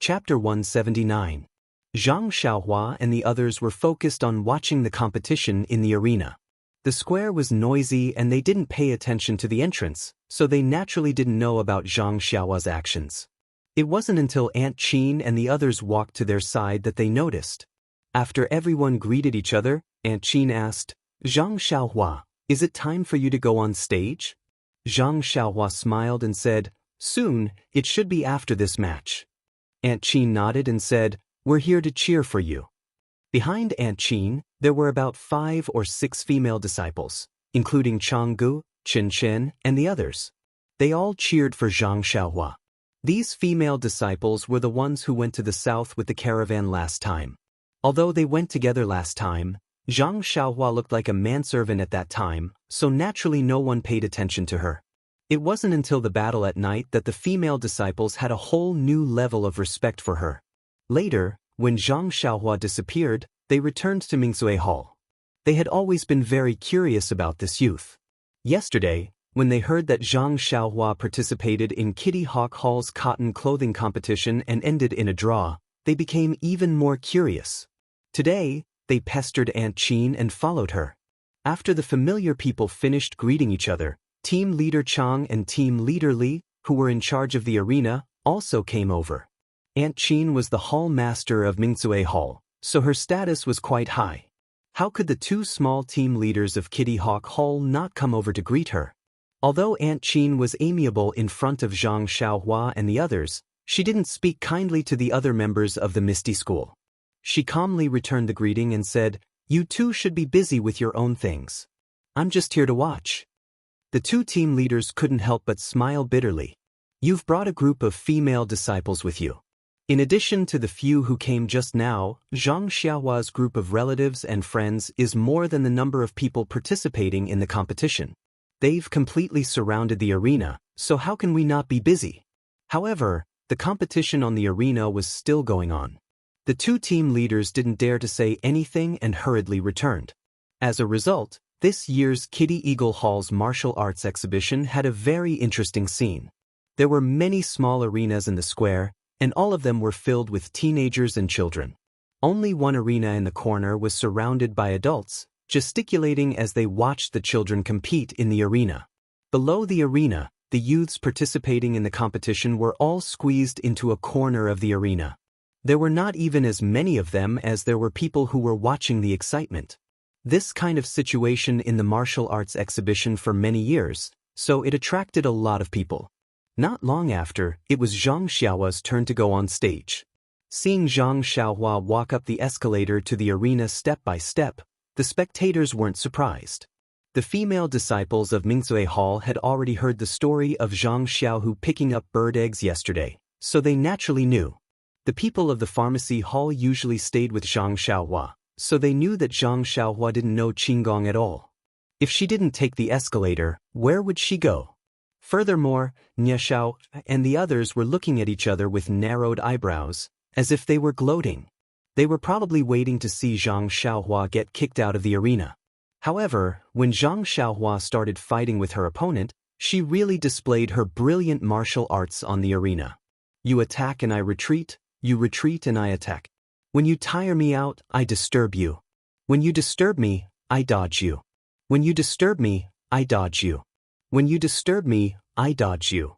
Chapter 179. Zhang Xiaohua and the others were focused on watching the competition in the arena. The square was noisy and they didn't pay attention to the entrance, so they naturally didn't know about Zhang Xiaohua's actions. It wasn't until Aunt Qin and the others walked to their side that they noticed. After everyone greeted each other, Aunt Qin asked, "Zhang Xiaohua, is it time for you to go on stage?" Zhang Xiaohua smiled and said, "Soon, it should be after this match." Aunt Qin nodded and said, "We're here to cheer for you." Behind Aunt Qin, there were about 5 or 6 female disciples, including Changgu, Chen Chen, and the others. They all cheered for Zhang Xiaohua. These female disciples were the ones who went to the south with the caravan last time. Although they went together last time, Zhang Xiaohua looked like a manservant at that time, so naturally no one paid attention to her. It wasn't until the battle at night that the female disciples had a whole new level of respect for her. Later, when Zhang Xiaohua disappeared, they returned to Mingsui Hall. They had always been very curious about this youth. Yesterday, when they heard that Zhang Xiaohua participated in Kitty Hawk Hall's cotton clothing competition and ended in a draw, they became even more curious. Today, they pestered Aunt Qin and followed her. After the familiar people finished greeting each other, Team Leader Chang and Team Leader Li, who were in charge of the arena, also came over. Aunt Qin was the hall master of Mingsui Hall, so her status was quite high. How could the 2 small team leaders of Kitty Hawk Hall not come over to greet her? Although Aunt Qin was amiable in front of Zhang Xiaohua and the others, she didn't speak kindly to the other members of the Misty School. She calmly returned the greeting and said, "You two should be busy with your own things. I'm just here to watch." The 2 team leaders couldn't help but smile bitterly. "You've brought a group of female disciples with you. In addition to the few who came just now, Zhang Xiaohua's group of relatives and friends is more than the number of people participating in the competition. They've completely surrounded the arena, so how can we not be busy?" However, the competition on the arena was still going on. The 2 team leaders didn't dare to say anything and hurriedly returned. As a result, this year's Kitty Eagle Hall's martial arts exhibition had a very interesting scene. There were many small arenas in the square, and all of them were filled with teenagers and children. Only one arena in the corner was surrounded by adults, gesticulating as they watched the children compete in the arena. Below the arena, the youths participating in the competition were all squeezed into a corner of the arena. There were not even as many of them as there were people who were watching the excitement. This kind of situation in the martial arts exhibition for many years, so it attracted a lot of people. Not long after, it was Zhang Xiaohua's turn to go on stage. Seeing Zhang Xiaohua walk up the escalator to the arena step by step, the spectators weren't surprised. The female disciples of Mingsui Hall had already heard the story of Zhang Xiaohu picking up bird eggs yesterday, so they naturally knew. The people of the pharmacy hall usually stayed with Zhang Xiaohua, so they knew that Zhang Xiaohua didn't know Qigong at all. If she didn't take the escalator, where would she go? Furthermore, Nia Xiao and the others were looking at each other with narrowed eyebrows, as if they were gloating. They were probably waiting to see Zhang Xiaohua get kicked out of the arena. However, when Zhang Xiaohua started fighting with her opponent, she really displayed her brilliant martial arts on the arena. "You attack and I retreat, you retreat and I attack. When you tire me out, I disturb you. When you disturb me, I dodge you. When you disturb me, I dodge you. When you disturb me, I dodge you."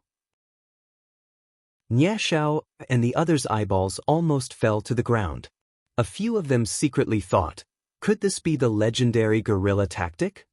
Nia Xiao and the others' eyeballs almost fell to the ground. A few of them secretly thought, could this be the legendary guerrilla tactic?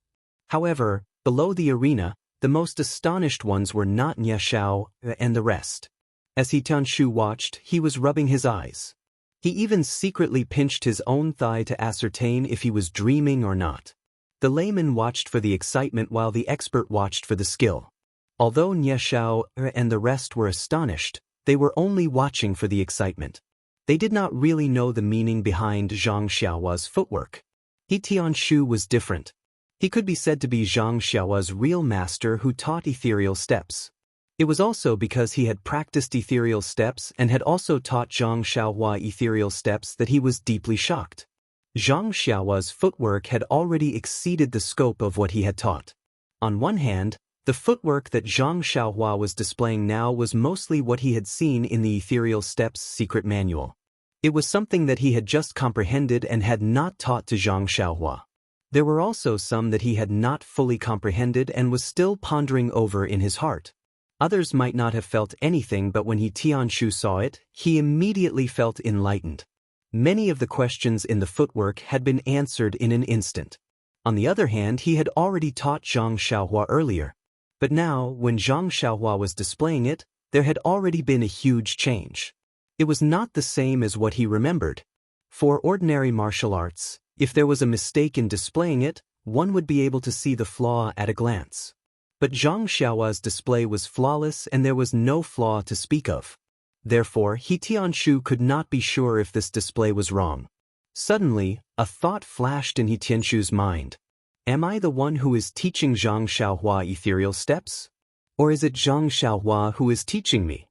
However, below the arena, the most astonished ones were not Nia Xiao and the rest. As He Tianshu watched, he was rubbing his eyes. He even secretly pinched his own thigh to ascertain if he was dreaming or not. The layman watched for the excitement while the expert watched for the skill. Although Nia Xiao and the rest were astonished, they were only watching for the excitement. They did not really know the meaning behind Zhang Xiaohua's footwork. He Tianshu was different. He could be said to be Zhang Xiaohua's real master who taught ethereal steps. It was also because he had practiced ethereal steps and had also taught Zhang Xiaohua ethereal steps that he was deeply shocked. Zhang Xiaohua's footwork had already exceeded the scope of what he had taught. On one hand, The footwork that Zhang Xiaohua was displaying now was mostly what he had seen in the Ethereal Steps secret manual. It was something that he had just comprehended and had not taught to Zhang Xiaohua. There were also some that he had not fully comprehended and was still pondering over in his heart. Others might not have felt anything, but when Tianshu saw it, he immediately felt enlightened. Many of the questions in the footwork had been answered in an instant. On the other hand, he had already taught Zhang Xiaohua earlier. But now, when Zhang Xiaohua was displaying it, there had already been a huge change. It was not the same as what he remembered. For ordinary martial arts, if there was a mistake in displaying it, one would be able to see the flaw at a glance. But Zhang Xiaohua's display was flawless and there was no flaw to speak of. Therefore, Tianshu could not be sure if this display was wrong. Suddenly, a thought flashed in Tianshu's mind. Am I the one who is teaching Zhang Xiaohua ethereal steps? Or is it Zhang Xiaohua who is teaching me?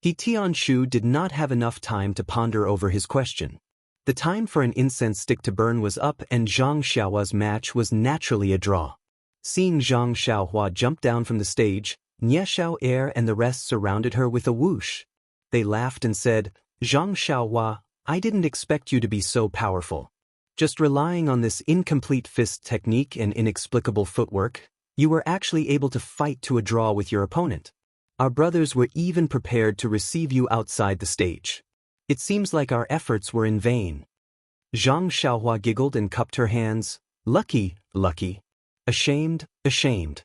Tianshu did not have enough time to ponder over his question. The time for an incense stick to burn was up and Zhang Xiaohua's match was naturally a draw. Seeing Zhang Xiaohua jump down from the stage, Xiao Air and the rest surrounded her with a whoosh. They laughed and said, Zhang Xiaohua, I didn't expect you to be so powerful. Just relying on this incomplete fist technique and inexplicable footwork, you were actually able to fight to a draw with your opponent. Our brothers were even prepared to receive you outside the stage. It seems like our efforts were in vain. Zhang Xiaohua giggled and cupped her hands. Lucky, lucky. Ashamed, ashamed.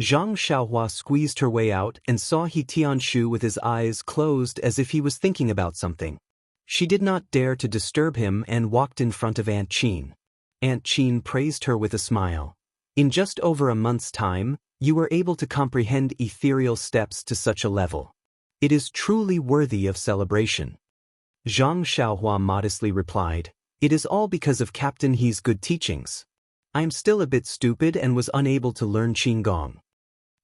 Zhang Xiaohua squeezed her way out and saw Tianshu with his eyes closed as if he was thinking about something. She did not dare to disturb him and walked in front of Aunt Qin. Aunt Qin praised her with a smile. In just over a month's time, you were able to comprehend ethereal steps to such a level. It is truly worthy of celebration. Zhang Xiaohua modestly replied, It is all because of Captain He's good teachings. I am still a bit stupid and was unable to learn Qinggong.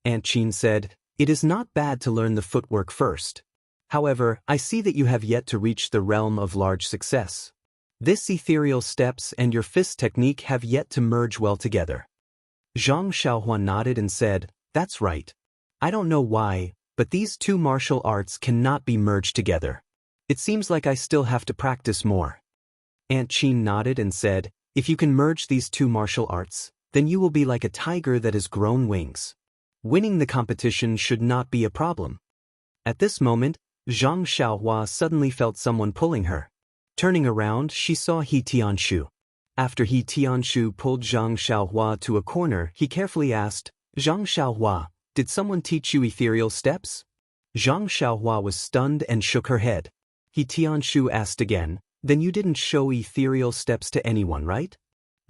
Aunt Qin said, It is not bad to learn the footwork first. However, I see that you have yet to reach the realm of large success. This ethereal steps and your fist technique have yet to merge well together. Zhang Xiaohua nodded and said, That's right. I don't know why, but these two martial arts cannot be merged together. It seems like I still have to practice more. Aunt Qin nodded and said, If you can merge these two martial arts, then you will be like a tiger that has grown wings. Winning the competition should not be a problem. At this moment, Zhang Xiaohua suddenly felt someone pulling her. Turning around, she saw Tianshu. After Tianshu pulled Zhang Xiaohua to a corner, he carefully asked, Zhang Xiaohua, did someone teach you ethereal steps? Zhang Xiaohua was stunned and shook her head. Tianshu asked again, Then you didn't show ethereal steps to anyone, right?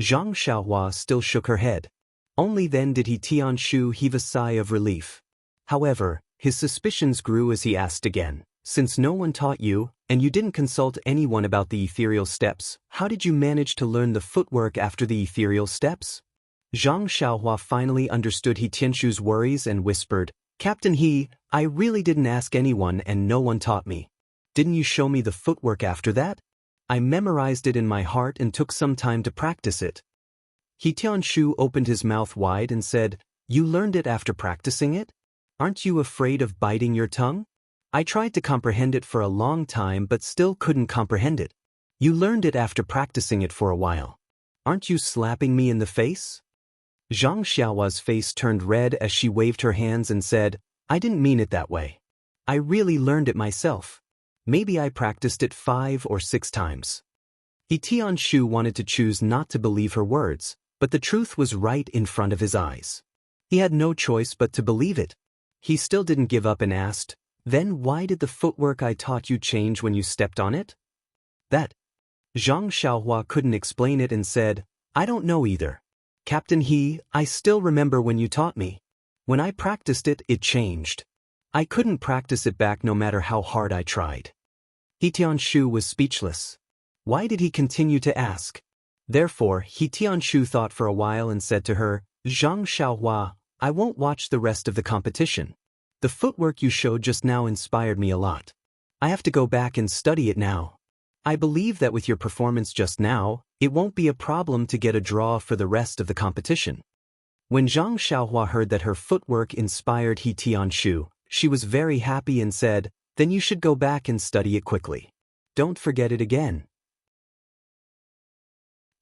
Zhang Xiaohua still shook her head. Only then did Tianshu heave a sigh of relief. However, his suspicions grew as he asked again, Since no one taught you, and you didn't consult anyone about the ethereal steps, how did you manage to learn the footwork after the ethereal steps? Zhang Xiaohua finally understood Tianshu's worries and whispered, Captain He, I really didn't ask anyone and no one taught me. Didn't you show me the footwork after that? I memorized it in my heart and took some time to practice it. Tianshu opened his mouth wide and said, You learned it after practicing it? Aren't you afraid of biting your tongue? I tried to comprehend it for a long time but still couldn't comprehend it. You learned it after practicing it for a while. Aren't you slapping me in the face? Zhang Xiaohua's face turned red as she waved her hands and said, I didn't mean it that way. I really learned it myself. Maybe I practiced it 5 or 6 times. Tianshu wanted to choose not to believe her words, but the truth was right in front of his eyes. He had no choice but to believe it. He still didn't give up and asked, Then why did the footwork I taught you change when you stepped on it? That. Zhang Xiaohua couldn't explain it and said, I don't know either. Captain He, I still remember when you taught me. When I practiced it, it changed. I couldn't practice it back no matter how hard I tried. Tianshu was speechless. Why did he continue to ask? Therefore, Tianshu thought for a while and said to her, Zhang Xiaohua, I won't watch the rest of the competition. The footwork you showed just now inspired me a lot. I have to go back and study it now. I believe that with your performance just now, it won't be a problem to get a draw for the rest of the competition. When Zhang Xiaohua heard that her footwork inspired He Tianshu, she was very happy and said, "Then you should go back and study it quickly. Don't forget it again."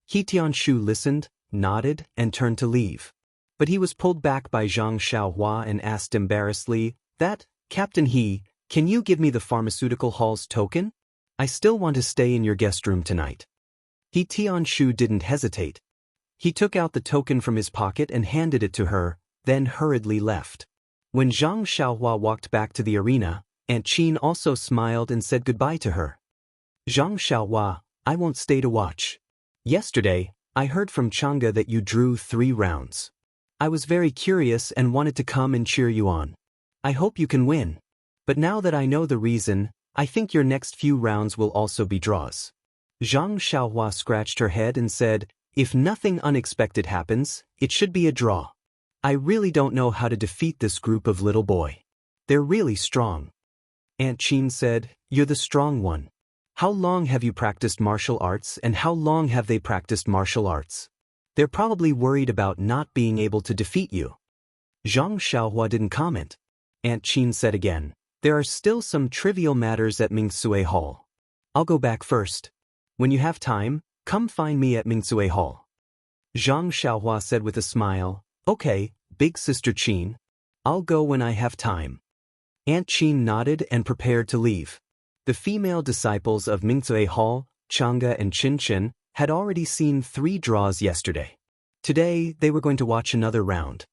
He Tianshu listened, nodded, and turned to leave. But he was pulled back by Zhang Xiaohua and asked embarrassedly, Captain He, can you give me the pharmaceutical hall's token? I still want to stay in your guest room tonight." He Tianshu didn't hesitate. He took out the token from his pocket and handed it to her, then hurriedly left. When Zhang Xiaohua walked back to the arena, Aunt Qin also smiled and said goodbye to her. "Zhang Xiaohua, I won't stay to watch. Yesterday, I heard from Chang'e that you drew 3 rounds. I was very curious and wanted to come and cheer you on. I hope you can win. But now that I know the reason, I think your next few rounds will also be draws." Zhang Xiaohua scratched her head and said, "If nothing unexpected happens, it should be a draw. I really don't know how to defeat this group of little boy. They're really strong." Aunt Qin said, "You're the strong one. How long have you practiced martial arts and how long have they practiced martial arts? They're probably worried about not being able to defeat you." Zhang Xiaohua didn't comment. Aunt Qin said again, "There are still some trivial matters at Mingsue Hall. I'll go back first. When you have time, come find me at Mingsue Hall." Zhang Xiaohua said with a smile, "Okay, big sister Qin. I'll go when I have time." Aunt Qin nodded and prepared to leave. The female disciples of Mingsue Hall, Chang'e and Qinchen, had already seen 3 draws yesterday. Today, they were going to watch another round.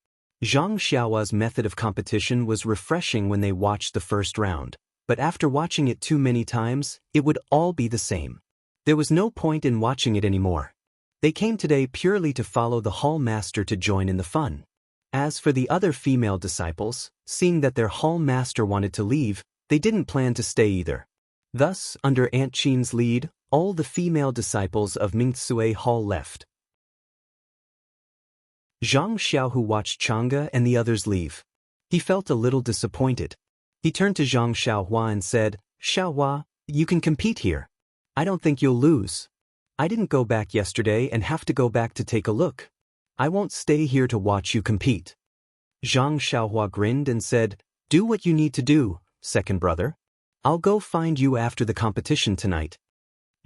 Zhang Xiaohua's method of competition was refreshing when they watched the first round, but after watching it too many times, it would all be the same. There was no point in watching it anymore. They came today purely to follow the hall master to join in the fun. As for the other female disciples, seeing that their hall master wanted to leave, they didn't plan to stay either. Thus, under Aunt Qin's lead, all the female disciples of Mingsue Hall left. Zhang Xiaohu watched Chang'e and the others leave. He felt a little disappointed. He turned to Zhang Xiaohua and said, "Xiaohua, you can compete here. I don't think you'll lose. I didn't go back yesterday and have to go back to take a look. I won't stay here to watch you compete." Zhang Xiaohua grinned and said, "Do what you need to do, second brother. I'll go find you after the competition tonight."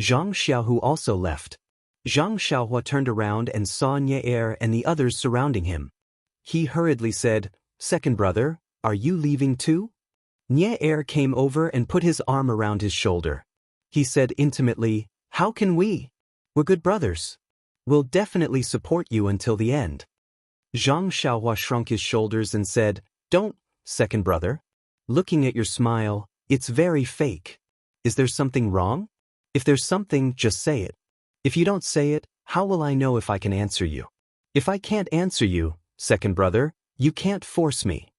Zhang Xiaohu also left. Zhang Xiaohua turned around and saw Nie and the others surrounding him. He hurriedly said, "Second brother, are you leaving too?" Nie came over and put his arm around his shoulder. He said intimately, "How can we? We're good brothers. We'll definitely support you until the end." Zhang Xiaohua shrunk his shoulders and said, "Don't, second brother. Looking at your smile, it's very fake. Is there something wrong? If there's something, just say it. If you don't say it, how will I know if I can answer you? If I can't answer you, second brother, you can't force me."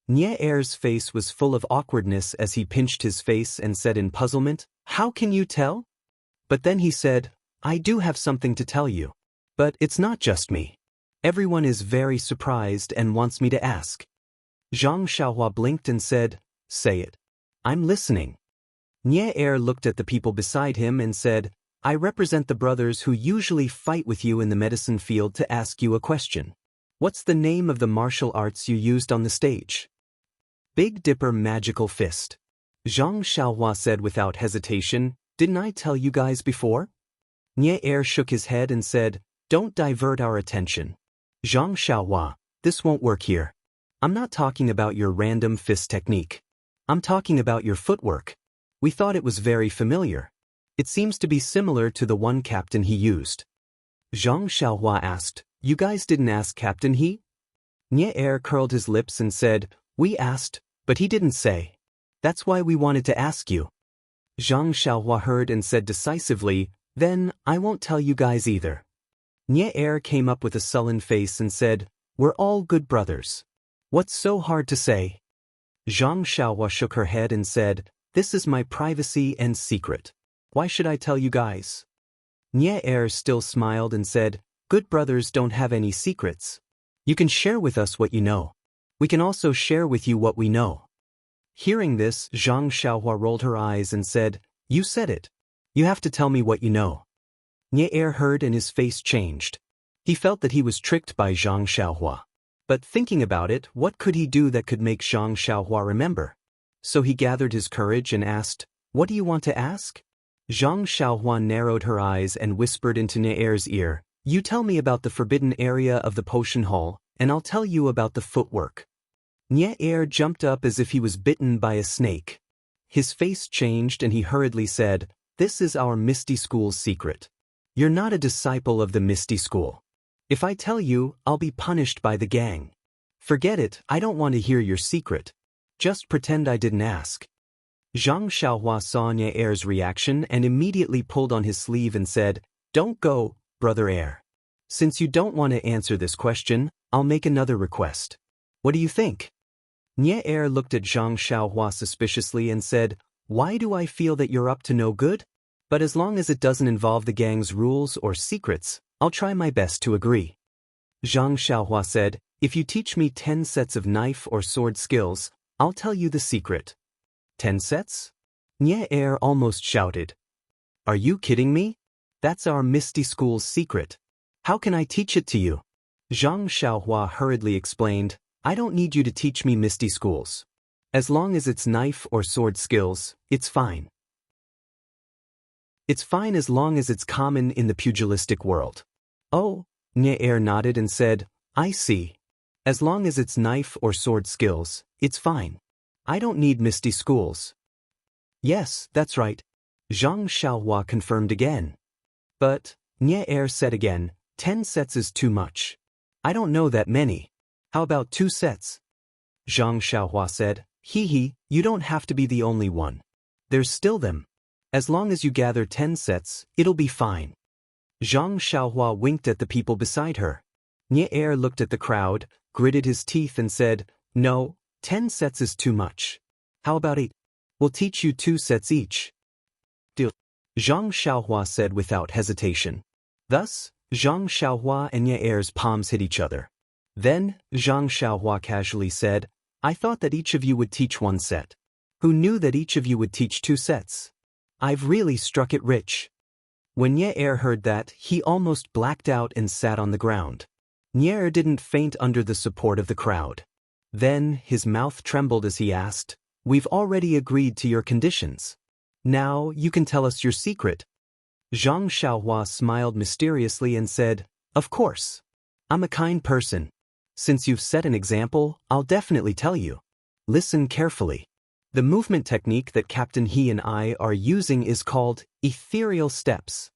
Nie's face was full of awkwardness as he pinched his face and said in puzzlement, "How can you tell?" But then he said, "I do have something to tell you. But it's not just me. Everyone is very surprised and wants me to ask." Zhang Xiaohua blinked and said, "Say it. I'm listening." Nie looked at the people beside him and said, "I represent the brothers who usually fight with you in the medicine field to ask you a question. What's the name of the martial arts you used on the stage?" "Big Dipper Magical Fist." Zhang Xiaohua said without hesitation, "Didn't I tell you guys before?" Nie shook his head and said, "Don't divert our attention. Zhang Xiaohua, this won't work here. I'm not talking about your random fist technique. I'm talking about your footwork. We thought it was very familiar. It seems to be similar to the one Captain He used." Zhang Xiaohua asked, "You guys didn't ask Captain He?" Nie curled his lips and said, "We asked, but he didn't say. That's why we wanted to ask you." Zhang Xiaohua heard and said decisively, "Then, I won't tell you guys either." Nie came up with a sullen face and said, "We're all good brothers. What's so hard to say?" Zhang Xiaohua shook her head and said, "This is my privacy and secret. Why should I tell you guys?" Nie still smiled and said, "Good brothers don't have any secrets. You can share with us what you know. We can also share with you what we know." Hearing this, Zhang Xiaohua rolled her eyes and said, "You said it. You have to tell me what you know." Nie heard and his face changed. He felt that he was tricked by Zhang Xiaohua. But thinking about it, what could he do that could make Zhang Xiaohua remember? So he gathered his courage and asked, "What do you want to ask?" Zhang Xiaohua narrowed her eyes and whispered into Nieer's ear, "You tell me about the forbidden area of the potion hall, and I'll tell you about the footwork." Nier jumped up as if he was bitten by a snake. His face changed and he hurriedly said, "This is our Misty School's secret. You're not a disciple of the Misty School. If I tell you, I'll be punished by the gang. Forget it, I don't want to hear your secret. Just pretend I didn't ask." Zhang Xiaohua saw Nier's reaction and immediately pulled on his sleeve and said, "Don't go, Brother Air. Since you don't want to answer this question, I'll make another request. What do you think?" Nier looked at Zhang Xiaohua suspiciously and said, "Why do I feel that you're up to no good? But as long as it doesn't involve the gang's rules or secrets, I'll try my best to agree." Zhang Xiaohua said, "If you teach me 10 sets of knife or sword skills, I'll tell you the secret." 10 sets? Nier almost shouted. "Are you kidding me? That's our Misty School's secret. How can I teach it to you?" Zhang Xiaohua hurriedly explained, "I don't need you to teach me Misty Schools. As long as it's knife or sword skills, it's fine. It's fine as long as it's common in the pugilistic world." "Oh," Nier nodded and said, "I see. As long as it's knife or sword skills, it's fine. I don't need Misty Schools." "Yes, that's right," Zhang Xiaohua confirmed again. "But," Nier said again, 10 sets is too much. I don't know that many. How about 2 sets? Zhang Xiaohua said, "Hee, you don't have to be the only one. There's still them. As long as you gather 10 sets, it'll be fine." Zhang Xiaohua winked at the people beside her. Nier looked at the crowd, gritted his teeth and said, "No, 10 sets is too much. How about 8? We'll teach you 2 sets each." "Deal," Zhang Xiaohua said without hesitation. Thus, Zhang Xiaohua and Nier's palms hit each other. Then, Zhang Xiaohua casually said, "I thought that each of you would teach 1 set. Who knew that each of you would teach 2 sets? I've really struck it rich." When Nier heard that, he almost blacked out and sat on the ground. Nier didn't faint under the support of the crowd. Then, his mouth trembled as he asked, "We've already agreed to your conditions. Now, you can tell us your secret." Zhang Xiaohua smiled mysteriously and said, "Of course. I'm a kind person. Since you've set an example, I'll definitely tell you. Listen carefully. The movement technique that Captain He and I are using is called ethereal steps."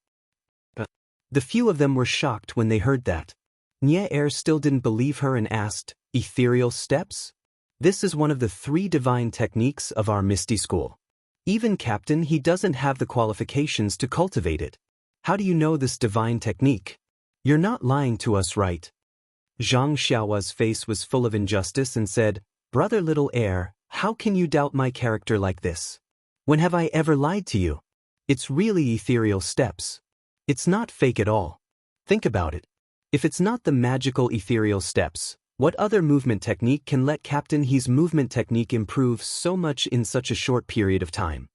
The few of them were shocked when they heard that. Nier still didn't believe her and asked, "Ethereal steps? This is one of the 3 divine techniques of our Misty School. Even Captain He doesn't have the qualifications to cultivate it. How do you know this divine technique? You're not lying to us, right?" Zhang Xiaohua's face was full of injustice and said, "Brother Little Air, how can you doubt my character like this? When have I ever lied to you? It's really ethereal steps. It's not fake at all. Think about it. If it's not the magical ethereal steps, what other movement technique can let Captain He's movement technique improve so much in such a short period of time?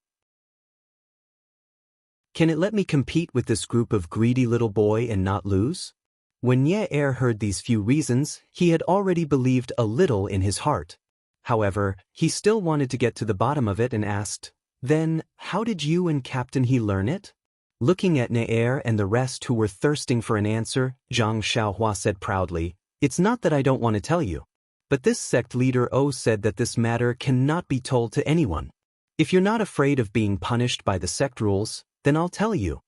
Can it let me compete with this group of greedy little boy and not lose?" When Nier heard these few reasons, he had already believed a little in his heart. However, he still wanted to get to the bottom of it and asked, "Then, how did you and Captain He learn it?" Looking at Nier and the rest who were thirsting for an answer, Zhang Xiaohua said proudly, "It's not that I don't want to tell you. But this sect leader O said that this matter cannot be told to anyone. If you're not afraid of being punished by the sect rules, then I'll tell you."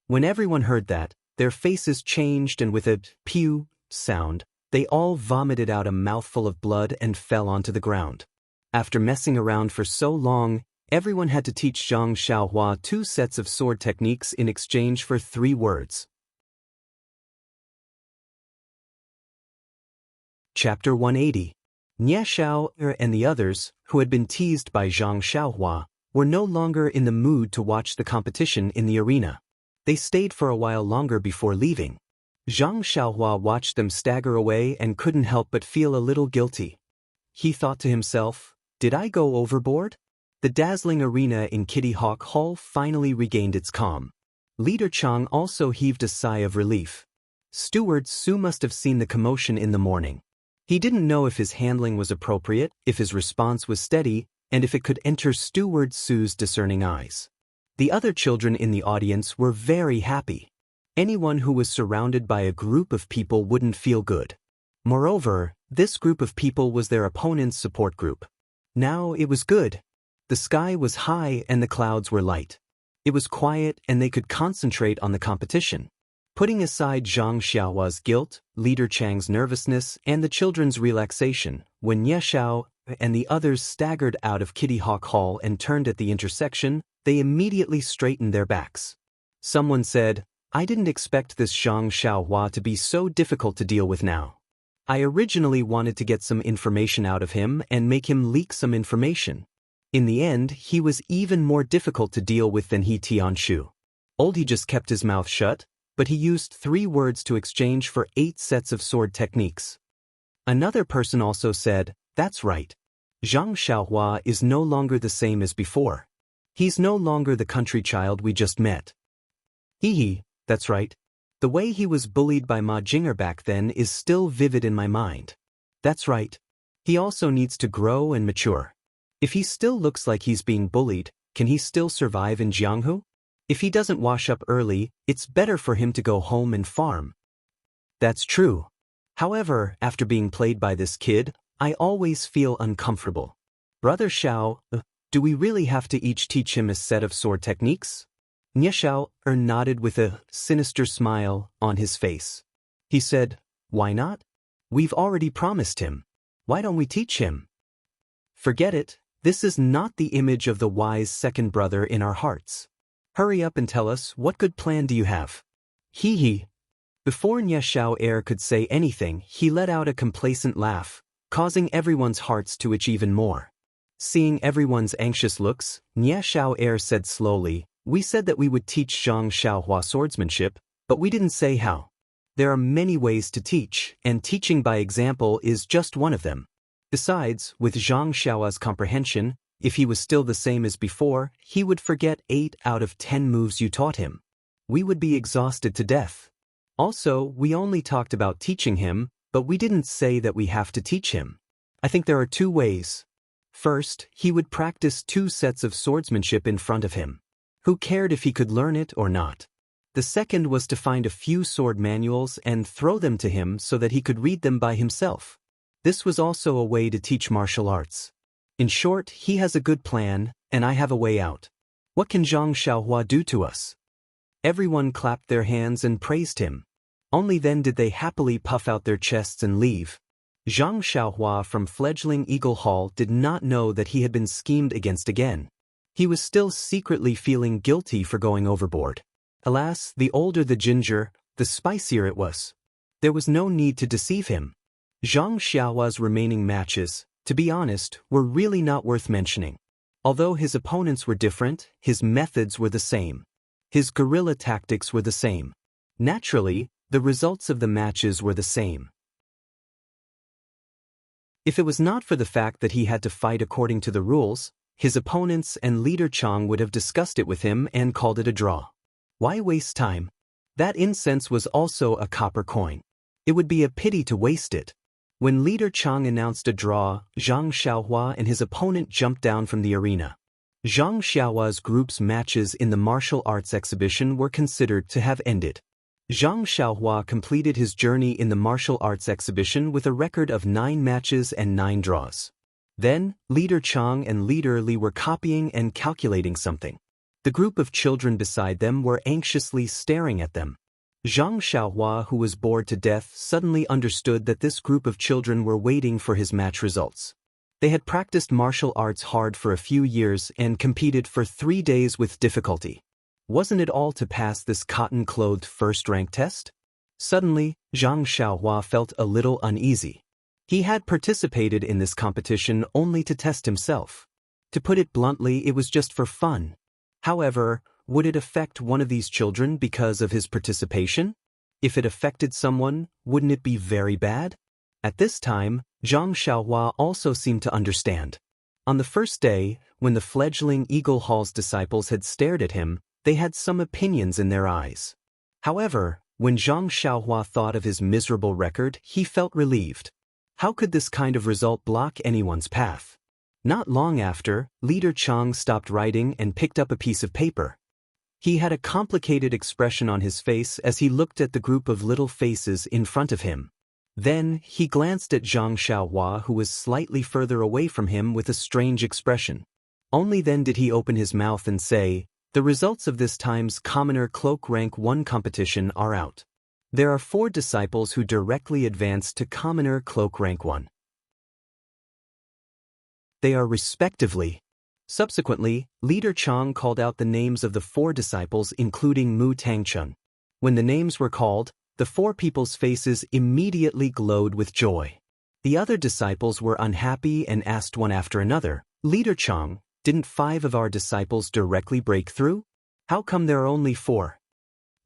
When everyone heard that, their faces changed and with a pew sound, they all vomited out a mouthful of blood and fell onto the ground. After messing around for so long, everyone had to teach Zhang Xiaohua 2 sets of sword techniques in exchange for 3 words. Chapter 180. Nie Xiao and the others, who had been teased by Zhang Xiaohua, were no longer in the mood to watch the competition in the arena. They stayed for a while longer before leaving. Zhang Xiaohua watched them stagger away and couldn't help but feel a little guilty. He thought to himself, "Did I go overboard?" The dazzling arena in Kitty Hawk Hall finally regained its calm. Leader Chang also heaved a sigh of relief. Steward Su must have seen the commotion in the morning. He didn't know if his handling was appropriate, if his response was steady, and if it could enter Steward Sue's discerning eyes. The other children in the audience were very happy. Anyone who was surrounded by a group of people wouldn't feel good. Moreover, this group of people was their opponent's support group. Now it was good. The sky was high and the clouds were light. It was quiet and they could concentrate on the competition. Putting aside Zhang Xiaohua's guilt, Leader Chang's nervousness, and the children's relaxation, when Ye Xiao and the others staggered out of Kitty Hawk Hall and turned at the intersection, they immediately straightened their backs. Someone said, "I didn't expect this Zhang Xiaohua to be so difficult to deal with now. I originally wanted to get some information out of him and make him leak some information. In the end, he was even more difficult to deal with than he Tianshu. He just kept his mouth shut, but he used 3 words to exchange for 8 sets of sword techniques." Another person also said, "That's right. Zhang Xiaohua is no longer the same as before. He's no longer the country child we just met. Hee, that's right. The way he was bullied by Ma Jinger back then is still vivid in my mind. That's right. He also needs to grow and mature. If he still looks like he's being bullied, can he still survive in Jianghu? If he doesn't wash up early, it's better for him to go home and farm." That's true. However, after being played by this kid, I always feel uncomfortable. Brother Xiao, do we really have to each teach him a set of sword techniques? Nye Xiao nodded with a sinister smile on his face. He said, "Why not? We've already promised him. Why don't we teach him?" Forget it, this is not the image of the wise second brother in our hearts. Hurry up and tell us, what good plan do you have? Hee. Before Nye Xiao could say anything, he let out a complacent laugh, causing everyone's hearts to itch even more. Seeing everyone's anxious looks, Nye Xiao said slowly, "We said that we would teach Zhang Xiaohua swordsmanship, but we didn't say how. There are many ways to teach, and teaching by example is just one of them. Besides, with Zhang Xiaohua's comprehension, if he was still the same as before, he would forget 8 out of 10 moves you taught him. We would be exhausted to death. Also, we only talked about teaching him, but we didn't say that we have to teach him. I think there are 2 ways. First, he would practice 2 sets of swordsmanship in front of him. Who cared if he could learn it or not? The second was to find a few sword manuals and throw them to him so that he could read them by himself. This was also a way to teach martial arts. In short, he has a good plan, and I have a way out. What can Zhang Xiaohua do to us?" Everyone clapped their hands and praised him. Only then did they happily puff out their chests and leave. Zhang Xiaohua from fledgling Eagle Hall did not know that he had been schemed against again. He was still secretly feeling guilty for going overboard. Alas, the older the ginger, the spicier it was. There was no need to deceive him. Zhang Xiaohua's remaining matches, to be honest, were really not worth mentioning. Although his opponents were different, his methods were the same. His guerrilla tactics were the same. Naturally, the results of the matches were the same. If it was not for the fact that he had to fight according to the rules, his opponents and Leader Chang would have discussed it with him and called it a draw. Why waste time? That incense was also a copper coin. It would be a pity to waste it. When Leader Chang announced a draw, Zhang Xiaohua and his opponent jumped down from the arena. Zhang Xiaohua's group's matches in the martial arts exhibition were considered to have ended. Zhang Xiaohua completed his journey in the martial arts exhibition with a record of 9 matches and 9 draws. Then, Leader Chang and Leader Li were copying and calculating something. The group of children beside them were anxiously staring at them. Zhang Xiaohua, who was bored to death, suddenly understood that this group of children were waiting for his match results. They had practiced martial arts hard for a few years and competed for 3 days with difficulty. Wasn't it all to pass this cotton-clothed first-rank test? Suddenly, Zhang Xiaohua felt a little uneasy. He had participated in this competition only to test himself. To put it bluntly, it was just for fun. However, would it affect one of these children because of his participation? If it affected someone, wouldn't it be very bad? At this time, Zhang Xiaohua also seemed to understand. On the first day, when the fledgling Eagle Hall's disciples had stared at him, they had some opinions in their eyes. However, when Zhang Xiaohua thought of his miserable record, he felt relieved. How could this kind of result block anyone's path? Not long after, Leader Chang stopped writing and picked up a piece of paper. He had a complicated expression on his face as he looked at the group of little faces in front of him. Then, he glanced at Zhang Xiaohua, who was slightly further away from him, with a strange expression. Only then did he open his mouth and say, "The results of this time's Commoner Cloak Rank 1 competition are out. There are 4 disciples who directly advanced to Commoner Cloak Rank 1. They are respectively." Subsequently, Leader Chang called out the names of the 4 disciples, including Mu Tangchun. When the names were called, the 4 people's faces immediately glowed with joy. The other disciples were unhappy and asked one after another, "Leader Chang, didn't 5 of our disciples directly break through? How come there are only 4?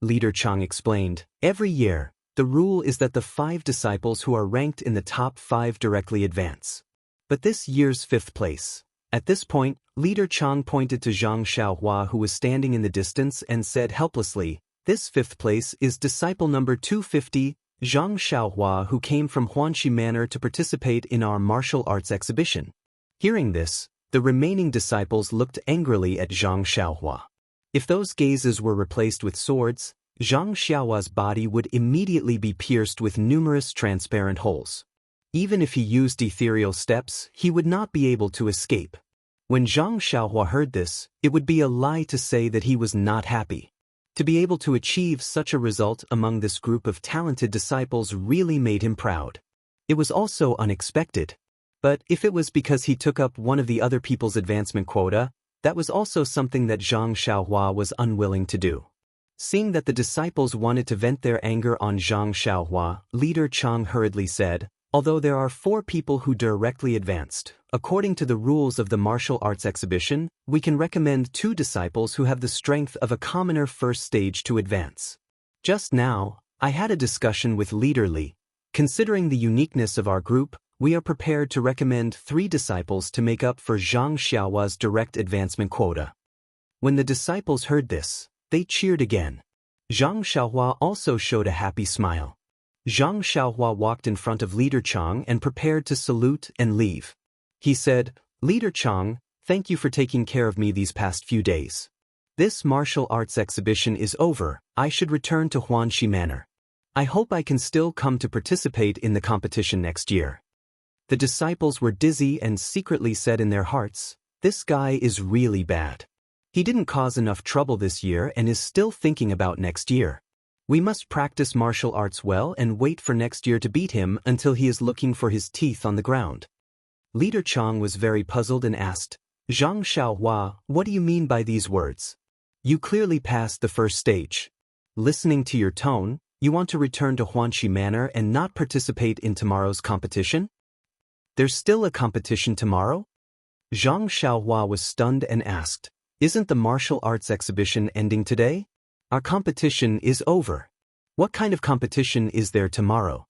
Leader Chang explained, "Every year, the rule is that the 5 disciples who are ranked in the top 5 directly advance. But this year's 5th place." At this point, Leader Chang pointed to Zhang Xiaohua, who was standing in the distance, and said helplessly, "This 5th place is disciple number 250, Zhang Xiaohua, who came from Huanxi Manor to participate in our martial arts exhibition." Hearing this, the remaining disciples looked angrily at Zhang Xiaohua. If those gazes were replaced with swords, Zhang Xiaohua's body would immediately be pierced with numerous transparent holes. Even if he used ethereal steps, he would not be able to escape. When Zhang Xiaohua heard this, it would be a lie to say that he was not happy. To be able to achieve such a result among this group of talented disciples really made him proud. It was also unexpected. But if it was because he took up one of the other people's advancement quota, that was also something that Zhang Xiaohua was unwilling to do. Seeing that the disciples wanted to vent their anger on Zhang Xiaohua, Leader Chang hurriedly said, "Although there are 4 people who directly advanced, according to the rules of the martial arts exhibition, we can recommend 2 disciples who have the strength of a commoner first stage to advance. Just now, I had a discussion with Leader Li. Considering the uniqueness of our group, we are prepared to recommend 3 disciples to make up for Zhang Xiaohua's direct advancement quota." When the disciples heard this, they cheered again. Zhang Xiaohua also showed a happy smile. Zhang Xiaohua walked in front of Leader Chang and prepared to salute and leave. He said, "Leader Chang, thank you for taking care of me these past few days. This martial arts exhibition is over, I should return to Huanxi Manor. I hope I can still come to participate in the competition next year." The disciples were dizzy and secretly said in their hearts, "This guy is really bad. He didn't cause enough trouble this year and is still thinking about next year. We must practice martial arts well and wait for next year to beat him until he is looking for his teeth on the ground." Leader Chang was very puzzled and asked, "Zhang Xiaohua, what do you mean by these words? You clearly passed the first stage. Listening to your tone, you want to return to Huanxi Manor and not participate in tomorrow's competition? There's still a competition tomorrow?" Zhang Xiaohua was stunned and asked, "Isn't the martial arts exhibition ending today? Our competition is over. What kind of competition is there tomorrow?"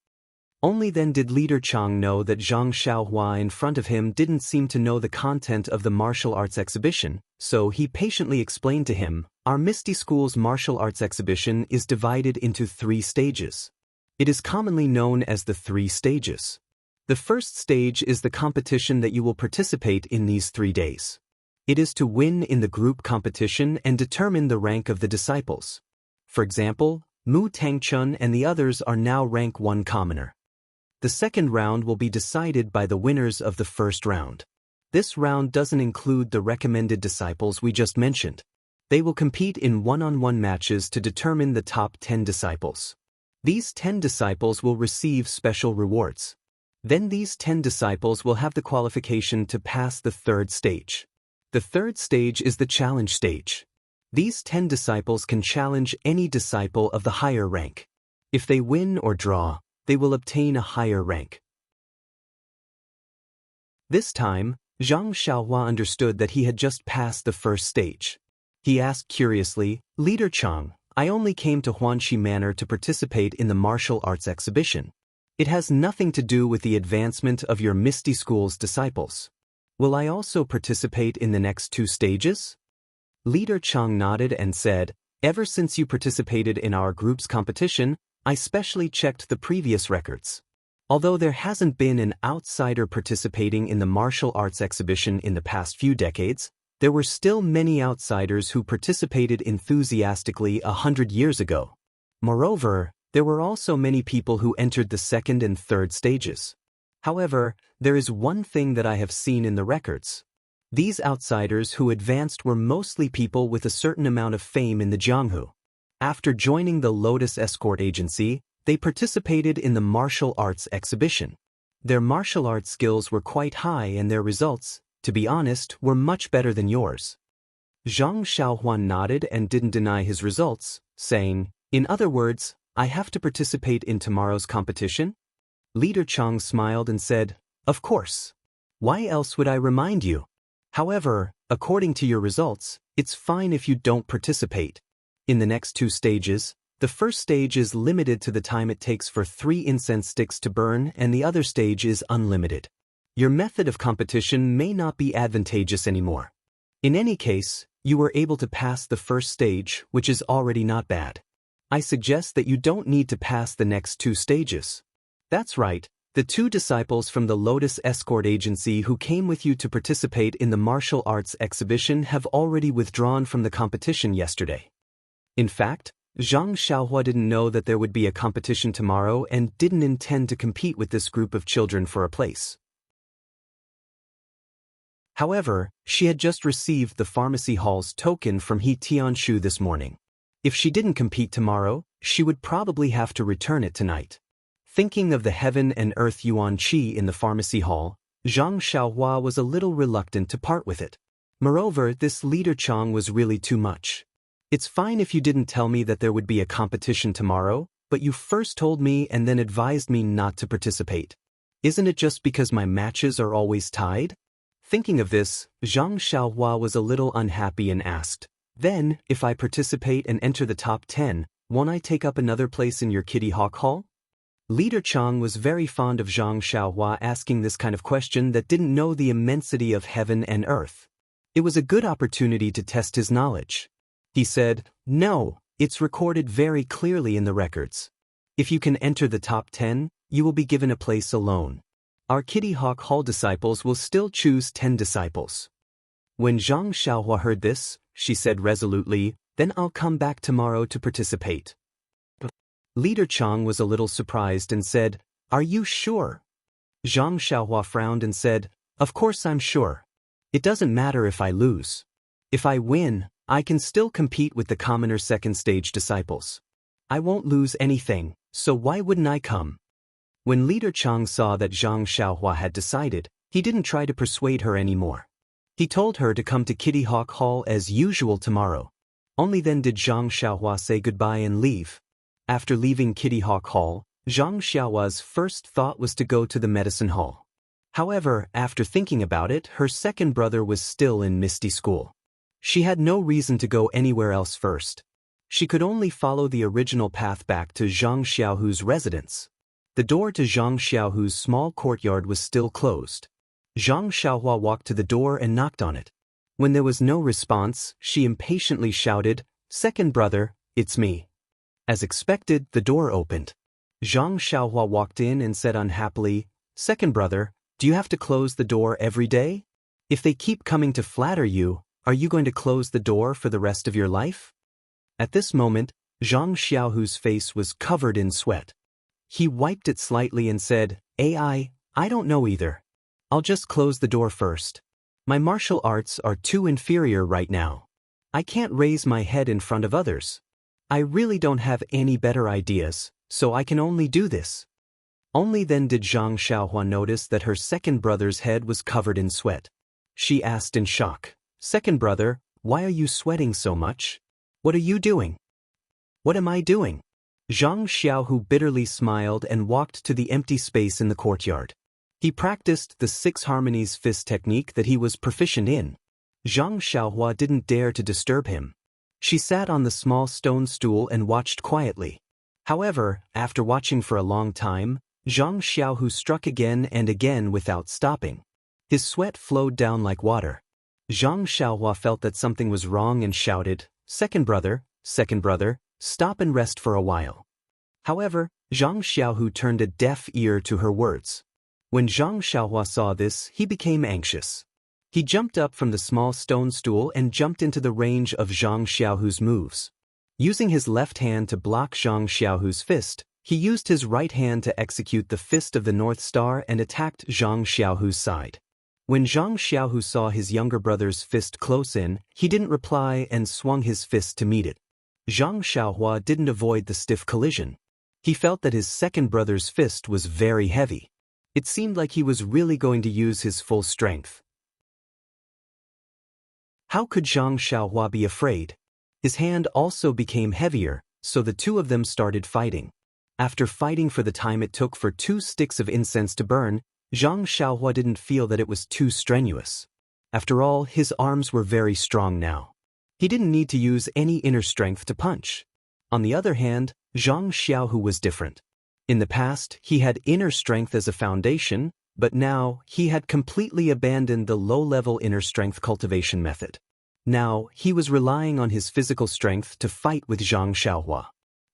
Only then did Leader Chang know that Zhang Xiaohua in front of him didn't seem to know the content of the martial arts exhibition, so he patiently explained to him, "Our Misty School's martial arts exhibition is divided into 3 stages. It is commonly known as the 3 stages. The first stage is the competition that you will participate in these 3 days. It is to win in the group competition and determine the rank of the disciples. For example, Mu Tangchun and the others are now rank 1 commoner. The second round will be decided by the winners of the first round. This round doesn't include the recommended disciples we just mentioned. They will compete in one-on-one matches to determine the top 10 disciples. These 10 disciples will receive special rewards. Then these 10 disciples will have the qualification to pass the 3rd stage. The 3rd stage is the challenge stage. These 10 disciples can challenge any disciple of the higher rank. If they win or draw, they will obtain a higher rank." This time, Zhang Xiaohua understood that he had just passed the first stage. He asked curiously, "Leader Chang, I only came to Huanxi Manor to participate in the martial arts exhibition. It has nothing to do with the advancement of your Misty School's disciples. Will I also participate in the next 2 stages?" Leader Chang nodded and said, "Ever since you participated in our group's competition, I specially checked the previous records. Although there hasn't been an outsider participating in the martial arts exhibition in the past few decades, there were still many outsiders who participated enthusiastically 100 years ago. Moreover, there were also many people who entered the second and third stages. However, there is one thing that I have seen in the records. These outsiders who advanced were mostly people with a certain amount of fame in the Jianghu. After joining the Lotus Escort Agency, they participated in the martial arts exhibition. Their martial arts skills were quite high and their results, to be honest, were much better than yours. Zhang Xiaohuan nodded and didn't deny his results, saying, "In other words, I have to participate in tomorrow's competition?" Leader Chang smiled and said, "Of course. Why else would I remind you? However, according to your results, it's fine if you don't participate. In the next 2 stages, the first stage is limited to the time it takes for 3 incense sticks to burn and the other stage is unlimited. Your method of competition may not be advantageous anymore. In any case, you were able to pass the first stage, which is already not bad. I suggest that you don't need to pass the next 2 stages." That's right, the 2 disciples from the Lotus Escort Agency who came with you to participate in the martial arts exhibition have already withdrawn from the competition yesterday. In fact, Zhang Xiaohua didn't know that there would be a competition tomorrow and didn't intend to compete with this group of children for a place. However, she had just received the pharmacy hall's token from He Tianshu this morning. If she didn't compete tomorrow, she would probably have to return it tonight. Thinking of the heaven and earth yuan qi in the pharmacy hall, Zhang Xiaohua was a little reluctant to part with it. Moreover, this leader Chang was really too much. It's fine if you didn't tell me that there would be a competition tomorrow, but you first told me and then advised me not to participate. Isn't it just because my matches are always tied? Thinking of this, Zhang Xiaohua was a little unhappy and asked, "Then, if I participate and enter the top 10, won't I take up another place in your Kitty Hawk Hall?" Leader Chang was very fond of Zhang Xiaohua asking this kind of question that didn't know the immensity of heaven and earth. It was a good opportunity to test his knowledge. He said, "No, it's recorded very clearly in the records. If you can enter the top 10, you will be given a place alone. Our Kitty Hawk Hall disciples will still choose 10 disciples." When Zhang Xiaohua heard this, she said resolutely, "Then I'll come back tomorrow to participate." Leader Chang was a little surprised and said, "Are you sure?" Zhang Xiaohua frowned and said, "Of course I'm sure. It doesn't matter if I lose. If I win, I can still compete with the commoner second stage disciples. I won't lose anything, so why wouldn't I come?" When Leader Chang saw that Zhang Xiaohua had decided, he didn't try to persuade her anymore. He told her to come to Kitty Hawk Hall as usual tomorrow. Only then did Zhang Xiaohua say goodbye and leave. After leaving Kitty Hawk Hall, Zhang Xiaohua's first thought was to go to the medicine hall. However, after thinking about it, her second brother was still in Misty School. She had no reason to go anywhere else first. She could only follow the original path back to Zhang Xiaohu's residence. The door to Zhang Xiaohu's small courtyard was still closed. Zhang Xiaohua walked to the door and knocked on it. When there was no response, she impatiently shouted, "Second brother, it's me." As expected, the door opened. Zhang Xiaohua walked in and said unhappily, "Second brother, do you have to close the door every day? If they keep coming to flatter you, are you going to close the door for the rest of your life?" At this moment, Zhang Xiaohu's face was covered in sweat. He wiped it slightly and said, I don't know either. I'll just close the door first. My martial arts are too inferior right now. I can't raise my head in front of others. I really don't have any better ideas, so I can only do this." Only then did Zhang Xiaohua notice that her second brother's head was covered in sweat. She asked in shock, "Second brother, why are you sweating so much? What are you doing?" "What am I doing?" Zhang Xiaohu bitterly smiled and walked to the empty space in the courtyard. He practiced the 6 harmonies fist technique that he was proficient in. Zhang Xiaohua didn't dare to disturb him. She sat on the small stone stool and watched quietly. However, after watching for a long time, Zhang Xiaohu struck again and again without stopping. His sweat flowed down like water. Zhang Xiaohua felt that something was wrong and shouted, second brother, stop and rest for a while." However, Zhang Xiaohu turned a deaf ear to her words. When Zhang Xiaohua saw this, he became anxious. He jumped up from the small stone stool and jumped into the range of Zhang Xiaohu's moves. Using his left hand to block Zhang Xiaohu's fist, he used his right hand to execute the Fist of the North Star and attacked Zhang Xiaohu's side. When Zhang Xiaohu saw his younger brother's fist close in, he didn't reply and swung his fist to meet it. Zhang Xiaohua didn't avoid the stiff collision. He felt that his second brother's fist was very heavy. It seemed like he was really going to use his full strength. How could Zhang Xiaohua be afraid? His hand also became heavier, so the two of them started fighting. After fighting for the time it took for 2 sticks of incense to burn, Zhang Xiaohua didn't feel that it was too strenuous. After all, his arms were very strong now. He didn't need to use any inner strength to punch. On the other hand, Zhang Xiaohu was different. In the past, he had inner strength as a foundation, but now he had completely abandoned the low-level inner strength cultivation method. Now, he was relying on his physical strength to fight with Zhang Xiaohua.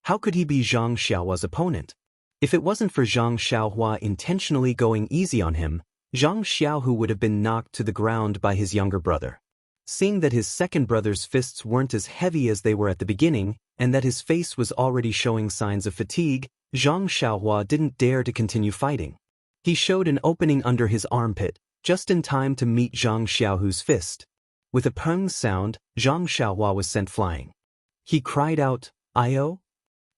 How could he be Zhang Xiaohua's opponent? If it wasn't for Zhang Xiaohua intentionally going easy on him, Zhang Xiaohu would have been knocked to the ground by his younger brother. Seeing that his second brother's fists weren't as heavy as they were at the beginning, and that his face was already showing signs of fatigue, Zhang Xiaohua didn't dare to continue fighting. He showed an opening under his armpit, just in time to meet Zhang Xiaohu's fist. With a pung sound, Zhang Xiaohua was sent flying. He cried out, "Io!"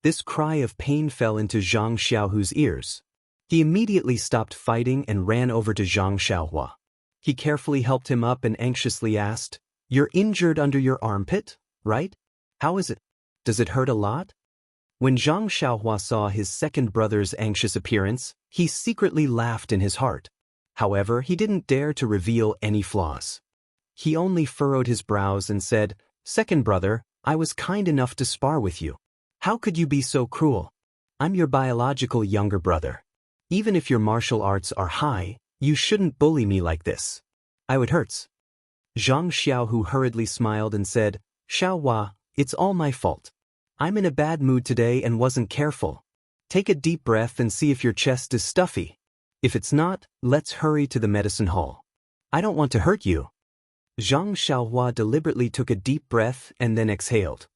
This cry of pain fell into Zhang Xiaohu's ears. He immediately stopped fighting and ran over to Zhang Xiaohua. He carefully helped him up and anxiously asked, "You're injured under your armpit, right? How is it? Does it hurt a lot?" When Zhang Xiaohua saw his second brother's anxious appearance, he secretly laughed in his heart. However, he didn't dare to reveal any flaws. He only furrowed his brows and said, "Second brother, I was kind enough to spar with you. How could you be so cruel? I'm your biological younger brother. Even if your martial arts are high, you shouldn't bully me like this. It hurts." Zhang Xiaohu hurriedly smiled and said, "Xiaohua, it's all my fault. I'm in a bad mood today and wasn't careful. Take a deep breath and see if your chest is stuffy. If it's not, let's hurry to the medicine hall. I don't want to hurt you." Zhang Xiaohua deliberately took a deep breath and then exhaled.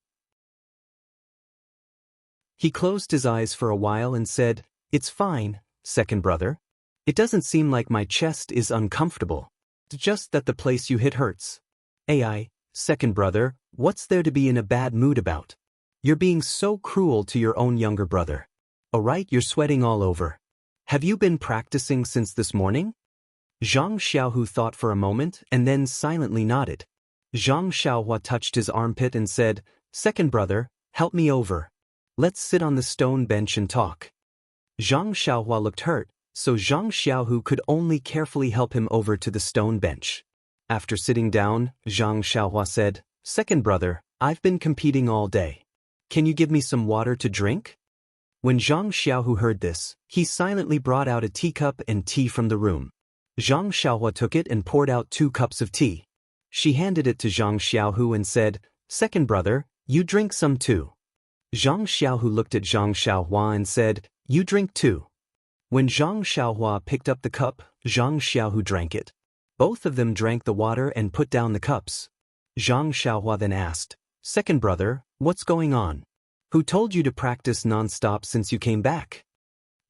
He closed his eyes for a while and said, "It's fine, second brother. It doesn't seem like my chest is uncomfortable. It's just that the place you hit hurts. Ai, second brother, what's there to be in a bad mood about? You're being so cruel to your own younger brother. Alright, you're sweating all over. Have you been practicing since this morning?" Zhang Xiaohu thought for a moment and then silently nodded. Zhang Xiaohua touched his armpit and said, "Second brother, help me over. Let's sit on the stone bench and talk." Zhang Xiaohua looked hurt, so Zhang Xiaohu could only carefully help him over to the stone bench. After sitting down, Zhang Xiaohua said, "Second brother, I've been competing all day. Can you give me some water to drink?" When Zhang Xiaohu heard this, he silently brought out a teacup and tea from the room. Zhang Xiaohua took it and poured out 2 cups of tea. She handed it to Zhang Xiaohu and said, "Second brother, you drink some too." Zhang Xiaohu looked at Zhang Xiaohua and said, "You drink too." When Zhang Xiaohua picked up the cup, Zhang Xiaohu drank it. Both of them drank the water and put down the cups. Zhang Xiaohua then asked, "Second brother, what's going on? Who told you to practice non-stop since you came back?"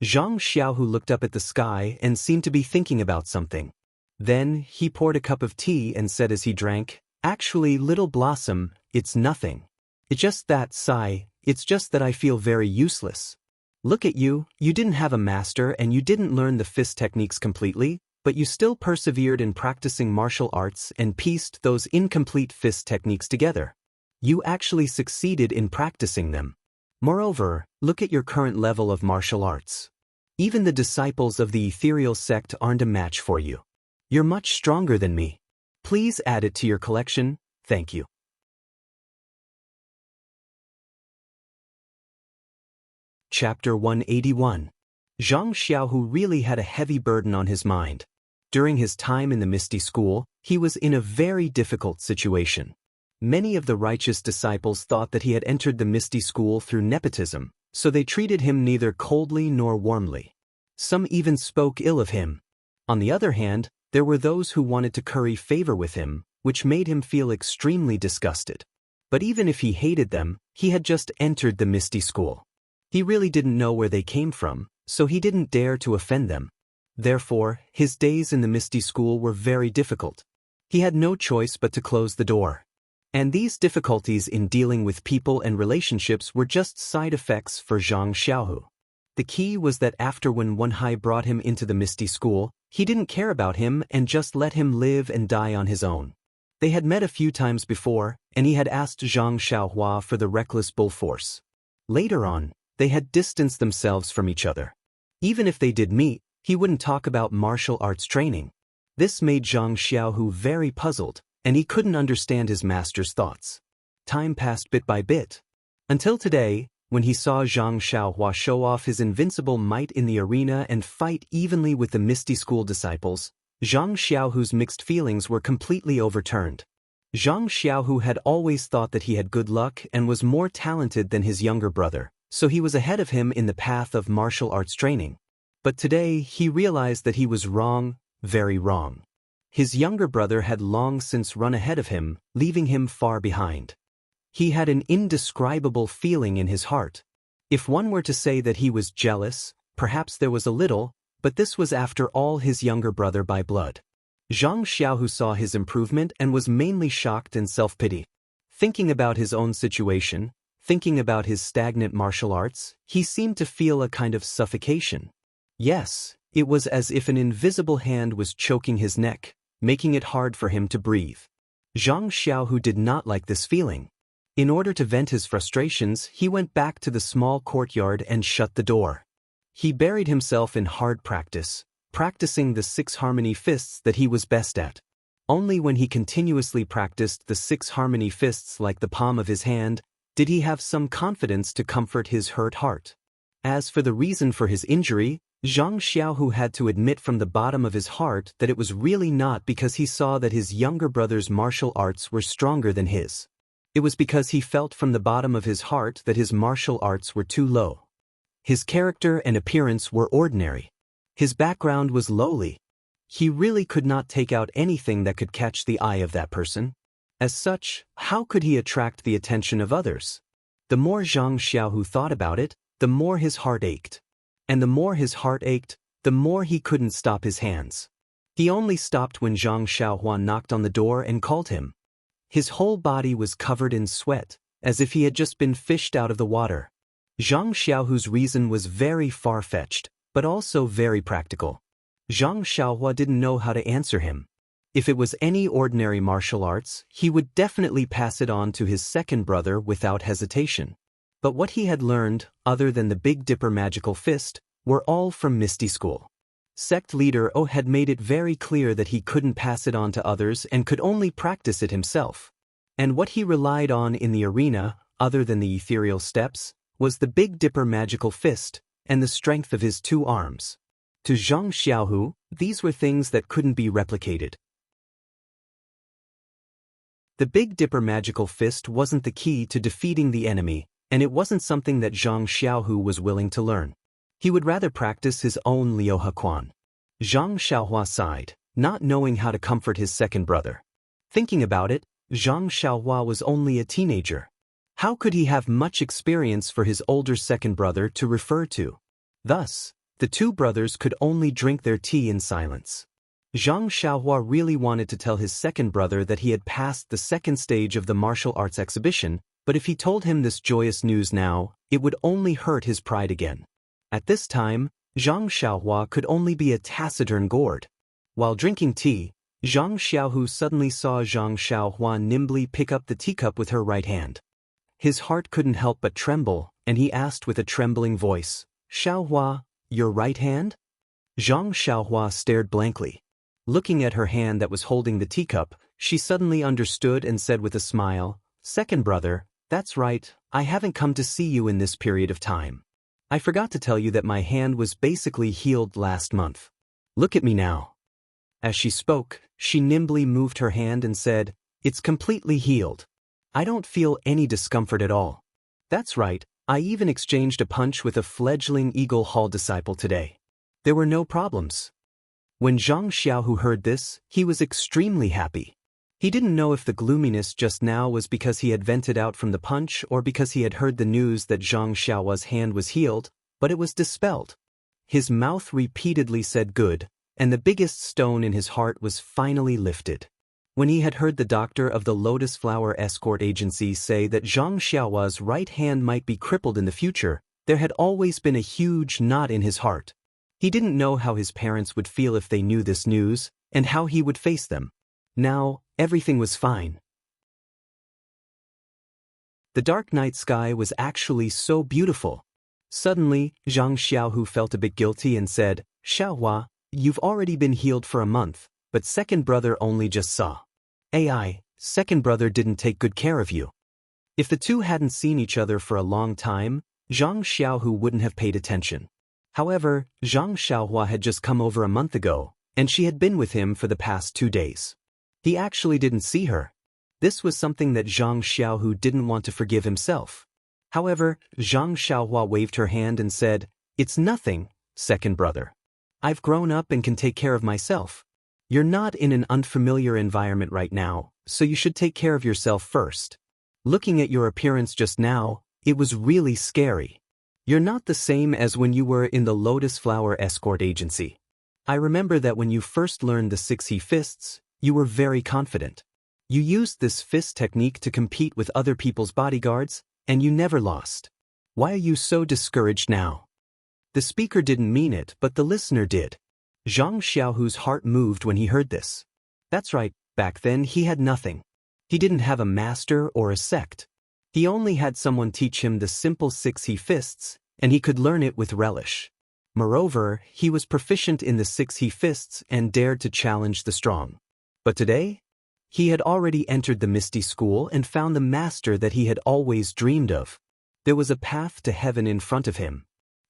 Zhang Xiaohu looked up at the sky and seemed to be thinking about something. Then he poured a cup of tea and said as he drank, "Actually, little blossom, it's nothing. It's just that I feel very useless. Look at you, you didn't have a master and you didn't learn the fist techniques completely, but you still persevered in practicing martial arts and pieced those incomplete fist techniques together. You actually succeeded in practicing them. Moreover, look at your current level of martial arts. Even the disciples of the ethereal sect aren't a match for you. You're much stronger than me. Please add it to your collection, thank you." Chapter 181. Zhang Xiaohu really had a heavy burden on his mind. During his time in the Misty School, he was in a very difficult situation. Many of the righteous disciples thought that he had entered the Misty School through nepotism, so they treated him neither coldly nor warmly. Some even spoke ill of him. On the other hand, there were those who wanted to curry favor with him, which made him feel extremely disgusted. But even if he hated them, he had just entered the Misty School. He really didn't know where they came from, so he didn't dare to offend them. Therefore, his days in the Misty School were very difficult. He had no choice but to close the door. And these difficulties in dealing with people and relationships were just side effects for Zhang Xiaohu. The key was that after when Wenhai brought him into the Misty School, he didn't care about him and just let him live and die on his own. They had met a few times before, and he had asked Zhang Xiaohua for the reckless bull force. Later on, they had distanced themselves from each other. Even if they did meet, he wouldn't talk about martial arts training. This made Zhang Xiaohu very puzzled, and he couldn't understand his master's thoughts. Time passed bit by bit. Until today, when he saw Zhang Xiaohua show off his invincible might in the arena and fight evenly with the Misty School disciples, Zhang Xiaohu's mixed feelings were completely overturned. Zhang Xiaohu had always thought that he had good luck and was more talented than his younger brother, so he was ahead of him in the path of martial arts training. But today he realized that he was wrong, very wrong. His younger brother had long since run ahead of him, leaving him far behind. He had an indescribable feeling in his heart. If one were to say that he was jealous, perhaps there was a little, but this was after all his younger brother by blood. Zhang Xiaohu saw his improvement and was mainly shocked and self-pity. Thinking about his own situation, thinking about his stagnant martial arts, he seemed to feel a kind of suffocation. Yes, it was as if an invisible hand was choking his neck, making it hard for him to breathe. Zhang Xiaohu did not like this feeling. In order to vent his frustrations, he went back to the small courtyard and shut the door. He buried himself in hard practice, practicing the 6 harmony fists that he was best at. Only when he continuously practiced the 6 harmony fists like the palm of his hand, did he have some confidence to comfort his hurt heart. As for the reason for his injury, Zhang Xiaohu had to admit from the bottom of his heart that it was really not because he saw that his younger brother's martial arts were stronger than his. It was because he felt from the bottom of his heart that his martial arts were too low. His character and appearance were ordinary. His background was lowly. He really could not take out anything that could catch the eye of that person. As such, how could he attract the attention of others? The more Zhang Xiaohu thought about it, the more his heart ached. And the more his heart ached, the more he couldn't stop his hands. He only stopped when Zhang Xiaohua knocked on the door and called him. His whole body was covered in sweat, as if he had just been fished out of the water. Zhang Xiaohu's reason was very far-fetched, but also very practical. Zhang Xiaohua didn't know how to answer him. If it was any ordinary martial arts, he would definitely pass it on to his second brother without hesitation. But what he had learned, other than the Big Dipper magical fist, were all from Misty School. Sect leader O had made it very clear that he couldn't pass it on to others and could only practice it himself. And what he relied on in the arena, other than the ethereal steps, was the Big Dipper magical fist and the strength of his 2 arms. To Zhang Xiaohu, these were things that couldn't be replicated. The Big Dipper magical fist wasn't the key to defeating the enemy, and it wasn't something that Zhang Xiaohu was willing to learn. He would rather practice his own Liuhe Quan. Zhang Xiaohua sighed, not knowing how to comfort his second brother. Thinking about it, Zhang Xiaohua was only a teenager. How could he have much experience for his older second brother to refer to? Thus, the 2 brothers could only drink their tea in silence. Zhang Xiaohua really wanted to tell his second brother that he had passed the 2nd stage of the martial arts exhibition, but if he told him this joyous news now, it would only hurt his pride again. At this time, Zhang Xiaohua could only be a taciturn gourd. While drinking tea, Zhang Xiaohu suddenly saw Zhang Xiaohua nimbly pick up the teacup with her right hand. His heart couldn't help but tremble, and he asked with a trembling voice, "Xiaohua, your right hand?" Zhang Xiaohua stared blankly. Looking at her hand that was holding the teacup, she suddenly understood and said with a smile, "Second brother, that's right, I haven't come to see you in this period of time. I forgot to tell you that my hand was basically healed last month. Look at me now." As she spoke, she nimbly moved her hand and said, "It's completely healed. I don't feel any discomfort at all." "That's right, I even exchanged a punch with a fledgling Eagle Hall disciple today. There were no problems. When Zhang Xiaohu heard this, he was extremely happy. He didn't know if the gloominess just now was because he had vented out from the punch or because he had heard the news that Zhang Xiaohua's hand was healed, but it was dispelled. His mouth repeatedly said good, and the biggest stone in his heart was finally lifted. When he had heard the doctor of the Lotus Flower Escort Agency say that Zhang Xiaohua's right hand might be crippled in the future, there had always been a huge knot in his heart. He didn't know how his parents would feel if they knew this news, and how he would face them. Now, everything was fine. The dark night sky was actually so beautiful. Suddenly, Zhang Xiaohu felt a bit guilty and said, "Xiaohua, you've already been healed for a month, but second brother only just saw. Second brother didn't take good care of you." If the two hadn't seen each other for a long time, Zhang Xiaohu wouldn't have paid attention. However, Zhang Xiaohua had just come over a month ago, and she had been with him for the past 2 days. He actually didn't see her. This was something that Zhang Xiaohu didn't want to forgive himself. However, Zhang Xiaohua waved her hand and said, "It's nothing, second brother. I've grown up and can take care of myself. You're not in an unfamiliar environment right now, so you should take care of yourself first. Looking at your appearance just now, it was really scary. You're not the same as when you were in the Lotus Flower Escort Agency. I remember that when you first learned the 6 he fists, you were very confident. You used this fist technique to compete with other people's bodyguards, and you never lost. Why are you so discouraged now?" The speaker didn't mean it, but the listener did. Zhang Xiaohu's heart moved when he heard this. That's right, back then he had nothing. He didn't have a master or a sect. He only had someone teach him the simple 6 he fists, and he could learn it with relish. Moreover, he was proficient in the 6 he fists and dared to challenge the strong. But today, he had already entered the Misty School and found the master that he had always dreamed of. There was a path to heaven in front of him.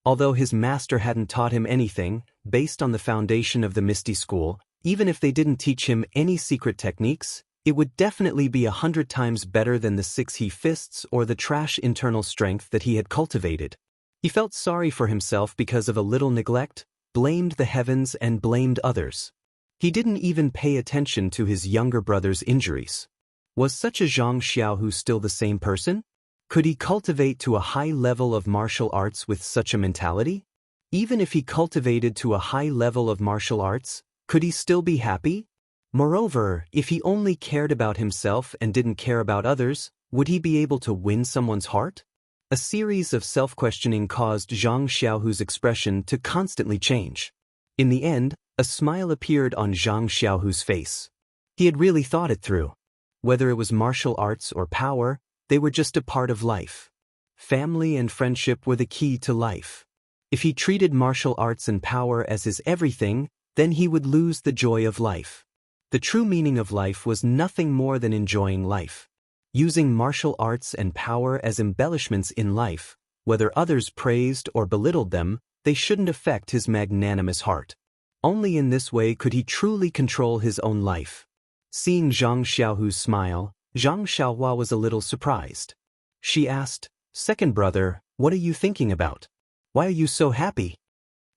Although his master hadn't taught him anything, based on the foundation of the Misty School, even if they didn't teach him any secret techniques, it would definitely be 100 times better than the 6 he fists or the trash internal strength that he had cultivated. He felt sorry for himself because of a little neglect, blamed the heavens and blamed others. He didn't even pay attention to his younger brother's injuries. Was such a Zhang Xiaohu still the same person? Could he cultivate to a high level of martial arts with such a mentality? Even if he cultivated to a high level of martial arts, could he still be happy? Moreover, if he only cared about himself and didn't care about others, would he be able to win someone's heart? A series of self-questioning caused Zhang Xiaohu's expression to constantly change. In the end, a smile appeared on Zhang Xiaohu's face. He had really thought it through. Whether it was martial arts or power, they were just a part of life. Family and friendship were the key to life. If he treated martial arts and power as his everything, then he would lose the joy of life. The true meaning of life was nothing more than enjoying life. Using martial arts and power as embellishments in life, whether others praised or belittled them, they shouldn't affect his magnanimous heart. Only in this way could he truly control his own life. Seeing Zhang Xiaohu's smile, Zhang Xiaohua was a little surprised. She asked, "Second brother, what are you thinking about? Why are you so happy?"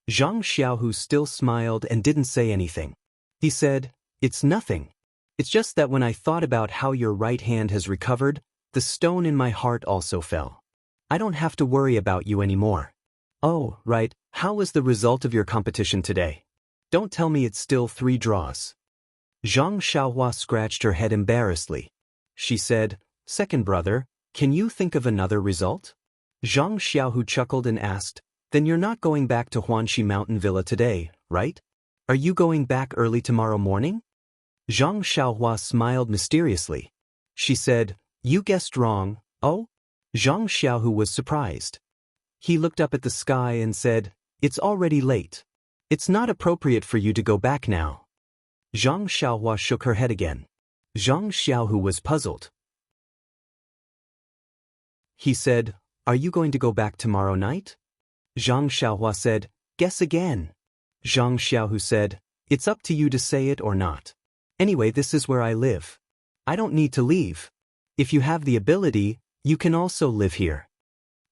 Zhang Xiaohu still smiled and didn't say anything. He said, "It's nothing. It's just that when I thought about how your right hand has recovered, the stone in my heart also fell. I don't have to worry about you anymore." "Oh, right, how was the result of your competition today? Don't tell me it's still 3 draws. Zhang Xiaohua scratched her head embarrassedly. She said, "Second brother, can you think of another result?" Zhang Xiaohu chuckled and asked, "Then you're not going back to Huanxi Mountain Villa today, right? Are you going back early tomorrow morning?" Zhang Xiaohua smiled mysteriously. She said, "You guessed wrong." "Oh?" Zhang Xiaohu was surprised. He looked up at the sky and said, "It's already late. It's not appropriate for you to go back now." Zhang Xiaohua shook her head again. Zhang Xiaohu was puzzled. He said, "Are you going to go back tomorrow night?" Zhang Xiaohua said, "Guess again." Zhang Xiaohu said, "It's up to you to say it or not. Anyway, this is where I live. I don't need to leave. If you have the ability, you can also live here."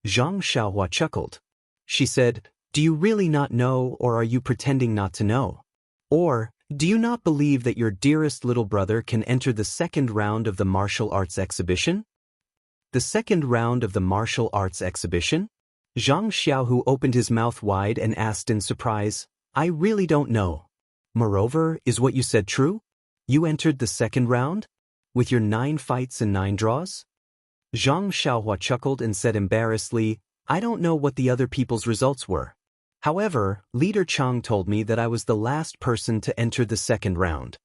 Zhang Xiaohua chuckled. She said, "Do you really not know, or are you pretending not to know? Or, do you not believe that your dearest little brother can enter the second round of the martial arts exhibition?" The second round of the martial arts exhibition? Zhang Xiaohu opened his mouth wide and asked in surprise, "I really don't know. Moreover, is what you said true? You entered the second round? With your 9 fights and 9 draws?" Zhang Xiaohua chuckled and said embarrassedly, "I don't know what the other people's results were. However, Leader Chang told me that I was the last person to enter the second round."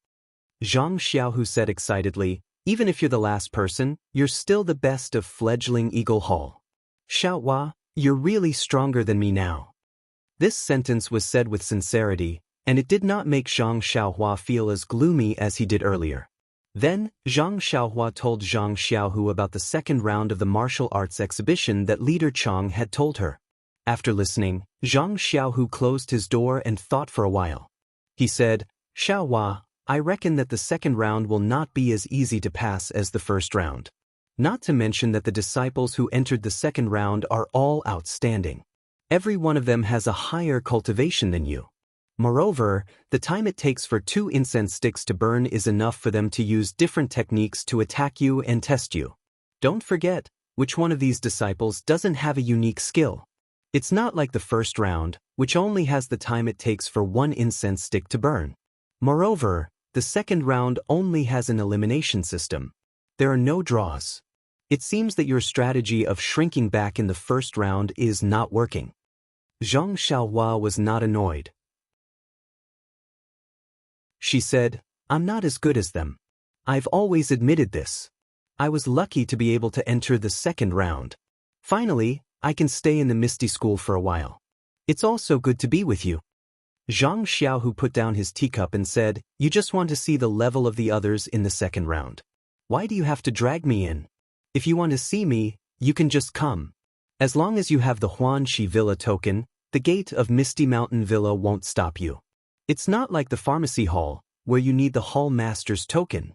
Zhang Xiaohu said excitedly, "Even if you're the last person, you're still the best of fledgling Eagle Hall. Xiaohua, you're really stronger than me now." This sentence was said with sincerity, and it did not make Zhang Xiaohua feel as gloomy as he did earlier. Then, Zhang Xiaohua told Zhang Xiaohu about the second round of the martial arts exhibition that Leader Chang had told her. After listening, Zhang Xiaohu closed his door and thought for a while. He said, "Xiaohua, I reckon that the second round will not be as easy to pass as the first round. Not to mention that the disciples who entered the second round are all outstanding. Every one of them has a higher cultivation than you. Moreover, the time it takes for 2 incense sticks to burn is enough for them to use different techniques to attack you and test you. Don't forget, which one of these disciples doesn't have a unique skill? It's not like the first round, which only has the time it takes for 1 incense stick to burn. Moreover, the second round only has an elimination system. There are no draws. It seems that your strategy of shrinking back in the first round is not working." Zhang Xiaohua was not annoyed. She said, "I'm not as good as them. I've always admitted this. I was lucky to be able to enter the second round. Finally, I can stay in the Misty School for a while. It's also good to be with you." Zhang Xiaohu put down his teacup and said, "You just want to see the level of the others in the second round. Why do you have to drag me in? If you want to see me, you can just come. As long as you have the Huanxi Villa token, the gate of Misty Mountain Villa won't stop you. It's not like the pharmacy hall, where you need the hall master's token."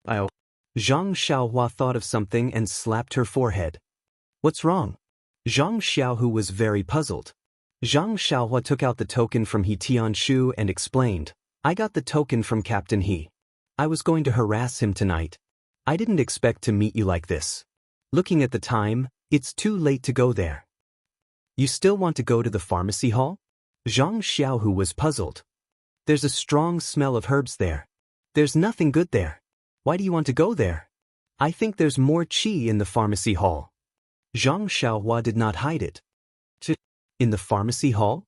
Zhang Xiaohua thought of something and slapped her forehead. "What's wrong?" Zhang Xiaohu was very puzzled. Zhang Xiaohua took out the token from He Tianshu and explained, "I got the token from Captain He. I was going to harass him tonight. I didn't expect to meet you like this. Looking at the time, it's too late to go there." "You still want to go to the pharmacy hall?" Zhang Xiaohu was puzzled. "There's a strong smell of herbs there. There's nothing good there. Why do you want to go there? I think there's more qi in the pharmacy hall." Zhang Xiaohua did not hide it. "In the pharmacy hall?"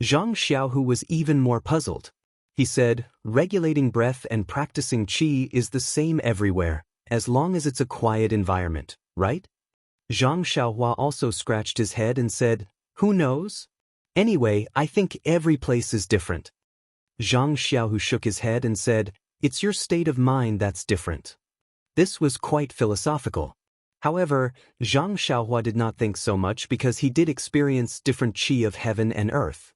Zhang Xiaohu was even more puzzled. He said, "Regulating breath and practicing qi is the same everywhere, as long as it's a quiet environment, right?" Zhang Xiaohua also scratched his head and said, "Who knows? Anyway, I think every place is different." Zhang Xiaohu shook his head and said, "It's your state of mind that's different." This was quite philosophical. However, Zhang Xiaohua did not think so much because he did experience different qi of heaven and earth.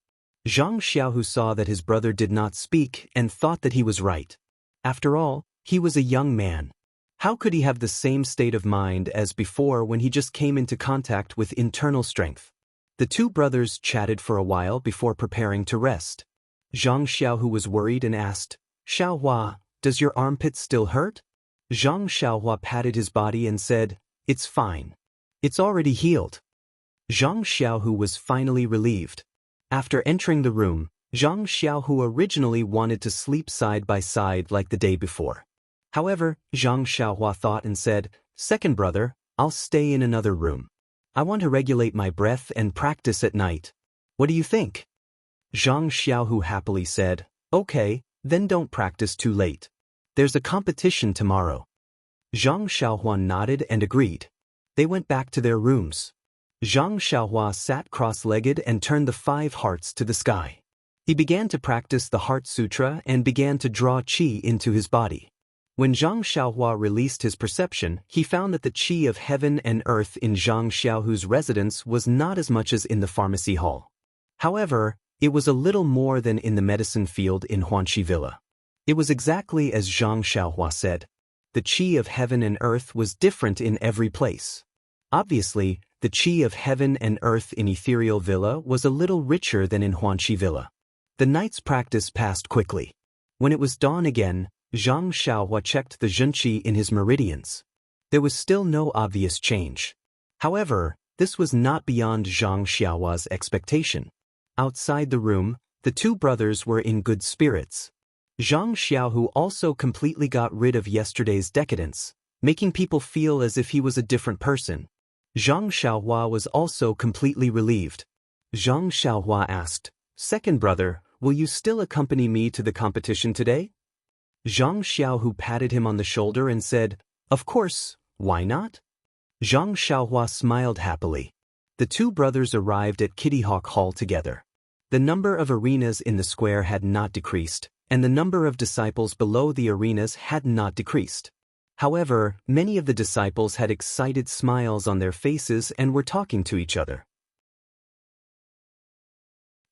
Zhang Xiaohu saw that his brother did not speak and thought that he was right. After all, he was a young man. How could he have the same state of mind as before when he just came into contact with internal strength? The 2 brothers chatted for a while before preparing to rest. Zhang Xiaohu was worried and asked, "Xiaohua, does your armpit still hurt?" Zhang Xiaohua patted his body and said, "It's fine. It's already healed." Zhang Xiaohu was finally relieved. After entering the room, Zhang Xiaohu originally wanted to sleep side by side like the day before. However, Zhang Xiaohua thought and said, "Second brother, I'll stay in another room. I want to regulate my breath and practice at night. What do you think?" Zhang Xiaohu happily said, "Okay, then don't practice too late. There's a competition tomorrow." Zhang Xiaohua nodded and agreed. They went back to their rooms. Zhang Xiaohua sat cross-legged and turned the 5 hearts to the sky. He began to practice the Heart Sutra and began to draw qi into his body. When Zhang Xiaohua released his perception, he found that the qi of heaven and earth in Zhang Xiaohu's residence was not as much as in the pharmacy hall. However, it was a little more than in the medicine field in Huanxi Villa. It was exactly as Zhang Xiaohua said. The qi of heaven and earth was different in every place. Obviously, The qi of heaven and earth in Ethereal Villa was a little richer than in Huanxi Villa. The night's practice passed quickly. When it was dawn again, Zhang Xiaohua checked the zhenqi in his meridians. There was still no obvious change. However, this was not beyond Zhang Xiaohua's expectation. Outside the room, the two brothers were in good spirits. Zhang Xiaohu also completely got rid of yesterday's decadence, making people feel as if he was a different person. Zhang Xiaohua was also completely relieved. Zhang Xiaohua asked, "Second brother, will you still accompany me to the competition today?" Zhang Xiaohu patted him on the shoulder and said, "Of course, why not?" Zhang Xiaohua smiled happily. The two brothers arrived at Kitty Hawk Hall together. The number of arenas in the square had not decreased, and the number of disciples below the arenas had not decreased. However, many of the disciples had excited smiles on their faces and were talking to each other.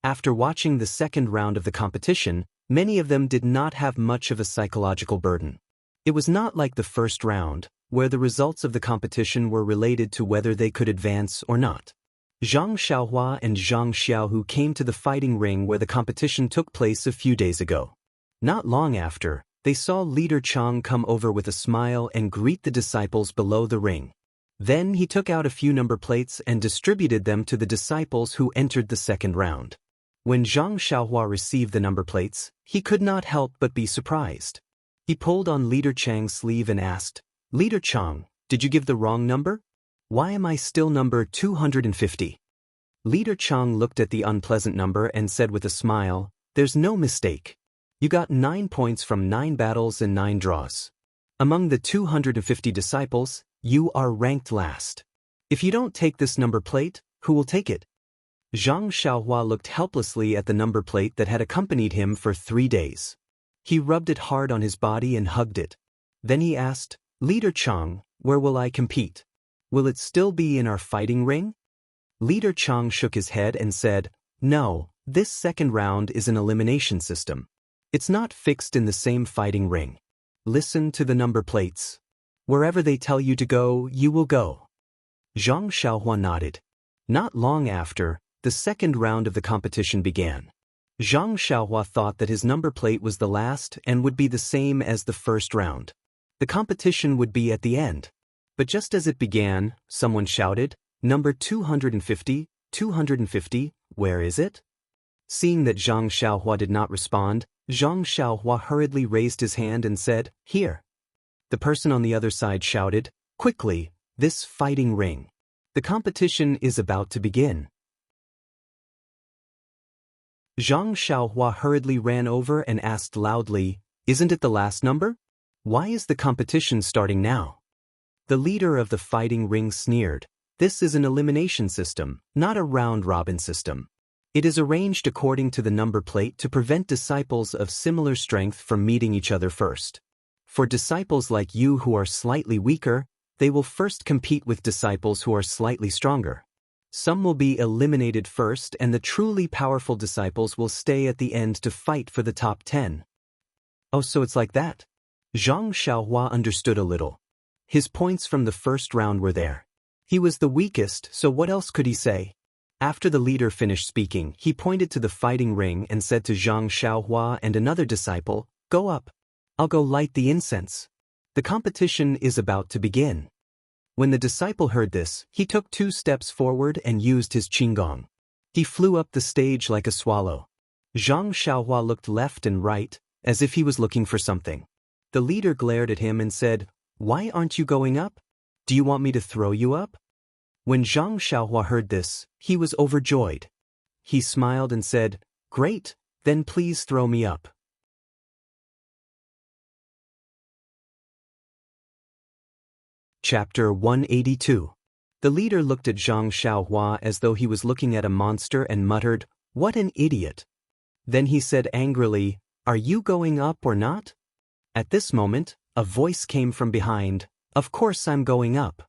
After watching the second round of the competition, many of them did not have much of a psychological burden. It was not like the first round, where the results of the competition were related to whether they could advance or not. Zhang Xiaohua and Zhang Xiaohu came to the fighting ring where the competition took place a few days ago. Not long after, they saw Leader Chang come over with a smile and greet the disciples below the ring. Then he took out a few number plates and distributed them to the disciples who entered the second round. When Zhang Xiaohua received the number plates, he could not help but be surprised. He pulled on Leader Chang's sleeve and asked, "Leader Chang, did you give the wrong number? Why am I still number 250? Leader Chang looked at the unpleasant number and said with a smile, "There's no mistake. You got 9 points from 9 battles and 9 draws. Among the 250 disciples, you are ranked last. If you don't take this number plate, who will take it?" Zhang Xiaohua looked helplessly at the number plate that had accompanied him for 3 days. He rubbed it hard on his body and hugged it. Then he asked, "Leader Chang, where will I compete? Will it still be in our fighting ring?" Leader Chang shook his head and said, "No, this second round is an elimination system. It's not fixed in the same fighting ring. Listen to the number plates. Wherever they tell you to go, you will go." Zhang Xiaohua nodded. Not long after, the second round of the competition began. Zhang Xiaohua thought that his number plate was the last and would be the same as the first round. The competition would be at the end. But just as it began, someone shouted, "Number 250, 250, where is it?" Seeing that Zhang Xiaohua did not respond, Zhang Xiaohua hurriedly raised his hand and said, "Here." The person on the other side shouted, "Quickly, this fighting ring. The competition is about to begin." Zhang Xiaohua hurriedly ran over and asked loudly, "Isn't it the last number? Why is the competition starting now?" The leader of the fighting ring sneered, "This is an elimination system, not a round-robin system. It is arranged according to the number plate to prevent disciples of similar strength from meeting each other first. For disciples like you who are slightly weaker, they will first compete with disciples who are slightly stronger. Some will be eliminated first and the truly powerful disciples will stay at the end to fight for the top 10. "Oh, so it's like that?" Zhang Xiaohua understood a little. His points from the first round were there. He was the weakest, so what else could he say? After the leader finished speaking, he pointed to the fighting ring and said to Zhang Xiaohua and another disciple, "Go up. I'll go light the incense. The competition is about to begin." When the disciple heard this, he took 2 steps forward and used his qinggong. He flew up the stage like a swallow. Zhang Xiaohua looked left and right, as if he was looking for something. The leader glared at him and said, "Why aren't you going up? Do you want me to throw you up?" When Zhang Xiaohua heard this, he was overjoyed. He smiled and said, "Great, then please throw me up." Chapter 182. The leader looked at Zhang Xiaohua as though he was looking at a monster and muttered, "What an idiot." Then he said angrily, "Are you going up or not?" At this moment, a voice came from behind, "Of course I'm going up."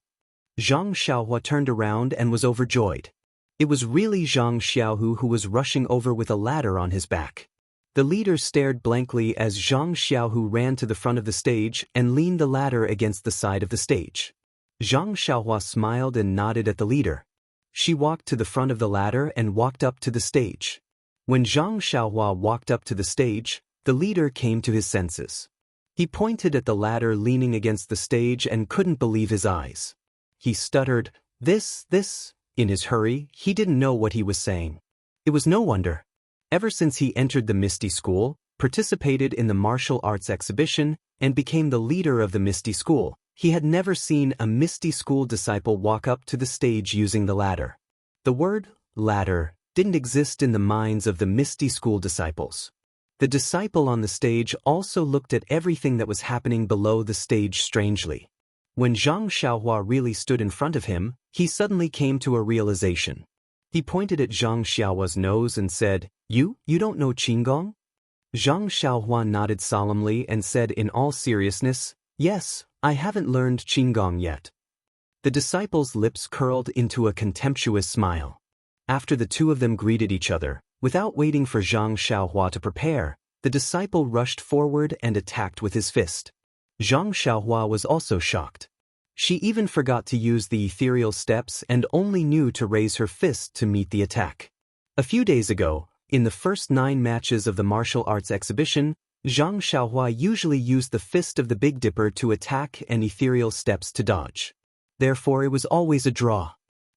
Zhang Xiaohua turned around and was overjoyed. It was really Zhang Xiaohu who was rushing over with a ladder on his back. The leader stared blankly as Zhang Xiaohu ran to the front of the stage and leaned the ladder against the side of the stage. Zhang Xiaohua smiled and nodded at the leader. She walked to the front of the ladder and walked up to the stage. When Zhang Xiaohua walked up to the stage, the leader came to his senses. He pointed at the ladder leaning against the stage and couldn't believe his eyes. He stuttered, this. In his hurry, he didn't know what he was saying. It was no wonder. Ever since he entered the Misty School, participated in the martial arts exhibition, and became the leader of the Misty School, he had never seen a Misty School disciple walk up to the stage using the ladder. The word ladder didn't exist in the minds of the Misty School disciples. The disciple on the stage also looked at everything that was happening below the stage strangely. When Zhang Xiaohua really stood in front of him, he suddenly came to a realization. He pointed at Zhang Xiaohua's nose and said, You don't know Qigong? Zhang Xiaohua nodded solemnly and said in all seriousness, Yes, I haven't learned Qigong yet. The disciple's lips curled into a contemptuous smile. After the two of them greeted each other, without waiting for Zhang Xiaohua to prepare, the disciple rushed forward and attacked with his fist. Zhang Xiaohua was also shocked. She even forgot to use the ethereal steps and only knew to raise her fist to meet the attack. A few days ago, in the first 9 matches of the martial arts exhibition, Zhang Xiaohua usually used the fist of the Big Dipper to attack and ethereal steps to dodge. Therefore, it was always a draw.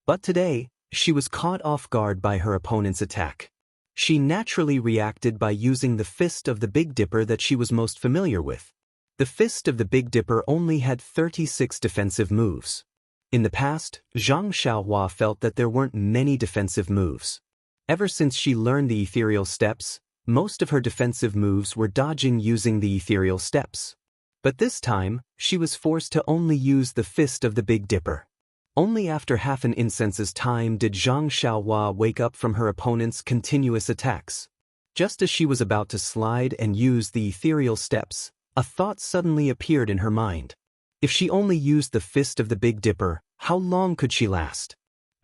But today, she was caught off guard by her opponent's attack. She naturally reacted by using the fist of the Big Dipper that she was most familiar with. The fist of the Big Dipper only had 36 defensive moves. In the past, Zhang Xiaohua felt that there weren't many defensive moves. Ever since she learned the ethereal steps, most of her defensive moves were dodging using the ethereal steps. But this time, she was forced to only use the fist of the Big Dipper. Only after half an incense's time did Zhang Xiaohua wake up from her opponent's continuous attacks. Just as she was about to slide and use the ethereal steps, a thought suddenly appeared in her mind. If she only used the fist of the Big Dipper, how long could she last?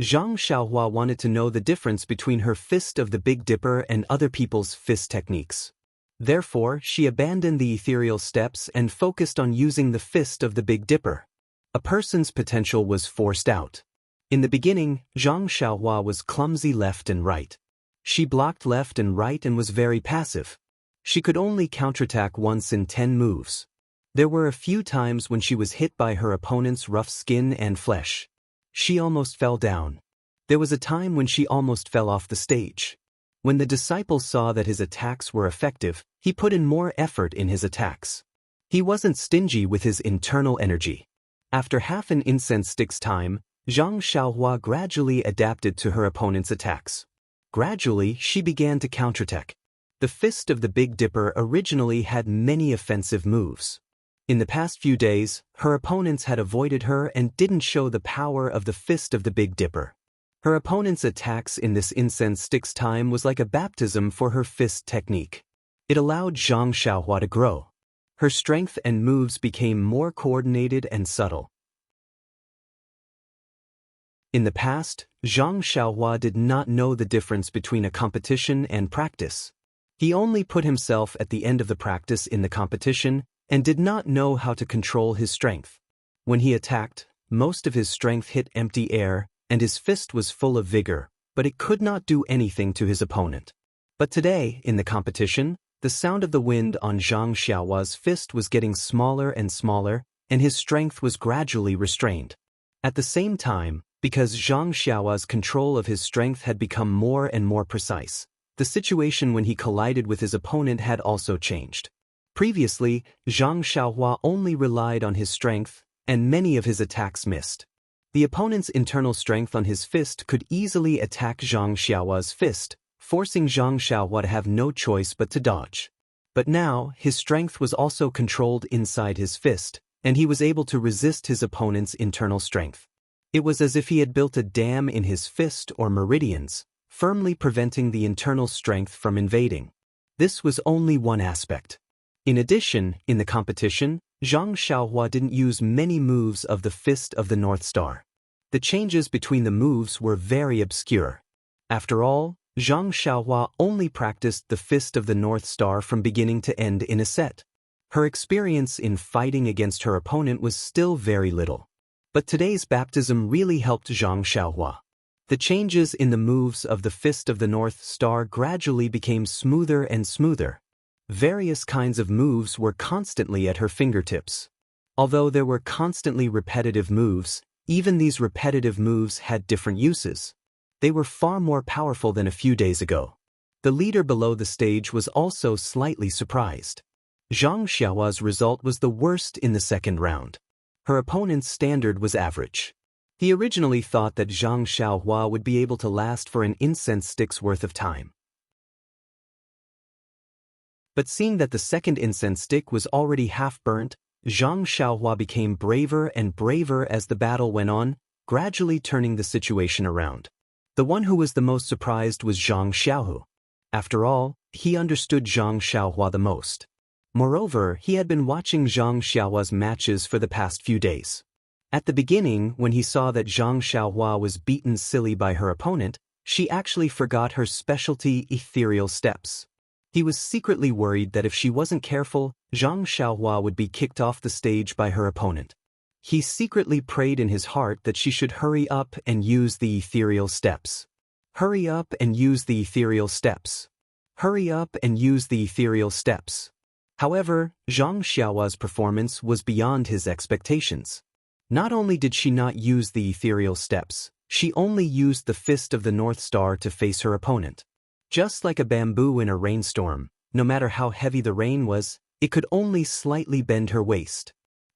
Zhang Xiaohua wanted to know the difference between her fist of the Big Dipper and other people's fist techniques. Therefore, she abandoned the ethereal steps and focused on using the fist of the Big Dipper. A person's potential was forced out. In the beginning, Zhang Xiaohua was clumsy left and right. She blocked left and right and was very passive. She could only counterattack once in 10 moves. There were a few times when she was hit by her opponent's rough skin and flesh. She almost fell down. There was a time when she almost fell off the stage. When the disciple saw that his attacks were effective, he put in more effort in his attacks. He wasn't stingy with his internal energy. After half an incense stick's time, Zhang Xiaohua gradually adapted to her opponent's attacks. Gradually, she began to counterattack. The fist of the Big Dipper originally had many offensive moves. In the past few days, her opponents had avoided her and didn't show the power of the fist of the Big Dipper. Her opponent's attacks in this incense stick's time was like a baptism for her fist technique. It allowed Zhang Xiaohua to grow. Her strength and moves became more coordinated and subtle. In the past, Zhang Xiaohua did not know the difference between a competition and practice. He only put himself at the end of the practice in the competition and did not know how to control his strength. When he attacked, most of his strength hit empty air, and his fist was full of vigor, but it could not do anything to his opponent. But today, in the competition, the sound of the wind on Zhang Xiaohua's fist was getting smaller and smaller, and his strength was gradually restrained. At the same time, because Zhang Xiaohua's control of his strength had become more and more precise, the situation when he collided with his opponent had also changed. Previously, Zhang Xiaohua only relied on his strength, and many of his attacks missed. The opponent's internal strength on his fist could easily attack Zhang Xiaohua's fist, forcing Zhang Xiaohua to have no choice but to dodge. But now, his strength was also controlled inside his fist, and he was able to resist his opponent's internal strength. It was as if he had built a dam in his fist or meridians, firmly preventing the internal strength from invading. This was only one aspect. In addition, in the competition, Zhang Xiaohua didn't use many moves of the Fist of the North Star. The changes between the moves were very obscure. After all, Zhang Xiaohua only practiced the Fist of the North Star from beginning to end in a set. Her experience in fighting against her opponent was still very little. But today's baptism really helped Zhang Xiaohua. The changes in the moves of the Fist of the North Star gradually became smoother and smoother. Various kinds of moves were constantly at her fingertips. Although there were constantly repetitive moves, even these repetitive moves had different uses. They were far more powerful than a few days ago. The leader below the stage was also slightly surprised. Zhang Xiaohua's result was the worst in the second round. Her opponent's standard was average. He originally thought that Zhang Xiaohua would be able to last for an incense stick's worth of time. But seeing that the second incense stick was already half burnt, Zhang Xiaohua became braver and braver as the battle went on, gradually turning the situation around. The one who was the most surprised was Zhang Xiaohu. After all, he understood Zhang Xiaohua the most. Moreover, he had been watching Zhang Xiaohua's matches for the past few days. At the beginning, when he saw that Zhang Xiaohua was beaten silly by her opponent, she actually forgot her specialty ethereal steps. He was secretly worried that if she wasn't careful, Zhang Xiaohua would be kicked off the stage by her opponent. He secretly prayed in his heart that she should hurry up and use the ethereal steps. Hurry up and use the ethereal steps. Hurry up and use the ethereal steps. However, Zhang Xiaohua's performance was beyond his expectations. Not only did she not use the ethereal steps, she only used the Fist of the North Star to face her opponent. Just like a bamboo in a rainstorm, no matter how heavy the rain was, it could only slightly bend her waist.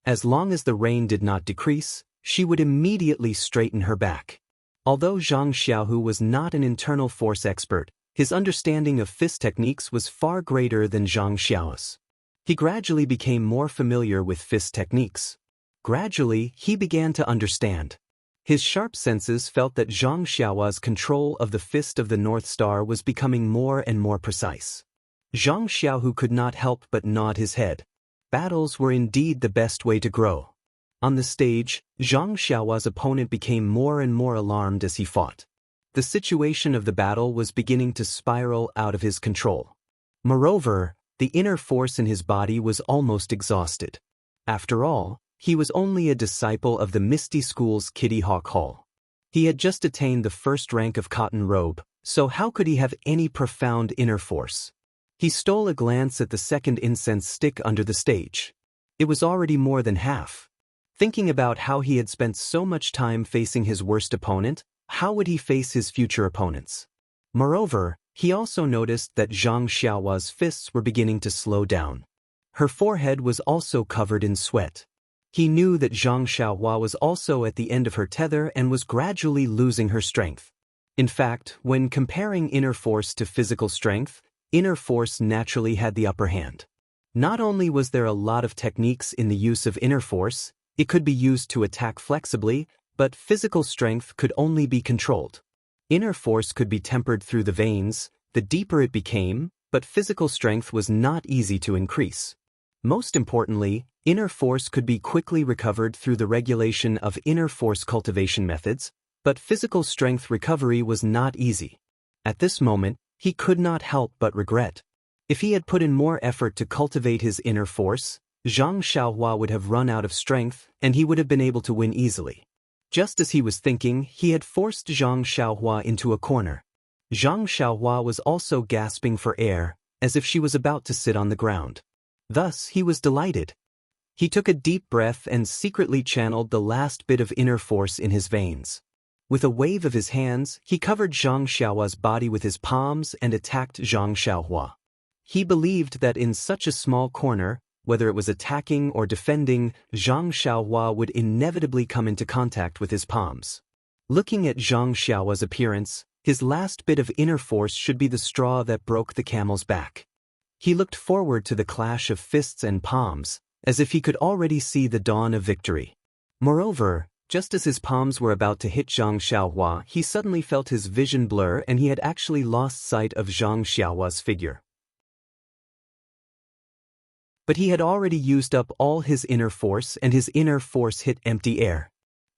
As long as the rain did not decrease, she would immediately straighten her back. Although Zhang Xiaohu was not an internal force expert, his understanding of fist techniques was far greater than Zhang Xiaohua's. He gradually became more familiar with fist techniques. Gradually, he began to understand. His sharp senses felt that Zhang Xiaohua's control of the Fist of the North Star was becoming more and more precise. Zhang Xiaohu could not help but nod his head. Battles were indeed the best way to grow. On the stage, Zhang Xiaohua's opponent became more and more alarmed as he fought. The situation of the battle was beginning to spiral out of his control. Moreover, the inner force in his body was almost exhausted. After all, he was only a disciple of the Misty School's Kitty Hawk Hall. He had just attained the first rank of Cotton Robe, so how could he have any profound inner force? He stole a glance at the second incense stick under the stage. It was already more than half. Thinking about how he had spent so much time facing his worst opponent, how would he face his future opponents? Moreover, he also noticed that Zhang Xiaohua's fists were beginning to slow down. Her forehead was also covered in sweat. He knew that Zhang Xiaohua was also at the end of her tether and was gradually losing her strength. In fact, when comparing inner force to physical strength, inner force naturally had the upper hand. Not only was there a lot of techniques in the use of inner force, it could be used to attack flexibly, but physical strength could only be controlled. Inner force could be tempered through the veins, the deeper it became, but physical strength was not easy to increase. Most importantly, inner force could be quickly recovered through the regulation of inner force cultivation methods, but physical strength recovery was not easy. At this moment, he could not help but regret. If he had put in more effort to cultivate his inner force, Zhang Xiaohua would have run out of strength and he would have been able to win easily. Just as he was thinking, he had forced Zhang Xiaohua into a corner. Zhang Xiaohua was also gasping for air, as if she was about to sit on the ground. Thus, he was delighted. He took a deep breath and secretly channeled the last bit of inner force in his veins. With a wave of his hands, he covered Zhang Xiaohua's body with his palms and attacked Zhang Xiaohua. He believed that in such a small corner, whether it was attacking or defending, Zhang Xiaohua would inevitably come into contact with his palms. Looking at Zhang Xiaohua's appearance, his last bit of inner force should be the straw that broke the camel's back. He looked forward to the clash of fists and palms, as if he could already see the dawn of victory. Moreover, just as his palms were about to hit Zhang Xiaohua, he suddenly felt his vision blur and he had actually lost sight of Zhang Xiaohua's figure. But he had already used up all his inner force and his inner force hit empty air.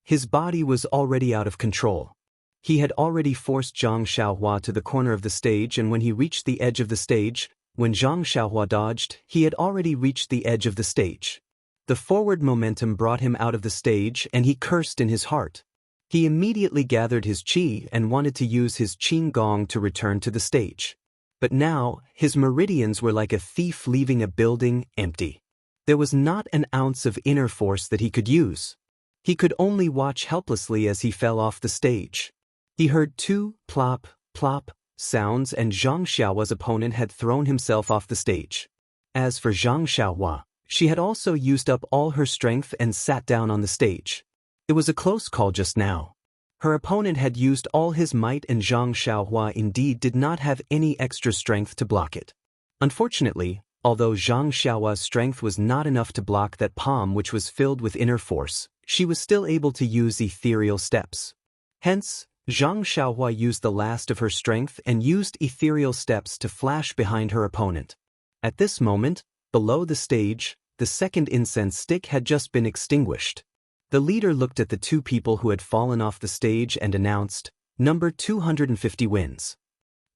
His body was already out of control. He had already forced Zhang Xiaohua to the corner of the stage, and when he reached the edge of the stage, when Zhang Xiaohua dodged, he had already reached the edge of the stage. The forward momentum brought him out of the stage and he cursed in his heart. He immediately gathered his qi and wanted to use his qing gong to return to the stage. But now, his meridians were like a thief leaving a building empty. There was not an ounce of inner force that he could use. He could only watch helplessly as he fell off the stage. He heard two plop, plop sounds, and Zhang Xiaohua's opponent had thrown himself off the stage. As for Zhang Xiaohua, she had also used up all her strength and sat down on the stage. It was a close call just now. Her opponent had used all his might and Zhang Xiaohua indeed did not have any extra strength to block it. Unfortunately, although Zhang Xiaohua's strength was not enough to block that palm which was filled with inner force, she was still able to use ethereal steps. Hence, Zhang Xiaohua used the last of her strength and used ethereal steps to flash behind her opponent. At this moment, below the stage, the second incense stick had just been extinguished. The leader looked at the two people who had fallen off the stage and announced, "Number 250 wins."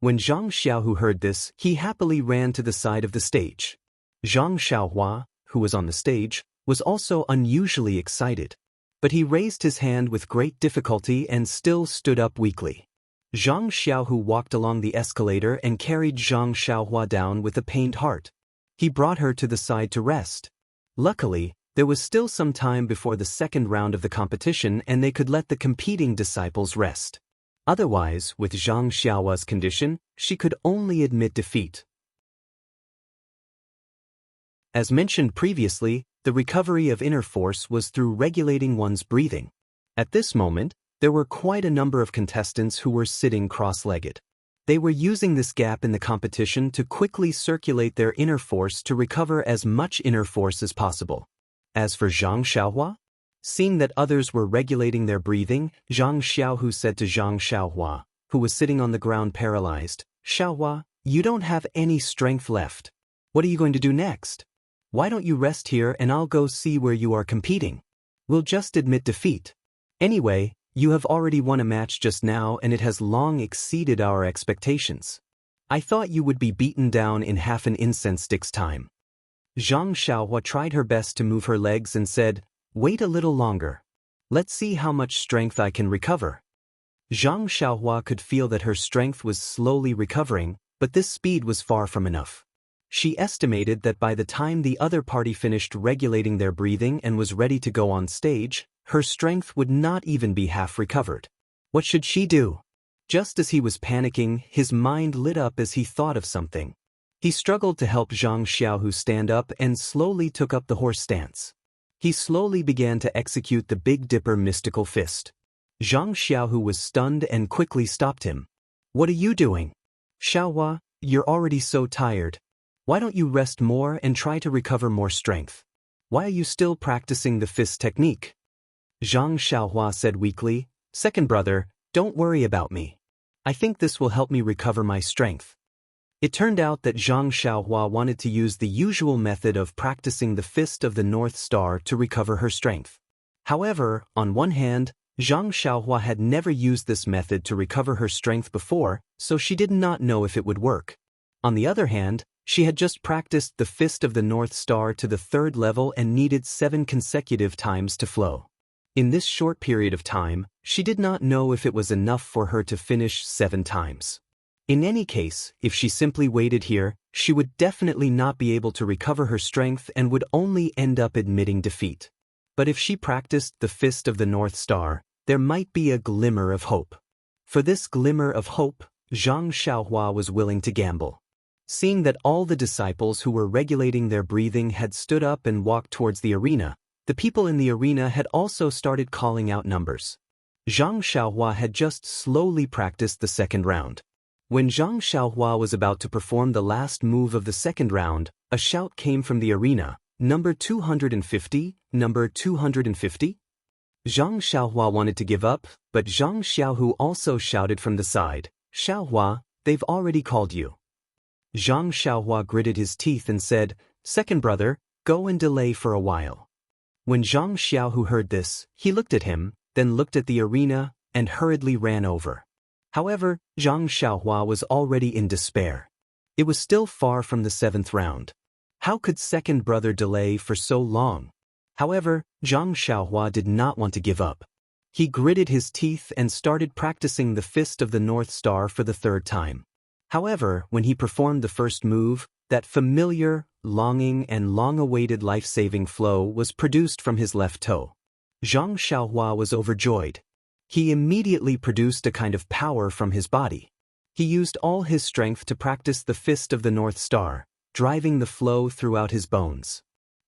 When Zhang Xiaohu heard this, he happily ran to the side of the stage. Zhang Xiaohua, who was on the stage, was also unusually excited. But he raised his hand with great difficulty and still stood up weakly. Zhang Xiaohu walked along the escalator and carried Zhang Xiaohua down with a pained heart. He brought her to the side to rest. Luckily, there was still some time before the second round of the competition and they could let the competing disciples rest. Otherwise, with Zhang Xiaohua's condition, she could only admit defeat. As mentioned previously, the recovery of inner force was through regulating one's breathing. At this moment, there were quite a number of contestants who were sitting cross-legged. They were using this gap in the competition to quickly circulate their inner force to recover as much inner force as possible. As for Zhang Xiaohua, seeing that others were regulating their breathing, Zhang Xiaohu said to Zhang Xiaohua, who was sitting on the ground paralyzed, "Xiaohua, you don't have any strength left. What are you going to do next? Why don't you rest here and I'll go see where you are competing? We'll just admit defeat. Anyway, you have already won a match just now and it has long exceeded our expectations. I thought you would be beaten down in half an incense stick's time." Zhang Xiaohua tried her best to move her legs and said, "Wait a little longer. Let's see how much strength I can recover." Zhang Xiaohua could feel that her strength was slowly recovering, but this speed was far from enough. She estimated that by the time the other party finished regulating their breathing and was ready to go on stage, her strength would not even be half recovered. What should she do? Just as he was panicking, his mind lit up as he thought of something. He struggled to help Zhang Xiaohu stand up and slowly took up the horse stance. He slowly began to execute the Big Dipper mystical fist. Zhang Xiaohu was stunned and quickly stopped him. "What are you doing? Xiaohua, you're already so tired. Why don't you rest more and try to recover more strength? Why are you still practicing the fist technique?" Zhang Xiaohua said weakly, "Second brother, don't worry about me. I think this will help me recover my strength." It turned out that Zhang Xiaohua wanted to use the usual method of practicing the Fist of the North Star to recover her strength. However, on one hand, Zhang Xiaohua had never used this method to recover her strength before, so she did not know if it would work. On the other hand, she had just practiced the Fist of the North Star to the third level and needed 7 consecutive times to flow. In this short period of time, she did not know if it was enough for her to finish 7 times. In any case, if she simply waited here, she would definitely not be able to recover her strength and would only end up admitting defeat. But if she practiced the Fist of the North Star, there might be a glimmer of hope. For this glimmer of hope, Zhang Xiaohua was willing to gamble. Seeing that all the disciples who were regulating their breathing had stood up and walked towards the arena, the people in the arena had also started calling out numbers. Zhang Xiaohua had just slowly practiced the second round. When Zhang Xiaohua was about to perform the last move of the second round, a shout came from the arena, "Number 250, number 250? Zhang Xiaohua wanted to give up, but Zhang Xiaohu also shouted from the side, "Xiaohua, they've already called you." Zhang Xiaohua gritted his teeth and said, "Second brother, go and delay for a while." When Zhang Xiaohu heard this, he looked at him, then looked at the arena, and hurriedly ran over. However, Zhang Xiaohua was already in despair. It was still far from the 7th round. How could second brother delay for so long? However, Zhang Xiaohua did not want to give up. He gritted his teeth and started practicing the Fist of the North Star for the third time. However, when he performed the first move, that familiar, longing and long-awaited life-saving flow was produced from his left toe. Zhang Xiaohua was overjoyed. He immediately produced a kind of power from his body. He used all his strength to practice the Fist of the North Star, driving the flow throughout his bones.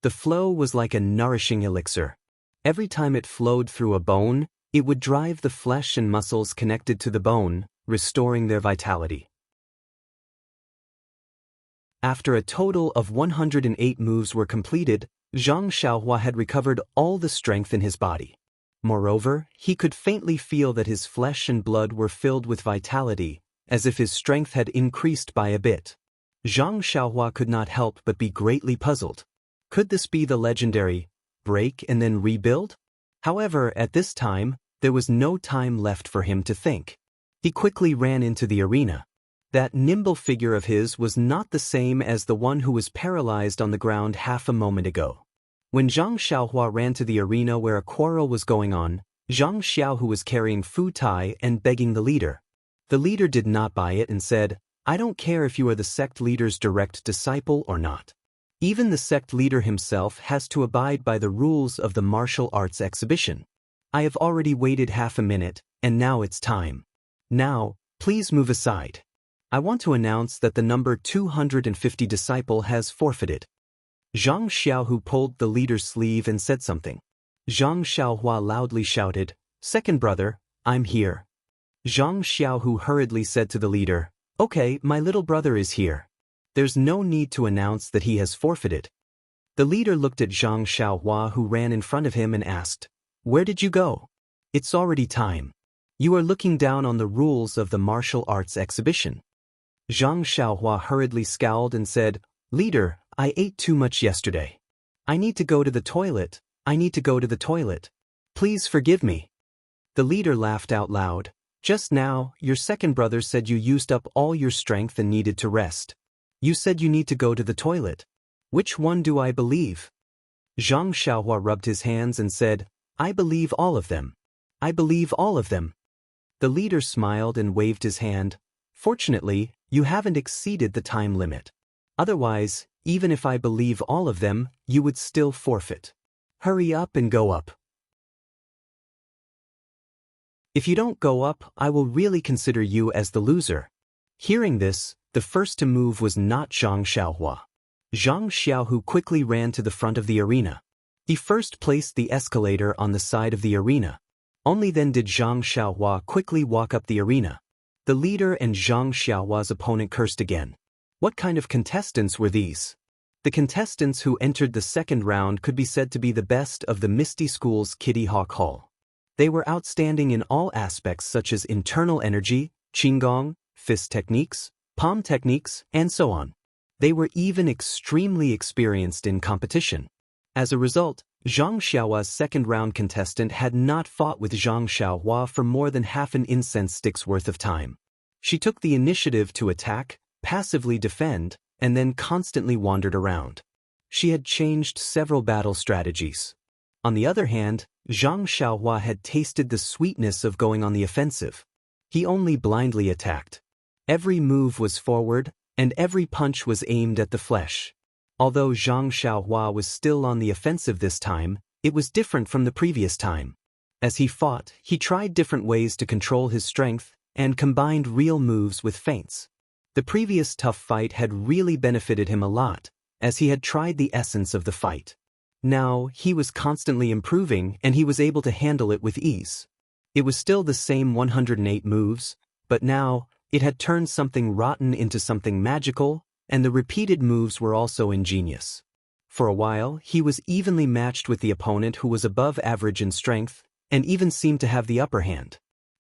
The flow was like a nourishing elixir. Every time it flowed through a bone, it would drive the flesh and muscles connected to the bone, restoring their vitality. After a total of 108 moves were completed, Zhang Xiaohua had recovered all the strength in his body. Moreover, he could faintly feel that his flesh and blood were filled with vitality, as if his strength had increased by a bit. Zhang Xiaohua could not help but be greatly puzzled. Could this be the legendary break and then rebuild? However, at this time, there was no time left for him to think. He quickly ran into the arena. That nimble figure of his was not the same as the one who was paralyzed on the ground half a moment ago. When Zhang Xiaohua ran to the arena where a quarrel was going on, Zhang Xiao, who was carrying Fu Tai and begging the leader. The leader did not buy it and said, "I don't care if you are the sect leader's direct disciple or not. Even the sect leader himself has to abide by the rules of the martial arts exhibition. I have already waited half a minute, and now it's time. Now, please move aside. I want to announce that the number 250 disciple has forfeited." Zhang Xiaohu pulled the leader's sleeve and said something. Zhang Xiaohua loudly shouted, "Second brother, I'm here." Zhang Xiaohu hurriedly said to the leader, "Okay, my little brother is here. There's no need to announce that he has forfeited." The leader looked at Zhang Xiaohua, who ran in front of him, and asked, "Where did you go? It's already time. You are looking down on the rules of the martial arts exhibition." Zhang Xiaohua hurriedly scowled and said, "Leader, I ate too much yesterday. I need to go to the toilet. I need to go to the toilet. Please forgive me." The leader laughed out loud. "Just now, your second brother said you used up all your strength and needed to rest. You said you need to go to the toilet. Which one do I believe?" Zhang Xiaohua rubbed his hands and said, "I believe all of them. I believe all of them." The leader smiled and waved his hand. "Fortunately, you haven't exceeded the time limit. Otherwise, even if I believe all of them, you would still forfeit. Hurry up and go up. If you don't go up, I will really consider you as the loser." Hearing this, the first to move was not Zhang Xiaohua. Zhang Xiaohu quickly ran to the front of the arena. He first placed the escalator on the side of the arena. Only then did Zhang Xiaohua quickly walk up the arena. The leader and Zhang Xiaohua's opponent cursed again. What kind of contestants were these? The contestants who entered the second round could be said to be the best of the Misty School's Kitty Hawk Hall. They were outstanding in all aspects such as internal energy, qigong, fist techniques, palm techniques, and so on. They were even extremely experienced in competition. As a result, Zhang Xiaohua's second-round contestant had not fought with Zhang Xiaohua for more than half an incense stick's worth of time. She took the initiative to attack, passively defend, and then constantly wandered around. She had changed several battle strategies. On the other hand, Zhang Xiaohua had tasted the sweetness of going on the offensive. He only blindly attacked. Every move was forward, and every punch was aimed at the flesh. Although Zhang Xiaohua was still on the offensive this time, it was different from the previous time. As he fought, he tried different ways to control his strength and combined real moves with feints. The previous tough fight had really benefited him a lot, as he had tried the essence of the fight. Now, he was constantly improving and he was able to handle it with ease. It was still the same 108 moves, but now, it had turned something rotten into something magical, and the repeated moves were also ingenious. For a while, he was evenly matched with the opponent who was above average in strength, and even seemed to have the upper hand.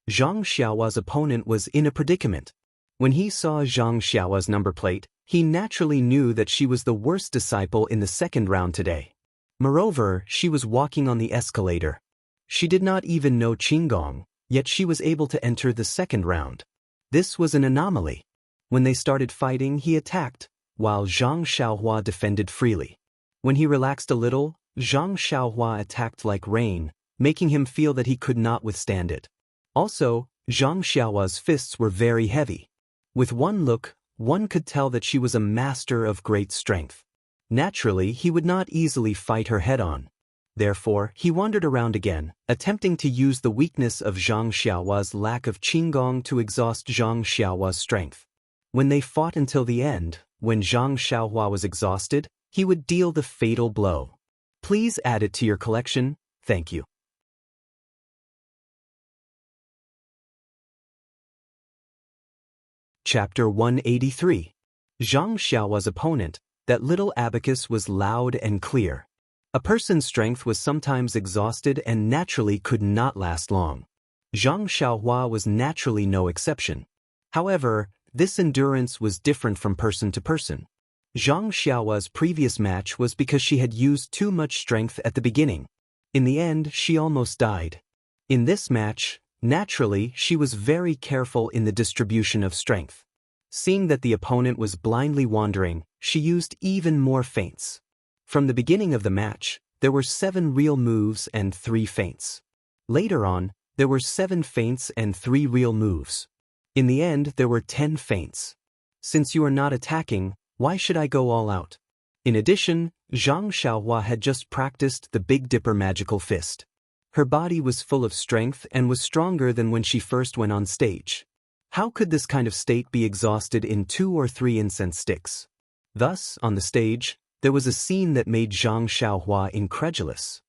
Zhang Xiaohua's opponent was in a predicament. When he saw Zhang Xiaohua's number plate, he naturally knew that she was the worst disciple in the second round today. Moreover, she was walking on the escalator. She did not even know qigong, yet she was able to enter the second round. This was an anomaly. When they started fighting, he attacked, while Zhang Xiaohua defended freely. When he relaxed a little, Zhang Xiaohua attacked like rain, making him feel that he could not withstand it. Also, Zhang Xiaohua's fists were very heavy. With one look, one could tell that she was a master of great strength. Naturally, he would not easily fight her head-on. Therefore, he wandered around again, attempting to use the weakness of Zhang Xiaohua's lack of qinggong to exhaust Zhang Xiaohua's strength. When they fought until the end, when Zhang Xiaohua was exhausted, he would deal the fatal blow. Please add it to your collection, thank you. Chapter 183. Zhang Xiaohua's opponent, that little abacus was loud and clear. A person's strength was sometimes exhausted and naturally could not last long. Zhang Xiaohua was naturally no exception. However, this endurance was different from person to person. Zhang Xiaohua's previous match was because she had used too much strength at the beginning. In the end, she almost died. In this match, naturally, she was very careful in the distribution of strength. Seeing that the opponent was blindly wandering, she used even more feints. From the beginning of the match, there were 7 real moves and 3 feints. Later on, there were 7 feints and 3 real moves. In the end, there were 10 feints. Since you are not attacking, why should I go all out? In addition, Zhang Xiaohua had just practiced the Big Dipper magical fist. Her body was full of strength and was stronger than when she first went on stage. How could this kind of state be exhausted in 2 or 3 incense sticks? Thus, on the stage, there was a scene that made Zhang Xiaohua incredulous.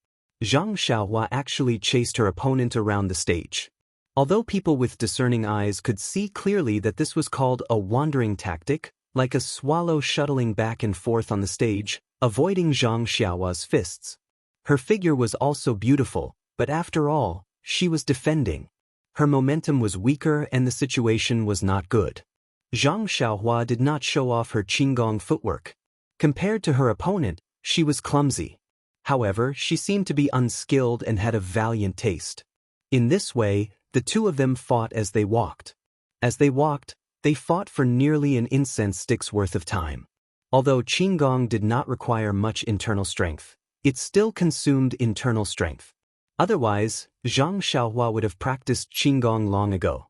Zhang Xiaohua actually chased her opponent around the stage. Although people with discerning eyes could see clearly that this was called a wandering tactic, like a swallow shuttling back and forth on the stage, avoiding Zhang Xiaohua's fists. Her figure was also beautiful, but after all, she was defending. Her momentum was weaker and the situation was not good. Zhang Xiaohua did not show off her qinggong footwork. Compared to her opponent, she was clumsy. However, she seemed to be unskilled and had a valiant taste. In this way, the two of them fought as they walked. As they walked, they fought for nearly an incense stick's worth of time. Although qinggong did not require much internal strength, it still consumed internal strength. Otherwise, Zhang Xiaohua would have practiced qinggong long ago.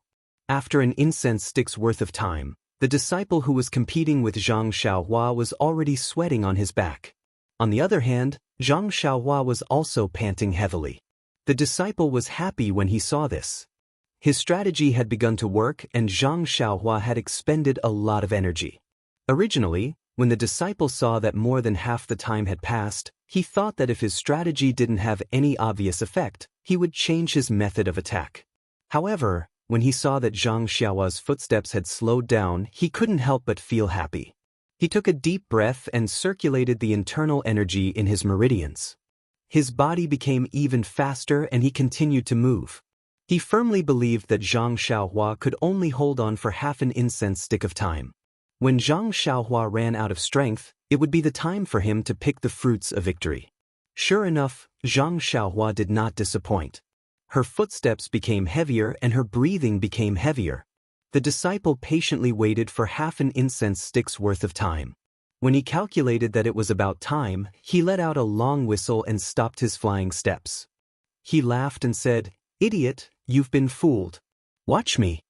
After an incense stick's worth of time, the disciple who was competing with Zhang Xiaohua was already sweating on his back. On the other hand, Zhang Xiaohua was also panting heavily. The disciple was happy when he saw this. His strategy had begun to work and Zhang Xiaohua had expended a lot of energy. Originally, when the disciple saw that more than half the time had passed, he thought that if his strategy didn't have any obvious effect, he would change his method of attack. However, when he saw that Zhang Xiaohua's footsteps had slowed down, he couldn't help but feel happy. He took a deep breath and circulated the internal energy in his meridians. His body became even faster and he continued to move. He firmly believed that Zhang Xiaohua could only hold on for half an incense stick of time. When Zhang Xiaohua ran out of strength, it would be the time for him to pick the fruits of victory. Sure enough, Zhang Xiaohua did not disappoint. Her footsteps became heavier and her breathing became heavier. The disciple patiently waited for half an incense stick's worth of time. When he calculated that it was about time, he let out a long whistle and stopped his flying steps. He laughed and said, "Idiot, you've been fooled. Watch me."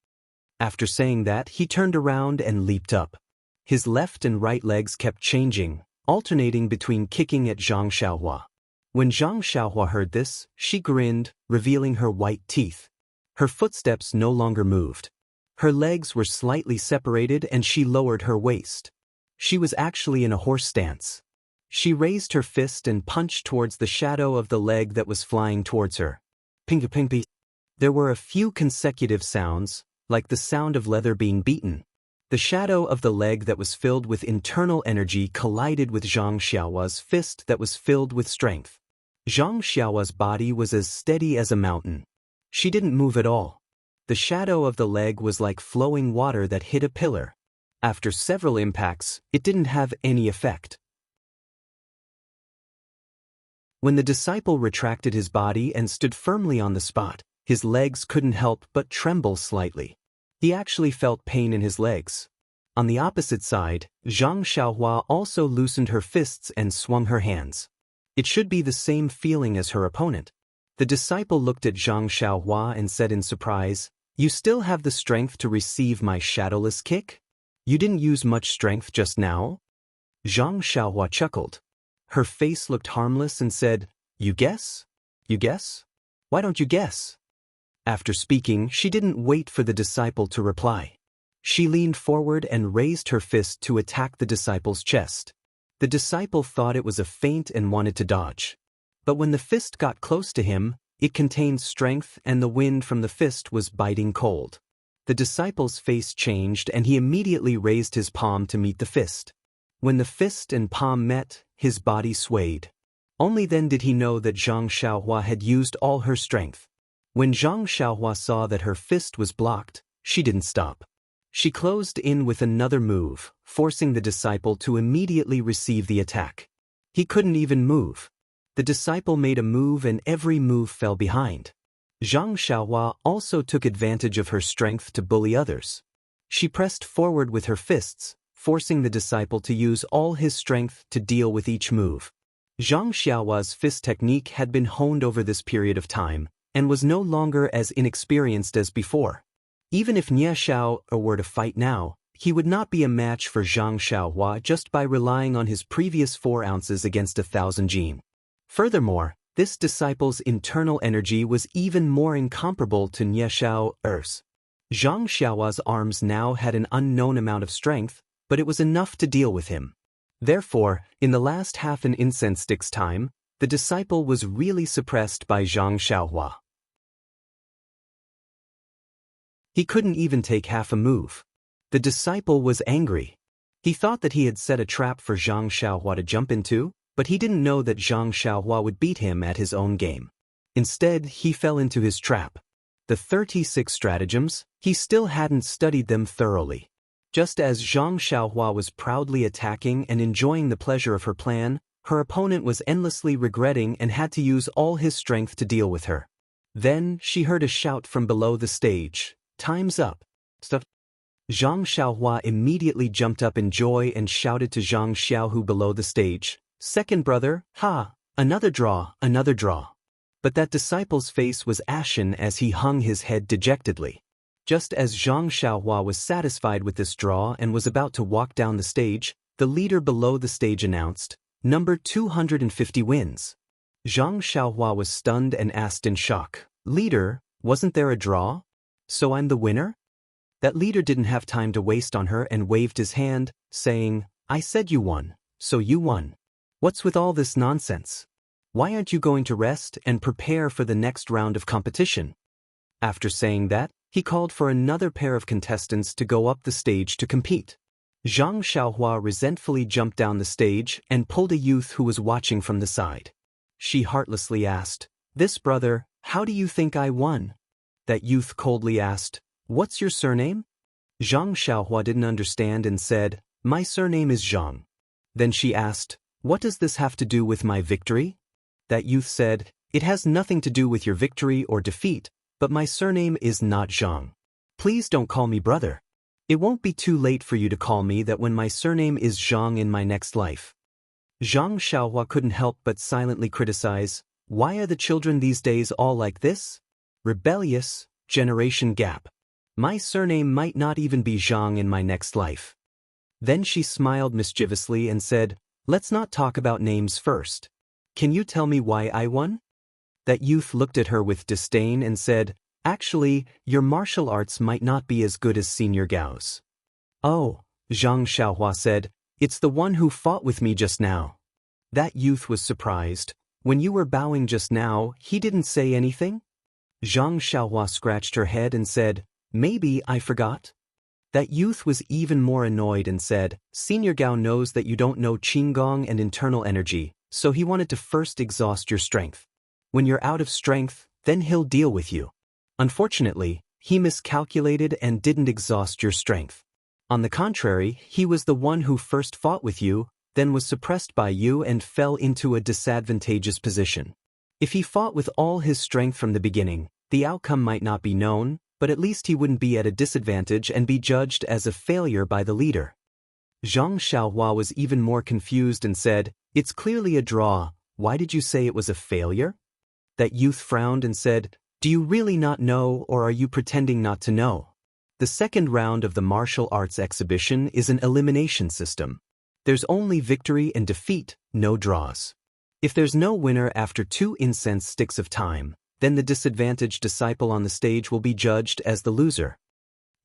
After saying that, he turned around and leaped up. His left and right legs kept changing, alternating between kicking at Zhang Xiaohua. When Zhang Xiaohua heard this, she grinned, revealing her white teeth. Her footsteps no longer moved. Her legs were slightly separated and she lowered her waist. She was actually in a horse stance. She raised her fist and punched towards the shadow of the leg that was flying towards her. Ping-a-ping-ping. There were a few consecutive sounds, like the sound of leather being beaten. The shadow of the leg that was filled with internal energy collided with Zhang Xiaohua's fist that was filled with strength. Zhang Xiaohua's body was as steady as a mountain. She didn't move at all. The shadow of the leg was like flowing water that hit a pillar. After several impacts, it didn't have any effect. When the disciple retracted his body and stood firmly on the spot, his legs couldn't help but tremble slightly. He actually felt pain in his legs. On the opposite side, Zhang Xiaohua also loosened her fists and swung her hands. It should be the same feeling as her opponent. The disciple looked at Zhang Xiaohua and said in surprise, "You still have the strength to receive my shadowless kick? You didn't use much strength just now?" Zhang Xiaohua chuckled. Her face looked harmless and said, "You guess? You guess? Why don't you guess?" After speaking, she didn't wait for the disciple to reply. She leaned forward and raised her fist to attack the disciple's chest. The disciple thought it was a feint and wanted to dodge. But when the fist got close to him, it contained strength and the wind from the fist was biting cold. The disciple's face changed and he immediately raised his palm to meet the fist. When the fist and palm met, his body swayed. Only then did he know that Zhang Xiaohua had used all her strength. When Zhang Xiaohua saw that her fist was blocked, she didn't stop. She closed in with another move, forcing the disciple to immediately receive the attack. He couldn't even move. The disciple made a move and every move fell behind. Zhang Xiaohua also took advantage of her strength to bully others. She pressed forward with her fists, forcing the disciple to use all his strength to deal with each move. Zhang Xiaohua's fist technique had been honed over this period of time, and was no longer as inexperienced as before. Even if Nie Xiao were to fight now, he would not be a match for Zhang Xiaohua just by relying on his previous 4 ounces against 1,000 jin. Furthermore, this disciple's internal energy was even more incomparable to Nie Xiao's. Zhang Xiaohua's arms now had an unknown amount of strength, but it was enough to deal with him. Therefore, in the last half an incense stick's time, the disciple was really suppressed by Zhang Xiaohua. He couldn't even take half a move. The disciple was angry. He thought that he had set a trap for Zhang Xiaohua to jump into, but he didn't know that Zhang Xiaohua would beat him at his own game. Instead, he fell into his trap. The 36 stratagems, he still hadn't studied them thoroughly. Just as Zhang Xiaohua was proudly attacking and enjoying the pleasure of her plan, her opponent was endlessly regretting and had to use all his strength to deal with her. Then, she heard a shout from below the stage. "Time's up." Zhang Xiaohua immediately jumped up in joy and shouted to Zhang Xiaohu below the stage, "Second brother, ha! Another draw, another draw." But that disciple's face was ashen as he hung his head dejectedly. Just as Zhang Xiaohua was satisfied with this draw and was about to walk down the stage, the leader below the stage announced, "Number 250 wins." Zhang Xiaohua was stunned and asked in shock, "Leader, wasn't there a draw? So I'm the winner?" That leader didn't have time to waste on her and waved his hand, saying, "I said you won, so you won. What's with all this nonsense? Why aren't you going to rest and prepare for the next round of competition?" After saying that, he called for another pair of contestants to go up the stage to compete. Zhang Xiaohua resentfully jumped down the stage and pulled a youth who was watching from the side. She heartlessly asked, "This brother, how do you think I won?" That youth coldly asked, "What's your surname?" Zhang Xiaohua didn't understand and said, "My surname is Zhang." Then she asked, "What does this have to do with my victory?" That youth said, "It has nothing to do with your victory or defeat, but my surname is not Zhang. Please don't call me brother. It won't be too late for you to call me that when my surname is Zhang in my next life." Zhang Xiaohua couldn't help but silently criticize, "Why are the children these days all like this? Rebellious, generation gap. My surname might not even be Zhang in my next life." Then she smiled mischievously and said, "Let's not talk about names first. Can you tell me why I won?" That youth looked at her with disdain and said, "Actually, your martial arts might not be as good as Senior Gao's." "Oh," Zhang Xiaohua said, "it's the one who fought with me just now." That youth was surprised. "When you were bowing just now, he didn't say anything?" Zhang Xiaohua scratched her head and said, "Maybe I forgot." That youth was even more annoyed and said, "Senior Gao knows that you don't know Qinggong and internal energy, so he wanted to first exhaust your strength. When you're out of strength, then he'll deal with you. Unfortunately, he miscalculated and didn't exhaust your strength. On the contrary, he was the one who first fought with you, then was suppressed by you and fell into a disadvantageous position. If he fought with all his strength from the beginning, the outcome might not be known, but at least he wouldn't be at a disadvantage and be judged as a failure by the leader." Zhang Xiaohua was even more confused and said, "It's clearly a draw. Why did you say it was a failure?" That youth frowned and said, "Do you really not know, or are you pretending not to know?" The second round of the martial arts exhibition is an elimination system. There's only victory and defeat, no draws. If there's no winner after 2 incense sticks of time, then the disadvantaged disciple on the stage will be judged as the loser.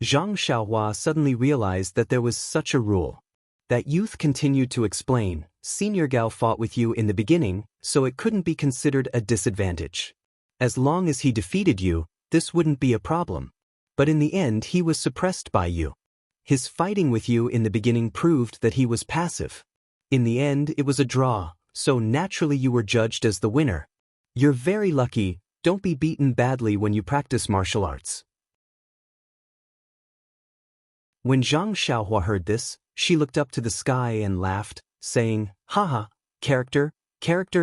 Zhang Xiaohua suddenly realized that there was such a rule. That youth continued to explain, "Senior Gao fought with you in the beginning, so it couldn't be considered a disadvantage. As long as he defeated you, this wouldn't be a problem. But in the end he was suppressed by you. His fighting with you in the beginning proved that he was passive. In the end it was a draw, so naturally you were judged as the winner. You're very lucky, don't be beaten badly when you practice martial arts." When Zhang Xiaohua heard this, she looked up to the sky and laughed, saying, "Haha, character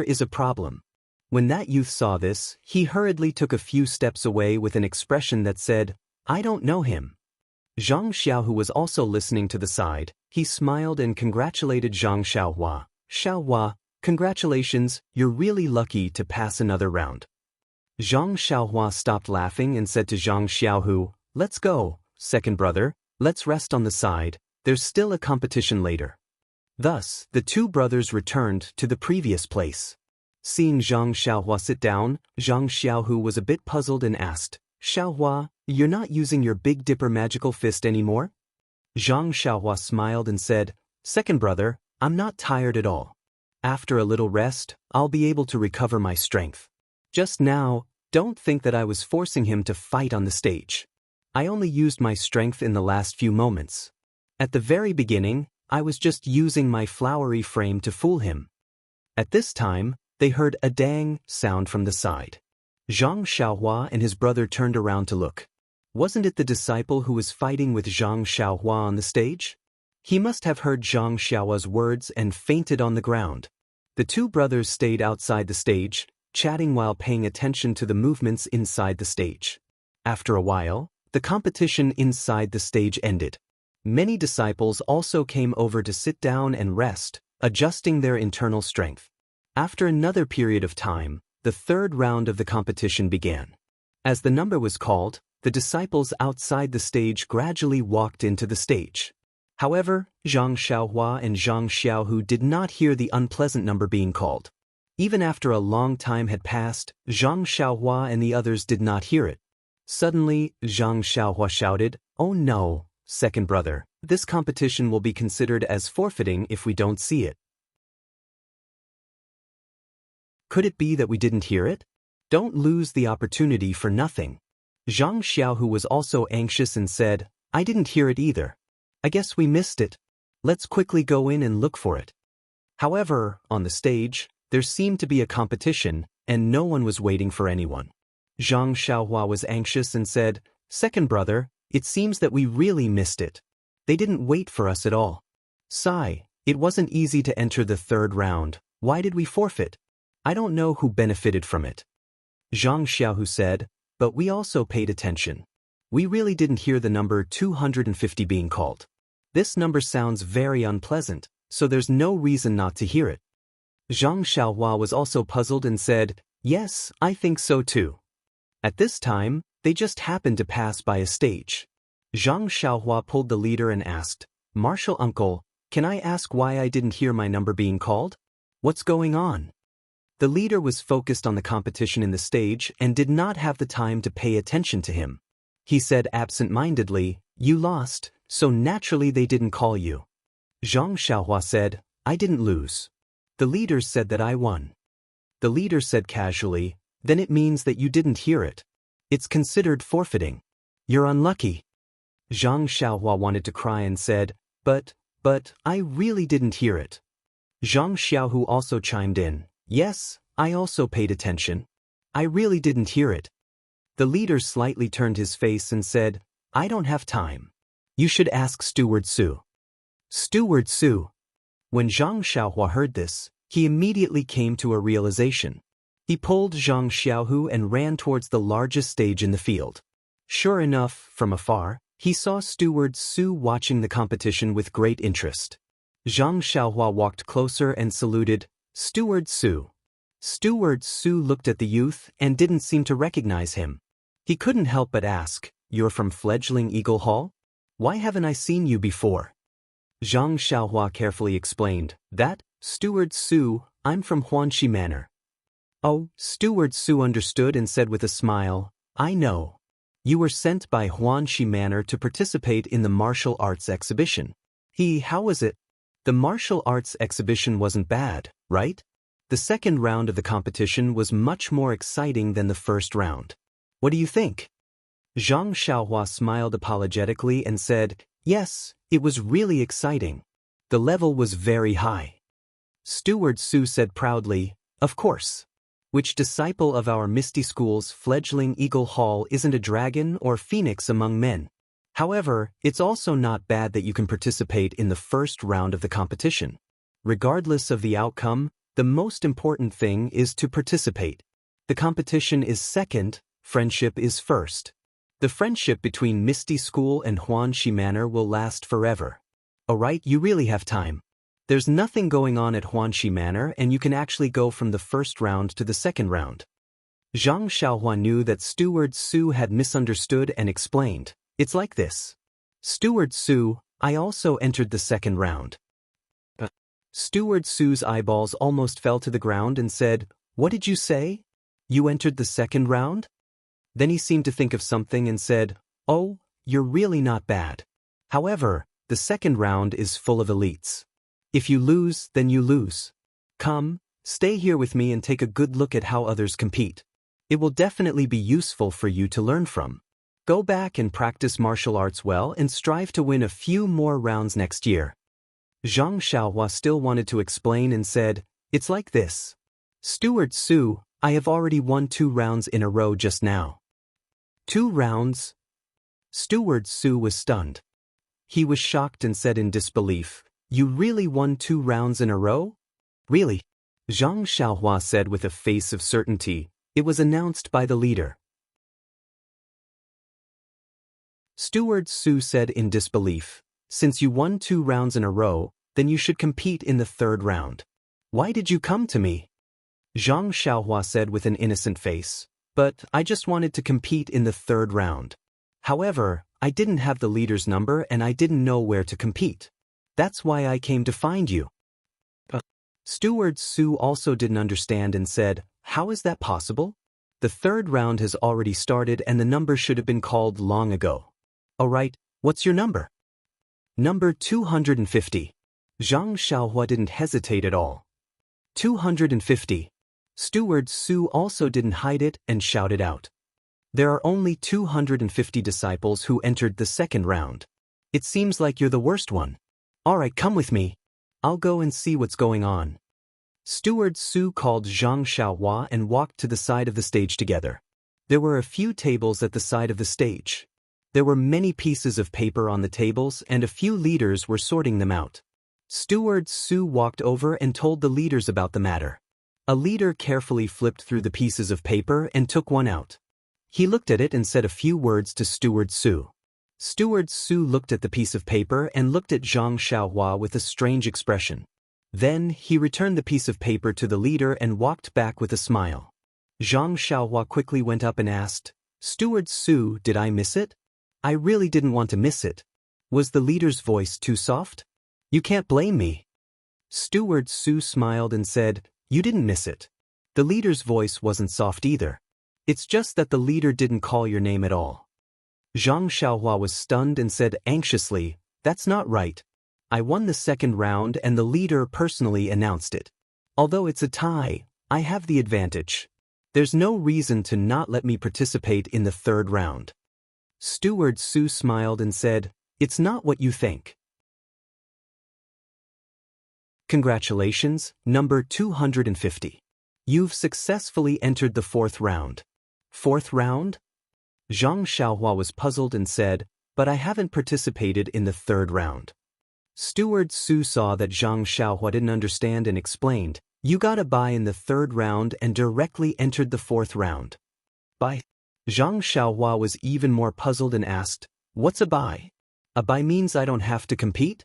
is a problem." When that youth saw this, he hurriedly took a few steps away with an expression that said, "I don't know him." Zhang Xiao, who was also listening to the side, he smiled and congratulated Zhang Xiaohua. "Xiaohua, congratulations, you're really lucky to pass another round." Zhang Xiaohua stopped laughing and said to Zhang Xiaohu, "Let's go, second brother, let's rest on the side, there's still a competition later." Thus, the 2 brothers returned to the previous place. Seeing Zhang Xiaohua sit down, Zhang Xiaohu was a bit puzzled and asked, "Xiaohua, you're not using your Big Dipper magical fist anymore?" Zhang Xiaohua smiled and said, "Second brother, I'm not tired at all. After a little rest, I'll be able to recover my strength. Just now, don't think that I was forcing him to fight on the stage. I only used my strength in the last few moments. At the very beginning, I was just using my flowery frame to fool him." At this time, they heard a dang sound from the side. Zhang Xiaohua and his brother turned around to look. Wasn't it the disciple who was fighting with Zhang Xiaohua on the stage? He must have heard Zhang Xiaohua's words and fainted on the ground. The 2 brothers stayed outside the stage, chatting while paying attention to the movements inside the stage. After a while, the competition inside the stage ended. Many disciples also came over to sit down and rest, adjusting their internal strength. After another period of time, the 3rd round of the competition began. As the number was called, the disciples outside the stage gradually walked into the stage. However, Zhang Xiaohua and Zhang Xiaohu did not hear the unpleasant number being called. Even after a long time had passed, Zhang Xiaohua and the others did not hear it. Suddenly, Zhang Xiaohua shouted, "Oh no, second brother, this competition will be considered as forfeiting if we don't see it." Could it be that we didn't hear it? Don't lose the opportunity for nothing. Zhang Xiaohu was also anxious and said, "I didn't hear it either. I guess we missed it. Let's quickly go in and look for it." However, on the stage, there seemed to be a competition, and no one was waiting for anyone. Zhang Xiaohua was anxious and said, "Second brother, it seems that we really missed it. They didn't wait for us at all. Sigh, it wasn't easy to enter the 3rd round. Why did we forfeit? I don't know who benefited from it." Zhang Xiaohu said, "But we also paid attention. We really didn't hear the number 250 being called. This number sounds very unpleasant, so there's no reason not to hear it." Zhang Xiaohua was also puzzled and said, "Yes, I think so too." At this time, they just happened to pass by a stage. Zhang Xiaohua pulled the leader and asked, "Martial uncle, can I ask why I didn't hear my number being called? What's going on?" The leader was focused on the competition in the stage and did not have the time to pay attention to him. He said absent-mindedly, "You lost, so naturally they didn't call you." Zhang Xiaohua said, "I didn't lose. The leader said that I won." The leader said casually, "Then it means that you didn't hear it. It's considered forfeiting. You're unlucky." Zhang Xiaohua wanted to cry and said, But I really didn't hear it." Zhang Xiaohu also chimed in, "Yes, I also paid attention. I really didn't hear it." The leader slightly turned his face and said, "I don't have time. You should ask Steward Su." Steward Su. When Zhang Xiaohua heard this, he immediately came to a realization. He pulled Zhang Xiaohu and ran towards the largest stage in the field. Sure enough, from afar, he saw Steward Su watching the competition with great interest. Zhang Xiaohua walked closer and saluted, "Steward Su." Steward Su looked at the youth and didn't seem to recognize him. He couldn't help but ask, "You're from fledgling Eagle Hall? Why haven't I seen you before?" Zhang Xiaohua carefully explained, "That, Steward Su, I'm from Huanxi Manor." Oh, Steward Su understood and said with a smile, "I know. You were sent by Huanxi Manor to participate in the martial arts exhibition." How was it? The martial arts exhibition wasn't bad, right? The second round of the competition was much more exciting than the first round. What do you think? Zhang Xiaohua smiled apologetically and said, "Yes, it was really exciting. The level was very high." Steward Su said proudly, "Of course. Which disciple of our Misty School's fledgling Eagle Hall isn't a dragon or phoenix among men? However, it's also not bad that you can participate in the first round of the competition. Regardless of the outcome, the most important thing is to participate. The competition is second, friendship is first. The friendship between Misty School and Huanxi Manor will last forever. Alright, you really have time. There's nothing going on at Huanxi Manor and you can actually go from the first round to the second round." Zhang Xiaohua knew that Steward Su had misunderstood and explained, "It's like this. Steward Su, I also entered the second round." Steward Su's eyeballs almost fell to the ground and said, "What did you say? You entered the second round?" Then he seemed to think of something and said, "Oh, you're really not bad. However, the second round is full of elites. If you lose, then you lose. Come, stay here with me and take a good look at how others compete. It will definitely be useful for you to learn from. Go back and practice martial arts well and strive to win a few more rounds next year." Zhang Xiaohua still wanted to explain and said, "It's like this. Steward Su, I have already won 2 rounds in a row just now." 2 rounds? Steward Su was stunned. He was shocked and said in disbelief, "You really won 2 rounds in a row? Really?" Zhang Xiaohua said with a face of certainty, "It was announced by the leader." Steward Su said in disbelief, "Since you won 2 rounds in a row, then you should compete in the third round. Why did you come to me?" Zhang Xiaohua said with an innocent face, "But I just wanted to compete in the third round. However, I didn't have the leader's number and I didn't know where to compete. That's why I came to find you." Steward Su also didn't understand and said, "How is that possible? The third round has already started and the number should have been called long ago. Alright, what's your number?" "Number 250. Zhang Xiaohua didn't hesitate at all. 250. Steward Su also didn't hide it and shouted out. "There are only 250 disciples who entered the second round. It seems like you're the worst one. Alright, come with me. I'll go and see what's going on." Steward Su called Zhang Xiaohua and walked to the side of the stage together. There were a few tables at the side of the stage. There were many pieces of paper on the tables and a few leaders were sorting them out. Steward Su walked over and told the leaders about the matter. A leader carefully flipped through the pieces of paper and took one out. He looked at it and said a few words to Steward Su. Steward Su looked at the piece of paper and looked at Zhang Xiaohua with a strange expression. Then, he returned the piece of paper to the leader and walked back with a smile. Zhang Xiaohua quickly went up and asked, "Steward Su, did I miss it?" "I really didn't want to miss it." Was the leader's voice too soft? "You can't blame me." Steward Su smiled and said, "You didn't miss it." The leader's voice wasn't soft either. "It's just that the leader didn't call your name at all." Zhang Xiaohua was stunned and said anxiously, "That's not right. I won the second round and the leader personally announced it. Although it's a tie, I have the advantage. There's no reason to not let me participate in the third round." Steward Su smiled and said, "It's not what you think." Congratulations, number 250. You've successfully entered the fourth round. Fourth round? Zhang Xiaohua was puzzled and said, "But I haven't participated in the third round." Steward Su saw that Zhang Xiaohua didn't understand and explained, "You got a bye in the third round and directly entered the fourth round." Bye. Zhang Xiaohua was even more puzzled and asked, "What's a bye? A bye means I don't have to compete?"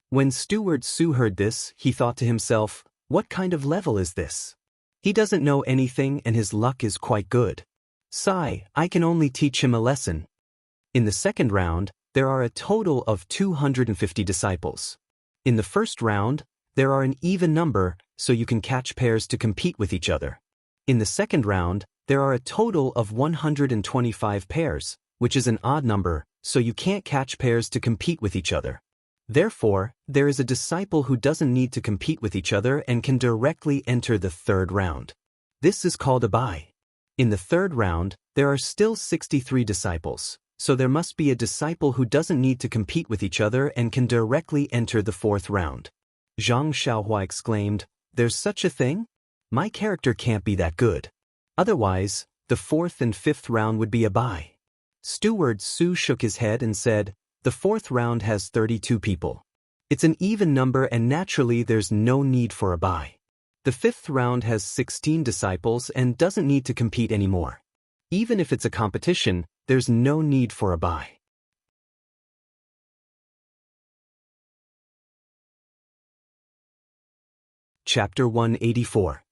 When Steward Su heard this, he thought to himself, "What kind of level is this?" He doesn't know anything and his luck is quite good. Sigh, I can only teach him a lesson. In the second round, there are a total of 250 disciples. In the first round, there are an even number, so you can catch pairs to compete with each other. In the second round, there are a total of 125 pairs, which is an odd number, so you can't catch pairs to compete with each other. Therefore, there is a disciple who doesn't need to compete with each other and can directly enter the third round. This is called a bye. In the third round, there are still 63 disciples, so there must be a disciple who doesn't need to compete with each other and can directly enter the fourth round. Zhang Xiaohua exclaimed, "There's such a thing? My character can't be that good. Otherwise, the fourth and fifth round would be a bye." Steward Su shook his head and said, "The fourth round has 32 people. It's an even number and naturally there's no need for a bye. The fifth round has 16 disciples and doesn't need to compete anymore. Even if it's a competition, there's no need for a bye." Chapter 184.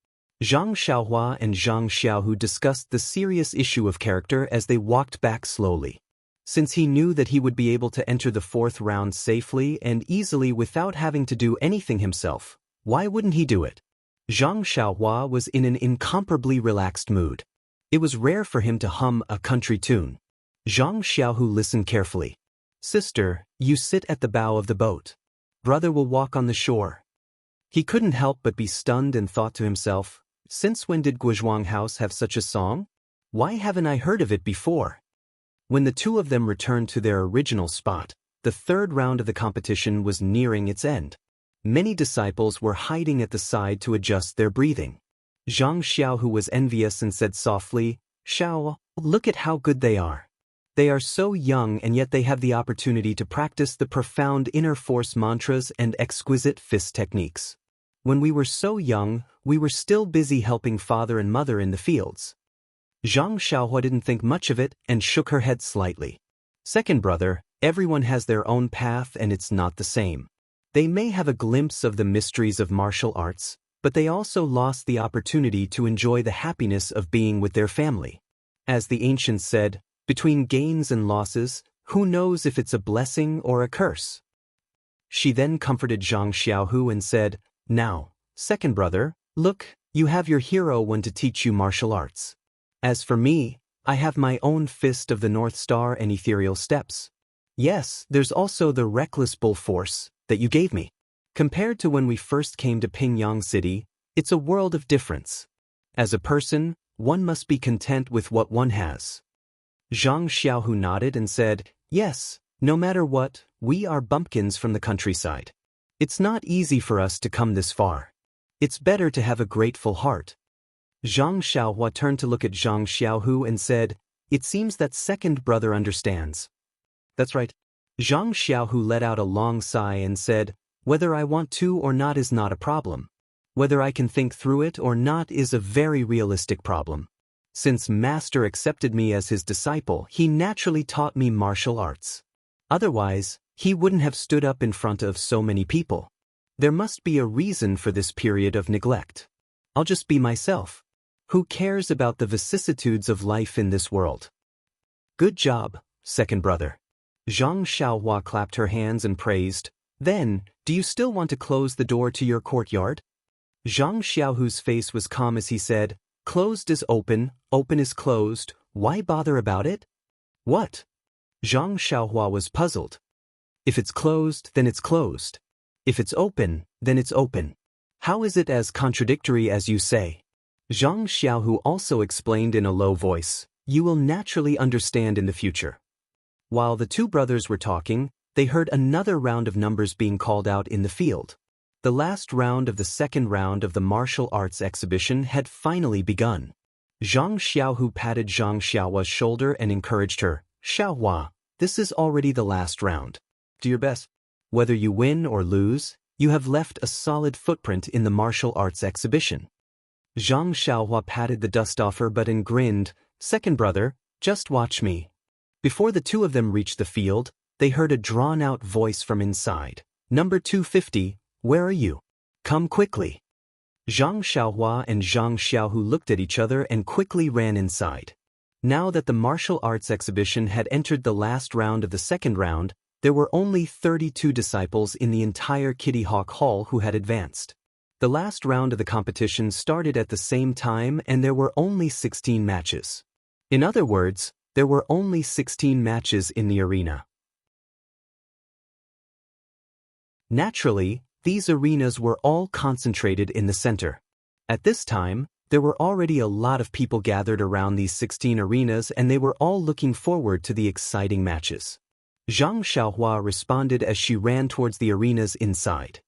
Zhang Xiaohua and Zhang Xiaohu discussed the serious issue of character as they walked back slowly. Since he knew that he would be able to enter the fourth round safely and easily without having to do anything himself, why wouldn't he do it? Zhang Xiaohua was in an incomparably relaxed mood. It was rare for him to hum a country tune. Zhang Xiaohu listened carefully. "Sister, you sit at the bow of the boat. Brother will walk on the shore." He couldn't help but be stunned and thought to himself, since when did Guizhuang House have such a song? Why haven't I heard of it before? When the two of them returned to their original spot, the third round of the competition was nearing its end. Many disciples were hiding at the side to adjust their breathing. Zhang Xiaohu was envious and said softly, "Xiao, look at how good they are. They are so young and yet they have the opportunity to practice the profound inner force mantras and exquisite fist techniques. When we were so young, we were still busy helping father and mother in the fields." Zhang Xiaohua didn't think much of it and shook her head slightly. "Second brother, everyone has their own path and it's not the same. They may have a glimpse of the mysteries of martial arts, but they also lost the opportunity to enjoy the happiness of being with their family. As the ancients said, between gains and losses, who knows if it's a blessing or a curse?" She then comforted Zhang Xiaohu and said, "Now, second brother, look, you have your hero one to teach you martial arts. As for me, I have my own fist of the North Star and ethereal steps. Yes, there's also the reckless bull force that you gave me. Compared to when we first came to Pingyang City, it's a world of difference. As a person, one must be content with what one has." Zhang Xiaohu nodded and said, "Yes, no matter what, we are bumpkins from the countryside. It's not easy for us to come this far. It's better to have a grateful heart." Zhang Xiaohua turned to look at Zhang Xiaohu and said, "It seems that second brother understands." "That's right." Zhang Xiaohu let out a long sigh and said, "Whether I want to or not is not a problem. Whether I can think through it or not is a very realistic problem. Since Master accepted me as his disciple, he naturally taught me martial arts. Otherwise, he wouldn't have stood up in front of so many people. There must be a reason for this period of neglect. I'll just be myself. Who cares about the vicissitudes of life in this world?" "Good job, second brother." Zhang Xiaohua clapped her hands and praised. "Then, do you still want to close the door to your courtyard?" Zhang Xiaohu's face was calm as he said, "Closed is open, open is closed, why bother about it?" "What?" Zhang Xiaohua was puzzled. "If it's closed, then it's closed. If it's open, then it's open. How is it as contradictory as you say?" Zhang Xiaohu also explained in a low voice, "You will naturally understand in the future." While the two brothers were talking, they heard another round of numbers being called out in the field. The last round of the second round of the martial arts exhibition had finally begun. Zhang Xiaohu patted Zhang Xiaohua's shoulder and encouraged her, "Xiaohua, this is already the last round. Do your best. Whether you win or lose, you have left a solid footprint in the martial arts exhibition." Zhang Xiaohua patted the dust off her butt and grinned, "Second brother, just watch me." Before the two of them reached the field, they heard a drawn-out voice from inside. "Number 250, where are you? Come quickly." Zhang Xiaohua and Zhang Xiaohu looked at each other and quickly ran inside. Now that the martial arts exhibition had entered the last round of the second round, there were only 32 disciples in the entire Kitty Hawk Hall who had advanced. The last round of the competition started at the same time and there were only 16 matches. In other words, there were only 16 matches in the arena. Naturally, these arenas were all concentrated in the center. At this time, there were already a lot of people gathered around these 16 arenas and they were all looking forward to the exciting matches. Zhang Xiaohua responded as she ran towards the arenas inside.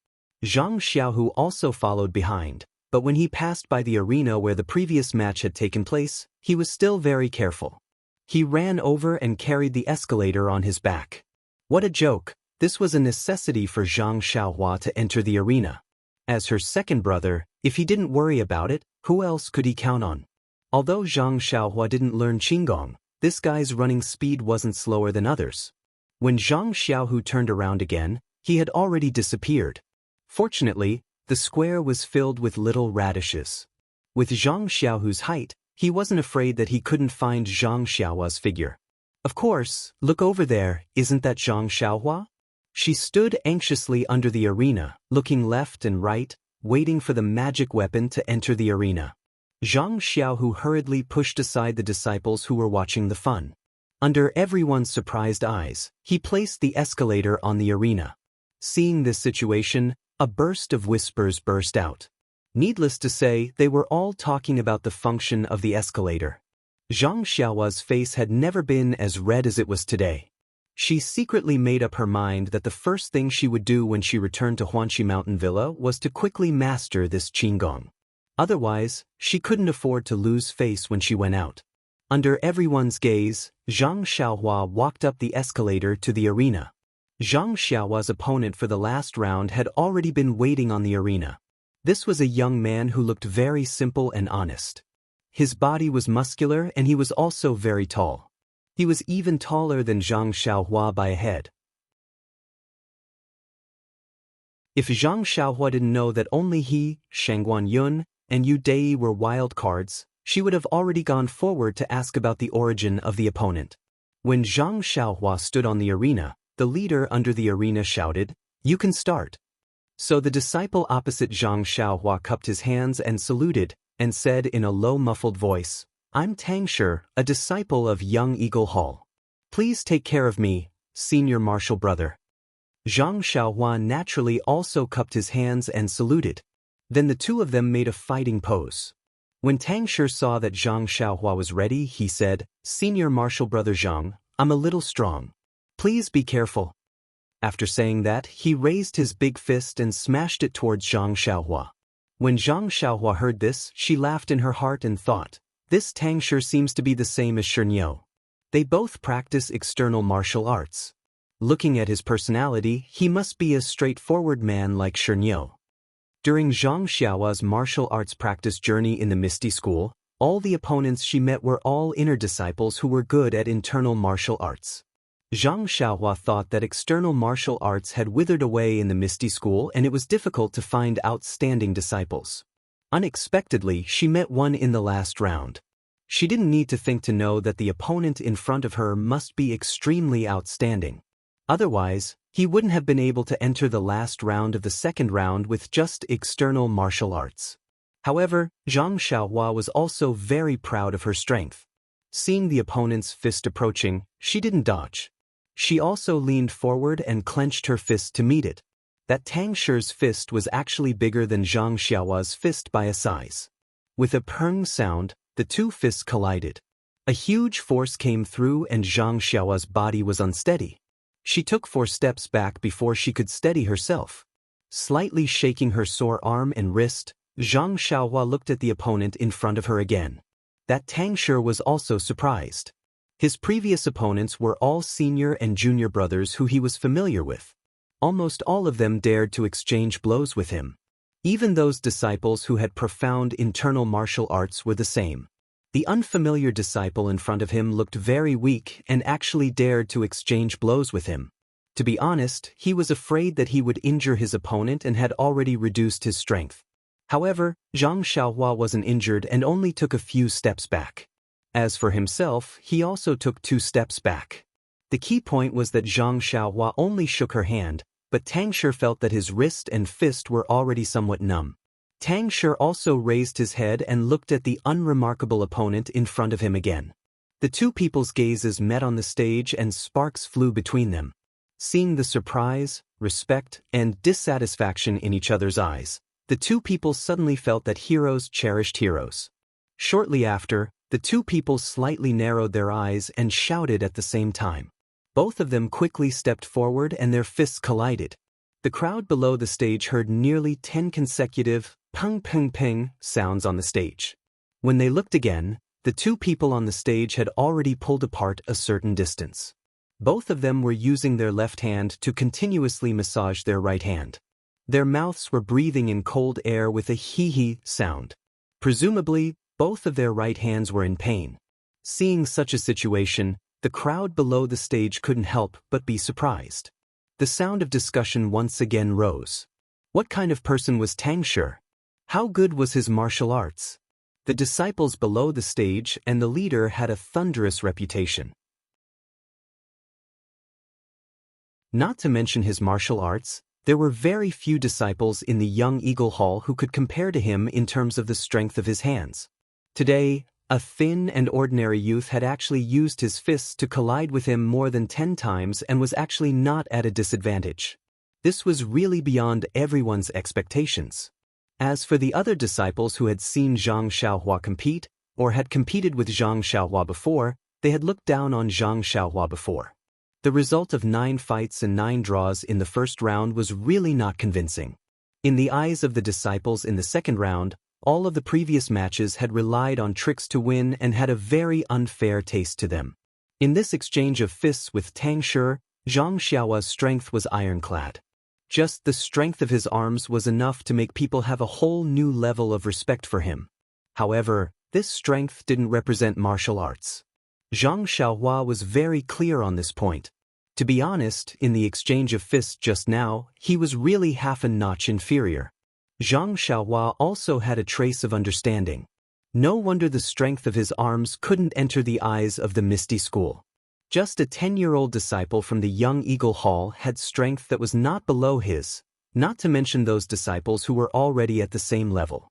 Zhang Xiaohu also followed behind, but when he passed by the arena where the previous match had taken place, he was still very careful. He ran over and carried the escalator on his back. What a joke! This was a necessity for Zhang Xiaohua to enter the arena. As her second brother, if he didn't worry about it, who else could he count on? Although Zhang Xiaohua didn't learn Qinggong, this guy's running speed wasn't slower than others. When Zhang Xiaohu turned around again, he had already disappeared. Fortunately, the square was filled with little radishes. With Zhang Xiaohu's height, he wasn't afraid that he couldn't find Zhang Xiaohua's figure. Of course, look over there, isn't that Zhang Xiaohua? She stood anxiously under the arena, looking left and right, waiting for the magic weapon to enter the arena. Zhang Xiaohu hurriedly pushed aside the disciples who were watching the fun. Under everyone's surprised eyes, he placed the escalator on the arena. Seeing this situation, a burst of whispers burst out. Needless to say, they were all talking about the function of the escalator. Zhang Xiaohua's face had never been as red as it was today. She secretly made up her mind that the first thing she would do when she returned to Huanxi Mountain Villa was to quickly master this Qinggong. Otherwise, she couldn't afford to lose face when she went out. Under everyone's gaze, Zhang Xiaohua walked up the escalator to the arena. Zhang Xiaohua's opponent for the last round had already been waiting on the arena. This was a young man who looked very simple and honest. His body was muscular and he was also very tall. He was even taller than Zhang Xiaohua by a head. If Zhang Xiaohua didn't know that only he, Shangguan Yun, and Yu Dei were wild cards, she would have already gone forward to ask about the origin of the opponent. When Zhang Xiaohua stood on the arena, the leader under the arena shouted, "You can start." So the disciple opposite Zhang Xiaohua cupped his hands and saluted, and said in a low muffled voice, "I'm Tangshi, a disciple of Young Eagle Hall. Please take care of me, senior martial brother." Zhang Xiaohua naturally also cupped his hands and saluted. Then the two of them made a fighting pose. When Tangshi saw that Zhang Xiaohua was ready, he said, "Senior martial brother Zhang, I'm a little strong. Please be careful." After saying that, he raised his big fist and smashed it towards Zhang Xiaohua. When Zhang Xiaohua heard this, she laughed in her heart and thought, "This Tangshi seems to be the same as Shernyo. They both practice external martial arts. Looking at his personality, he must be a straightforward man like Shernyo." During Zhang Xiaohua's martial arts practice journey in the Misty School, all the opponents she met were all inner disciples who were good at internal martial arts. Zhang Xiaohua thought that external martial arts had withered away in the Misty School and it was difficult to find outstanding disciples. Unexpectedly, she met one in the last round. She didn't need to think to know that the opponent in front of her must be extremely outstanding. Otherwise, he wouldn't have been able to enter the last round of the second round with just external martial arts. However, Zhang Xiaohua was also very proud of her strength. Seeing the opponent's fist approaching, she didn't dodge. She also leaned forward and clenched her fist to meet it. That Tangshi's fist was actually bigger than Zhang Xiaohua's fist by a size. With a peng sound, the two fists collided. A huge force came through and Zhang Xiaohua's body was unsteady. She took 4 steps back before she could steady herself. Slightly shaking her sore arm and wrist, Zhang Xiaohua looked at the opponent in front of her again. That Tangshi was also surprised. His previous opponents were all senior and junior brothers who he was familiar with. Almost all of them dared to exchange blows with him. Even those disciples who had profound internal martial arts were the same. The unfamiliar disciple in front of him looked very weak and actually dared to exchange blows with him. To be honest, he was afraid that he would injure his opponent and had already reduced his strength. However, Zhang Xiaohua wasn't injured and only took a few steps back. As for himself, he also took 2 steps back. The key point was that Zhang Xiaohua only shook her hand, but Tang Shi felt that his wrist and fist were already somewhat numb. Tang Shi also raised his head and looked at the unremarkable opponent in front of him again. The two people's gazes met on the stage and sparks flew between them. Seeing the surprise, respect, and dissatisfaction in each other's eyes, the two people suddenly felt that heroes cherished heroes. Shortly after, the two people slightly narrowed their eyes and shouted at the same time. Both of them quickly stepped forward and their fists collided. The crowd below the stage heard nearly 10 consecutive pung pung ping sounds on the stage. When they looked again, the two people on the stage had already pulled apart a certain distance. Both of them were using their left hand to continuously massage their right hand. Their mouths were breathing in cold air with a hee-hee sound. Presumably, both of their right hands were in pain. Seeing such a situation, the crowd below the stage couldn't help but be surprised. The sound of discussion once again rose. What kind of person was Tang Shi? How good was his martial arts? The disciples below the stage and the leader had a thunderous reputation. Not to mention his martial arts, there were very few disciples in the Young Eagle Hall who could compare to him in terms of the strength of his hands. Today, a thin and ordinary youth had actually used his fists to collide with him more than 10 times and was actually not at a disadvantage. This was really beyond everyone's expectations. As for the other disciples who had seen Zhang Xiaohua compete, or had competed with Zhang Xiaohua before, they had looked down on Zhang Xiaohua before. The result of 9 fights and 9 draws in the first round was really not convincing. In the eyes of the disciples in the second round, all of the previous matches had relied on tricks to win and had a very unfair taste to them. In this exchange of fists with Tang Shi, Zhang Xiaohua's strength was ironclad. Just the strength of his arms was enough to make people have a whole new level of respect for him. However, this strength didn't represent martial arts. Zhang Xiaohua was very clear on this point. To be honest, in the exchange of fists just now, he was really half a notch inferior. Zhang Xiaohua also had a trace of understanding. No wonder the strength of his arms couldn't enter the eyes of the Misty School. Just a 10-year-old disciple from the Young Eagle Hall had strength that was not below his, not to mention those disciples who were already at the same level.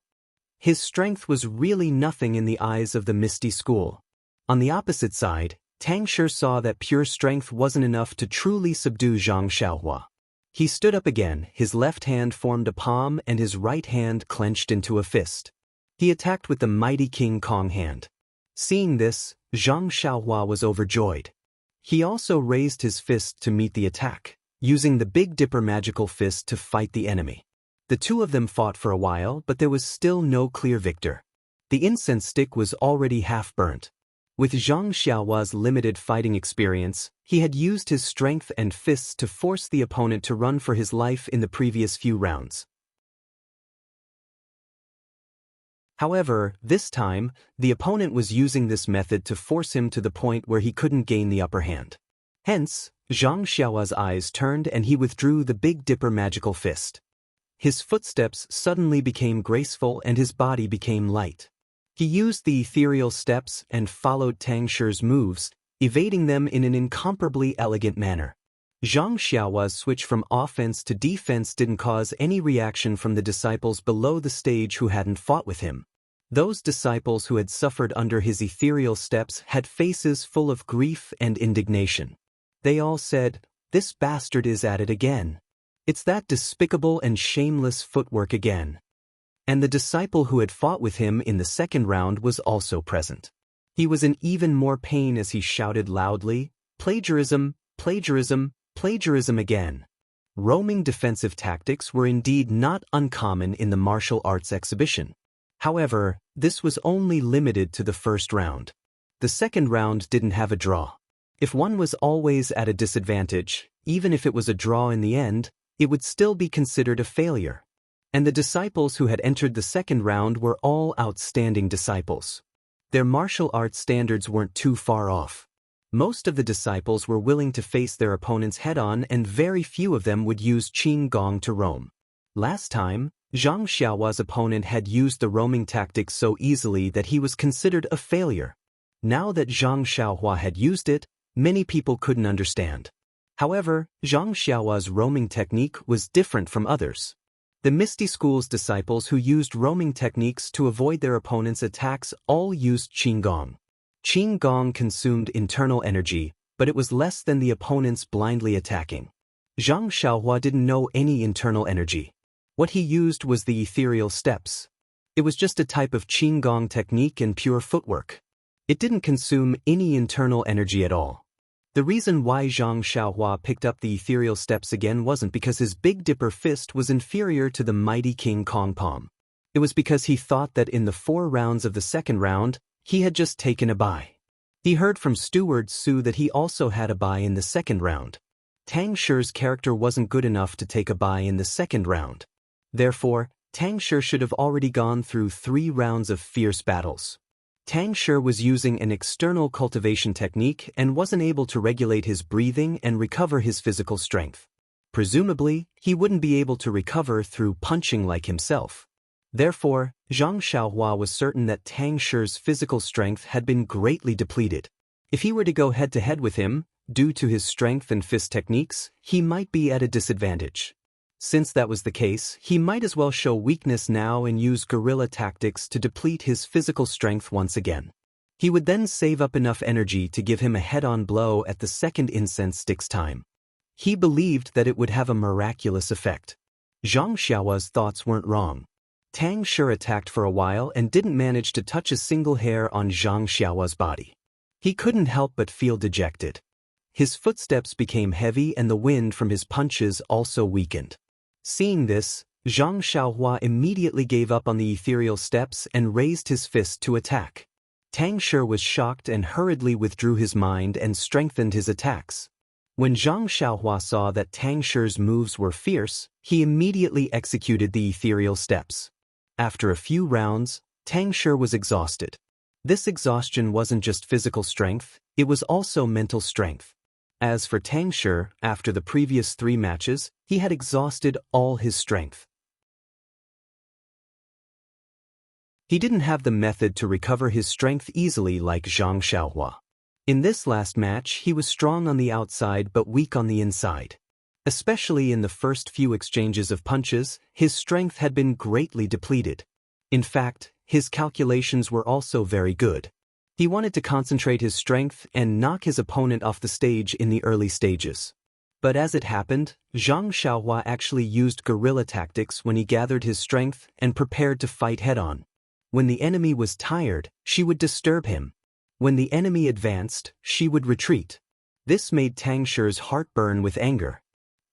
His strength was really nothing in the eyes of the Misty School. On the opposite side, Tang Shi saw that pure strength wasn't enough to truly subdue Zhang Xiaohua. He stood up again, his left hand formed a palm and his right hand clenched into a fist. He attacked with the mighty King Kong hand. Seeing this, Zhang Xiaohua was overjoyed. He also raised his fist to meet the attack, using the Big Dipper magical fist to fight the enemy. The two of them fought for a while, but there was still no clear victor. The incense stick was already half burnt. With Zhang Xiaohua's limited fighting experience, he had used his strength and fists to force the opponent to run for his life in the previous few rounds. However, this time, the opponent was using this method to force him to the point where he couldn't gain the upper hand. Hence, Zhang Xiaohua's eyes turned and he withdrew the Big Dipper magical fist. His footsteps suddenly became graceful and his body became light. He used the ethereal steps and followed Tang Shi's moves, evading them in an incomparably elegant manner. Zhang Xiaohua's switch from offense to defense didn't cause any reaction from the disciples below the stage who hadn't fought with him. Those disciples who had suffered under his ethereal steps had faces full of grief and indignation. They all said, "This bastard is at it again. It's that despicable and shameless footwork again." And the disciple who had fought with him in the second round was also present. He was in even more pain as he shouted loudly, "Plagiarism, plagiarism, plagiarism again." Roaming defensive tactics were indeed not uncommon in the martial arts exhibition. However, this was only limited to the first round. The second round didn't have a draw. If one was always at a disadvantage, even if it was a draw in the end, it would still be considered a failure. And the disciples who had entered the second round were all outstanding disciples. Their martial arts standards weren't too far off. Most of the disciples were willing to face their opponents head-on and very few of them would use Qing Gong to roam. Last time, Zhang Xiaohua's opponent had used the roaming tactic so easily that he was considered a failure. Now that Zhang Xiaohua had used it, many people couldn't understand. However, Zhang Xiaohua's roaming technique was different from others. The Misty School's disciples who used roaming techniques to avoid their opponent's attacks all used Qinggong. Qinggong consumed internal energy, but it was less than the opponent's blindly attacking. Zhang Xiaohua didn't know any internal energy. What he used was the ethereal steps. It was just a type of Qinggong technique and pure footwork. It didn't consume any internal energy at all. The reason why Zhang Xiaohua picked up the ethereal steps again wasn't because his Big Dipper fist was inferior to the mighty King Kong palm. It was because he thought that in the 4 rounds of the second round, he had just taken a bye. He heard from Steward Su that he also had a bye in the second round. Tang Shi's character wasn't good enough to take a bye in the second round. Therefore, Tang Shi should have already gone through 3 rounds of fierce battles. Tang Shi was using an external cultivation technique and wasn't able to regulate his breathing and recover his physical strength. Presumably, he wouldn't be able to recover through punching like himself. Therefore, Zhang Xiaohua was certain that Tang Shi's physical strength had been greatly depleted. If he were to go head-to-head with him, due to his strength and fist techniques, he might be at a disadvantage. Since that was the case, he might as well show weakness now and use guerrilla tactics to deplete his physical strength once again. He would then save up enough energy to give him a head-on blow at the second incense stick's time. He believed that it would have a miraculous effect. Zhang Xiaohua's thoughts weren't wrong. Tang Shi attacked for a while and didn't manage to touch a single hair on Zhang Xiaohua's body. He couldn't help but feel dejected. His footsteps became heavy and the wind from his punches also weakened. Seeing this, Zhang Xiaohua immediately gave up on the ethereal steps and raised his fist to attack. Tang Shi was shocked and hurriedly withdrew his mind and strengthened his attacks. When Zhang Xiaohua saw that Tang Shi's moves were fierce, he immediately executed the ethereal steps. After a few rounds, Tang Shi was exhausted. This exhaustion wasn't just physical strength, it was also mental strength. As for Tang Shi, after the previous 3 matches, he had exhausted all his strength. He didn't have the method to recover his strength easily like Zhang Xiaohua. In this last match, he was strong on the outside but weak on the inside. Especially in the first few exchanges of punches, his strength had been greatly depleted. In fact, his calculations were also very good. He wanted to concentrate his strength and knock his opponent off the stage in the early stages. But as it happened, Zhang Xiaohua actually used guerrilla tactics when he gathered his strength and prepared to fight head-on. When the enemy was tired, she would disturb him. When the enemy advanced, she would retreat. This made Tang Shi's heart burn with anger.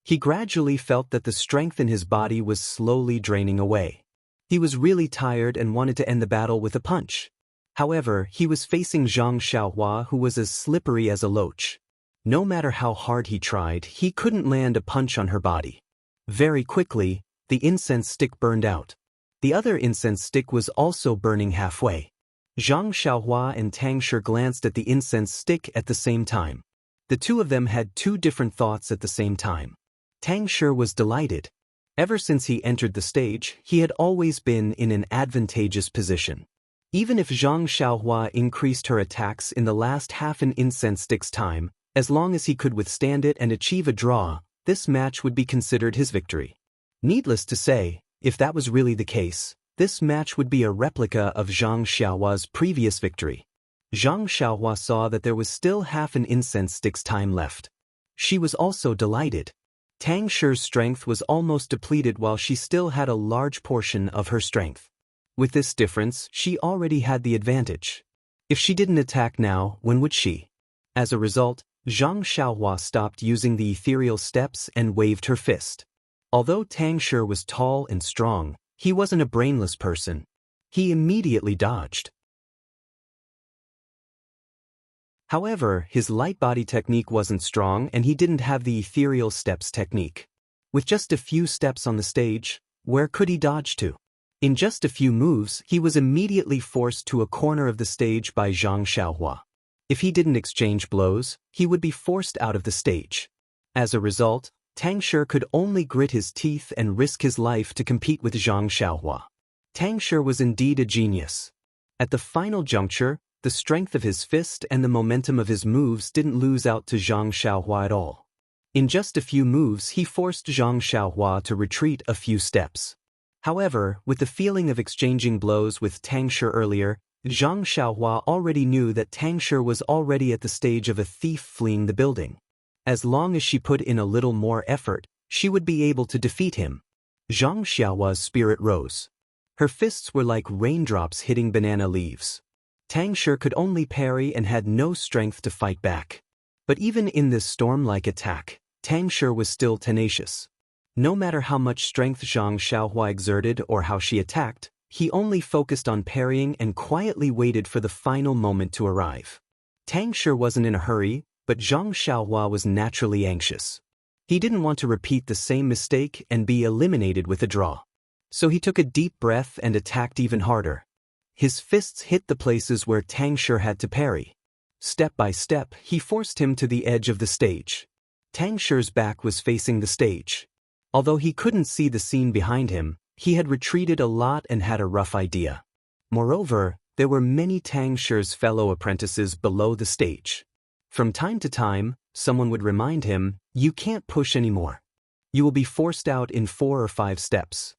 He gradually felt that the strength in his body was slowly draining away. He was really tired and wanted to end the battle with a punch. However, he was facing Zhang Xiaohua, who was as slippery as a loach. No matter how hard he tried, he couldn't land a punch on her body. Very quickly, the incense stick burned out. The other incense stick was also burning halfway. Zhang Xiaohua and Tang Shi glanced at the incense stick at the same time. The two of them had 2 different thoughts at the same time. Tang Shi was delighted. Ever since he entered the stage, he had always been in an advantageous position. Even if Zhang Xiaohua increased her attacks in the last half an incense stick's time, as long as he could withstand it and achieve a draw, this match would be considered his victory. Needless to say, if that was really the case, this match would be a replica of Zhang Xiaohua's previous victory. Zhang Xiaohua saw that there was still half an incense stick's time left. She was also delighted. Tang Shi's strength was almost depleted while she still had a large portion of her strength. With this difference, she already had the advantage. If she didn't attack now, when would she? As a result, Zhang Xiaohua stopped using the ethereal steps and waved her fist. Although Tang Shi was tall and strong, he wasn't a brainless person. He immediately dodged. However, his light body technique wasn't strong and he didn't have the ethereal steps technique. With just a few steps on the stage, where could he dodge to? In just a few moves, he was immediately forced to a corner of the stage by Zhang Xiaohua. If he didn't exchange blows, he would be forced out of the stage. As a result, Tang Shi could only grit his teeth and risk his life to compete with Zhang Xiaohua. Tang Shi was indeed a genius. At the final juncture, the strength of his fist and the momentum of his moves didn't lose out to Zhang Xiaohua at all. In just a few moves he forced Zhang Xiaohua to retreat a few steps. However, with the feeling of exchanging blows with Tang Shi earlier, Zhang Xiaohua already knew that Tang Shi was already at the stage of a thief fleeing the building. As long as she put in a little more effort, she would be able to defeat him. Zhang Xiaohua's spirit rose. Her fists were like raindrops hitting banana leaves. Tang Shi could only parry and had no strength to fight back. But even in this storm-like attack, Tang Shi was still tenacious. No matter how much strength Zhang Xiaohua exerted or how she attacked, he only focused on parrying and quietly waited for the final moment to arrive. Tang Shi wasn't in a hurry, but Zhang Xiaohua was naturally anxious. He didn't want to repeat the same mistake and be eliminated with a draw. So he took a deep breath and attacked even harder. His fists hit the places where Tang Shi had to parry. Step by step, he forced him to the edge of the stage. Tang Shi's back was facing the stage. Although he couldn't see the scene behind him, he had retreated a lot and had a rough idea. Moreover, there were many Tang Shi's fellow apprentices below the stage. From time to time, someone would remind him, "You can't push anymore. You will be forced out in 4 or 5 steps."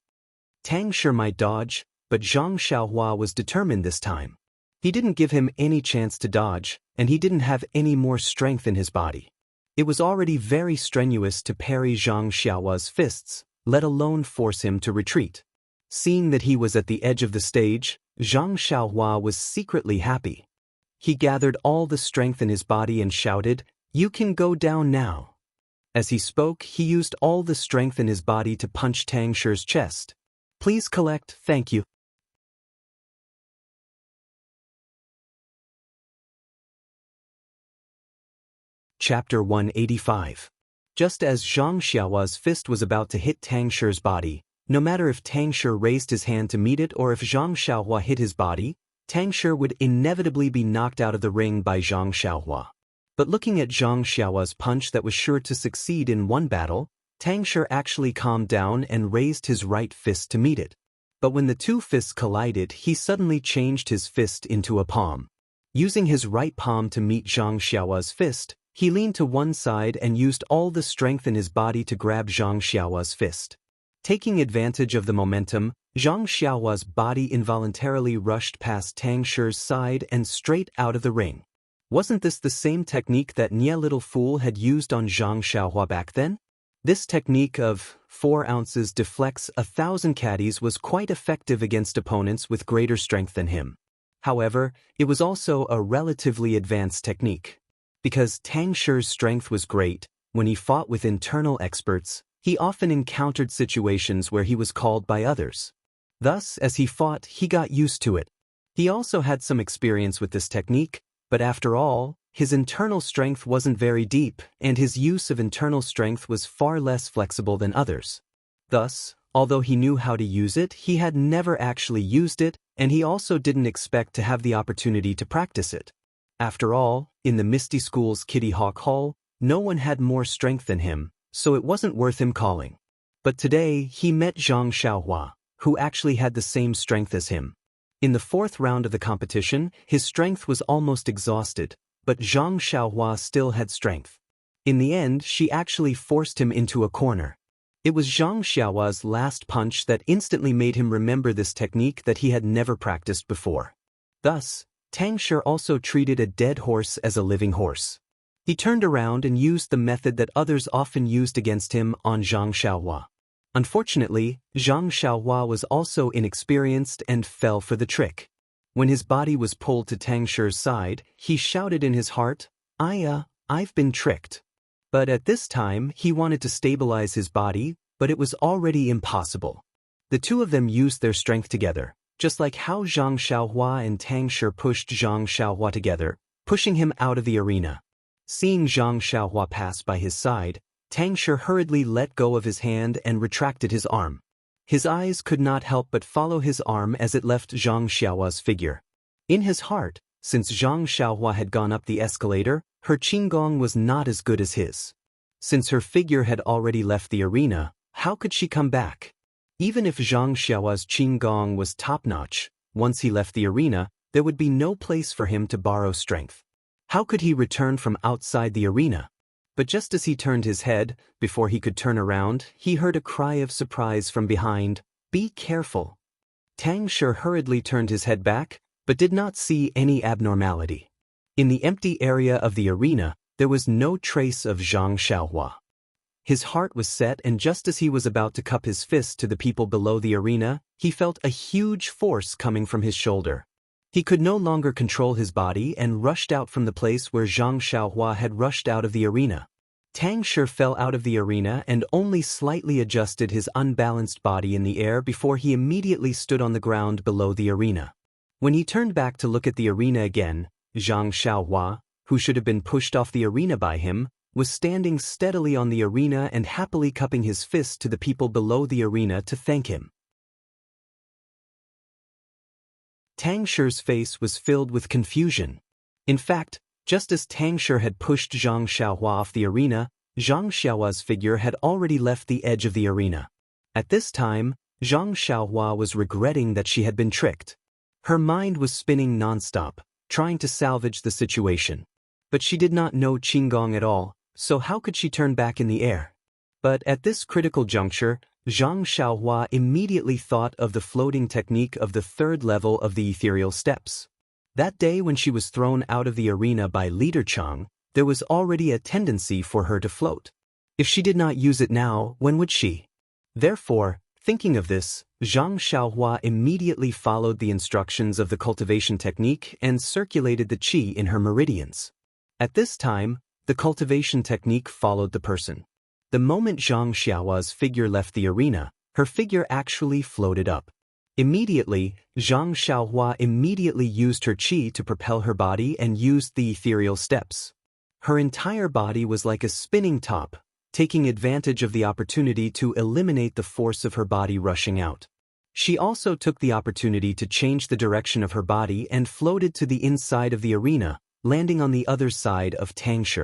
Tang Shi might dodge, but Zhang Xiaohua was determined this time. He didn't give him any chance to dodge, and he didn't have any more strength in his body. It was already very strenuous to parry Zhang Xiaohua's fists, let alone force him to retreat. Seeing that he was at the edge of the stage, Zhang Xiaohua was secretly happy. He gathered all the strength in his body and shouted, "You can go down now." As he spoke, he used all the strength in his body to punch Tang Shi's chest. "Please collect, thank you." Chapter 185. Just as Zhang Xiaohua's fist was about to hit Tang Shi's body, no matter if Tang Shi raised his hand to meet it or if Zhang Xiaohua hit his body, Tang Shi would inevitably be knocked out of the ring by Zhang Xiaohua. But looking at Zhang Xiaohua's punch that was sure to succeed in one battle, Tang Shi actually calmed down and raised his right fist to meet it. But when the two fists collided, he suddenly changed his fist into a palm. Using his right palm to meet Zhang Xiaohua's fist, he leaned to one side and used all the strength in his body to grab Zhang Xiaohua's fist. Taking advantage of the momentum, Zhang Xiaohua's body involuntarily rushed past Tang Shi's side and straight out of the ring. Wasn't this the same technique that Nie Little Fool had used on Zhang Xiaohua back then? This technique of 4 ounces deflects 1,000 caddies was quite effective against opponents with greater strength than him. However, it was also a relatively advanced technique. Because Tang Shi's strength was great, when he fought with internal experts, he often encountered situations where he was called by others. Thus, as he fought, he got used to it. He also had some experience with this technique, but after all, his internal strength wasn't very deep, and his use of internal strength was far less flexible than others. Thus, although he knew how to use it, he had never actually used it, and he also didn't expect to have the opportunity to practice it. After all, in the Misty School's Kitty Hawk Hall, no one had more strength than him, so it wasn't worth him calling. But today, he met Zhang Xiaohua, who actually had the same strength as him. In the 4th round of the competition, his strength was almost exhausted, but Zhang Xiaohua still had strength. In the end, she actually forced him into a corner. It was Zhang Xiaohua's last punch that instantly made him remember this technique that he had never practiced before. Thus, Tang Shi also treated a dead horse as a living horse. He turned around and used the method that others often used against him on Zhang Xiaohua. Unfortunately, Zhang Xiaohua was also inexperienced and fell for the trick. When his body was pulled to Tang Shi's side, he shouted in his heart, I've been tricked." But at this time, he wanted to stabilize his body, but it was already impossible. The two of them used their strength together, just like how Zhang Xiaohua and Tang Shi pushed Zhang Xiaohua together, pushing him out of the arena. Seeing Zhang Xiaohua pass by his side, Tang Shi hurriedly let go of his hand and retracted his arm. His eyes could not help but follow his arm as it left Zhang Xiaohua's figure. In his heart, since Zhang Xiaohua had gone up the escalator, her qinggong was not as good as his. Since her figure had already left the arena, how could she come back? Even if Zhang Xiaohua's qinggong was top-notch, once he left the arena, there would be no place for him to borrow strength. How could he return from outside the arena? But just as he turned his head, before he could turn around, he heard a cry of surprise from behind, "Be careful." Tang Shi hurriedly turned his head back, but did not see any abnormality. In the empty area of the arena, there was no trace of Zhang Xiaohua. His heart was set, and just as he was about to cup his fist to the people below the arena, he felt a huge force coming from his shoulder. He could no longer control his body and rushed out from the place where Zhang Xiaohua had rushed out of the arena. Tang Shi fell out of the arena and only slightly adjusted his unbalanced body in the air before he immediately stood on the ground below the arena. When he turned back to look at the arena again, Zhang Xiaohua, who should have been pushed off the arena by him, was standing steadily on the arena and happily cupping his fist to the people below the arena to thank him. Tang Shi's face was filled with confusion. In fact, just as Tang Shi had pushed Zhang Xiaohua off the arena, Zhang Xiaohua's figure had already left the edge of the arena. At this time, Zhang Xiaohua was regretting that she had been tricked. Her mind was spinning nonstop, trying to salvage the situation. But she did not know qinggong at all, so how could she turn back in the air? But at this critical juncture, Zhang Xiaohua immediately thought of the floating technique of the third level of the ethereal steps. That day when she was thrown out of the arena by Leader Chang, there was already a tendency for her to float. If she did not use it now, when would she? Therefore, thinking of this, Zhang Xiaohua immediately followed the instructions of the cultivation technique and circulated the qi in her meridians. At this time, the cultivation technique followed the person. The moment Zhang Xiaohua's figure left the arena, her figure actually floated up. Immediately, Zhang Xiaohua immediately used her qi to propel her body and used the ethereal steps. Her entire body was like a spinning top, taking advantage of the opportunity to eliminate the force of her body rushing out. She also took the opportunity to change the direction of her body and floated to the inside of the arena, landing on the other side of Tang Shi.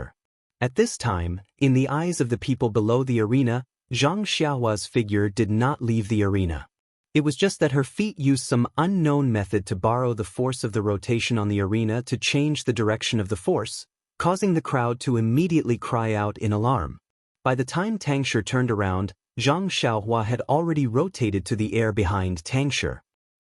At this time, in the eyes of the people below the arena, Zhang Xiaohua's figure did not leave the arena. It was just that her feet used some unknown method to borrow the force of the rotation on the arena to change the direction of the force, causing the crowd to immediately cry out in alarm. By the time Tang Shi turned around, Zhang Xiaohua had already rotated to the air behind Tang Shi.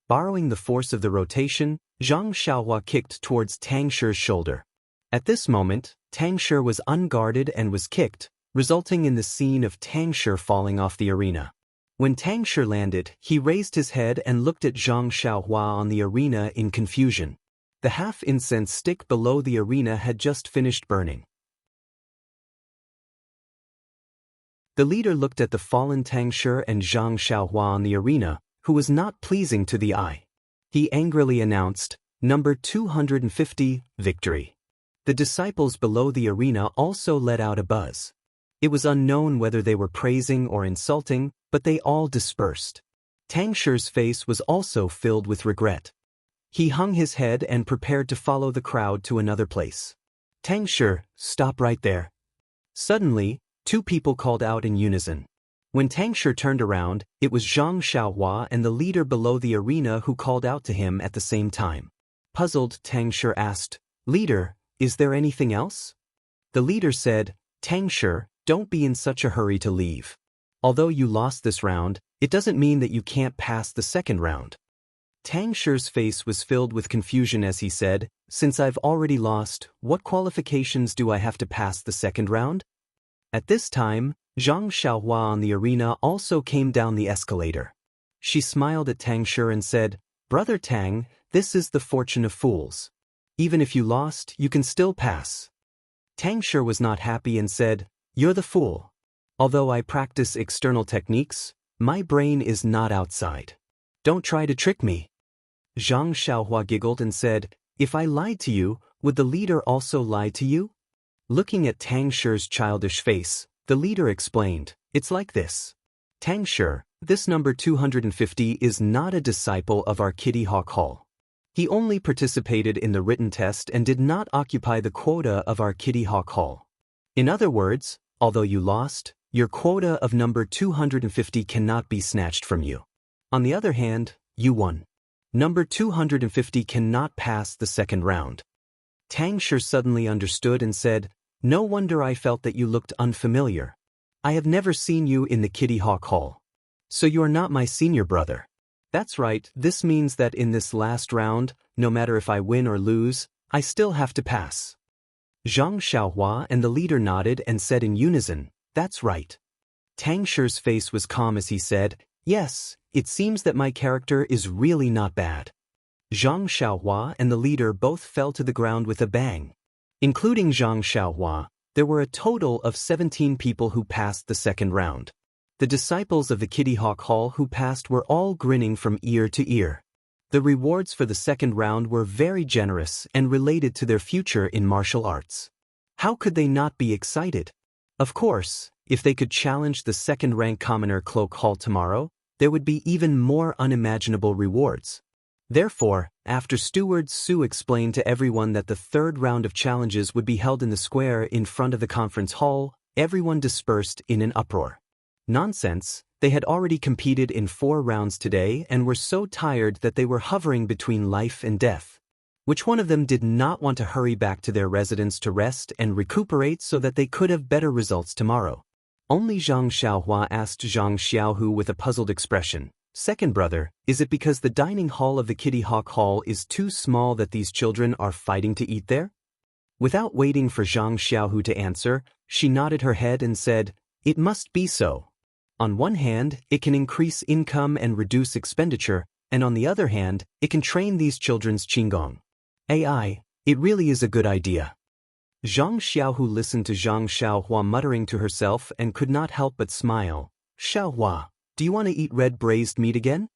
Borrowing the force of the rotation, Zhang Xiaohua kicked towards Tang Shi's shoulder. At this moment, Tang Shi was unguarded and was kicked, resulting in the scene of Tang Shi falling off the arena. When Tang Shi landed, he raised his head and looked at Zhang Xiaohua on the arena in confusion. The half-incense stick below the arena had just finished burning. The leader looked at the fallen Tang Shi and Zhang Xiaohua on the arena, who was not pleasing to the eye. He angrily announced, "Number 250, victory." The disciples below the arena also let out a buzz. It was unknown whether they were praising or insulting, but they all dispersed. Tang Shi's face was also filled with regret. He hung his head and prepared to follow the crowd to another place. "Tang Shi, stop right there." Suddenly, two people called out in unison. When Tang Shi turned around, it was Zhang Xiaohua and the leader below the arena who called out to him at the same time. Puzzled, Tang Shi asked, "Leader, is there anything else?" The leader said, "Tang Shi, don't be in such a hurry to leave. Although you lost this round, it doesn't mean that you can't pass the second round." Tang Shi's face was filled with confusion as he said, "Since I've already lost, what qualifications do I have to pass the second round?" At this time, Zhang Xiaohua on the arena also came down the escalator. She smiled at Tang Shi and said, "Brother Tang, this is the fortune of fools. Even if you lost, you can still pass." Tang Shi was not happy and said, "You're the fool. Although I practice external techniques, my brain is not outside. Don't try to trick me." Zhang Xiaohua giggled and said, "If I lied to you, would the leader also lie to you?" Looking at Tang Shi's childish face, the leader explained, "It's like this. Tang Shi, this number 250 is not a disciple of our Kitty Hawk Hall. He only participated in the written test and did not occupy the quota of our Kitty Hawk Hall. In other words, Although you lost, your quota of number 250 cannot be snatched from you. On the other hand, you won. Number 250 cannot pass the second round. Tang Shi suddenly understood and said, "No wonder I felt that you looked unfamiliar. I have never seen you in the Kitty Hawk Hall. So you are not my senior brother." That's right, this means that in this last round, no matter if I win or lose, I still have to pass. Zhang Xiaohua and the leader nodded and said in unison, "That's right." Tang Shi's face was calm as he said, "Yes, it seems that my character is really not bad." Zhang Xiaohua and the leader both fell to the ground with a bang. Including Zhang Xiaohua, there were a total of 17 people who passed the second round. The disciples of the Kitty Hawk Hall who passed were all grinning from ear to ear. The rewards for the second round were very generous and related to their future in martial arts. How could they not be excited? Of course, if they could challenge the second-rank commoner Cloak Hall tomorrow, there would be even more unimaginable rewards. Therefore, after Steward Su explained to everyone that the third round of challenges would be held in the square in front of the conference hall, everyone dispersed in an uproar. Nonsense, they had already competed in 4 rounds today and were so tired that they were hovering between life and death. Which one of them did not want to hurry back to their residence to rest and recuperate so that they could have better results tomorrow? Only Zhang Xiaohua asked Zhang Xiaohu with a puzzled expression, "Second brother, is it because the dining hall of the Kitty Hawk Hall is too small that these children are fighting to eat there?" Without waiting for Zhang Xiaohu to answer, she nodded her head and said, "It must be so. On one hand, it can increase income and reduce expenditure, and on the other hand, it can train these children's qigong. AI, it really is a good idea." Zhang Xiaohu listened to Zhang Xiaohua muttering to herself and could not help but smile. "Xiaohua, do you want to eat red braised meat again?"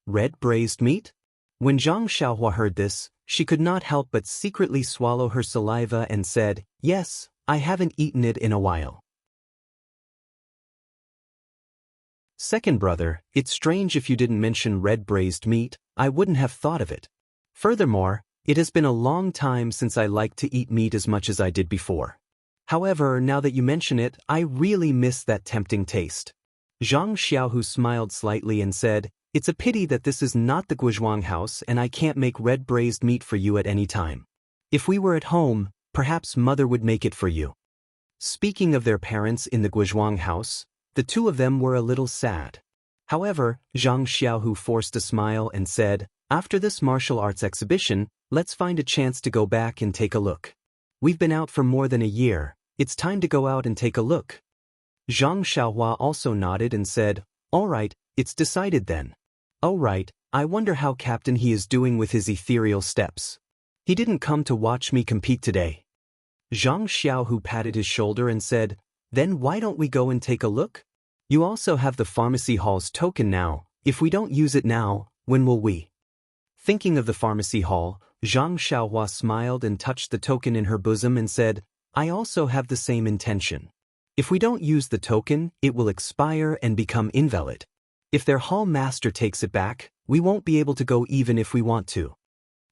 Red braised meat? When Zhang Xiaohua heard this, she could not help but secretly swallow her saliva and said, "Yes, I haven't eaten it in a while." Second brother, it's strange if you didn't mention red braised meat, I wouldn't have thought of it. Furthermore, it has been a long time since I liked to eat meat as much as I did before. However, now that you mention it, I really miss that tempting taste. Zhang Xiaohu smiled slightly and said, "It's a pity that this is not the Guizhuang house and I can't make red braised meat for you at any time. If we were at home, perhaps mother would make it for you." Speaking of their parents in the Guizhuang house, the two of them were a little sad. However, Zhang Xiaohu forced a smile and said, "After this martial arts exhibition, let's find a chance to go back and take a look. We've been out for more than a year, it's time to go out and take a look." Zhang Xiaohua also nodded and said, "All right, it's decided then. Oh right, I wonder how Captain he is doing with his ethereal steps. He didn't come to watch me compete today." Zhang Xiaohu patted his shoulder and said, "Then why don't we go and take a look? You also have the pharmacy hall's token now. If we don't use it now, when will we?" Thinking of the pharmacy hall, Zhang Xiaohua smiled and touched the token in her bosom and said, "I also have the same intention. If we don't use the token, it will expire and become invalid. If their hall master takes it back, we won't be able to go even if we want to."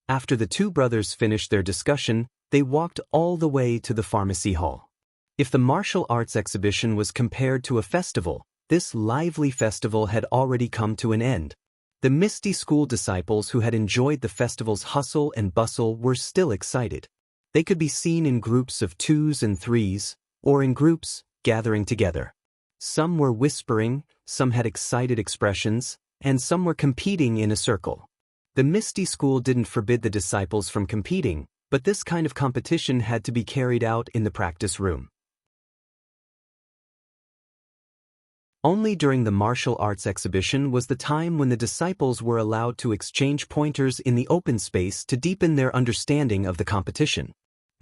After the two brothers finished their discussion, they walked all the way to the pharmacy hall. If the martial arts exhibition was compared to a festival, this lively festival had already come to an end. The Misty School disciples who had enjoyed the festival's hustle and bustle were still excited. They could be seen in groups of 2s and 3s, or in groups, gathering together. Some were whispering, some had excited expressions, and some were competing in a circle. The Misty School didn't forbid the disciples from competing, but this kind of competition had to be carried out in the practice room. Only during the martial arts exhibition was the time when the disciples were allowed to exchange pointers in the open space to deepen their understanding of the competition.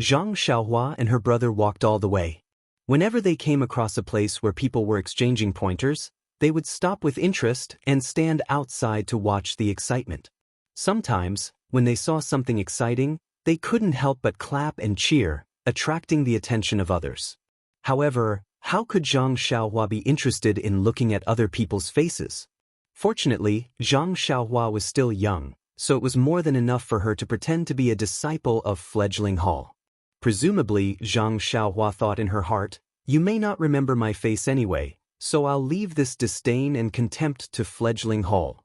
Zhang Xiaohua and her brother walked all the way. Whenever they came across a place where people were exchanging pointers, they would stop with interest and stand outside to watch the excitement. Sometimes, when they saw something exciting, they couldn't help but clap and cheer, attracting the attention of others. However, how could Zhang Xiaohua be interested in looking at other people's faces? Fortunately, Zhang Xiaohua was still young, so it was more than enough for her to pretend to be a disciple of fledgling hall. Presumably, Zhang Xiaohua thought in her heart, You may not remember my face anyway, so I'll leave this disdain and contempt to fledgling Hall.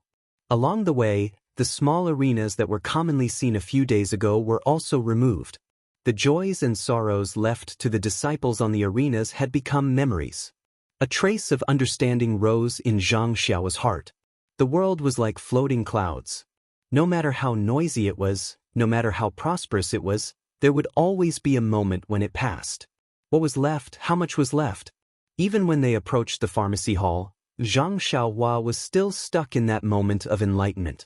Along the way, the small arenas that were commonly seen a few days ago were also removed. The joys and sorrows left to the disciples on the arenas had become memories. A trace of understanding rose in Zhang Xiao's heart. The world was like floating clouds. No matter how noisy it was, no matter how prosperous it was, there would always be a moment when it passed. What was left? How much was left? Even when they approached the pharmacy hall, Zhang Xiaohua was still stuck in that moment of enlightenment.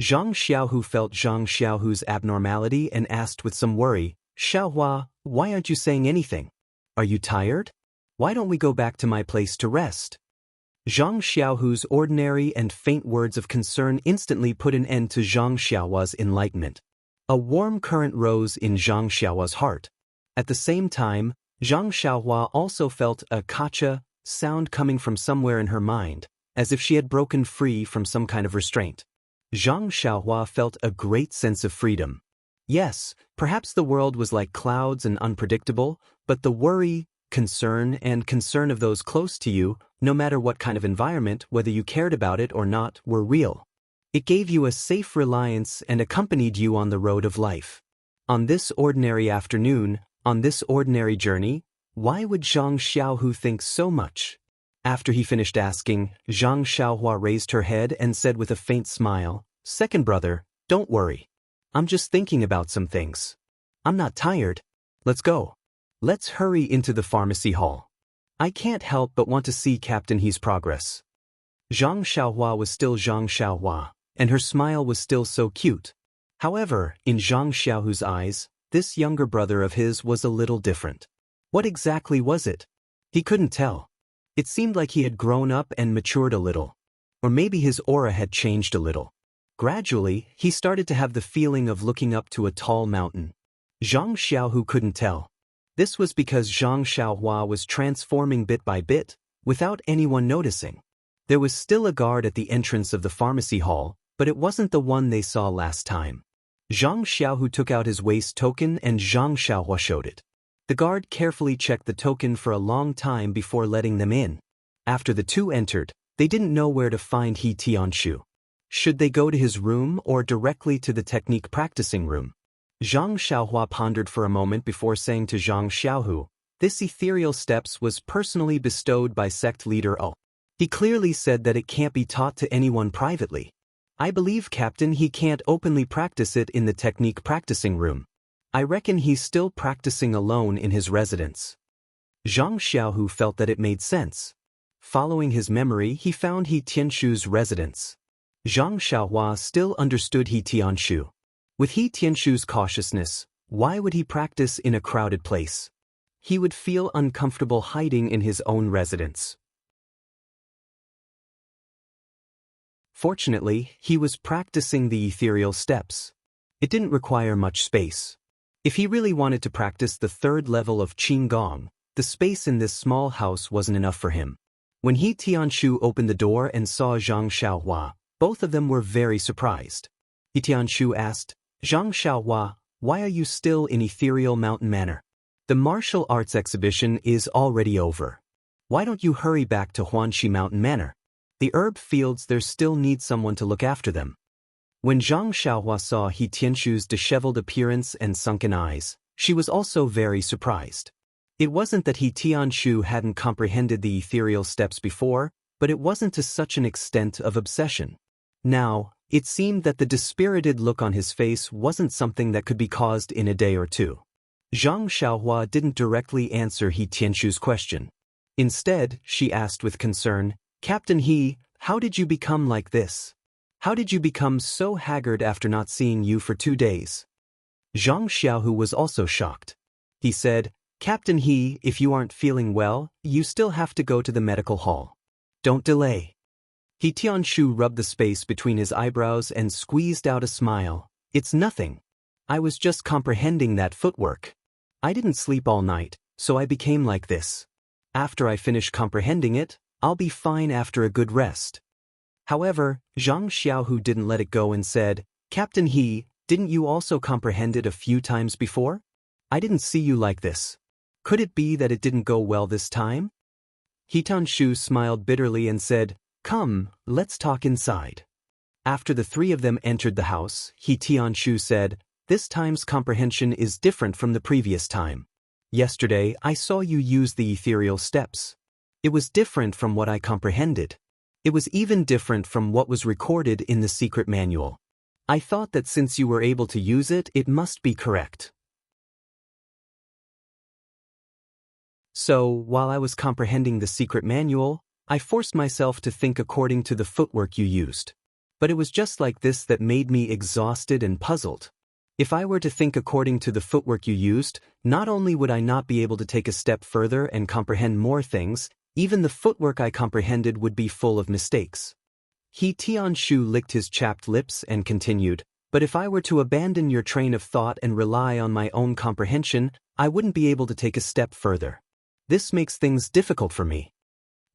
Zhang Xiaohu felt Zhang Xiaohu's abnormality and asked with some worry, "Xiaohua, why aren't you saying anything? Are you tired? Why don't we go back to my place to rest?" Zhang Xiaohu's ordinary and faint words of concern instantly put an end to Zhang Xiaohua's enlightenment. A warm current rose in Zhang Xiaohua's heart. At the same time, Zhang Xiaohua also felt a kacha sound coming from somewhere in her mind, as if she had broken free from some kind of restraint. Zhang Xiaohua felt a great sense of freedom. Yes, perhaps the world was like clouds and unpredictable, but the worry, concern of those close to you, no matter what kind of environment, whether you cared about it or not, were real. It gave you a safe reliance and accompanied you on the road of life. On this ordinary afternoon, on this ordinary journey, why would Zhang Xiaohu think so much? After he finished asking, Zhang Xiaohua raised her head and said with a faint smile, "Second brother, don't worry. I'm just thinking about some things. I'm not tired. Let's go. Let's hurry into the pharmacy hall. I can't help but want to see Captain He's progress." Zhang Xiaohua was still Zhang Xiaohua, and her smile was still so cute. However, in Zhang Xiaohu's eyes, this younger brother of his was a little different. What exactly was it? He couldn't tell. It seemed like he had grown up and matured a little. Or maybe his aura had changed a little. Gradually, he started to have the feeling of looking up to a tall mountain. Zhang Xiaohu couldn't tell. This was because Zhang Xiaohua was transforming bit by bit, without anyone noticing. There was still a guard at the entrance of the pharmacy hall, but it wasn't the one they saw last time. Zhang Xiaohu took out his waist token and Zhang Xiaohua showed it. The guard carefully checked the token for a long time before letting them in. After the two entered, they didn't know where to find He Tianshu. Should they go to his room or directly to the technique practicing room? Zhang Xiaohua pondered for a moment before saying to Zhang Xiaohu, "This ethereal steps was personally bestowed by sect leader O. He clearly said that it can't be taught to anyone privately. I believe, Captain, he can't openly practice it in the technique practicing room. I reckon he's still practicing alone in his residence." Zhang Xiaohu felt that it made sense. Following his memory, he found He Tianshu's residence. Zhang Xiaohua still understood He Tianshu. With He Tianshu's cautiousness, why would he practice in a crowded place? He would feel uncomfortable hiding in his own residence. Fortunately, he was practicing the ethereal steps. It didn't require much space. If he really wanted to practice the third level of Qigong, the space in this small house wasn't enough for him. When He Tianshu opened the door and saw Zhang Xiaohua, both of them were very surprised. He Tianshu asked, "Zhang Xiaohua, why are you still in Ethereal Mountain Manor? The martial arts exhibition is already over. Why don't you hurry back to Huanxi Mountain Manor? The herb fields there still need someone to look after them." When Zhang Xiaohua saw He Tianshu's disheveled appearance and sunken eyes, she was also very surprised. It wasn't that He Tianshu hadn't comprehended the ethereal steps before, but it wasn't to such an extent of obsession. Now, it seemed that the dispirited look on his face wasn't something that could be caused in a day or two. Zhang Xiaohua didn't directly answer He Tianshu's question. Instead, she asked with concern, "Captain He, how did you become like this? How did you become so haggard after not seeing you for 2 days?" Zhang Xiaohu was also shocked. He said, "Captain He, if you aren't feeling well, you still have to go to the medical hall. Don't delay." He Tianshu rubbed the space between his eyebrows and squeezed out a smile. "It's nothing. I was just comprehending that footwork. I didn't sleep all night, so I became like this. After I finish comprehending it, I'll be fine after a good rest." However, Zhang Xiaohu didn't let it go and said, "Captain He, didn't you also comprehend it a few times before? I didn't see you like this. Could it be that it didn't go well this time? He Tanshu smiled bitterly and said, "Come, let's talk inside." After the three of them entered the house, He Tianshu said, "This time's comprehension is different from the previous time. Yesterday, I saw you use the ethereal steps. It was different from what I comprehended. It was even different from what was recorded in the secret manual. I thought that since you were able to use it, it must be correct. So, while I was comprehending the secret manual, I forced myself to think according to the footwork you used. But it was just like this that made me exhausted and puzzled. If I were to think according to the footwork you used, not only would I not be able to take a step further and comprehend more things, even the footwork I comprehended would be full of mistakes." He Tianshu licked his chapped lips and continued, "But if I were to abandon your train of thought and rely on my own comprehension, I wouldn't be able to take a step further. This makes things difficult for me."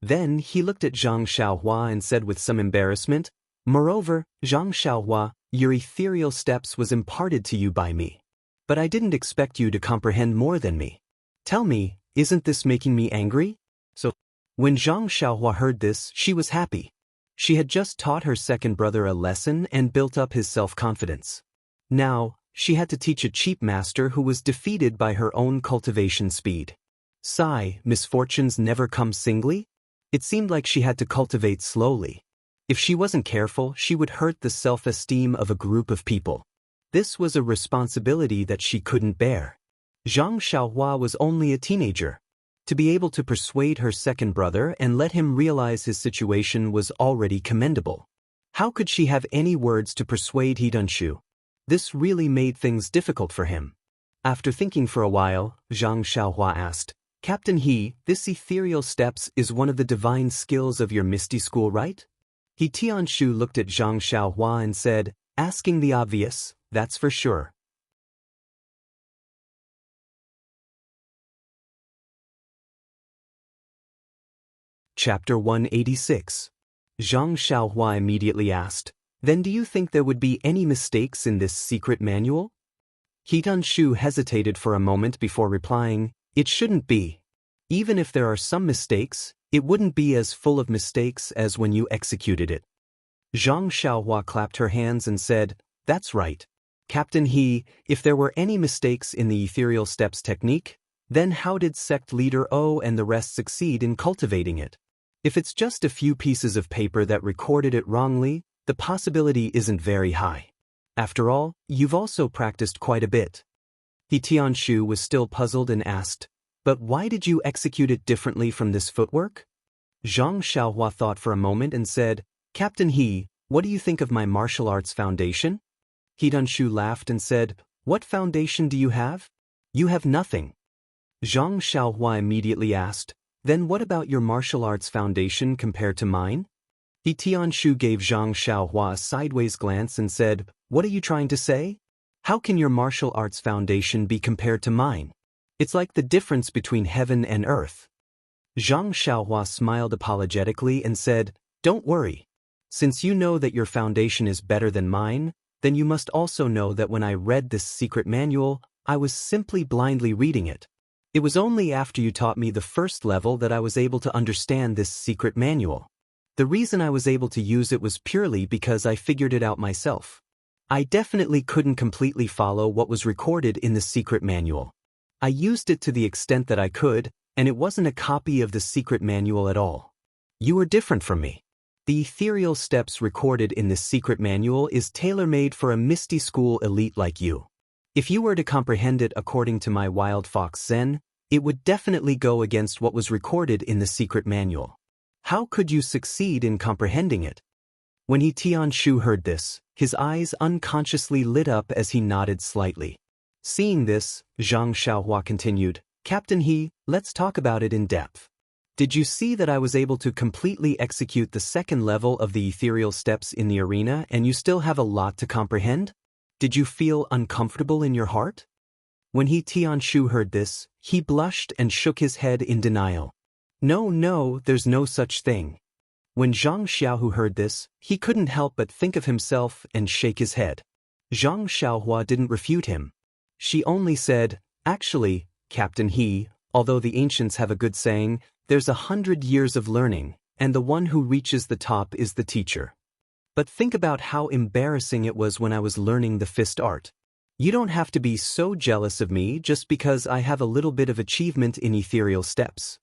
Then he looked at Zhang Xiaohua and said with some embarrassment, "Moreover, Zhang Xiaohua, your ethereal steps was imparted to you by me. But I didn't expect you to comprehend more than me. Tell me, isn't this making me angry?" So, when Zhang Xiaohua heard this, she was happy. She had just taught her second brother a lesson and built up his self-confidence. Now, she had to teach a cheap master who was defeated by her own cultivation speed. Sigh, misfortunes never come singly? It seemed like she had to cultivate slowly. If she wasn't careful, she would hurt the self-esteem of a group of people. This was a responsibility that she couldn't bear. Zhang Xiaohua was only a teenager. To be able to persuade her second brother and let him realize his situation was already commendable. How could she have any words to persuade He Dunshu? This really made things difficult for him. After thinking for a while, Zhang Xiaohua asked, "Captain He, this ethereal steps is one of the divine skills of your Misty School, right?" He Tianshu looked at Zhang Xiaohua and said, "Asking the obvious, that's for sure." Chapter 186. Zhang Xiaohua immediately asked, "Then do you think there would be any mistakes in this secret manual?" He Dunshu hesitated for a moment before replying, "It shouldn't be. Even if there are some mistakes, it wouldn't be as full of mistakes as when you executed it." Zhang Xiaohua clapped her hands and said, "That's right. Captain He, if there were any mistakes in the ethereal steps technique, then how did sect leader O and the rest succeed in cultivating it? If it's just a few pieces of paper that recorded it wrongly, the possibility isn't very high. After all, you've also practiced quite a bit." He Tianshu was still puzzled and asked, "But why did you execute it differently from this footwork?" Zhang Xiaohua thought for a moment and said, "Captain He, what do you think of my martial arts foundation?" He Dunshu laughed and said, "What foundation do you have? You have nothing." Zhang Xiaohua immediately asked, "Then what about your martial arts foundation compared to mine?" He Tianshu gave Zhang Xiaohua a sideways glance and said, "What are you trying to say? How can your martial arts foundation be compared to mine? It's like the difference between heaven and earth." Zhang Xiaohua smiled apologetically and said, "Don't worry. Since you know that your foundation is better than mine, then you must also know that when I read this secret manual, I was simply blindly reading it. It was only after you taught me the first level that I was able to understand this secret manual. The reason I was able to use it was purely because I figured it out myself. I definitely couldn't completely follow what was recorded in the secret manual. I used it to the extent that I could, and it wasn't a copy of the secret manual at all. You are different from me. The ethereal steps recorded in this secret manual is tailor-made for a Misty School elite like you. If you were to comprehend it according to my Wild Fox Zen, it would definitely go against what was recorded in the secret manual. How could you succeed in comprehending it?" When He Tianshu heard this, his eyes unconsciously lit up as he nodded slightly. Seeing this, Zhang Xiaohua continued, "Captain He, let's talk about it in depth. Did you see that I was able to completely execute the second level of the ethereal steps in the arena and you still have a lot to comprehend? Did you feel uncomfortable in your heart?" When He Tianshu heard this, he blushed and shook his head in denial. No, there's no such thing." When Zhang Xiaohu heard this, he couldn't help but think of himself and shake his head. Zhang Xiaohua didn't refute him. She only said, "Actually, Captain He, Although the ancients have a good saying, there's 100 years of learning, and the one who reaches the top is the teacher. But think about how embarrassing it was when I was learning the fist art. You don't have to be so jealous of me just because I have a little bit of achievement in ethereal steps.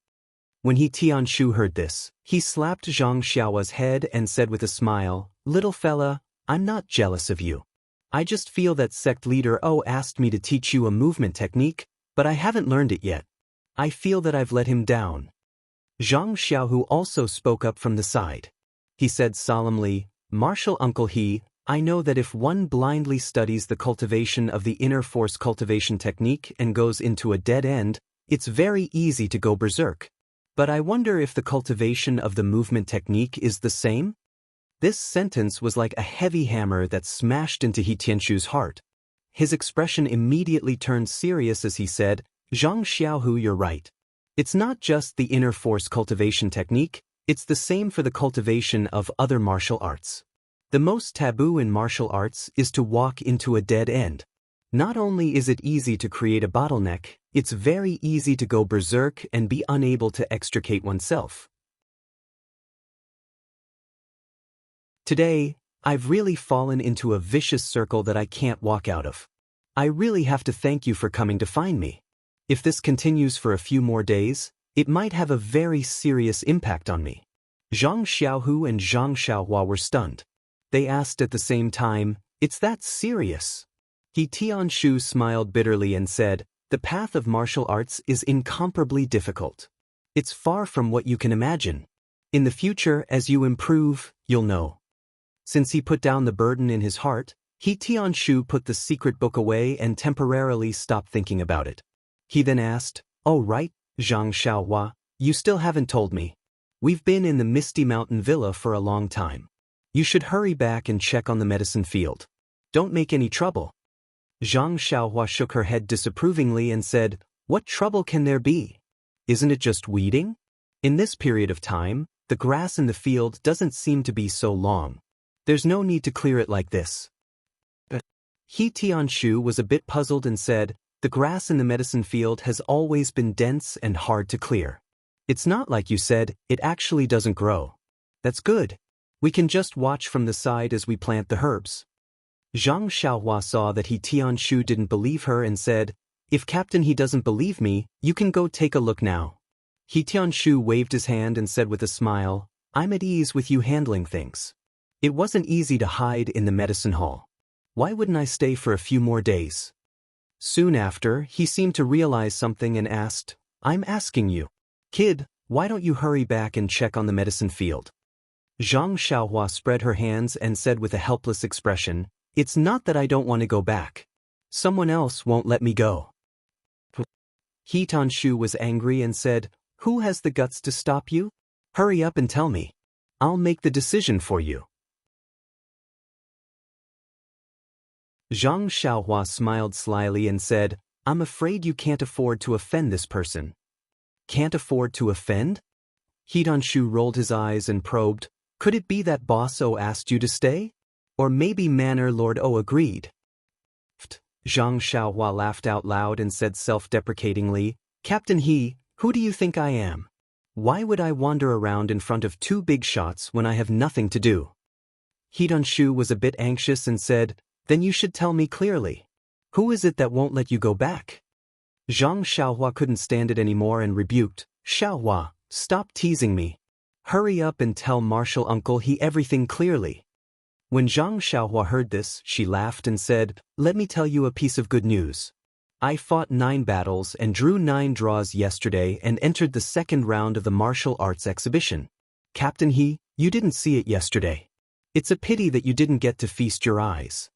When Tianshu heard this, he slapped Zhang Xiaohua's head and said with a smile, "Little fella, I'm not jealous of you. I just feel that sect leader O asked me to teach you a movement technique, but I haven't learned it yet. I feel that I've let him down." Zhang Xiaohu also spoke up from the side. He said solemnly, "Martial Uncle He, I know that if one blindly studies the cultivation of the inner force cultivation technique and goes into a dead end, it's very easy to go berserk. But I wonder if the cultivation of the movement technique is the same?" This sentence was like a heavy hammer that smashed into Tianshu's heart. His expression immediately turned serious as he said, "Zhang Xiaohu, you're right. It's not just the inner force cultivation technique, it's the same for the cultivation of other martial arts. The most taboo in martial arts is to walk into a dead end. Not only is it easy to create a bottleneck, it's very easy to go berserk and be unable to extricate oneself. Today, I've really fallen into a vicious circle that I can't walk out of. I really have to thank you for coming to find me. If this continues for a few more days, it might have a very serious impact on me." Zhang Xiaohu and Zhang Xiaohua were stunned. They asked at the same time, "It's that serious?" Tianshu smiled bitterly and said, "The path of martial arts is incomparably difficult. It's far from what you can imagine. In the future, as you improve, you'll know." Since he put down the burden in his heart, Tianshu put the secret book away and temporarily stopped thinking about it. He then asked, "Oh right, Zhang Xiaohua, you still haven't told me. We've been in the Misty Mountain Villa for a long time. You should hurry back and check on the medicine field. Don't make any trouble." Zhang Xiaohua shook her head disapprovingly and said, "What trouble can there be? Isn't it just weeding? In this period of time, the grass in the field doesn't seem to be so long. There's no need to clear it like this." Tianshu was a bit puzzled and said, "The grass in the medicine field has always been dense and hard to clear. It's not like you said, it actually doesn't grow. That's good. We can just watch from the side as we plant the herbs." Zhang Xiaohua saw that Tianshu didn't believe her and said, "If Captain he doesn't believe me, you can go take a look now." Tianshu waved his hand and said with a smile, "I'm at ease with you handling things. It wasn't easy to hide in the medicine hall. Why wouldn't I stay for a few more days?" Soon after, he seemed to realize something and asked, "I'm asking you, kid, why don't you hurry back and check on the medicine field?" Zhang Xiaohua spread her hands and said with a helpless expression, "It's not that I don't want to go back. Someone else won't let me go." Tianshu was angry and said, "Who has the guts to stop you? Hurry up and tell me. I'll make the decision for you." Zhang Xiaohua smiled slyly and said, "I'm afraid you can't afford to offend this person." "Can't afford to offend?" Tianshu rolled his eyes and probed, "Could it be that Boss O asked you to stay? Or maybe Manor Lord O agreed?" Zhang Xiaohua laughed out loud and said self-deprecatingly, "Captain He, who do you think I am? Why would I wander around in front of two big shots when I have nothing to do?" Tianshu was a bit anxious and said, "Then you should tell me clearly. Who is it that won't let you go back?" Zhang Xiaohua couldn't stand it anymore and rebuked, "Xiaohua, stop teasing me. Hurry up and tell Martial Uncle He everything clearly." When Zhang Xiaohua heard this, she laughed and said, "Let me tell you a piece of good news. I fought 9 battles and drew 9 draws yesterday and entered the second round of the martial arts exhibition. Captain He, you didn't see it yesterday. It's a pity that you didn't get to feast your eyes."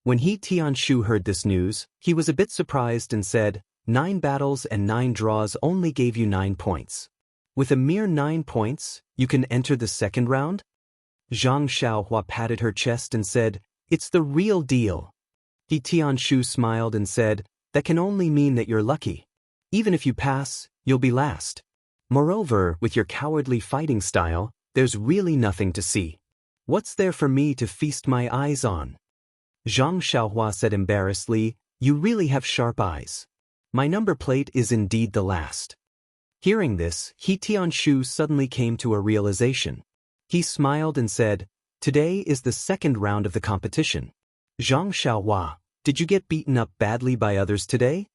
When Tianshu heard this news, he was a bit surprised and said, 9 battles and 9 draws only gave you 9 points. With a mere 9 points, you can enter the second round? Zhang Xiaohua patted her chest and said, "It's the real deal." Tianshu smiled and said, "That can only mean that you're lucky. Even if you pass, you'll be last. Moreover, with your cowardly fighting style, there's really nothing to see. What's there for me to feast my eyes on?" Zhang Xiaohua said embarrassedly, "You really have sharp eyes. My number plate is indeed the last. Hearing this, He Tianshu suddenly came to a realization. He smiled and said, "Today is the second round of the competition. Zhang Xiaohua, did you get beaten up badly by others today?"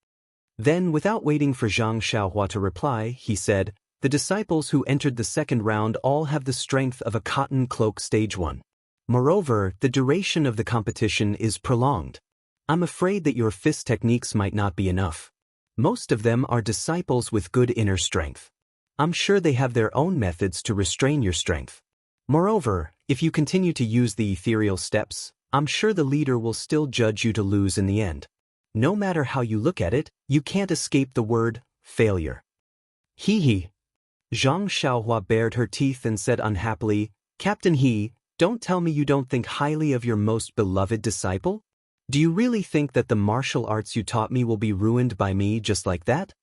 Then, without waiting for Zhang Xiaohua to reply, he said, "The disciples who entered the second round all have the strength of a cotton cloak stage 1. Moreover, the duration of the competition is prolonged. I'm afraid that your fist techniques might not be enough. Most of them are disciples with good inner strength. I'm sure they have their own methods to restrain your strength. Moreover, if you continue to use the ethereal steps, I'm sure the leader will still judge you to lose in the end. No matter how you look at it, you can't escape the word failure." He. Zhang Xiaohua bared her teeth and said unhappily, "Captain He, don't tell me you don't think highly of your most beloved disciple? Do you really think that the martial arts you taught me will be ruined by me just like that?"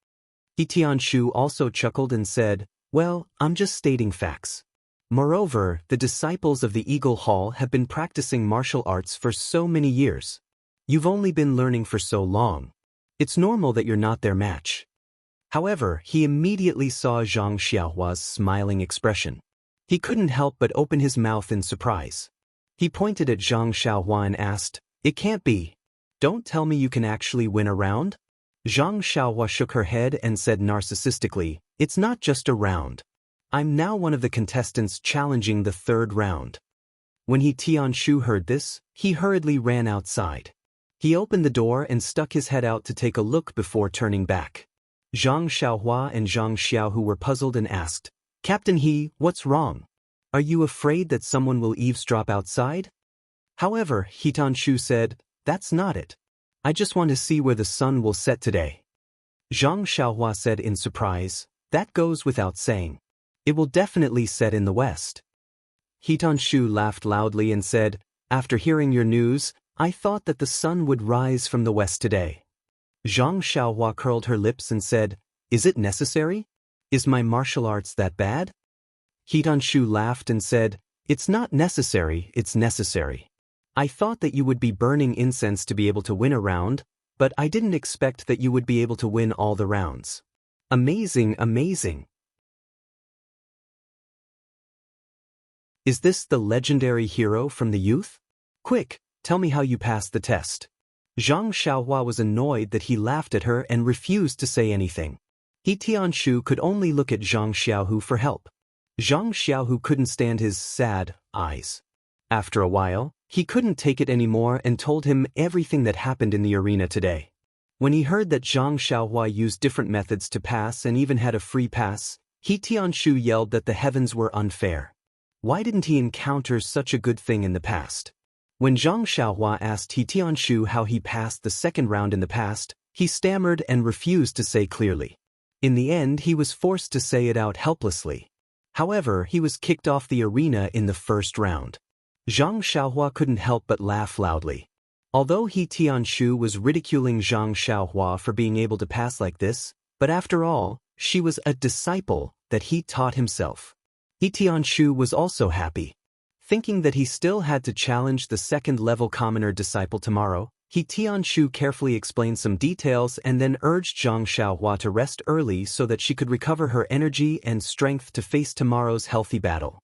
He Tianshu also chuckled and said, "Well, I'm just stating facts. Moreover, the disciples of the Eagle Hall have been practicing martial arts for so many years. You've only been learning for so long. It's normal that you're not their match." However, he immediately saw Zhang Xiaohua's smiling expression. He couldn't help but open his mouth in surprise. He pointed at Zhang Xiaohua and asked, "It can't be. Don't tell me you can actually win a round?" Zhang Xiaohua shook her head and said narcissistically, "It's not just a round. I'm now one of the contestants challenging the third round." When He Tianshu heard this, he hurriedly ran outside. He opened the door and stuck his head out to take a look before turning back. Zhang Xiaohua and Zhang Xiaohu were puzzled and asked, "Captain He, what's wrong? Are you afraid that someone will eavesdrop outside?" However, He Tianshu said, "That's not it. I just want to see where the sun will set today." Zhang Xiaohua said in surprise, "That goes without saying. It will definitely set in the west." He Tianshu laughed loudly and said, "After hearing your news, I thought that the sun would rise from the west today." Zhang Xiaohua curled her lips and said, "Is it necessary? Is my martial arts that bad?" He Tianshu laughed and said, "It's not necessary, it's necessary. I thought that you would be burning incense to be able to win a round, but I didn't expect that you would be able to win all the rounds. Amazing, amazing. Is this the legendary hero from the youth? Quick, tell me how you passed the test." Zhang Xiaohua was annoyed that he laughed at her and refused to say anything. He Tianshu could only look at Zhang Xiaohu for help. Zhang Xiaohu couldn't stand his sad eyes. After a while, he couldn't take it anymore and told him everything that happened in the arena today. When he heard that Zhang Xiaohua used different methods to pass and even had a free pass, He Tianshu yelled that the heavens were unfair. Why didn't he encounter such a good thing in the past? When Zhang Xiaohua asked He Tianshu how he passed the second round in the past, he stammered and refused to say clearly. In the end, he was forced to say it out helplessly. However, he was kicked off the arena in the first round. Zhang Xiaohua couldn't help but laugh loudly. Although He Tianshu was ridiculing Zhang Xiaohua for being able to pass like this, but after all, she was a disciple that he taught himself. He Tianshu was also happy. Thinking that he still had to challenge the second-level commoner disciple tomorrow, He Tianshu carefully explained some details and then urged Zhang Xiaohua to rest early so that she could recover her energy and strength to face tomorrow's healthy battle.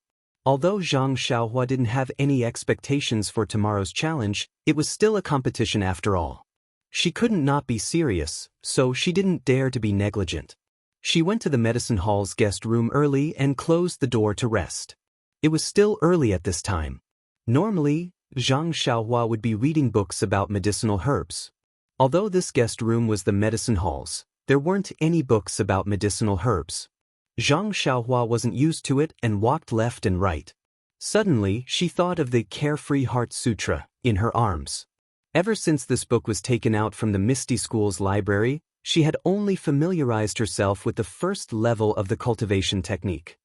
Although Zhang Xiaohua didn't have any expectations for tomorrow's challenge, it was still a competition after all. She couldn't not be serious, so she didn't dare to be negligent. She went to the medicine hall's guest room early and closed the door to rest. It was still early at this time. Normally, Zhang Xiaohua would be reading books about medicinal herbs. Although this guest room was the medicine hall's, there weren't any books about medicinal herbs. Zhang Xiaohua wasn't used to it and walked left and right. Suddenly, she thought of the Carefree Heart Sutra in her arms. Ever since this book was taken out from the Misty School's library, she had only familiarized herself with the first level of the cultivation technique.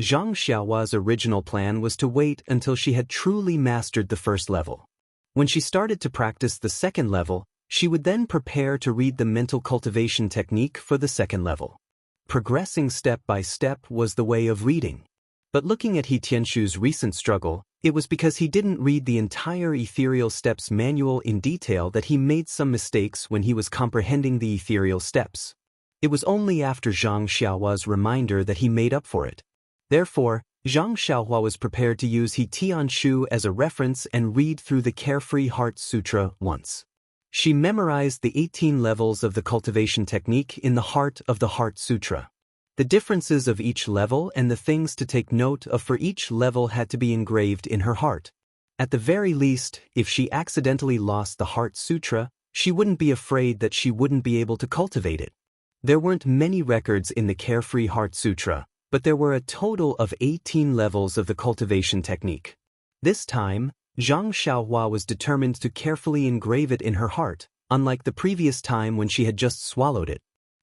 Zhang Xiaohua's original plan was to wait until she had truly mastered the first level. When she started to practice the second level, she would then prepare to read the mental cultivation technique for the second level. Progressing step by step was the way of reading. But looking at He Tianshu's recent struggle, It was because he didn't read the entire Ethereal Steps manual in detail that he made some mistakes when he was comprehending the Ethereal Steps. It was only after Zhang Xiaohua's reminder that he made up for it. Therefore, Zhang Xiaohua was prepared to use He Tianshu as a reference and read through the Carefree Heart Sutra once. She memorized the 18 levels of the cultivation technique in the heart of the Heart Sutra. The differences of each level and the things to take note of for each level had to be engraved in her heart. At the very least, if she accidentally lost the Heart Sutra, she wouldn't be afraid that she wouldn't be able to cultivate it. There weren't many records in the Carefree Heart Sutra, but there were a total of 18 levels of the cultivation technique. This time, Zhang Xiaohua was determined to carefully engrave it in her heart, unlike the previous time when she had just swallowed it.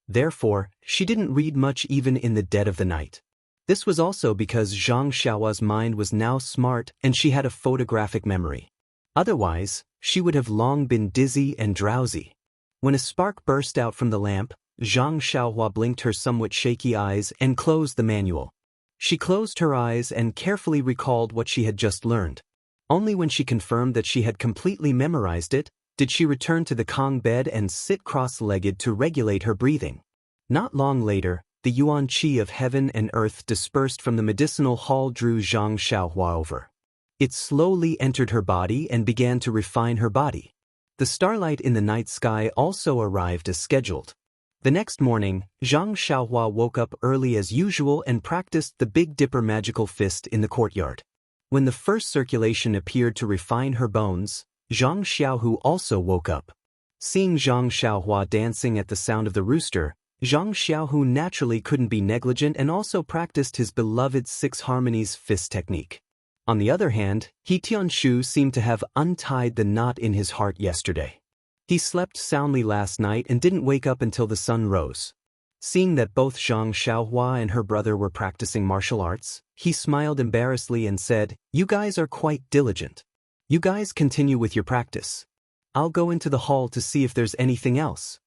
Therefore, she didn't read much even in the dead of the night. This was also because Zhang Xiaohua's mind was now smart and she had a photographic memory. Otherwise, she would have long been dizzy and drowsy. When a spark burst out from the lamp, Zhang Xiaohua blinked her somewhat shaky eyes and closed the manual. She closed her eyes and carefully recalled what she had just learned. Only when she confirmed that she had completely memorized it, did she return to the Kong bed and sit cross-legged to regulate her breathing. Not long later, the yuan qi of heaven and earth dispersed from the medicinal hall drew Zhang Xiaohua over. It slowly entered her body and began to refine her body. The starlight in the night sky also arrived as scheduled. The next morning, Zhang Xiaohua woke up early as usual and practiced the Big Dipper magical fist in the courtyard. When the first circulation appeared to refine her bones, Zhang Xiaohu also woke up. Seeing Zhang Xiaohua dancing at the sound of the rooster, Zhang Xiaohu naturally couldn't be negligent and also practiced his beloved Six Harmonies fist technique. On the other hand, He Tianshu seemed to have untied the knot in his heart yesterday. He slept soundly last night and didn't wake up until the sun rose. Seeing that both Zhang Xiaohua and her brother were practicing martial arts, he smiled embarrassedly and said, "You guys are quite diligent. You guys continue with your practice. I'll go into the hall to see if there's anything else."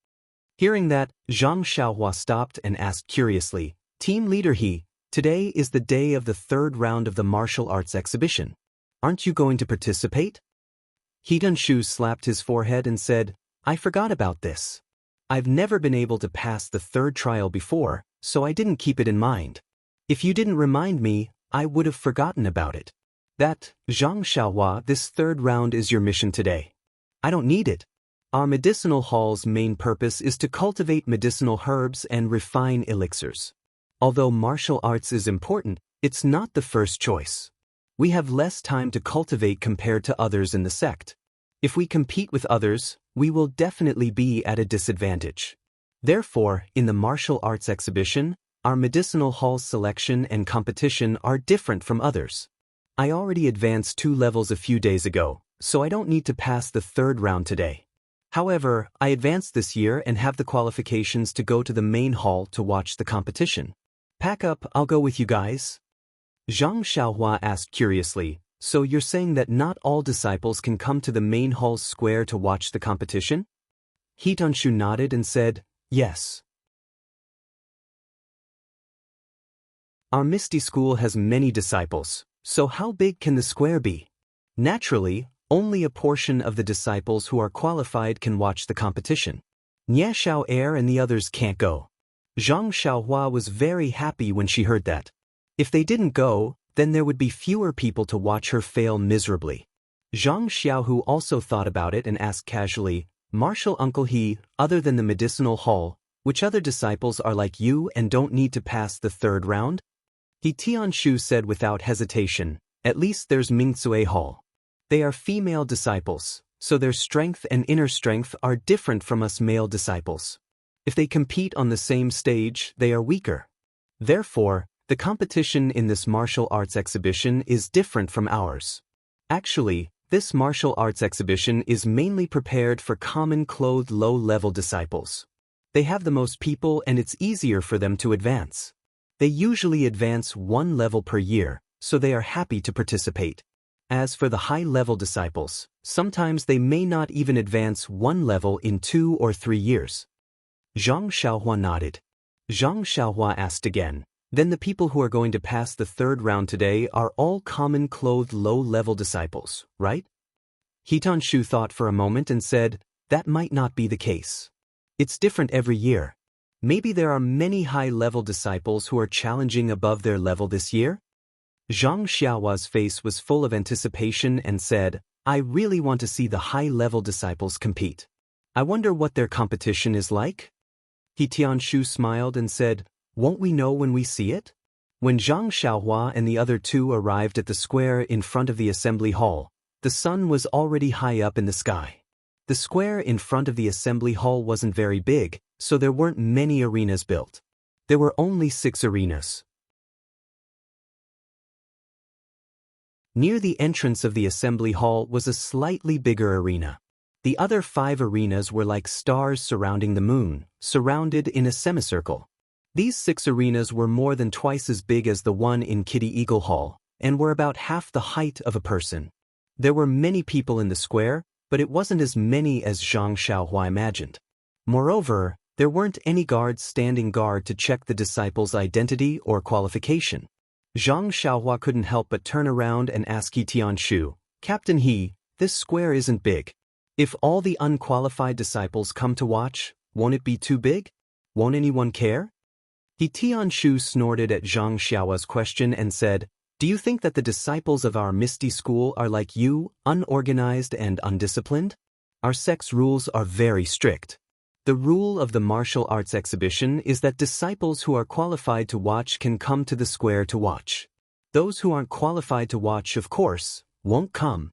Hearing that, Zhang Xiaohua stopped and asked curiously, "Team leader He, today is the day of the third round of the martial arts exhibition. Aren't you going to participate?" He Tianshu slapped his forehead and said, "I forgot about this. I've never been able to pass the third trial before, so I didn't keep it in mind. If you didn't remind me, I would have forgotten about it." "That, Zhang Xiaohua, this third round is your mission today. I don't need it. Our medicinal hall's main purpose is to cultivate medicinal herbs and refine elixirs. Although martial arts is important, it's not the first choice. We have less time to cultivate compared to others in the sect. If we compete with others, we will definitely be at a disadvantage. Therefore, in the martial arts exhibition, our medicinal hall's selection and competition are different from others. I already advanced 2 levels a few days ago, so I don't need to pass the third round today. However, I advanced this year and have the qualifications to go to the main hall to watch the competition. Pack up, I'll go with you guys." Zhang Xiaohua asked curiously, "So you're saying that not all disciples can come to the main hall's square to watch the competition?" He Tianshu nodded and said, "Yes. Our Misty School has many disciples, so how big can the square be? Naturally, only a portion of the disciples who are qualified can watch the competition. Nie Xiao Er and the others can't go." Zhang Xiaohua was very happy when she heard that. If they didn't go, then there would be fewer people to watch her fail miserably. Zhang Xiaohu also thought about it and asked casually, "Martial Uncle He, other than the medicinal hall, which other disciples are like you and don't need to pass the third round?" He Tianshu said without hesitation, "At least there's Mingcue Hall. They are female disciples, so their strength and inner strength are different from us male disciples. If they compete on the same stage, they are weaker. Therefore, the competition in this martial arts exhibition is different from ours. Actually, this martial arts exhibition is mainly prepared for common-clothed low-level disciples. They have the most people and it's easier for them to advance. They usually advance 1 level per year, so they are happy to participate. As for the high-level disciples, sometimes they may not even advance 1 level in 2 or 3 years." Zhang Xiaohua nodded. Zhang Xiaohua asked again, Then the people who are going to pass the third round today are all common-clothed low-level disciples, right? Hitanshu thought for a moment and said, that might not be the case. It's different every year. Maybe there are many high-level disciples who are challenging above their level this year? Zhang Xiaohua's face was full of anticipation and said, I really want to see the high-level disciples compete. I wonder what their competition is like? Hitianshu smiled and said, won't we know when we see it? When Zhang Xiaohua and the other two arrived at the square in front of the assembly hall, the sun was already high up in the sky. The square in front of the assembly hall wasn't very big, so there weren't many arenas built. There were only 6 arenas. Near the entrance of the assembly hall was a slightly bigger arena. The other 5 arenas were like stars surrounding the moon, surrounded in a semicircle. These 6 arenas were more than twice as big as the one in Kitty Eagle Hall, and were about half the height of a person. There were many people in the square, but it wasn't as many as Zhang Xiaohua imagined. Moreover, there weren't any guards standing guard to check the disciples' identity or qualification. Zhang Xiaohua couldn't help but turn around and ask He Tianshu, Captain He, this square isn't big. If all the unqualified disciples come to watch, won't it be too big? Won't anyone care? He Tianshu snorted at Zhang Xiaohua's question and said, do you think that the disciples of our Misty School are like you, unorganized and undisciplined? Our sect's rules are very strict. The rule of the martial arts exhibition is that disciples who are qualified to watch can come to the square to watch. Those who aren't qualified to watch, of course, won't come.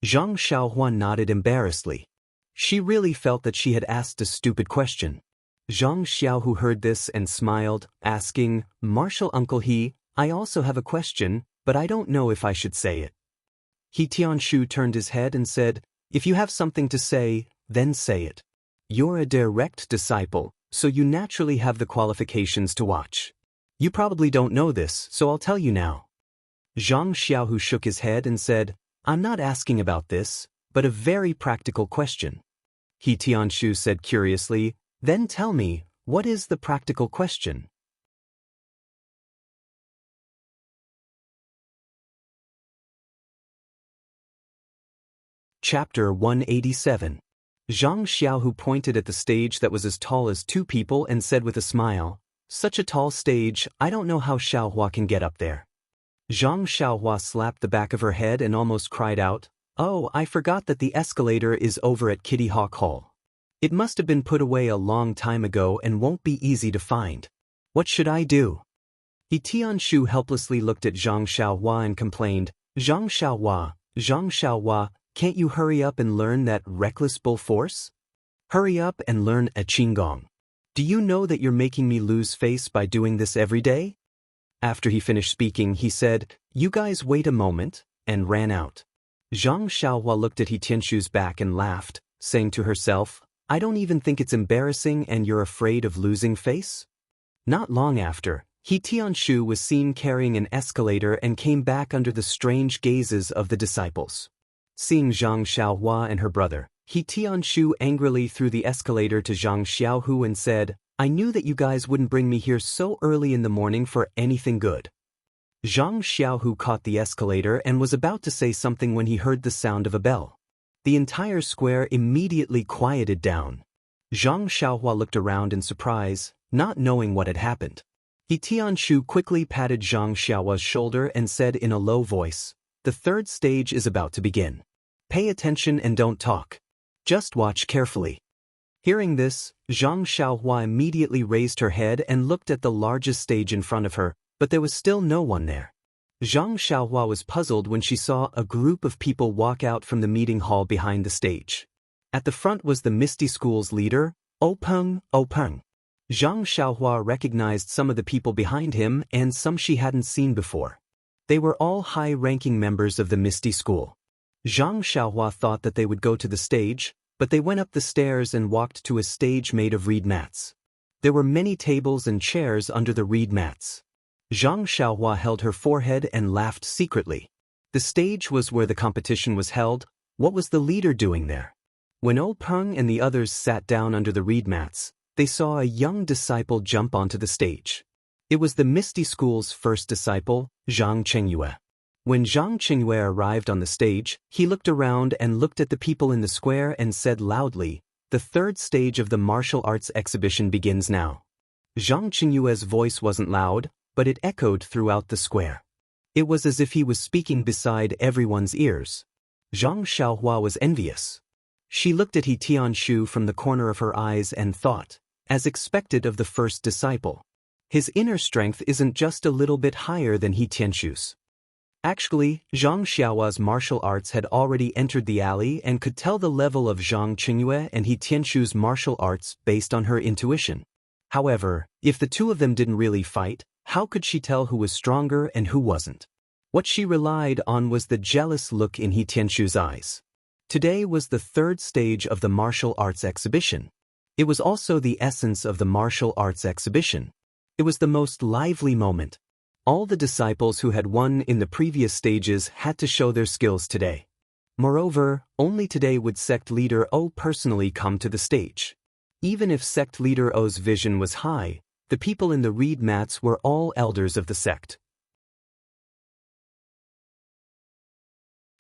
Zhang Xiaohua nodded embarrassedly. She really felt that she had asked a stupid question. Zhang Xiaohu heard this and smiled, asking, Martial Uncle He, I also have a question, but I don't know if I should say it. He Tianshu turned his head and said, if you have something to say, then say it. You're a direct disciple, so you naturally have the qualifications to watch. You probably don't know this, so I'll tell you now. Zhang Xiaohu shook his head and said, I'm not asking about this, but a very practical question. He Tianshu said curiously, then tell me, what is the practical question? Chapter 187. Zhang Xiaohu pointed at the stage that was as tall as 2 people and said with a smile, such a tall stage, I don't know how Xiaohua can get up there. Zhang Xiaohua slapped the back of her head and almost cried out, oh, I forgot that the escalator is over at Kitty Hawk Hall. It must have been put away a long time ago and won't be easy to find. What should I do? He Tianshu helplessly looked at Zhang Xiaohua and complained, Zhang Xiaohua, can't you hurry up and learn that reckless bull force? Hurry up and learn a qinggong. Do you know that you're making me lose face by doing this every day? After he finished speaking, he said, you guys wait a moment, and ran out. Zhang Xiaohua looked at He Tianshu's back and laughed, saying to herself, I don't even think it's embarrassing and you're afraid of losing face? Not long after, He Tianshu was seen carrying an escalator and came back under the strange gazes of the disciples. Seeing Zhang Xiaohua and her brother, He Tianshu angrily threw the escalator to Zhang Xiaohu and said, I knew that you guys wouldn't bring me here so early in the morning for anything good. Zhang Xiaohu caught the escalator and was about to say something when he heard the sound of a bell. The entire square immediately quieted down. Zhang Xiaohua looked around in surprise, not knowing what had happened. He Tianshu quickly patted Zhang Xiaohua's shoulder and said in a low voice, the third stage is about to begin. Pay attention and don't talk. Just watch carefully. Hearing this, Zhang Xiaohua immediately raised her head and looked at the largest stage in front of her, but there was still no one there. Zhang Xiaohua was puzzled when she saw a group of people walk out from the meeting hall behind the stage. At the front was the Misty School's leader, Openg. Zhang Xiaohua recognized some of the people behind him and some she hadn't seen before. They were all high-ranking members of the Misty School. Zhang Xiaohua thought that they would go to the stage, but they went up the stairs and walked to a stage made of reed mats. There were many tables and chairs under the reed mats. Zhang Xiaohua held her forehead and laughed secretly. The stage was where the competition was held. What was the leader doing there? When O Peng and the others sat down under the reed mats, they saw a young disciple jump onto the stage. It was the Misty School's first disciple, Zhang Chengyue. When Zhang Chengyue arrived on the stage, he looked around and looked at the people in the square and said loudly, "The third stage of the martial arts exhibition begins now." Zhang Chengyue's voice wasn't loud, but it echoed throughout the square. It was as if he was speaking beside everyone's ears. Zhang Xiaohua was envious. She looked at He Tianshu from the corner of her eyes and thought, as expected of the first disciple, his inner strength isn't just a little bit higher than He Tianshu's. Actually, Zhang Xiaohua's martial arts had already entered the alley and could tell the level of Zhang Chengyue and He Tianshu's martial arts based on her intuition. However, if the two of them didn't really fight, how could she tell who was stronger and who wasn't? What she relied on was the jealous look in He Tianshu's eyes. Today was the third stage of the martial arts exhibition. It was also the essence of the martial arts exhibition. It was the most lively moment. All the disciples who had won in the previous stages had to show their skills today. Moreover, only today would sect leader O personally come to the stage. Even if sect leader O's vision was high, the people in the reed mats were all elders of the sect.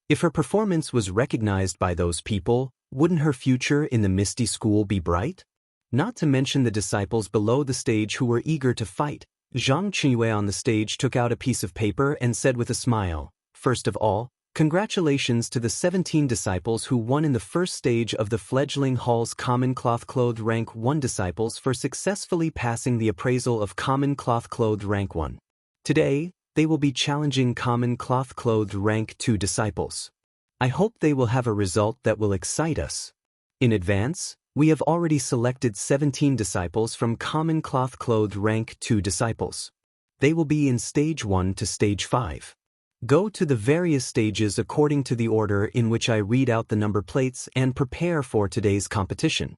If her performance was recognized by those people, wouldn't her future in the Misty School be bright? Not to mention the disciples below the stage who were eager to fight. Zhang Chengyue on the stage took out a piece of paper and said with a smile, "First of all, congratulations to the 17 disciples who won in the first stage of the fledgling hall's Common Cloth-Clothed Rank 1 disciples for successfully passing the appraisal of Common Cloth-Clothed Rank 1. Today, they will be challenging Common Cloth-Clothed Rank 2 disciples. I hope they will have a result that will excite us. In advance, we have already selected 17 disciples from Common Cloth-Clothed Rank 2 disciples. They will be in Stage 1 to Stage 5. Go to the various stages according to the order in which I read out the number plates and prepare for today's competition."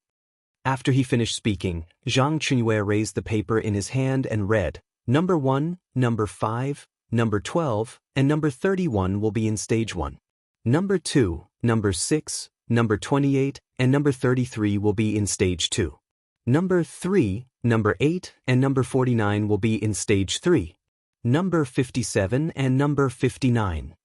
After he finished speaking, Zhang Chengyue raised the paper in his hand and read, "Number 1, number 5, number 12, and number 31 will be in Stage 1. Number 2, number 6, number 28, and number 33 will be in Stage 2. Number 3, number 8, and number 49 will be in Stage 3. Number 57 and number 59.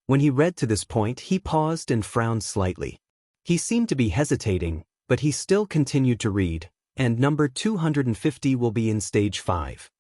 When he read to this point, he paused and frowned slightly. He seemed to be hesitating, but he still continued to read, "And number 250 will be in Stage 5.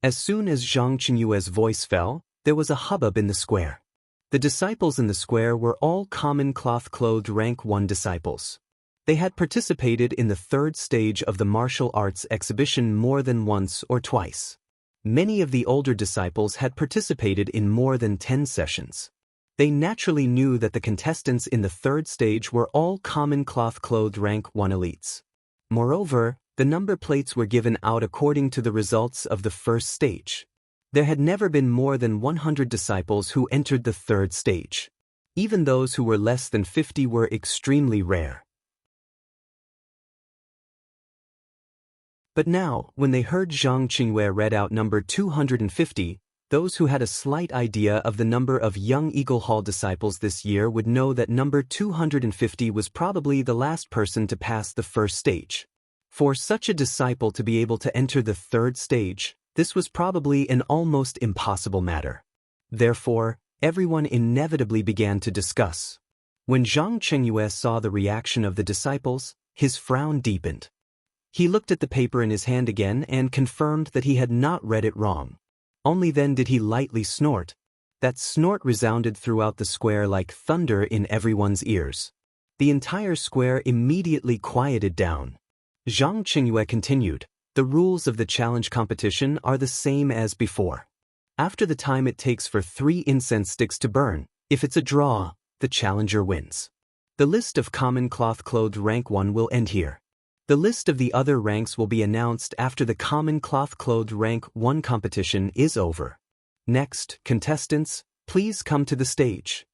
As soon as Zhang Chengyue's voice fell, there was a hubbub in the square. The disciples in the square were all Common Cloth-Clothed Rank 1 disciples. They had participated in the third stage of the martial arts exhibition more than once or twice. Many of the older disciples had participated in more than 10 sessions. They naturally knew that the contestants in the third stage were all Common Cloth-Clothed Rank 1 elites. Moreover, the number plates were given out according to the results of the first stage. There had never been more than 100 disciples who entered the third stage. Even those who were less than 50 were extremely rare. But now, when they heard Zhang Chengyue read out number 250, those who had a slight idea of the number of Young Eagle Hall disciples this year would know that number 250 was probably the last person to pass the first stage. For such a disciple to be able to enter the third stage, this was probably an almost impossible matter. Therefore, everyone inevitably began to discuss. When Zhang Chengyue saw the reaction of the disciples, his frown deepened. He looked at the paper in his hand again and confirmed that he had not read it wrong. Only then did he lightly snort. That snort resounded throughout the square like thunder in everyone's ears. The entire square immediately quieted down. Zhang Chengyue continued, "The rules of the challenge competition are the same as before. After the time it takes for 3 incense sticks to burn, if it's a draw, the challenger wins. The list of Common Cloth-Clothed Rank 1 will end here. The list of the other ranks will be announced after the Common Cloth-Clothed Rank 1 competition is over. Next, contestants, please come to the stage."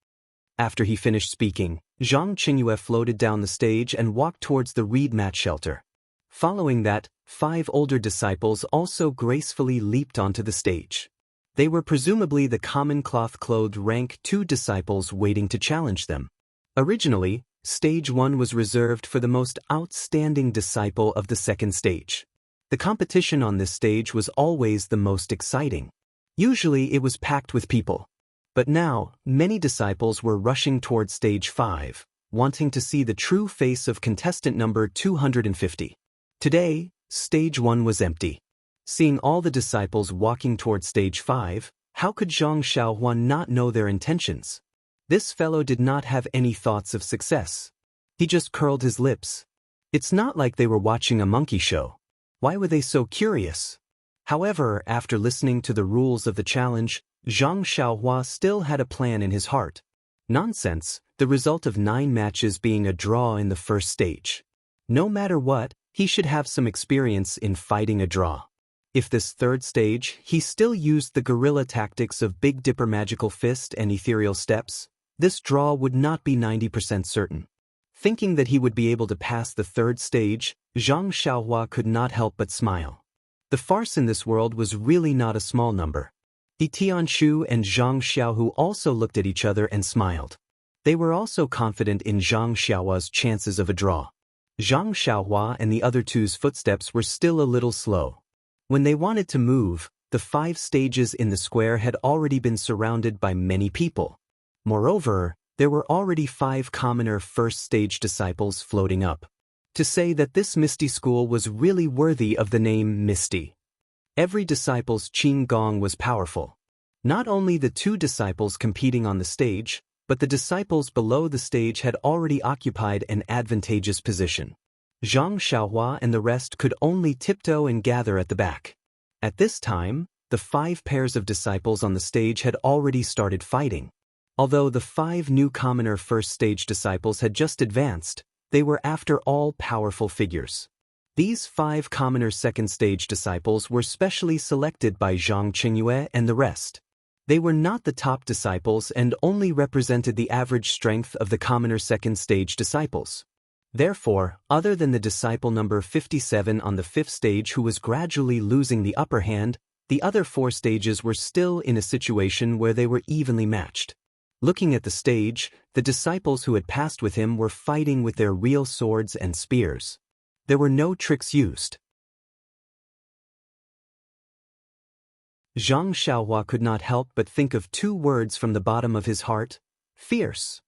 After he finished speaking, Zhang Chengyue floated down the stage and walked towards the reed mat shelter. Following that, 5 older disciples also gracefully leaped onto the stage. They were presumably the Common Cloth-Clothed Rank 2 disciples waiting to challenge them. Originally, Stage 1 was reserved for the most outstanding disciple of the second stage. The competition on this stage was always the most exciting. Usually it was packed with people. But now, many disciples were rushing toward stage 5, wanting to see the true face of contestant number 250. Today, stage 1 was empty. Seeing all the disciples walking toward stage 5, how could Zhang Xiaohua not know their intentions? This fellow did not have any thoughts of success. He just curled his lips. It's not like they were watching a monkey show. Why were they so curious? However, after listening to the rules of the challenge, Zhang Xiaohua still had a plan in his heart. Nonsense, the result of 9 matches being a draw in the first stage. No matter what, he should have some experience in fighting a draw. If this third stage, he still used the guerrilla tactics of Big Dipper Magical Fist and Ethereal Steps, this draw would not be 90% certain. Thinking that he would be able to pass the third stage, Zhang Xiaohua could not help but smile. The farce in this world was really not a small number. Di Tianshu and Zhang Xiaohu also looked at each other and smiled. They were also confident in Zhang Xiaohua's chances of a draw. Zhang Xiaohua and the other two's footsteps were still a little slow. When they wanted to move, the 5 stages in the square had already been surrounded by many people. Moreover, there were already 5 commoner first-stage disciples floating up. To say that this Misty school was really worthy of the name Misty. Every disciple's Qing Gong was powerful. Not only the 2 disciples competing on the stage, but the disciples below the stage had already occupied an advantageous position. Zhang Xiaohua and the rest could only tiptoe and gather at the back. At this time, the 5 pairs of disciples on the stage had already started fighting. Although the 5 new commoner first-stage disciples had just advanced, they were after all powerful figures. These 5 commoner second-stage disciples were specially selected by Zhang Qingyue and the rest. They were not the top disciples and only represented the average strength of the commoner second-stage disciples. Therefore, other than the disciple number 57 on the 5th stage who was gradually losing the upper hand, the other 4 stages were still in a situation where they were evenly matched. Looking at the stage, the disciples who had passed with him were fighting with their real swords and spears. There were no tricks used. Zhang Xiaohua could not help but think of 2 words from the bottom of his heart: fierce.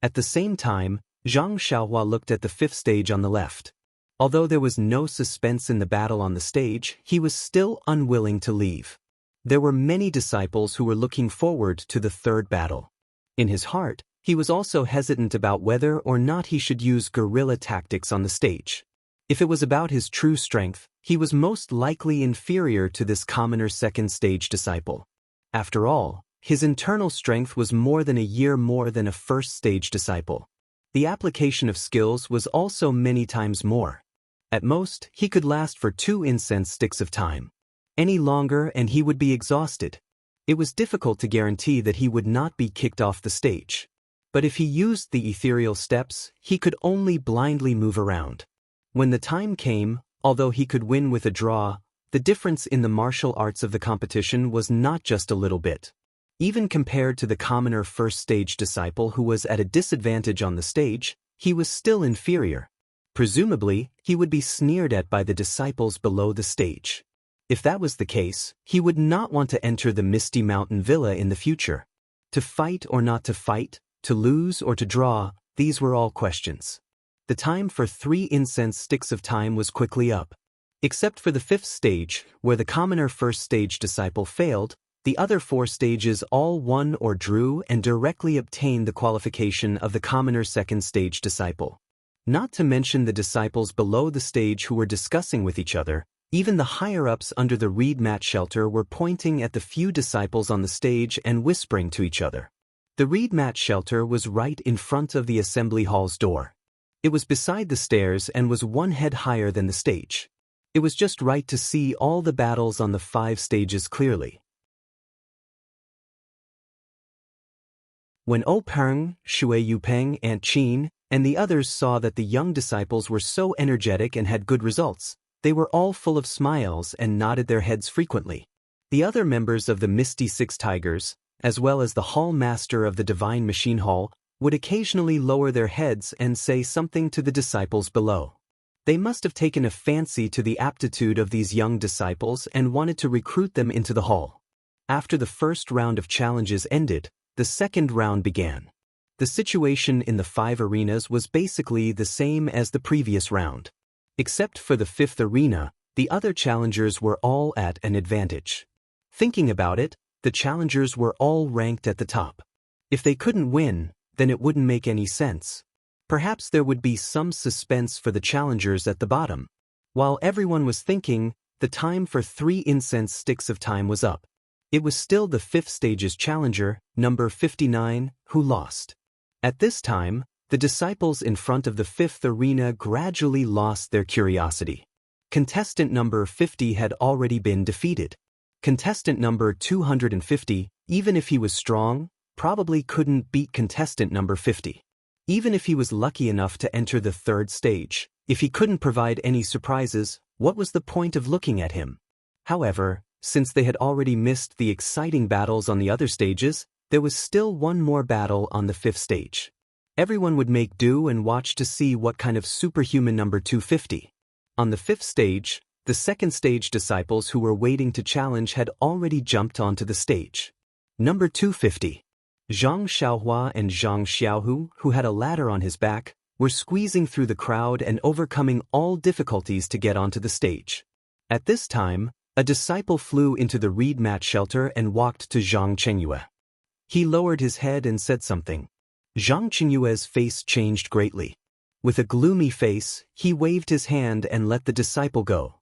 At the same time, Zhang Xiaohua looked at the 5th stage on the left. Although there was no suspense in the battle on the stage, he was still unwilling to leave. There were many disciples who were looking forward to the 3rd battle. In his heart, he was also hesitant about whether or not he should use guerrilla tactics on the stage. If it was about his true strength, he was most likely inferior to this commoner second-stage disciple. After all, his internal strength was more than a year more than a first-stage disciple. The application of skills was also many times more. At most, he could last for 2 incense sticks of time. Any longer and he would be exhausted. It was difficult to guarantee that he would not be kicked off the stage. But if he used the ethereal steps, he could only blindly move around. When the time came, although he could win with a draw, the difference in the martial arts of the competition was not just a little bit. Even compared to the commoner first-stage disciple who was at a disadvantage on the stage, he was still inferior. Presumably, he would be sneered at by the disciples below the stage. If that was the case, he would not want to enter the Misty Mountain Villa in the future. To fight or not to fight, to lose or to draw, these were all questions. The time for 3 incense sticks of time was quickly up. Except for the 5th stage, where the commoner first-stage disciple failed, the other 4 stages all won or drew and directly obtained the qualification of the commoner second-stage disciple. Not to mention the disciples below the stage who were discussing with each other. Even the higher-ups under the reed mat shelter were pointing at the few disciples on the stage and whispering to each other. The reed mat shelter was right in front of the assembly hall's door. It was beside the stairs and was 1 head higher than the stage. It was just right to see all the battles on the 5 stages clearly. When O Peng, Shui Yupeng, Aunt Qin, and the others saw that the young disciples were so energetic and had good results, they were all full of smiles and nodded their heads frequently. The other members of the Misty 6 Tigers, as well as the Hall Master of the Divine Machine Hall, would occasionally lower their heads and say something to the disciples below. They must have taken a fancy to the aptitude of these young disciples and wanted to recruit them into the hall. After the first round of challenges ended, the second round began. The situation in the 5 arenas was basically the same as the previous round. Except for the 5th arena, the other challengers were all at an advantage. Thinking about it, the challengers were all ranked at the top. If they couldn't win, then it wouldn't make any sense. Perhaps there would be some suspense for the challengers at the bottom. While everyone was thinking, the time for 3 incense sticks of time was up. It was still the 5th stage's challenger, number 59, who lost. At this time, the disciples in front of the 5th arena gradually lost their curiosity. Contestant number 50 had already been defeated. Contestant number 250, even if he was strong, probably couldn't beat contestant number 50. Even if he was lucky enough to enter the 3rd stage, if he couldn't provide any surprises, what was the point of looking at him? However, since they had already missed the exciting battles on the other stages, there was still one more battle on the 5th stage. Everyone would make do and watch to see what kind of superhuman number 250. On the 5th stage, the 2nd stage disciples who were waiting to challenge had already jumped onto the stage. Number 250. Zhang Xiaohua and Zhang Xiaohu, who had a ladder on his back, were squeezing through the crowd and overcoming all difficulties to get onto the stage. At this time, a disciple flew into the reed mat shelter and walked to Zhang Chengyue. He lowered his head and said something. Zhang Chengyue's face changed greatly. With a gloomy face, he waved his hand and let the disciple go.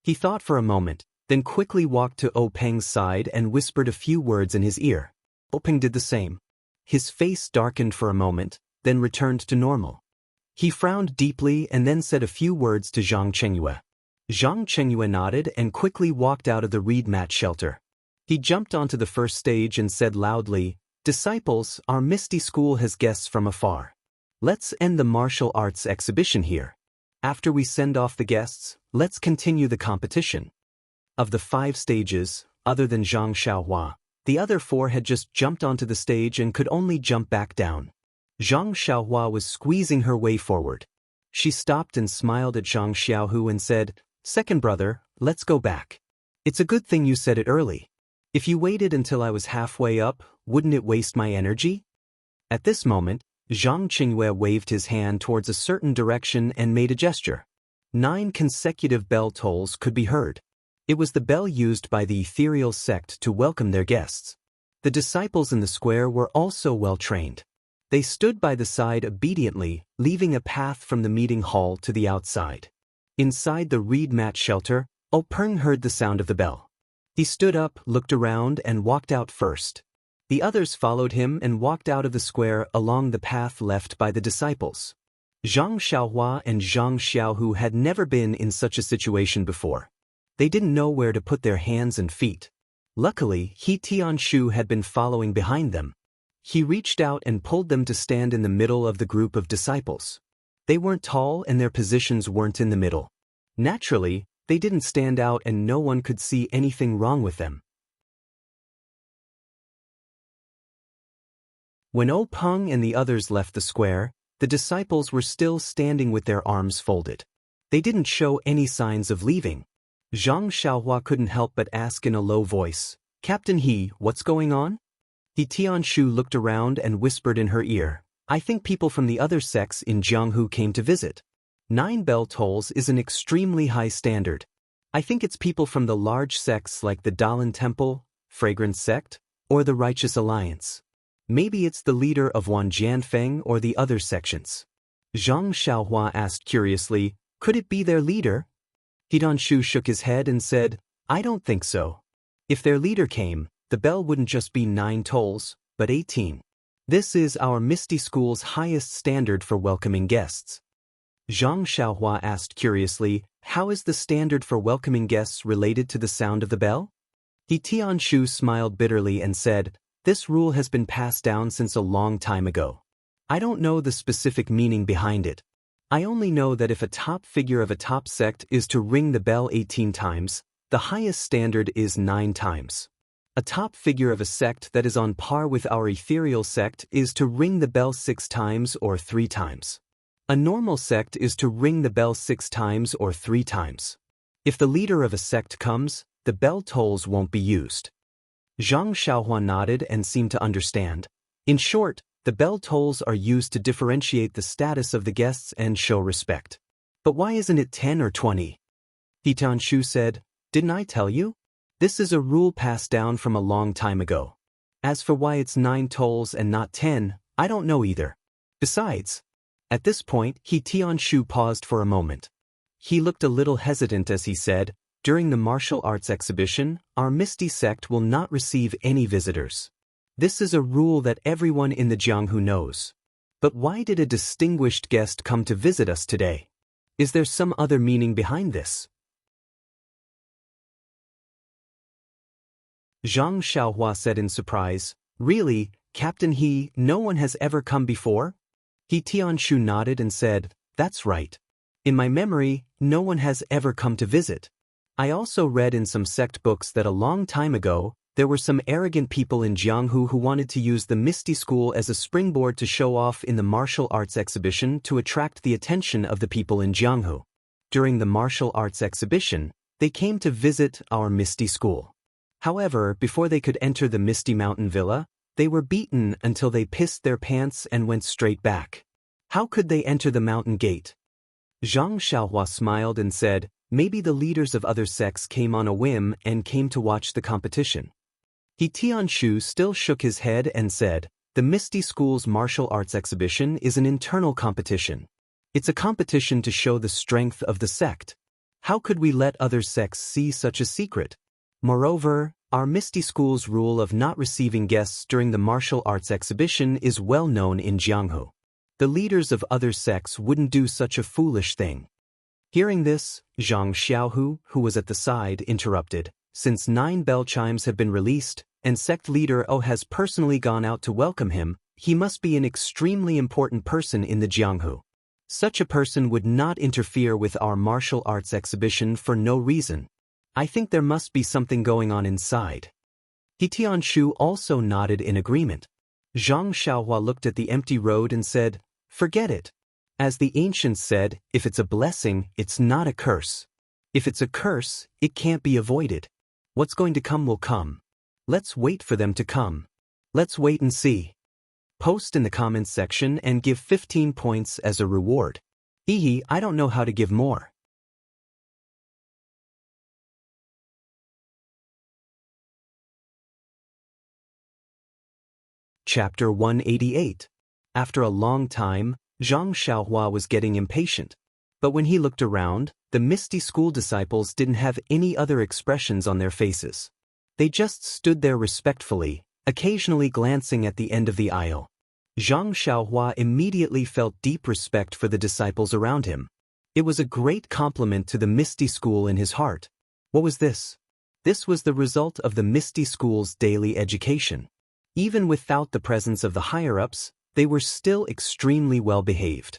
He thought for a moment, then quickly walked to O Peng's side and whispered a few words in his ear. O Peng did the same. His face darkened for a moment, then returned to normal. He frowned deeply and then said a few words to Zhang Chengyue. Zhang Chengyue nodded and quickly walked out of the reed mat shelter. He jumped onto the 1st stage and said loudly, "Disciples, our Misty School has guests from afar. Let's end the martial arts exhibition here. After we send off the guests, let's continue the competition." Of the 5 stages, other than Zhang Xiaohua, the other 4 had just jumped onto the stage and could only jump back down. Zhang Xiaohua was squeezing her way forward. She stopped and smiled at Zhang Xiaohu and said, "Second brother, let's go back. It's a good thing you said it early. If you waited until I was halfway up, wouldn't it waste my energy?" At this moment, Zhang Chengyue waved his hand towards a certain direction and made a gesture. 9 consecutive bell tolls could be heard. It was the bell used by the ethereal sect to welcome their guests. The disciples in the square were also well trained. They stood by the side obediently, leaving a path from the meeting hall to the outside. Inside the reed mat shelter, O Peng heard the sound of the bell. He stood up, looked around, and walked out first. The others followed him and walked out of the square along the path left by the disciples. Zhang Xiaohua and Zhang Xiaohu had never been in such a situation before. They didn't know where to put their hands and feet. Luckily, He Tianshu had been following behind them. He reached out and pulled them to stand in the middle of the group of disciples. They weren't tall and their positions weren't in the middle. Naturally, they didn't stand out and no one could see anything wrong with them. When O Peng and the others left the square, the disciples were still standing with their arms folded. They didn't show any signs of leaving. Zhang Xiaohua couldn't help but ask in a low voice, "Captain He, what's going on?" He Tianshu looked around and whispered in her ear, "I think people from the other sects in Jianghu came to visit. 9 bell tolls is an extremely high standard. I think it's people from the large sects like the Daoist Temple, Fragrance Sect, or the Righteous Alliance. Maybe it's the leader of Wan Jianfeng or the other sections." Zhang Xiaohua asked curiously, "Could it be their leader?" Hidanshu shook his head and said, "I don't think so. If their leader came, the bell wouldn't just be 9 tolls, but 18. This is our Misty School's highest standard for welcoming guests." Zhang Xiaohua asked curiously, "How is the standard for welcoming guests related to the sound of the bell?" He Tianshu smiled bitterly and said, "This rule has been passed down since a long time ago. I don't know the specific meaning behind it. I only know that if a top figure of a top sect is to ring the bell 18 times, the highest standard is 9 times. A top figure of a sect that is on par with our ethereal sect is to ring the bell 6 times or 3 times. A normal sect is to ring the bell 6 times or 3 times. If the leader of a sect comes, the bell tolls won't be used. Zhang Xiaohua nodded and seemed to understand. In short, the bell tolls are used to differentiate the status of the guests and show respect. But why isn't it 10 or 20? He Tianshu said, "Didn't I tell you? This is a rule passed down from a long time ago. As for why it's 9 tolls and not 10, I don't know either. Besides..." At this point, He Tianshu paused for a moment. He looked a little hesitant as he said, "During the martial arts exhibition, our Misty sect will not receive any visitors. This is a rule that everyone in the Jianghu knows. But why did a distinguished guest come to visit us today? Is there some other meaning behind this?" Zhang Xiaohua said in surprise, "Really, Captain He, no one has ever come before?" He Tianshu nodded and said, "That's right. In my memory, no one has ever come to visit. I also read in some sect books that a long time ago, there were some arrogant people in Jianghu who wanted to use the Misty School as a springboard to show off in the martial arts exhibition to attract the attention of the people in Jianghu. During the martial arts exhibition, they came to visit our Misty School. However, before they could enter the Misty Mountain Villa, they were beaten until they pissed their pants and went straight back. How could they enter the mountain gate?" Zhang Xiaohua smiled and said, "Maybe the leaders of other sects came on a whim and came to watch the competition." He Tianshu still shook his head and said, "The Misty School's martial arts exhibition is an internal competition. It's a competition to show the strength of the sect. How could we let other sects see such a secret? Moreover, our Misty School's rule of not receiving guests during the martial arts exhibition is well known in Jianghu. The leaders of other sects wouldn't do such a foolish thing." Hearing this, Zhang Xiaohu, who was at the side, interrupted, "Since 9 bell chimes have been released, and sect leader O has personally gone out to welcome him, he must be an extremely important person in the Jianghu. Such a person would not interfere with our martial arts exhibition for no reason. I think there must be something going on inside." He Tianshu also nodded in agreement. Zhang Xiaohua looked at the empty road and said, "Forget it. As the ancients said, if it's a blessing, it's not a curse. If it's a curse, it can't be avoided. What's going to come will come. Let's wait for them to come. Let's wait and see." Post in the comments section and give 15 points as a reward. I don't know how to give more. Chapter 188. After a long time, Zhang Xiaohua was getting impatient. But when he looked around, the Misty School disciples didn't have any other expressions on their faces. They just stood there respectfully, occasionally glancing at the end of the aisle. Zhang Xiaohua immediately felt deep respect for the disciples around him. It was a great compliment to the Misty School in his heart. What was this? This was the result of the Misty School's daily education. Even without the presence of the higher-ups, they were still extremely well-behaved.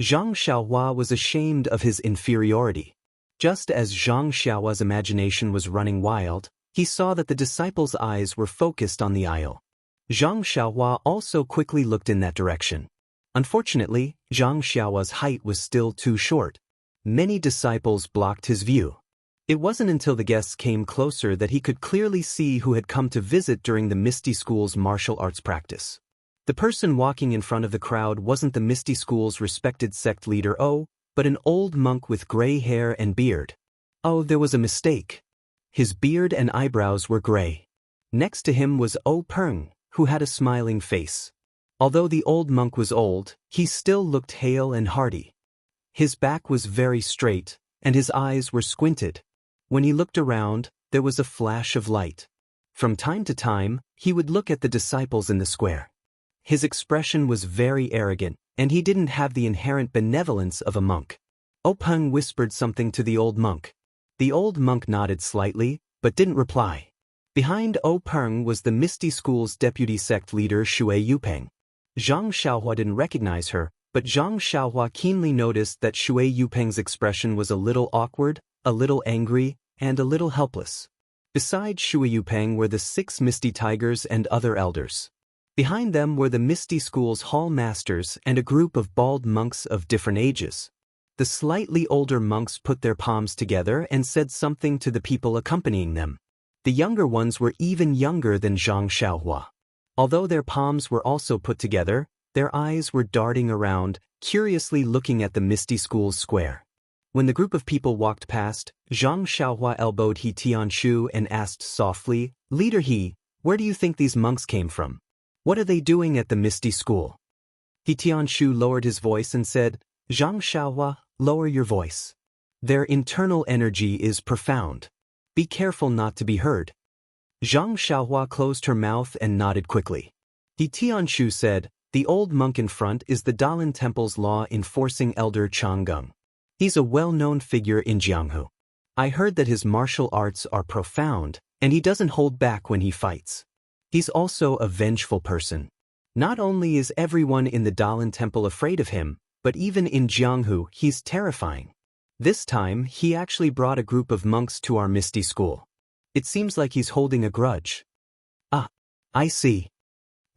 Zhang Xiaohua was ashamed of his inferiority. Just as Zhang Xiaohua's imagination was running wild, he saw that the disciples' eyes were focused on the aisle. Zhang Xiaohua also quickly looked in that direction. Unfortunately, Zhang Xiaohua's height was still too short. Many disciples blocked his view. It wasn't until the guests came closer that he could clearly see who had come to visit during the Misty School's martial arts practice. The person walking in front of the crowd wasn't the Misty School's respected sect leader O, but an old monk with gray hair and beard. Oh, there was a mistake. His beard and eyebrows were gray. Next to him was O Peng, who had a smiling face. Although the old monk was old, he still looked hale and hearty. His back was very straight, and his eyes were squinted. When he looked around, there was a flash of light. From time to time, he would look at the disciples in the square. His expression was very arrogant, and he didn't have the inherent benevolence of a monk. O Peng whispered something to the old monk. The old monk nodded slightly, but didn't reply. Behind O Peng was the Misty School's deputy sect leader Shui Yupeng. Zhang Xiaohua didn't recognize her, but Zhang Xiaohua keenly noticed that Shui Yupeng's expression was a little awkward, a little angry, and a little helpless. Beside Shui Yupeng were the 6 Misty Tigers and other elders. Behind them were the Misty School's hall masters and a group of bald monks of different ages. The slightly older monks put their palms together and said something to the people accompanying them. The younger ones were even younger than Zhang Xiaohua. Although their palms were also put together, their eyes were darting around, curiously looking at the Misty School's square. When the group of people walked past, Zhang Xiaohua elbowed He Tianshu and asked softly, "Leader He, where do you think these monks came from? What are they doing at the Misty School?" He Tianshu lowered his voice and said, "Zhang Xiaohua, lower your voice. Their internal energy is profound. Be careful not to be heard." Zhang Xiaohua closed her mouth and nodded quickly. He Tianshu said, "The old monk in front is the Daoist Temple's law-enforcing elder Changgung. He's a well-known figure in Jianghu. I heard that his martial arts are profound, and he doesn't hold back when he fights. He's also a vengeful person. Not only is everyone in the Daoist Temple afraid of him, but even in Jianghu he's terrifying. This time he actually brought a group of monks to our Misty School. It seems like he's holding a grudge." "Ah, I see."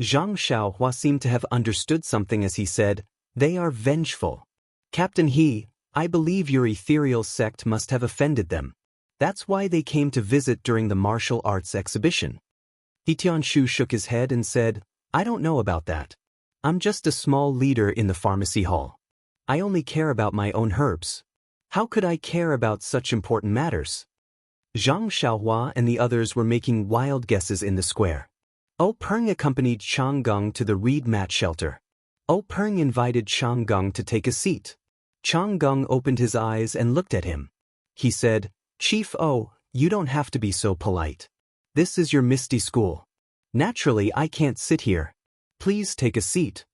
Zhang Xiaohua seemed to have understood something as he said, "They are vengeful. Captain He, I believe your ethereal sect must have offended them. That's why they came to visit during the martial arts exhibition." He Tianshu shook his head and said, "I don't know about that. I'm just a small leader in the pharmacy hall. I only care about my own herbs. How could I care about such important matters?" Zhang Xiaohua and the others were making wild guesses in the square. Peng accompanied Changgung to the reed mat shelter. Peng invited Changgung to take a seat. Changgung opened his eyes and looked at him. He said, "Chief O, you don't have to be so polite. This is your Misty School. Naturally, I can't sit here. Please take a seat."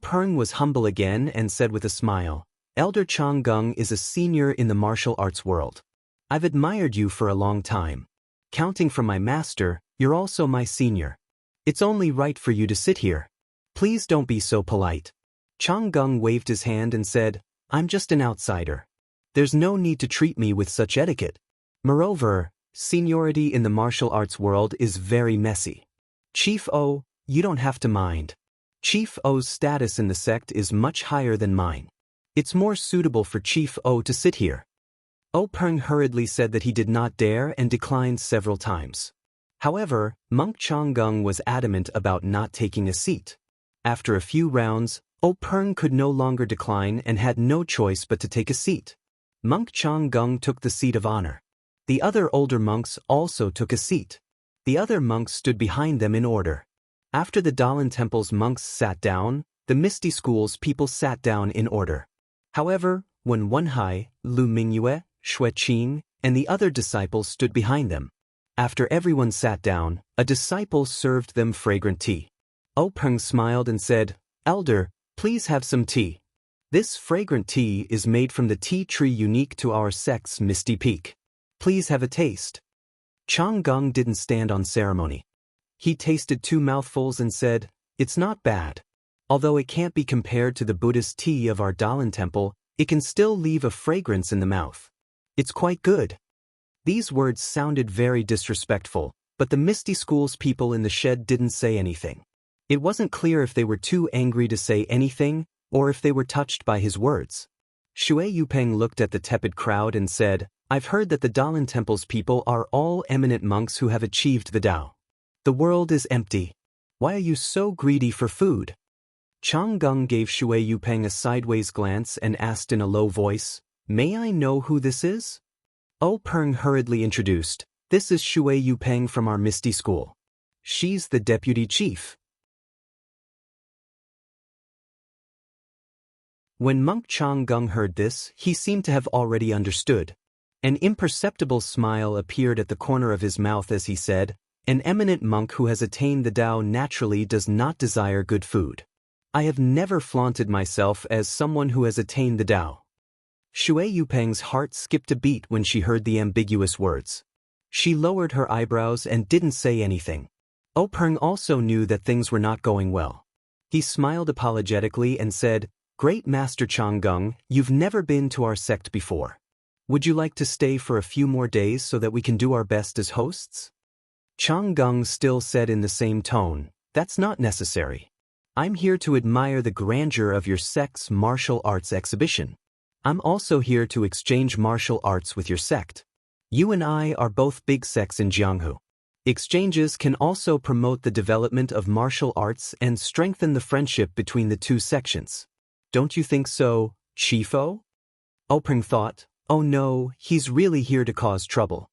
Peng was humble again and said with a smile, "Elder Changgung is a senior in the martial arts world. I've admired you for a long time. Counting from my master, you're also my senior. It's only right for you to sit here. Please don't be so polite." Changgung waved his hand and said, "I'm just an outsider. There's no need to treat me with such etiquette. Moreover, seniority in the martial arts world is very messy. Chief O, you don't have to mind. Chief O's status in the sect is much higher than mine. It's more suitable for Chief O to sit here." Peng hurriedly said that he did not dare and declined several times. However, Monk Changgung was adamant about not taking a seat. After a few rounds, Peng could no longer decline and had no choice but to take a seat. Monk Changgung took the seat of honor. The other older monks also took a seat. The other monks stood behind them in order. After the Daoist Temple's monks sat down, the Misty School's people sat down in order. However, when Wenhai, Lu Mingyue, Xueqing, and the other disciples stood behind them. After everyone sat down, a disciple served them fragrant tea. Peng smiled and said, "Elder, please have some tea. This fragrant tea is made from the tea tree unique to our sect's Misty Peak. Please have a taste." Changgung didn't stand on ceremony. He tasted 2 mouthfuls and said, "It's not bad. Although it can't be compared to the Buddhist tea of our Daoist Temple, it can still leave a fragrance in the mouth. It's quite good." These words sounded very disrespectful, but the Misty School's people in the shed didn't say anything. It wasn't clear if they were too angry to say anything, or if they were touched by his words. Shui Yupeng looked at the tepid crowd and said, "I've heard that the Daoist Temple's people are all eminent monks who have achieved the Tao. The world is empty. Why are you so greedy for food?" Changgung gave Shui Yupeng a sideways glance and asked in a low voice, "May I know who this is?" Peng hurriedly introduced, "This is Shui Yupeng from our Misty School. She's the deputy chief." When Monk Changgung heard this, he seemed to have already understood. An imperceptible smile appeared at the corner of his mouth as he said, "An eminent monk who has attained the Tao naturally does not desire good food. I have never flaunted myself as someone who has attained the Tao." Shui Yupeng's heart skipped a beat when she heard the ambiguous words. She lowered her eyebrows and didn't say anything. Peng also knew that things were not going well. He smiled apologetically and said, "Great Master Changgung, you've never been to our sect before. Would you like to stay for a few more days so that we can do our best as hosts?" Changgung still said in the same tone, "That's not necessary. I'm here to admire the grandeur of your sect's martial arts exhibition. I'm also here to exchange martial arts with your sect. You and I are both big sects in Jianghu. Exchanges can also promote the development of martial arts and strengthen the friendship between the two sections. Don't you think so, Chifo?" Openg thought, "Oh no, he's really here to cause trouble."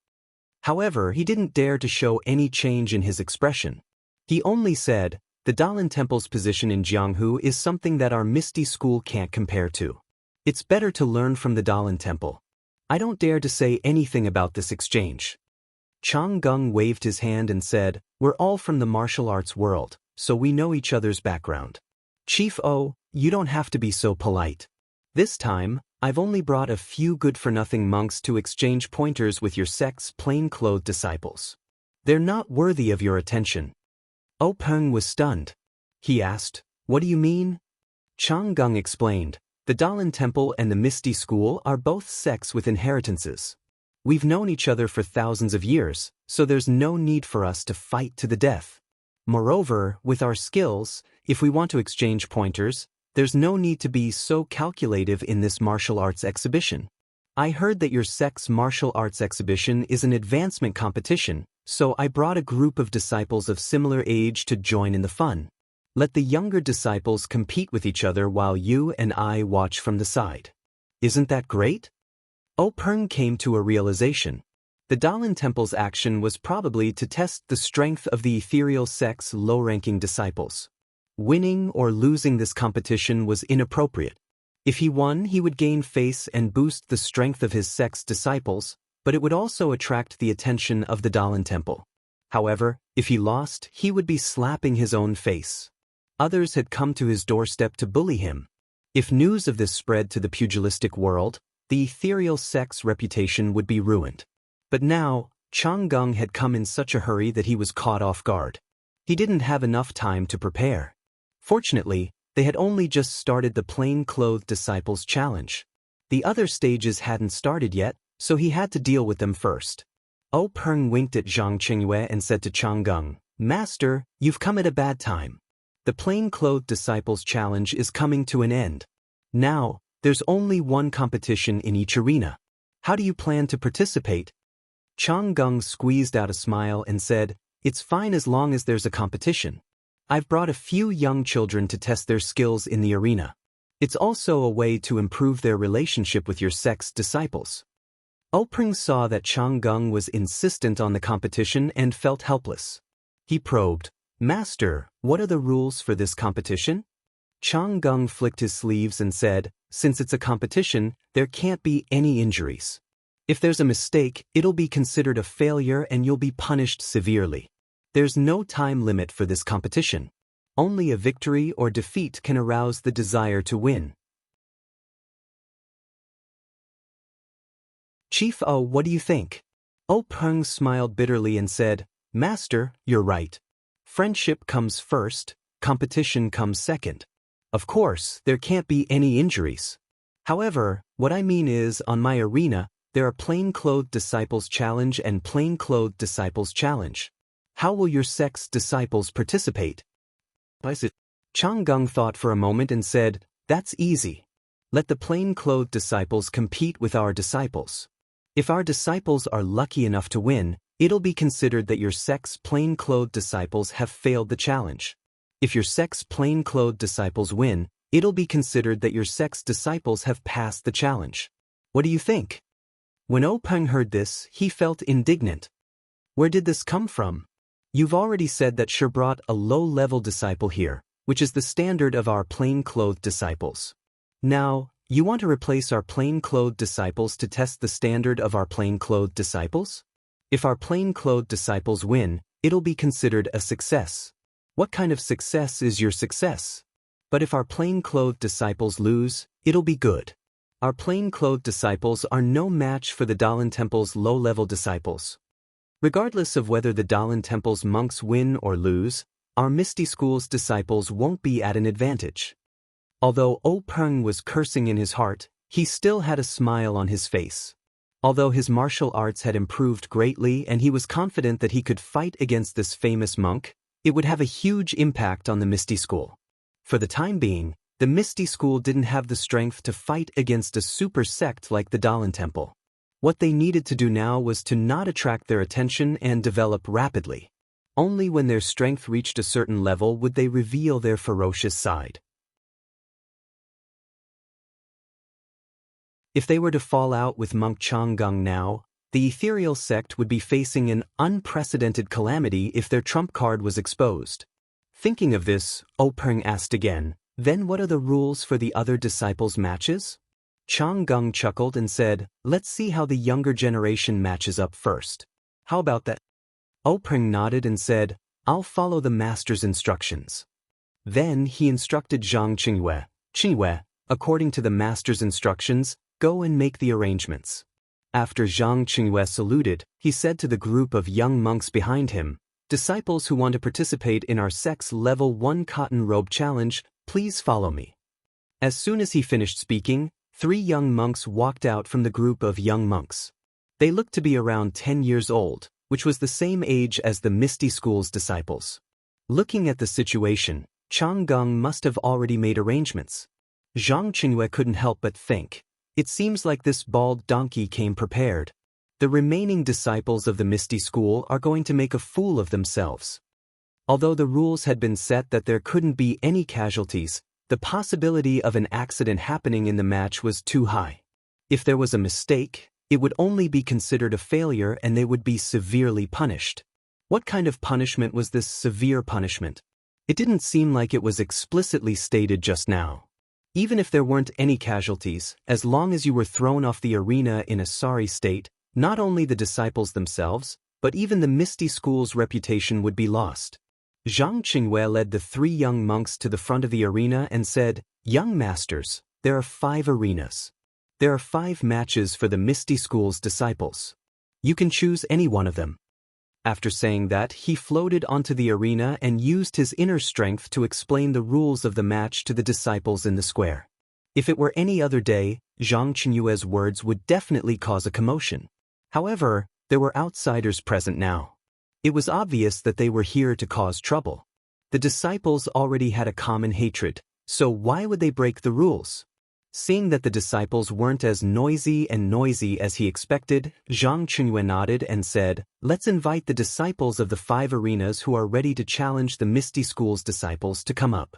However, he didn't dare to show any change in his expression. He only said, "The Daoist Temple's position in Jianghu is something that our Misty School can't compare to. It's better to learn from the Daoist Temple. I don't dare to say anything about this exchange." Changgung waved his hand and said, "We're all from the martial arts world, so we know each other's background. Chief O, you don't have to be so polite. This time, I've only brought a few good-for-nothing monks to exchange pointers with your sect's plain-clothed disciples. They're not worthy of your attention." Openg was stunned. He asked, "What do you mean?" Changgung explained, "The Daoist Temple and the Misty School are both sects with inheritances. We've known each other for thousands of years, so there's no need for us to fight to the death. Moreover, with our skills, if we want to exchange pointers, there's no need to be so calculative in this martial arts exhibition. I heard that your sect's martial arts exhibition is an advancement competition, so I brought a group of disciples of similar age to join in the fun. Let the younger disciples compete with each other while you and I watch from the side. Isn't that great?" Openg came to a realization. The Daoist Temple's action was probably to test the strength of the ethereal sect's low-ranking disciples. Winning or losing this competition was inappropriate. If he won, he would gain face and boost the strength of his sect's disciples, but it would also attract the attention of the Daoist Temple. However, if he lost, he would be slapping his own face. Others had come to his doorstep to bully him. If news of this spread to the pugilistic world, the ethereal sect's reputation would be ruined. But now, Changgung had come in such a hurry that he was caught off guard. He didn't have enough time to prepare. Fortunately, they had only just started the plain-clothed disciples challenge. The other stages hadn't started yet, so he had to deal with them first. Openg winked at Zhang Qingyue and said to Changgung, "Master, you've come at a bad time. The plain-clothed disciples challenge is coming to an end. Now, there's only one competition in each arena. How do you plan to participate?" Changgung squeezed out a smile and said, "It's fine as long as there's a competition. I've brought a few young children to test their skills in the arena. It's also a way to improve their relationship with your sect's disciples." Openg saw that Changgung was insistent on the competition and felt helpless. He probed, "Master, what are the rules for this competition?" Changgung flicked his sleeves and said, "Since it's a competition, there can't be any injuries. If there's a mistake, it'll be considered a failure and you'll be punished severely. There's no time limit for this competition. Only a victory or defeat can arouse the desire to win." "Chief O, what do you think?" Openg smiled bitterly and said, "Master, you're right. Friendship comes first, competition comes second. Of course, there can't be any injuries. However, what I mean is, on my arena, there are plain-clothed disciples challenge and plain-clothed disciples challenge. How will your sect's disciples participate?" Changgung thought for a moment and said, "That's easy. Let the plain-clothed disciples compete with our disciples. If our disciples are lucky enough to win, it'll be considered that your sect's plain-clothed disciples have failed the challenge. If your sect's plain-clothed disciples win, it'll be considered that your sect's disciples have passed the challenge. What do you think?" When Openg heard this, he felt indignant. "Where did this come from? You've already said that Shi brought a low-level disciple here, which is the standard of our plain-clothed disciples. Now, you want to replace our plain-clothed disciples to test the standard of our plain-clothed disciples? If our plain-clothed disciples win, it'll be considered a success. What kind of success is your success? But if our plain-clothed disciples lose, it'll be good. Our plain-clothed disciples are no match for the Daoist Temple's low-level disciples. Regardless of whether the Daoist Temple's monks win or lose, our Misty School's disciples won't be at an advantage." Although Openg was cursing in his heart, he still had a smile on his face. Although his martial arts had improved greatly and he was confident that he could fight against this famous monk, it would have a huge impact on the Misty School. For the time being, the Misty School didn't have the strength to fight against a super sect like the Daoist Temple. What they needed to do now was to not attract their attention and develop rapidly. Only when their strength reached a certain level would they reveal their ferocious side. If they were to fall out with Monk Changgung now, the ethereal sect would be facing an unprecedented calamity if their trump card was exposed. Thinking of this, Peng asked again, "Then what are the rules for the other disciples' matches?" Changgung chuckled and said, "Let's see how the younger generation matches up first. How about that?" Peng nodded and said, "I'll follow the master's instructions." Then he instructed Zhang Qingyue, according to the master's instructions, go and make the arrangements. After Zhang Qingyue saluted, he said to the group of young monks behind him, "Disciples who want to participate in our sect's Level 1 Cotton Robe Challenge, please follow me." As soon as he finished speaking, 3 young monks walked out from the group of young monks. They looked to be around 10 years old, which was the same age as the Misty School's disciples. Looking at the situation, Changgung must have already made arrangements. Zhang Qingyue couldn't help but think, "It seems like this bald donkey came prepared. The remaining disciples of the Misty School are going to make a fool of themselves." Although the rules had been set that there couldn't be any casualties, the possibility of an accident happening in the match was too high. If there was a mistake, it would only be considered a failure and they would be severely punished. What kind of punishment was this severe punishment? It didn't seem like it was explicitly stated just now. Even if there weren't any casualties, as long as you were thrown off the arena in a sorry state, not only the disciples themselves, but even the Misty School's reputation would be lost. Zhang Qingyue led the 3 young monks to the front of the arena and said, "Young masters, there are 5 arenas. There are 5 matches for the Misty School's disciples. You can choose any one of them." After saying that, he floated onto the arena and used his inner strength to explain the rules of the match to the disciples in the square. If it were any other day, Zhang Qingyue's words would definitely cause a commotion. However, there were outsiders present now. It was obvious that they were here to cause trouble. The disciples already had a common hatred, so why would they break the rules? Seeing that the disciples weren't as noisy as he expected, Zhang Qingyue nodded and said, "Let's invite the disciples of the 5 arenas who are ready to challenge the Misty School's disciples to come up."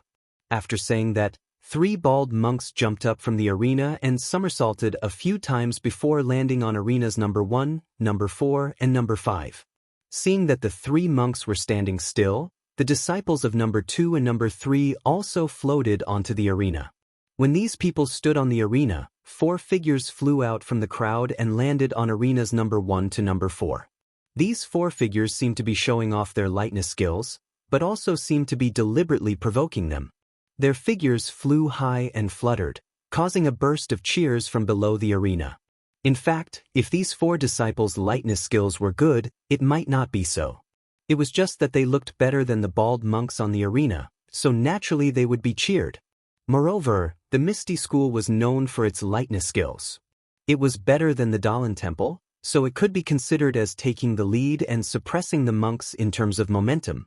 After saying that, 3 bald monks jumped up from the arena and somersaulted a few times before landing on arenas number 1, number 4, and number 5. Seeing that the 3 monks were standing still, the disciples of number 2 and number 3 also floated onto the arena. When these people stood on the arena, 4 figures flew out from the crowd and landed on arenas number 1 to number 4. These 4 figures seemed to be showing off their lightness skills, but also seemed to be deliberately provoking them. Their figures flew high and fluttered, causing a burst of cheers from below the arena. In fact, if these 4 disciples' lightness skills were good, it might not be so. It was just that they looked better than the bald monks on the arena, so naturally they would be cheered. Moreover, the Misty School was known for its lightness skills. It was better than the Daoist Temple, so it could be considered as taking the lead and suppressing the monks in terms of momentum.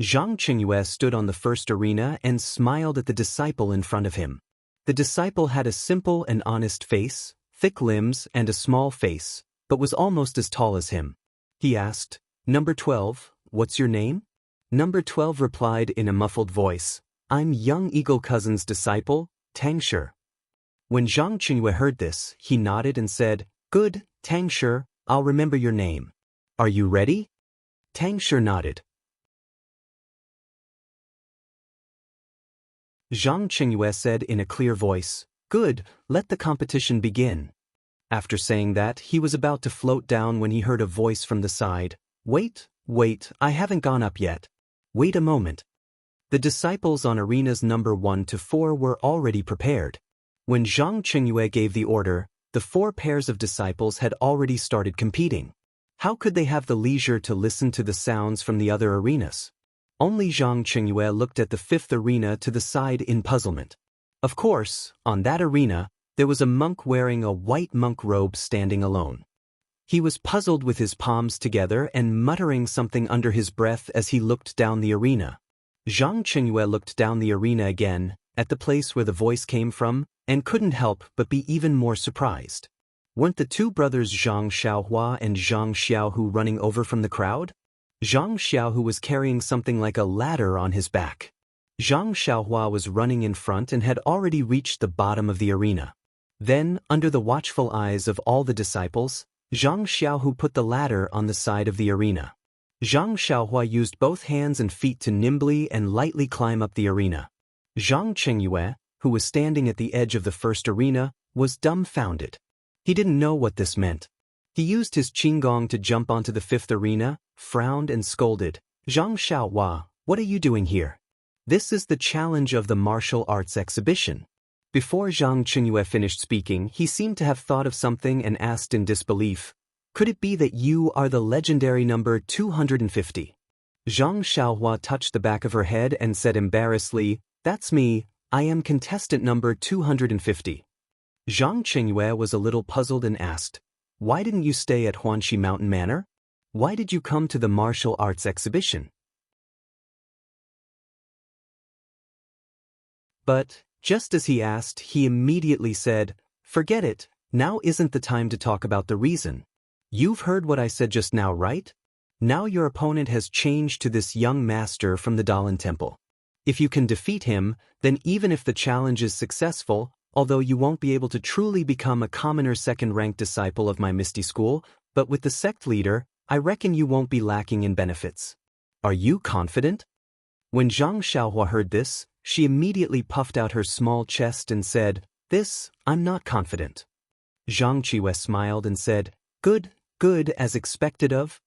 Zhang Qingyue stood on the first arena and smiled at the disciple in front of him. The disciple had a simple and honest face, thick limbs and a small face, but was almost as tall as him. He asked, "Number 12, what's your name?" Number 12 replied in a muffled voice, "I'm young Eagle Cousin's disciple, Tang Shi." When Zhang Qingyue heard this, he nodded and said, "Good, Tang Shi, I'll remember your name. Are you ready?" Tang Shi nodded. Zhang Qingyue said in a clear voice, "Good, let the competition begin." After saying that, he was about to float down when he heard a voice from the side, Wait, I haven't gone up yet. Wait a moment." The disciples on arenas number 1 to 4 were already prepared. When Zhang Qingyue gave the order, the 4 pairs of disciples had already started competing. How could they have the leisure to listen to the sounds from the other arenas? Only Zhang Qingyue looked at the 5th arena to the side in puzzlement. Of course, on that arena, there was a monk wearing a white monk robe standing alone. He was puzzled with his palms together and muttering something under his breath as he looked down the arena. Zhang Qingyue looked down the arena again, at the place where the voice came from, and couldn't help but be even more surprised. Weren't the two brothers Zhang Xiaohua and Zhang Xiaohu running over from the crowd? Zhang Xiaohu was carrying something like a ladder on his back. Zhang Xiaohua was running in front and had already reached the bottom of the arena. Then, under the watchful eyes of all the disciples, Zhang Xiaohu put the ladder on the side of the arena. Zhang Xiaohua used both hands and feet to nimbly and lightly climb up the arena. Zhang Qingyue, who was standing at the edge of the first arena, was dumbfounded. He didn't know what this meant. He used his qinggong to jump onto the fifth arena, frowned and scolded. Zhang Xiaohua, what are you doing here? This is the challenge of the martial arts exhibition. Before Zhang Qingyue finished speaking, he seemed to have thought of something and asked in disbelief, could it be that you are the legendary number 250? Zhang Xiaohua touched the back of her head and said embarrassedly, that's me, I am contestant number 250. Zhang Qingyue was a little puzzled and asked, why didn't you stay at Huanxi Mountain Manor? Why did you come to the martial arts exhibition? But, just as he asked, he immediately said, forget it, now isn't the time to talk about the reason. You've heard what I said just now, right? Now your opponent has changed to this young master from the Daoist temple. If you can defeat him, then even if the challenge is successful, although you won't be able to truly become a commoner second-ranked disciple of my Misty School, but with the sect leader, I reckon you won't be lacking in benefits. Are you confident? When Zhang Xiaohua heard this, she immediately puffed out her small chest and said, I'm not confident. Zhang Qingyue smiled and said, good, as expected of.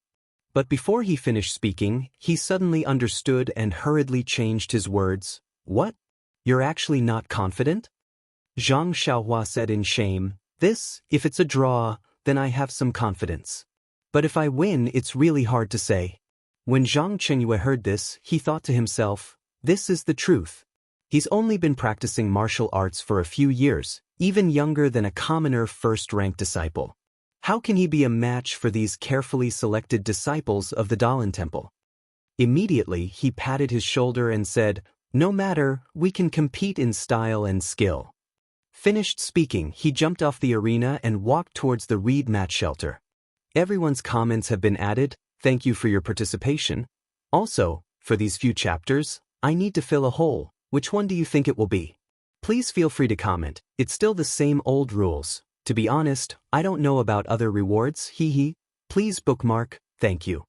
But before he finished speaking, he suddenly understood and hurriedly changed his words. What? You're actually not confident? Zhang Xiaohua said in shame, if it's a draw, then I have some confidence. But if I win, it's really hard to say. When Zhang Qingyue heard this, he thought to himself, this is the truth. He's only been practicing martial arts for a few years, even younger than a commoner first-ranked disciple. How can he be a match for these carefully selected disciples of the Daoist temple? Immediately, he patted his shoulder and said, no matter, we can compete in style and skill. Finished speaking, he jumped off the arena and walked towards the reed mat shelter. Everyone's comments have been added, thank you for your participation. Also, for these few chapters, I need to fill a hole. Which one do you think it will be? Please feel free to comment, it's still the same old rules. To be honest, I don't know about other rewards, Please bookmark, thank you.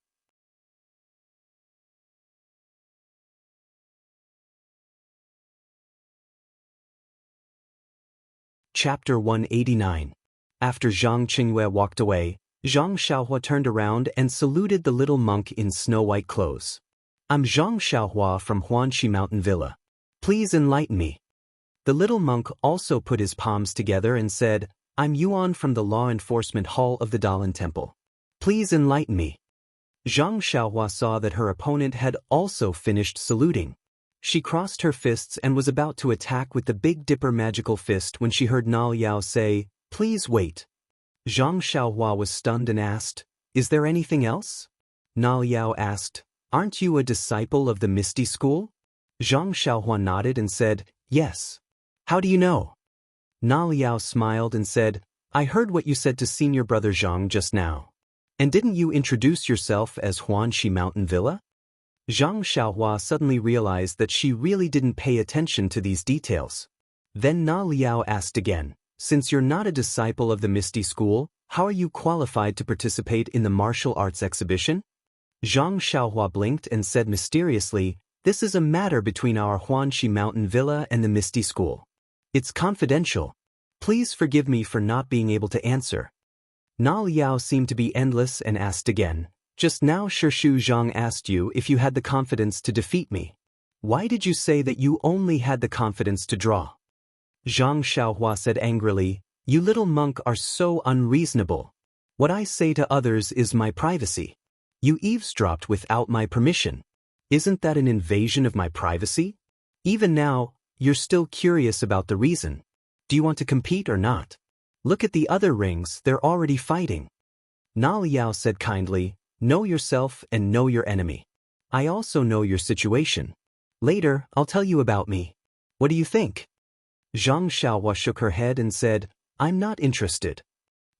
Chapter 189. After Zhang Qingyue walked away, Zhang Xiaohua turned around and saluted the little monk in snow-white clothes. I'm Zhang Xiaohua from Huanxi Mountain Villa. Please enlighten me. The little monk also put his palms together and said, I'm Yuan from the Law Enforcement Hall of the Daoist Temple. Please enlighten me. Zhang Xiaohua saw that her opponent had also finished saluting. She crossed her fists and was about to attack with the Big Dipper magical fist when she heard Na Liao say, please wait. Zhang Xiaohua was stunned and asked, is there anything else? Na Liao asked, aren't you a disciple of the Misty School? Zhang Xiaohua nodded and said, yes. How do you know? Na Liao smiled and said, I heard what you said to senior brother Zhang just now. And didn't you introduce yourself as Huanxi Mountain Villa? Zhang Xiaohua suddenly realized that she really didn't pay attention to these details. Then Na Liao asked again, since you're not a disciple of the Misty School, how are you qualified to participate in the martial arts exhibition? Zhang Xiaohua blinked and said mysteriously, this is a matter between our Huanxi Mountain Villa and the Misty School. It's confidential. Please forgive me for not being able to answer. Na Liao seemed to be endless and asked again, just now Shishu Zhang asked you if you had the confidence to defeat me. Why did you say that you only had the confidence to draw? Zhang Xiaohua said angrily, you little monk are so unreasonable. What I say to others is my privacy. You eavesdropped without my permission. Isn't that an invasion of my privacy? Even now, you're still curious about the reason. Do you want to compete or not? Look at the other rings, they're already fighting. Na Liao said kindly, know yourself and know your enemy. I also know your situation. Later, I'll tell you about me. What do you think? Zhang Xiaohua shook her head and said, I'm not interested.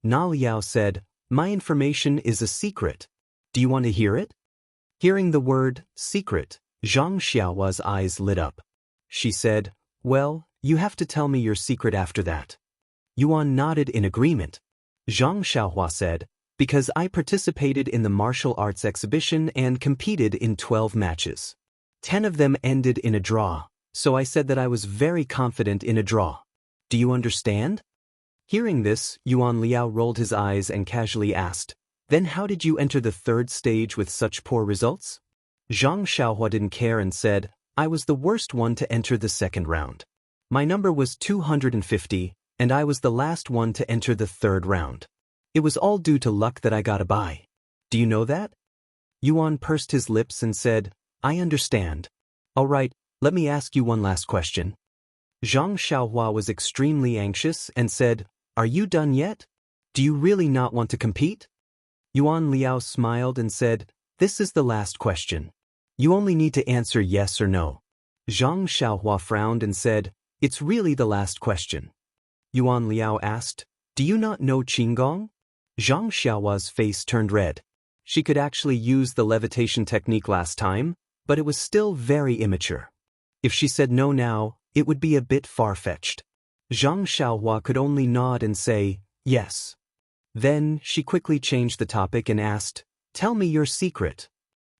Na Liao said, my information is a secret. Do you want to hear it? Hearing the word, secret, Zhang Xiaohua's eyes lit up. She said, well, you have to tell me your secret after that. Yuan nodded in agreement. Zhang Xiaohua said, because I participated in the martial arts exhibition and competed in 12 matches. 10 of them ended in a draw, so I said that I was very confident in a draw. Do you understand? Hearing this, Yuan Liao rolled his eyes and casually asked, then how did you enter the third stage with such poor results? Zhang Xiaohua didn't care and said, I was the worst one to enter the second round. My number was 250, and I was the last one to enter the third round. It was all due to luck that I got a bye. Do you know that? Yuan pursed his lips and said, I understand. All right, let me ask you one last question. Zhang Xiaohua was extremely anxious and said, are you done yet? Do you really not want to compete? Yuan Liao smiled and said, this is the last question. You only need to answer yes or no. Zhang Xiaohua frowned and said, it's really the last question. Yuan Liao asked, do you not know Qinggong? Zhang Xiaohua's face turned red. She could actually use the levitation technique last time, but it was still very immature. If she said no now, it would be a bit far-fetched. Zhang Xiaohua could only nod and say, yes. Then, she quickly changed the topic and asked, tell me your secret.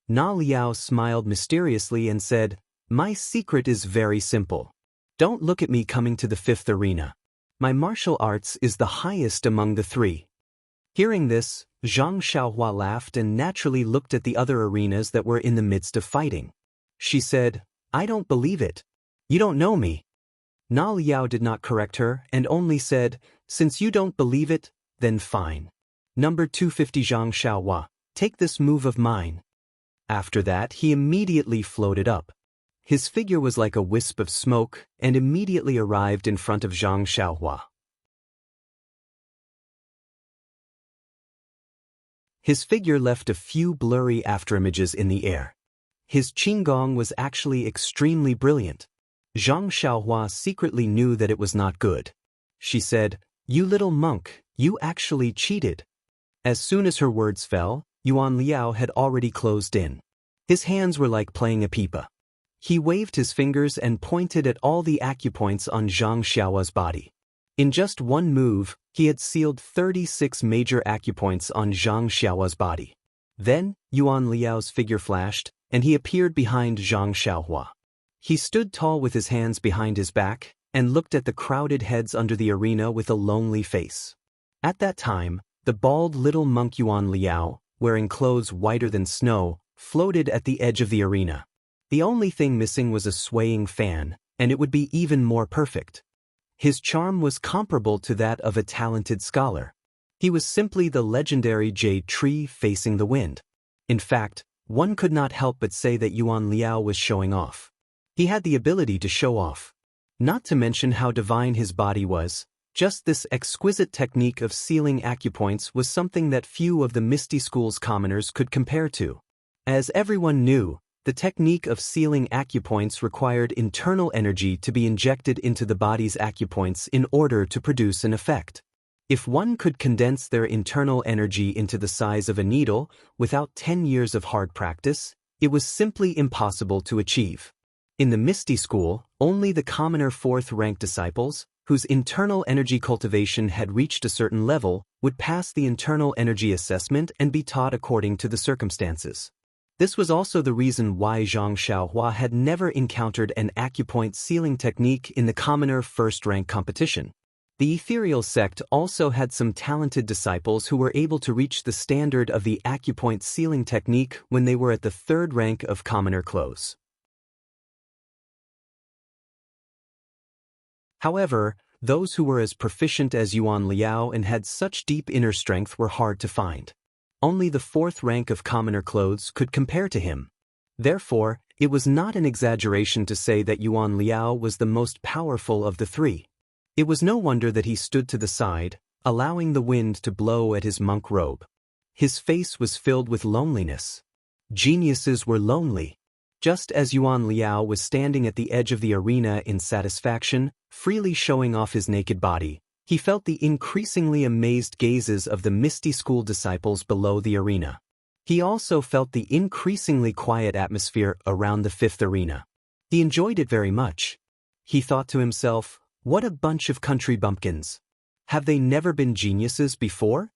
Na Liao smiled mysteriously and said, my secret is very simple. Don't look at me coming to the 5th arena. My martial arts is the highest among the 3. Hearing this, Zhang Xiaohua laughed and naturally looked at the other arenas that were in the midst of fighting. She said, I don't believe it. You don't know me. Na Liao did not correct her and only said, since you don't believe it, then fine. Number 250 Zhang Xiaohua, take this move of mine. After that, he immediately floated up. His figure was like a wisp of smoke and immediately arrived in front of Zhang Xiaohua. His figure left a few blurry afterimages in the air. His Qinggong was actually extremely brilliant. Zhang Xiaohua secretly knew that it was not good. She said, you little monk, you actually cheated. As soon as her words fell, Yuan Liao had already closed in. His hands were like playing a pipa. He waved his fingers and pointed at all the acupoints on Zhang Xiaohua's body. In just one move, he had sealed 36 major acupoints on Zhang Xiaohua's body. Then, Yuan Liao's figure flashed, and he appeared behind Zhang Xiaohua. He stood tall with his hands behind his back, and looked at the crowded heads under the arena with a lonely face. At that time, the bald little monk Yuan Liao, wearing clothes whiter than snow, floated at the edge of the arena. The only thing missing was a swaying fan, and it would be even more perfect. His charm was comparable to that of a talented scholar. He was simply the legendary jade tree facing the wind. In fact, one could not help but say that Yuan Liao was showing off. He had the ability to show off. Not to mention how divine his body was, just this exquisite technique of sealing acupoints was something that few of the Misty School's commoners could compare to. As everyone knew, the technique of sealing acupoints required internal energy to be injected into the body's acupoints in order to produce an effect. If one could condense their internal energy into the size of a needle without 10 years of hard practice, it was simply impossible to achieve. In the Misty School, only the commoner 4th-rank disciples, whose internal energy cultivation had reached a certain level, would pass the internal energy assessment and be taught according to the circumstances. This was also the reason why Zhang Xiaohua had never encountered an acupoint sealing technique in the commoner 1st-rank competition. The ethereal sect also had some talented disciples who were able to reach the standard of the acupoint sealing technique when they were at the 3rd rank of commoner clothes. However, those who were as proficient as Yuan Liao and had such deep inner strength were hard to find. Only the 4th rank of commoner clothes could compare to him. Therefore, it was not an exaggeration to say that Yuan Liao was the most powerful of the 3. It was no wonder that he stood to the side, allowing the wind to blow at his monk robe. his face was filled with loneliness. Geniuses were lonely. Just as Yuan Liao was standing at the edge of the arena in satisfaction, freely showing off his naked body, he felt the increasingly amazed gazes of the misty school disciples below the arena. He also felt the increasingly quiet atmosphere around the fifth arena. He enjoyed it very much. He thought to himself, what a bunch of country bumpkins. Have they never been geniuses before?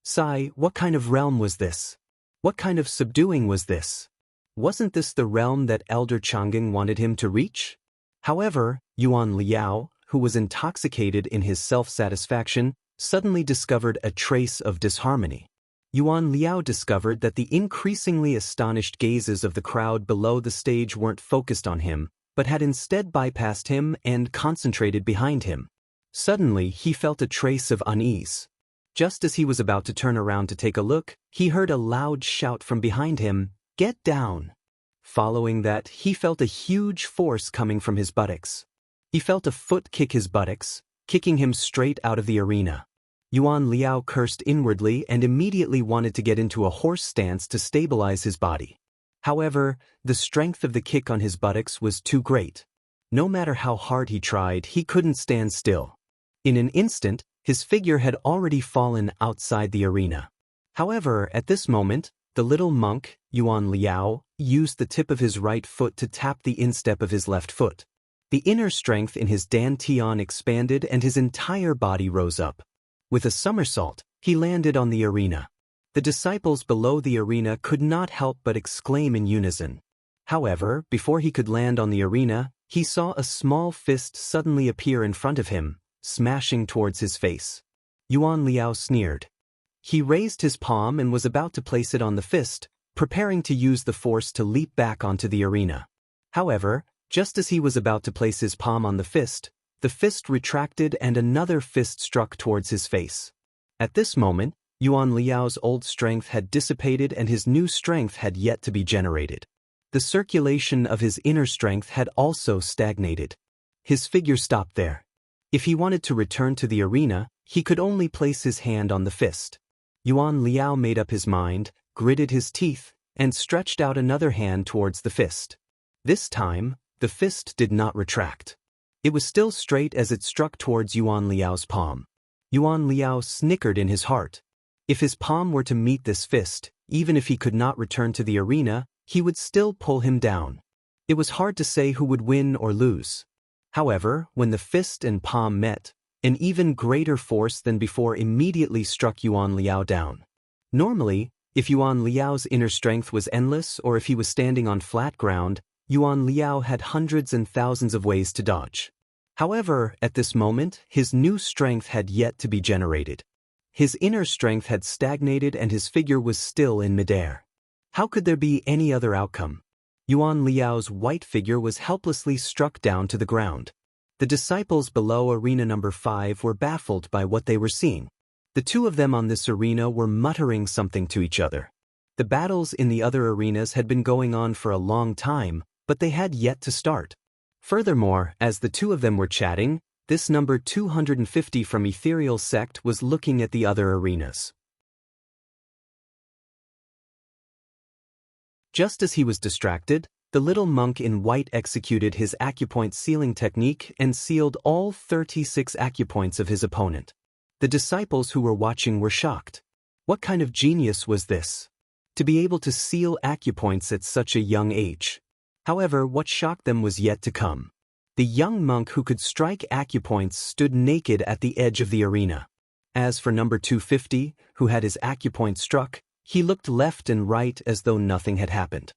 Sigh, what kind of realm was this? What kind of subduing was this? Wasn't this the realm that Elder Chang'e wanted him to reach? However, Yuan Liao, who was intoxicated in his self-satisfaction, suddenly discovered a trace of disharmony. Yuan Liao discovered that the increasingly astonished gazes of the crowd below the stage weren't focused on him, but had instead bypassed him and concentrated behind him. Suddenly, he felt a trace of unease. Just as he was about to turn around to take a look, he heard a loud shout from behind him, "Get down!" Following that, he felt a huge force coming from his buttocks. He felt a foot kick his buttocks, kicking him straight out of the arena. Yuan Liao cursed inwardly and immediately wanted to get into a horse stance to stabilize his body. However, the strength of the kick on his buttocks was too great. No matter how hard he tried, he couldn't stand still. In an instant, his figure had already fallen outside the arena. However, at this moment, the little monk, Yuan Liao, used the tip of his right foot to tap the instep of his left foot. The inner strength in his dantian expanded and his entire body rose up. With a somersault, he landed on the arena. The disciples below the arena could not help but exclaim in unison. However, before he could land on the arena, he saw a small fist suddenly appear in front of him, smashing towards his face. Yuan Liao sneered. He raised his palm and was about to place it on the fist, preparing to use the force to leap back onto the arena. However, just as he was about to place his palm on the fist retracted and another fist struck towards his face. At this moment, Yuan Liao's old strength had dissipated and his new strength had yet to be generated. The circulation of his inner strength had also stagnated. His figure stopped there. If he wanted to return to the arena, he could only place his hand on the fist. Yuan Liao made up his mind, gritted his teeth, and stretched out another hand towards the fist. This time, the fist did not retract. It was still straight as it struck towards Yuan Liao's palm. Yuan Liao snickered in his heart. If his palm were to meet this fist, even if he could not return to the arena, he would still pull him down. It was hard to say who would win or lose. However, when the fist and palm met, an even greater force than before immediately struck Yuan Liao down. Normally, if Yuan Liao's inner strength was endless or if he was standing on flat ground, Yuan Liao had hundreds and thousands of ways to dodge. However, at this moment, his new strength had yet to be generated. His inner strength had stagnated and his figure was still in midair. How could there be any other outcome? Yuan Liao's white figure was helplessly struck down to the ground. The disciples below arena number 5 were baffled by what they were seeing. The two of them on this arena were muttering something to each other. The battles in the other arenas had been going on for a long time, but they had yet to start. Furthermore, as the two of them were chatting, this number 250 from Ethereal Sect was looking at the other arenas. Just as he was distracted, the little monk in white executed his acupoint sealing technique and sealed all 36 acupoints of his opponent. The disciples who were watching were shocked. What kind of genius was this? To be able to seal acupoints at such a young age. However, what shocked them was yet to come. The young monk who could strike acupoints stood naked at the edge of the arena. As for number 250, who had his acupoint struck, he looked left and right as though nothing had happened.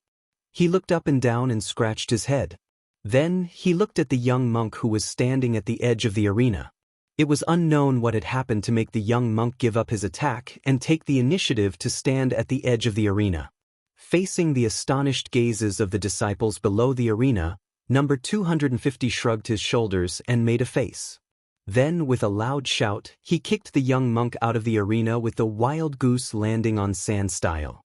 He looked up and down and scratched his head. Then, he looked at the young monk who was standing at the edge of the arena. It was unknown what had happened to make the young monk give up his attack and take the initiative to stand at the edge of the arena. Facing the astonished gazes of the disciples below the arena, number 250 shrugged his shoulders and made a face. Then, with a loud shout, he kicked the young monk out of the arena with the wild goose landing on sand style.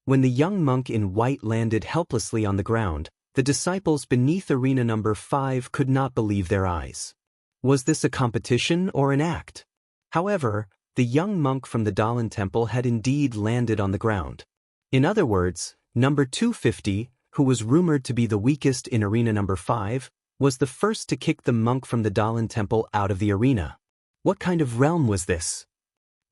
When the young monk in white landed helplessly on the ground, the disciples beneath arena number 5 could not believe their eyes. Was this a competition or an act? However, the young monk from the Daoist temple had indeed landed on the ground. In other words, number 250, who was rumored to be the weakest in arena number 5, was the first to kick the monk from the Daoist temple out of the arena. What kind of realm was this?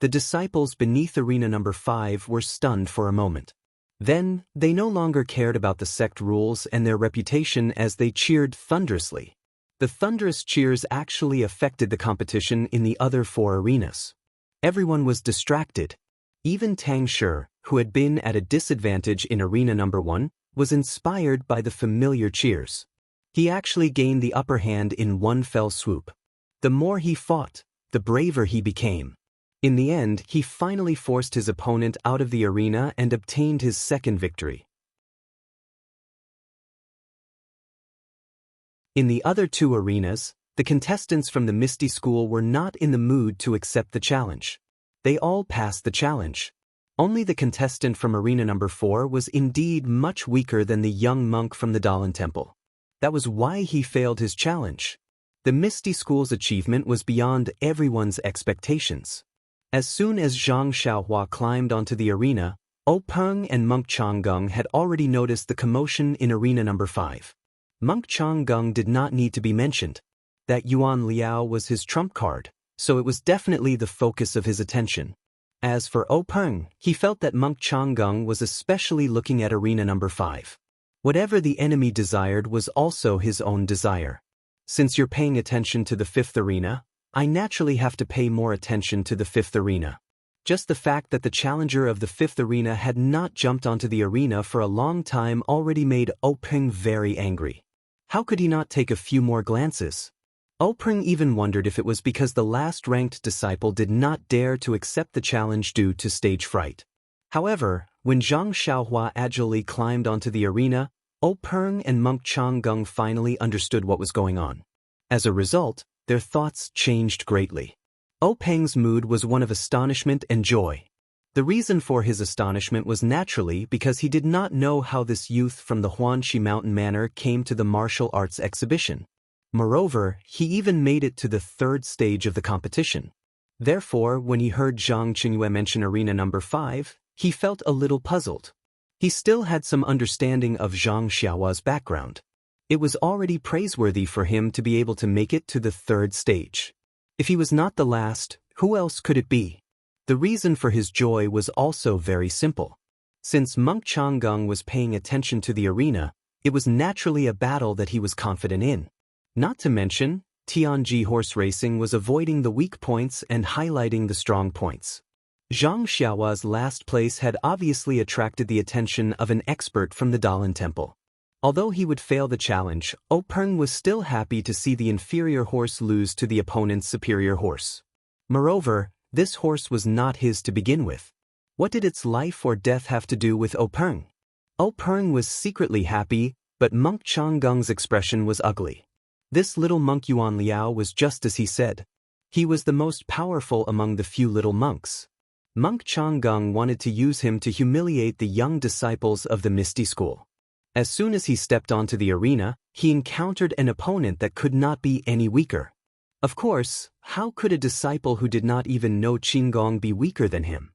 The disciples beneath arena number 5 were stunned for a moment. Then, they no longer cared about the sect rules and their reputation as they cheered thunderously. The thunderous cheers actually affected the competition in the other 4 arenas. Everyone was distracted. Even Tang Shi, who had been at a disadvantage in arena number 1, was inspired by the familiar cheers. He actually gained the upper hand in one fell swoop. The more he fought, the braver he became. In the end, he finally forced his opponent out of the arena and obtained his second victory. In the other 2 arenas, the contestants from the Misty School were not in the mood to accept the challenge. They all passed the challenge. Only the contestant from arena number 4 was indeed much weaker than the young monk from the Daoist temple. That was why he failed his challenge. The Misty School's achievement was beyond everyone's expectations. As soon as Zhang Xiaohua climbed onto the arena, Peng and Monk Changgung had already noticed the commotion in arena number 5. Monk Changgung did not need to be mentioned. That Yuan Liao was his trump card, so it was definitely the focus of his attention. As for Peng, he felt that Monk Changgung was especially looking at arena number 5. Whatever the enemy desired was also his own desire. Since you're paying attention to the 5th arena, I naturally have to pay more attention to the 5th arena. Just the fact that the challenger of the 5th arena had not jumped onto the arena for a long time already made Peng very angry. How could he not take a few more glances? Peng even wondered if it was because the last-ranked disciple did not dare to accept the challenge due to stage fright. However, when Zhang Xiaohua agilely climbed onto the arena, Peng and Monk Changgung finally understood what was going on. As a result, their thoughts changed greatly. Peng's mood was one of astonishment and joy. The reason for his astonishment was naturally because he did not know how this youth from the Huanxi Mountain Manor came to the martial arts exhibition. Moreover, he even made it to the 3rd stage of the competition. Therefore, when he heard Zhang Qingyue mention arena number 5, he felt a little puzzled. He still had some understanding of Zhang Xiaohua's background. It was already praiseworthy for him to be able to make it to the 3rd stage. If he was not the last, who else could it be? The reason for his joy was also very simple. Since Monk Changgung was paying attention to the arena, it was naturally a battle that he was confident in. Not to mention, Tianji horse racing was avoiding the weak points and highlighting the strong points. Zhang Xiaohua's last place had obviously attracted the attention of an expert from the Daoist temple. Although he would fail the challenge, Peng was still happy to see the inferior horse lose to the opponent's superior horse. Moreover, this horse was not his to begin with. What did its life or death have to do with Peng? Peng was secretly happy, but Monk Changgung's expression was ugly. This little monk Yuan Liao was just as he said. He was the most powerful among the few little monks. Monk Changgung wanted to use him to humiliate the young disciples of the Misty School. As soon as he stepped onto the arena, he encountered an opponent that could not be any weaker. Of course, how could a disciple who did not even know Qinggong be weaker than him?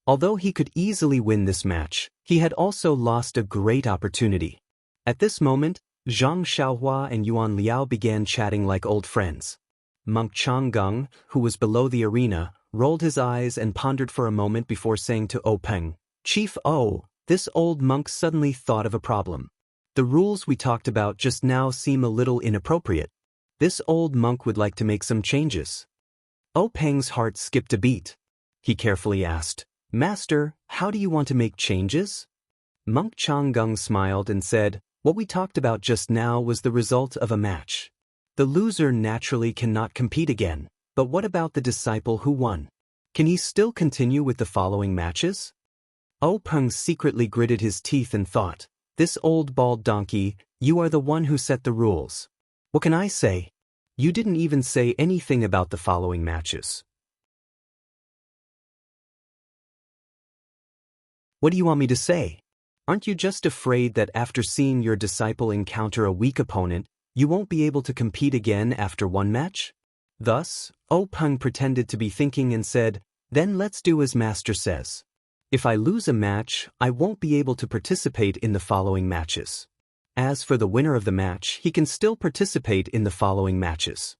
Although he could easily win this match, he had also lost a great opportunity. At this moment, Zhang Xiaohua and Yuan Liao began chatting like old friends. Monk Changgung, who was below the arena, rolled his eyes and pondered for a moment before saying to Peng, "Chief O, this old monk suddenly thought of a problem. The rules we talked about just now seem a little inappropriate. This old monk would like to make some changes." Peng's heart skipped a beat. He carefully asked, "Master, how do you want to make changes?" Monk Changgung smiled and said, "What we talked about just now was the result of a match. The loser naturally cannot compete again, but what about the disciple who won? Can he still continue with the following matches?" Peng secretly gritted his teeth and thought, "This old bald donkey, you are the one who set the rules. What can I say? You didn't even say anything about the following matches. What do you want me to say? Aren't you just afraid that after seeing your disciple encounter a weak opponent, you won't be able to compete again after one match?" Thus, Peng pretended to be thinking and said, Then let's do as Master says. If I lose a match, I won't be able to participate in the following matches. As for the winner of the match, he can still participate in the following matches.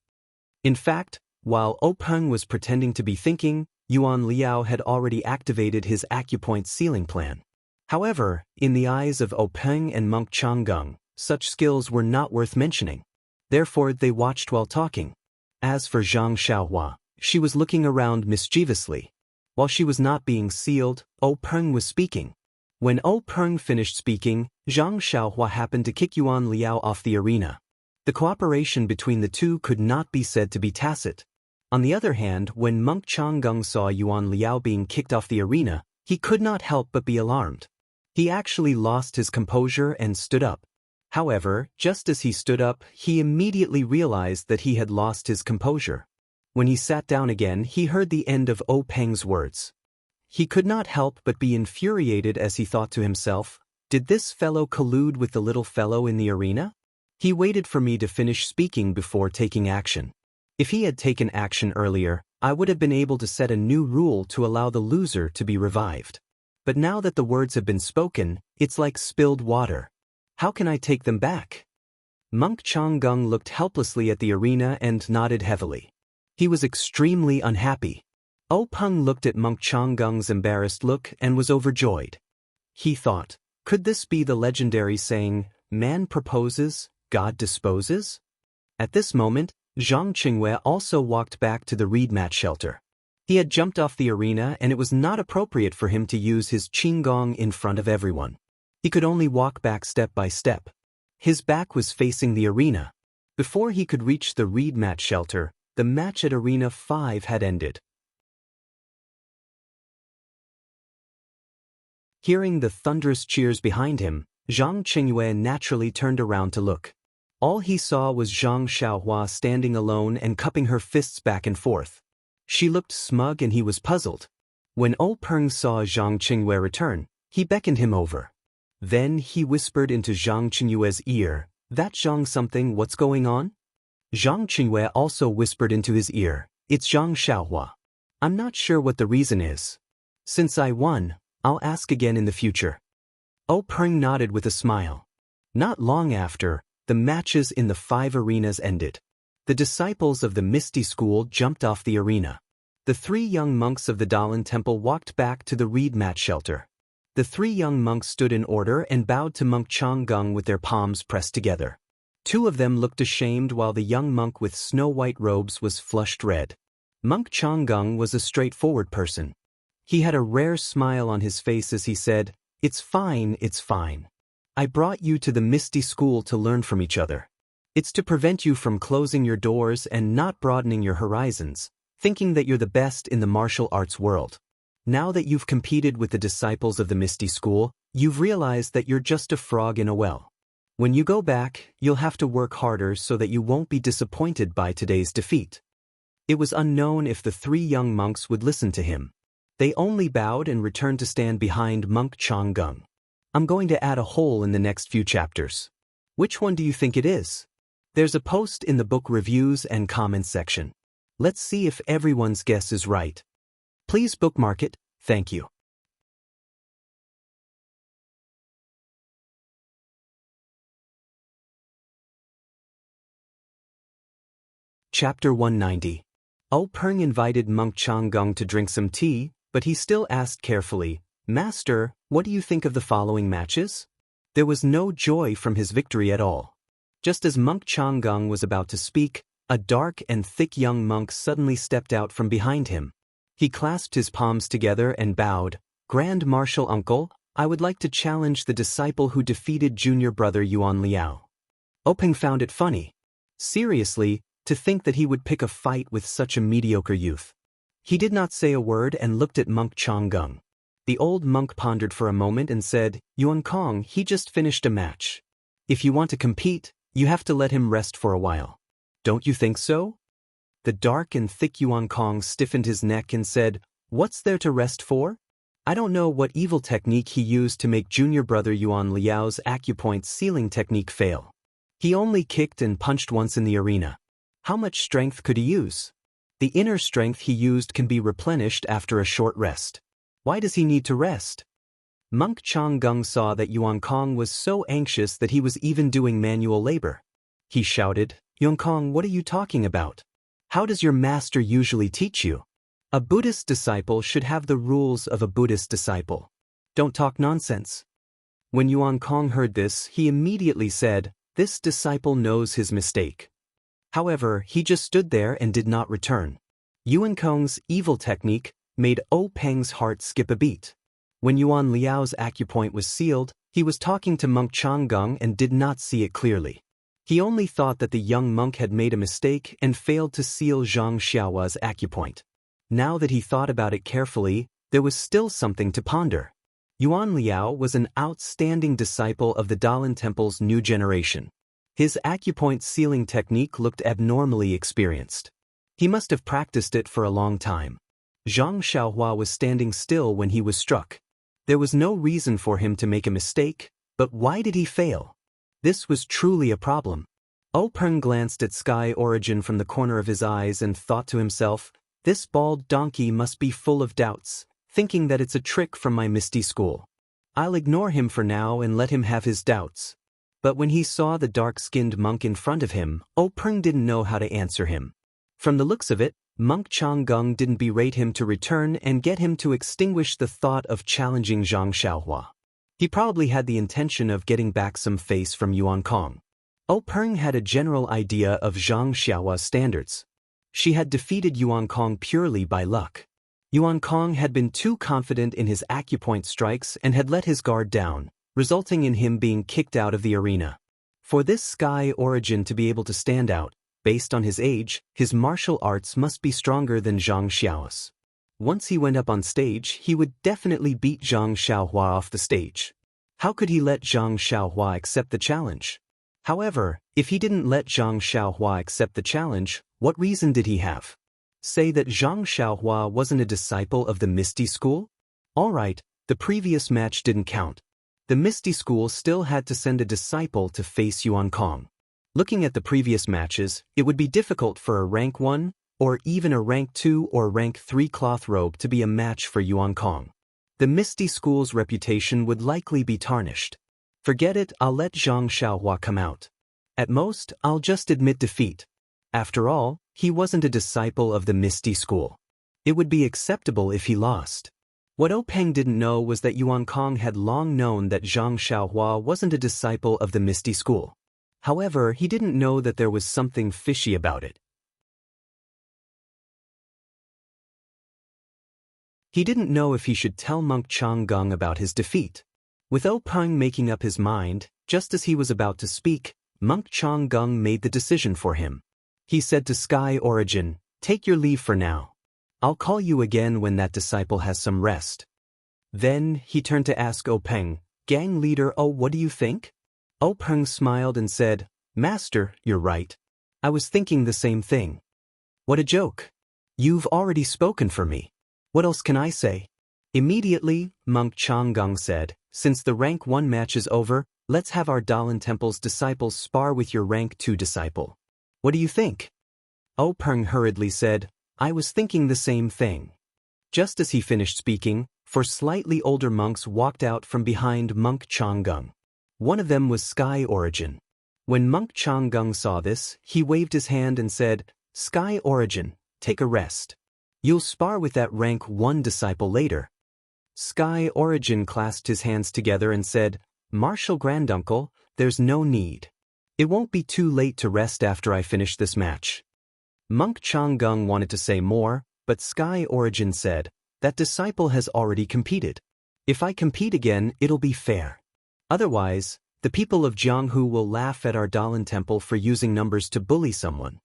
In fact, while Peng was pretending to be thinking, Yuan Liao had already activated his acupoint sealing plan. However, in the eyes of Peng and Monk Changgung, such skills were not worth mentioning. Therefore, they watched while talking. As for Zhang Xiaohua, she was looking around mischievously. While she was not being sealed, Peng was speaking. When Peng finished speaking, Zhang Xiaohua happened to kick Yuan Liao off the arena. The cooperation between the two could not be said to be tacit. On the other hand, when Monk Changgung saw Yuan Liao being kicked off the arena, he could not help but be alarmed. He actually lost his composure and stood up. However, just as he stood up, he immediately realized that he had lost his composure. When he sat down again, he heard the end of Peng's words. He could not help but be infuriated as he thought to himself, did this fellow collude with the little fellow in the arena? He waited for me to finish speaking before taking action. If he had taken action earlier, I would have been able to set a new rule to allow the loser to be revived. But now that the words have been spoken, it's like spilled water. How can I take them back? Monk Changgung looked helplessly at the arena and nodded heavily. He was extremely unhappy. Peng looked at Monk Changgung's embarrassed look and was overjoyed. He thought, could this be the legendary saying, man proposes, God disposes? At this moment, Zhang Qingyue also walked back to the reed mat shelter. He had jumped off the arena and it was not appropriate for him to use his qinggong in front of everyone. He could only walk back step by step. His back was facing the arena. Before he could reach the reed mat shelter, the match at Arena 5 had ended. Hearing the thunderous cheers behind him, Zhang Qingyue naturally turned around to look. All he saw was Zhang Xiaohua standing alone and cupping her fists back and forth. She looked smug and he was puzzled. When Peng saw Zhang Qingyue return, he beckoned him over. Then he whispered into Zhang Qingyue's ear, that Zhang something, what's going on? Zhang Qingyue also whispered into his ear, it's Zhang Xiaohua. I'm not sure what the reason is. Since I won, I'll ask again in the future. Peng nodded with a smile. Not long after, the matches in the 5 arenas ended. The disciples of the Misty School jumped off the arena. The 3 young monks of the Daoist temple walked back to the reed mat shelter. The 3 young monks stood in order and bowed to Monk Changgung with their palms pressed together. 2 of them looked ashamed while the young monk with snow-white robes was flushed red. Monk Changgung was a straightforward person. He had a rare smile on his face as he said, it's fine, it's fine. I brought you to the Misty School to learn from each other. It's to prevent you from closing your doors and not broadening your horizons, thinking that you're the best in the martial arts world. Now that you've competed with the disciples of the Misty School, you've realized that you're just a frog in a well. When you go back, you'll have to work harder so that you won't be disappointed by today's defeat. It was unknown if the 3 young monks would listen to him. They only bowed and returned to stand behind Monk Changgung. I'm going to add a hole in the next few chapters. Which one do you think it is? There's a post in the book reviews and comments section. Let's see if everyone's guess is right. Please bookmark it, thank you. Chapter 190. Peng invited Monk Changgung to drink some tea, but he still asked carefully, Master, what do you think of the following matches? There was no joy from his victory at all. Just as Monk Changgung was about to speak, a dark and thick young monk suddenly stepped out from behind him. He clasped his palms together and bowed, Grand Marshal Uncle, I would like to challenge the disciple who defeated junior brother Yuan Liao. Peng found it funny. Seriously, to think that he would pick a fight with such a mediocre youth. He did not say a word and looked at Monk Changgung. The old monk pondered for a moment and said, Yuan Kong, he just finished a match. If you want to compete, you have to let him rest for a while. Don't you think so? The dark and thick Yuan Kong stiffened his neck and said, What's there to rest for? I don't know what evil technique he used to make junior brother Yuan Liao's acupoint sealing technique fail. He only kicked and punched once in the arena. How much strength could he use? The inner strength he used can be replenished after a short rest. Why does he need to rest? Monk Changgung saw that Yuan Kong was so anxious that he was even doing manual labor. He shouted, "Yuan Kong, what are you talking about? How does your master usually teach you? A Buddhist disciple should have the rules of a Buddhist disciple. Don't talk nonsense." When Yuan Kong heard this, he immediately said, "This disciple knows his mistake." However, he just stood there and did not return. Yuan Kong's evil technique made Peng's heart skip a beat. When Yuan Liao's acupoint was sealed, he was talking to monk Changgung and did not see it clearly. He only thought that the young monk had made a mistake and failed to seal Zhang Xiaohua's acupoint. Now that he thought about it carefully, there was still something to ponder. Yuan Liao was an outstanding disciple of the Daoist Temple's new generation. His acupoint sealing technique looked abnormally experienced. He must have practiced it for a long time. Zhang Xiaohua was standing still when he was struck. There was no reason for him to make a mistake, but why did he fail? This was truly a problem. Peng glanced at Sky Origin from the corner of his eyes and thought to himself, "This bald donkey must be full of doubts, thinking that it's a trick from my misty school. I'll ignore him for now and let him have his doubts." But when he saw the dark-skinned monk in front of him, Peng didn't know how to answer him. From the looks of it, monk Changgung didn't berate him to return and get him to extinguish the thought of challenging Zhang Xiaohua. He probably had the intention of getting back some face from Yuan Kong. Peng had a general idea of Zhang Xiaohua's standards. She had defeated Yuan Kong purely by luck. Yuan Kong had been too confident in his acupoint strikes and had let his guard down, resulting in him being kicked out of the arena. For this Sky Origin to be able to stand out, based on his age, his martial arts must be stronger than Zhang Xiaohua's. Once he went up on stage, he would definitely beat Zhang Xiaohua off the stage. How could he let Zhang Xiaohua accept the challenge? However, if he didn't let Zhang Xiaohua accept the challenge, what reason did he have? Say that Zhang Xiaohua wasn't a disciple of the Misty School? Alright, the previous match didn't count. The Misty School still had to send a disciple to face Yuan Kong. Looking at the previous matches, it would be difficult for a rank 1, or even a rank 2 or rank 3 cloth robe to be a match for Yuan Kong. The Misty School's reputation would likely be tarnished. Forget it, I'll let Zhang Xiaohua come out. At most, I'll just admit defeat. After all, he wasn't a disciple of the Misty School. It would be acceptable if he lost. What Peng didn't know was that Yuan Kong had long known that Zhang Xiaohua wasn't a disciple of the Misty School. However, he didn't know that there was something fishy about it. He didn't know if he should tell monk Changgung about his defeat. With Peng making up his mind, just as he was about to speak, monk Changgung made the decision for him. He said to Sky Origin, "Take your leave for now. I'll call you again when that disciple has some rest." Then, he turned to ask Peng, "Gang leader, what do you think?" Peng smiled and said, "Master, you're right. I was thinking the same thing." "What a joke. You've already spoken for me. What else can I say?" Immediately, monk Changgung said, "Since the rank 1 match is over, let's have our Daoist Temple's disciples spar with your rank 2 disciple. What do you think?" Peng hurriedly said, "I was thinking the same thing." Just as he finished speaking, 4 slightly older monks walked out from behind monk Changgung. One of them was Sky Origin. When monk Changgung saw this, he waved his hand and said, "Sky Origin, take a rest. You'll spar with that rank 1 disciple later." Sky Origin clasped his hands together and said, "Martial Granduncle, there's no need. It won't be too late to rest after I finish this match." Monk Changgung wanted to say more, but Sky Origin said, "That disciple has already competed. If I compete again, it'll be fair. Otherwise, the people of Jianghu will laugh at our Daoist Temple for using numbers to bully someone."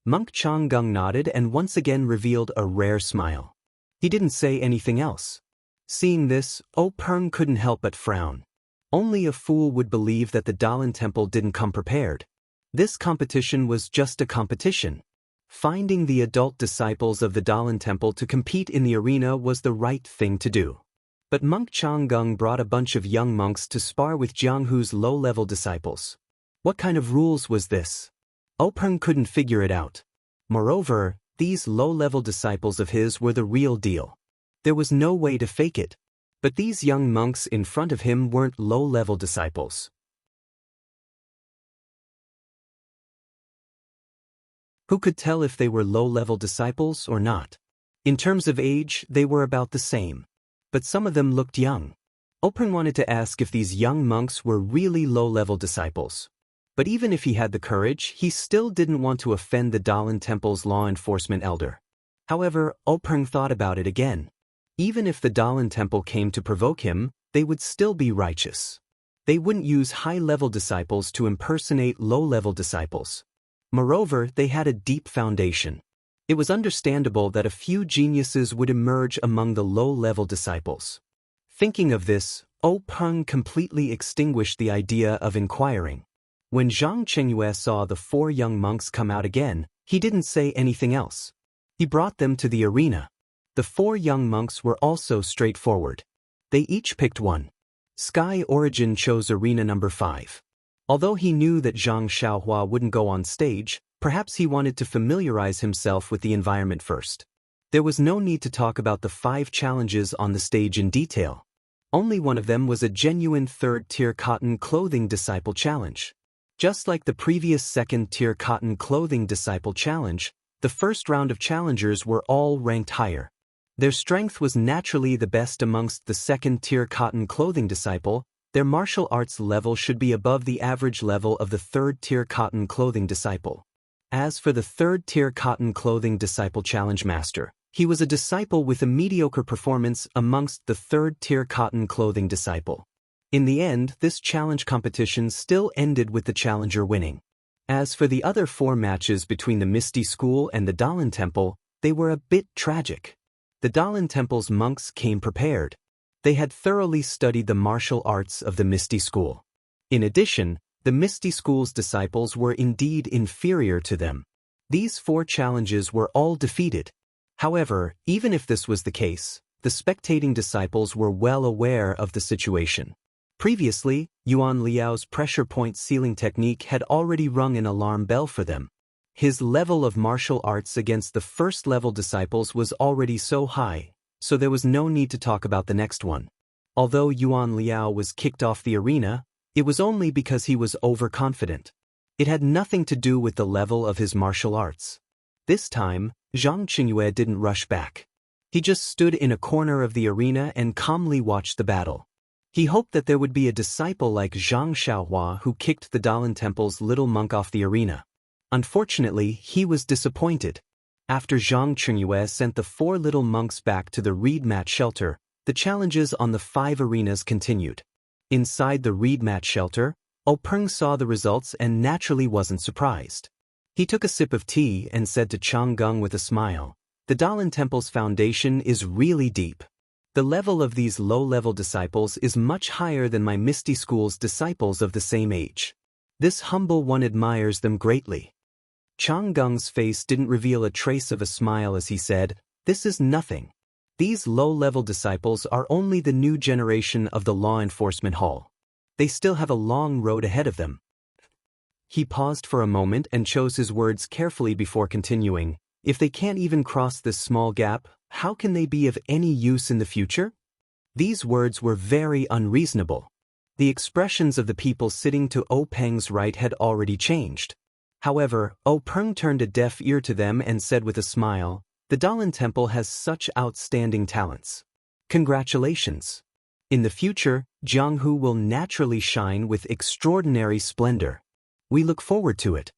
Monk Changgung nodded and once again revealed a rare smile. He didn't say anything else. Seeing this, Peng couldn't help but frown. Only a fool would believe that the Daoist Temple didn't come prepared. This competition was just a competition. Finding the adult disciples of the Daoist Temple to compete in the arena was the right thing to do. But monk Changgung brought a bunch of young monks to spar with Jianghu's low-level disciples. What kind of rules was this? Peng couldn't figure it out. Moreover, These low-level disciples of his were the real deal. There was no way to fake it. But these young monks in front of him weren't low-level disciples. Who could tell if they were low-level disciples or not? In terms of age, they were about the same. But some of them looked young. Openg wanted to ask if these young monks were really low-level disciples. But even if he had the courage, he still didn't want to offend the Daoist Temple's law enforcement elder. However, Openg thought about it again. Even if the Daoist Temple came to provoke him, they would still be righteous. They wouldn't use high-level disciples to impersonate low-level disciples. Moreover, they had a deep foundation. It was understandable that a few geniuses would emerge among the low-level disciples. Thinking of this, Openg completely extinguished the idea of inquiring. When Zhang Chengyue saw the 4 young monks come out again, he didn't say anything else. He brought them to the arena. The 4 young monks were also straightforward. They each picked one. Sky Origin chose arena number 5. Although he knew that Zhang Xiaohua wouldn't go on stage, perhaps he wanted to familiarize himself with the environment first. There was no need to talk about the 5 challenges on the stage in detail. Only one of them was a genuine 3rd-tier cotton clothing disciple challenge. Just like the previous 2nd-tier cotton clothing disciple challenge, the first round of challengers were all ranked higher. Their strength was naturally the best amongst the 2nd-tier cotton clothing disciple. Their martial arts level should be above the average level of the 3rd-tier cotton clothing disciple. As for the 3rd-tier cotton clothing disciple challenge master, he was a disciple with a mediocre performance amongst the 3rd-tier cotton clothing disciple. In the end, this challenge competition still ended with the challenger winning. As for the other 4 matches between the Misty School and the Daoist Temple, they were a bit tragic. The Daoist Temple's monks came prepared. They had thoroughly studied the martial arts of the Misty School. In addition, the Misty School's disciples were indeed inferior to them. These 4 challenges were all defeated. However, even if this was the case, the spectating disciples were well aware of the situation. Previously, Yuan Liao's pressure point sealing technique had already rung an alarm bell for them. His level of martial arts against the first-level disciples was already so high, so there was no need to talk about the next one. Although Yuan Liao was kicked off the arena, it was only because he was overconfident. It had nothing to do with the level of his martial arts. This time, Zhang Chengyue didn't rush back. He just stood in a corner of the arena and calmly watched the battle. He hoped that there would be a disciple like Zhang Xiaohua who kicked the Daoist Temple's little monk off the arena. Unfortunately, he was disappointed. After Zhang Chengyue sent the 4 little monks back to the reed mat shelter, the challenges on the 5 arenas continued. Inside the reed mat shelter, Openg saw the results and naturally wasn't surprised. He took a sip of tea and said to Chang Gung with a smile, "The Daoist Temple's foundation is really deep. The level of these low-level disciples is much higher than my Misty School's disciples of the same age. This humble one admires them greatly." Chang Gung's face didn't reveal a trace of a smile as he said, "This is nothing. These low-level disciples are only the new generation of the law enforcement hall. They still have a long road ahead of them." He paused for a moment and chose his words carefully before continuing, "If they can't even cross this small gap, how can they be of any use in the future?" These words were very unreasonable. The expressions of the people sitting to Openg's right had already changed. However, Openg turned a deaf ear to them and said with a smile, "The Daoist Temple has such outstanding talents. Congratulations. In the future, Jianghu will naturally shine with extraordinary splendor. We look forward to it."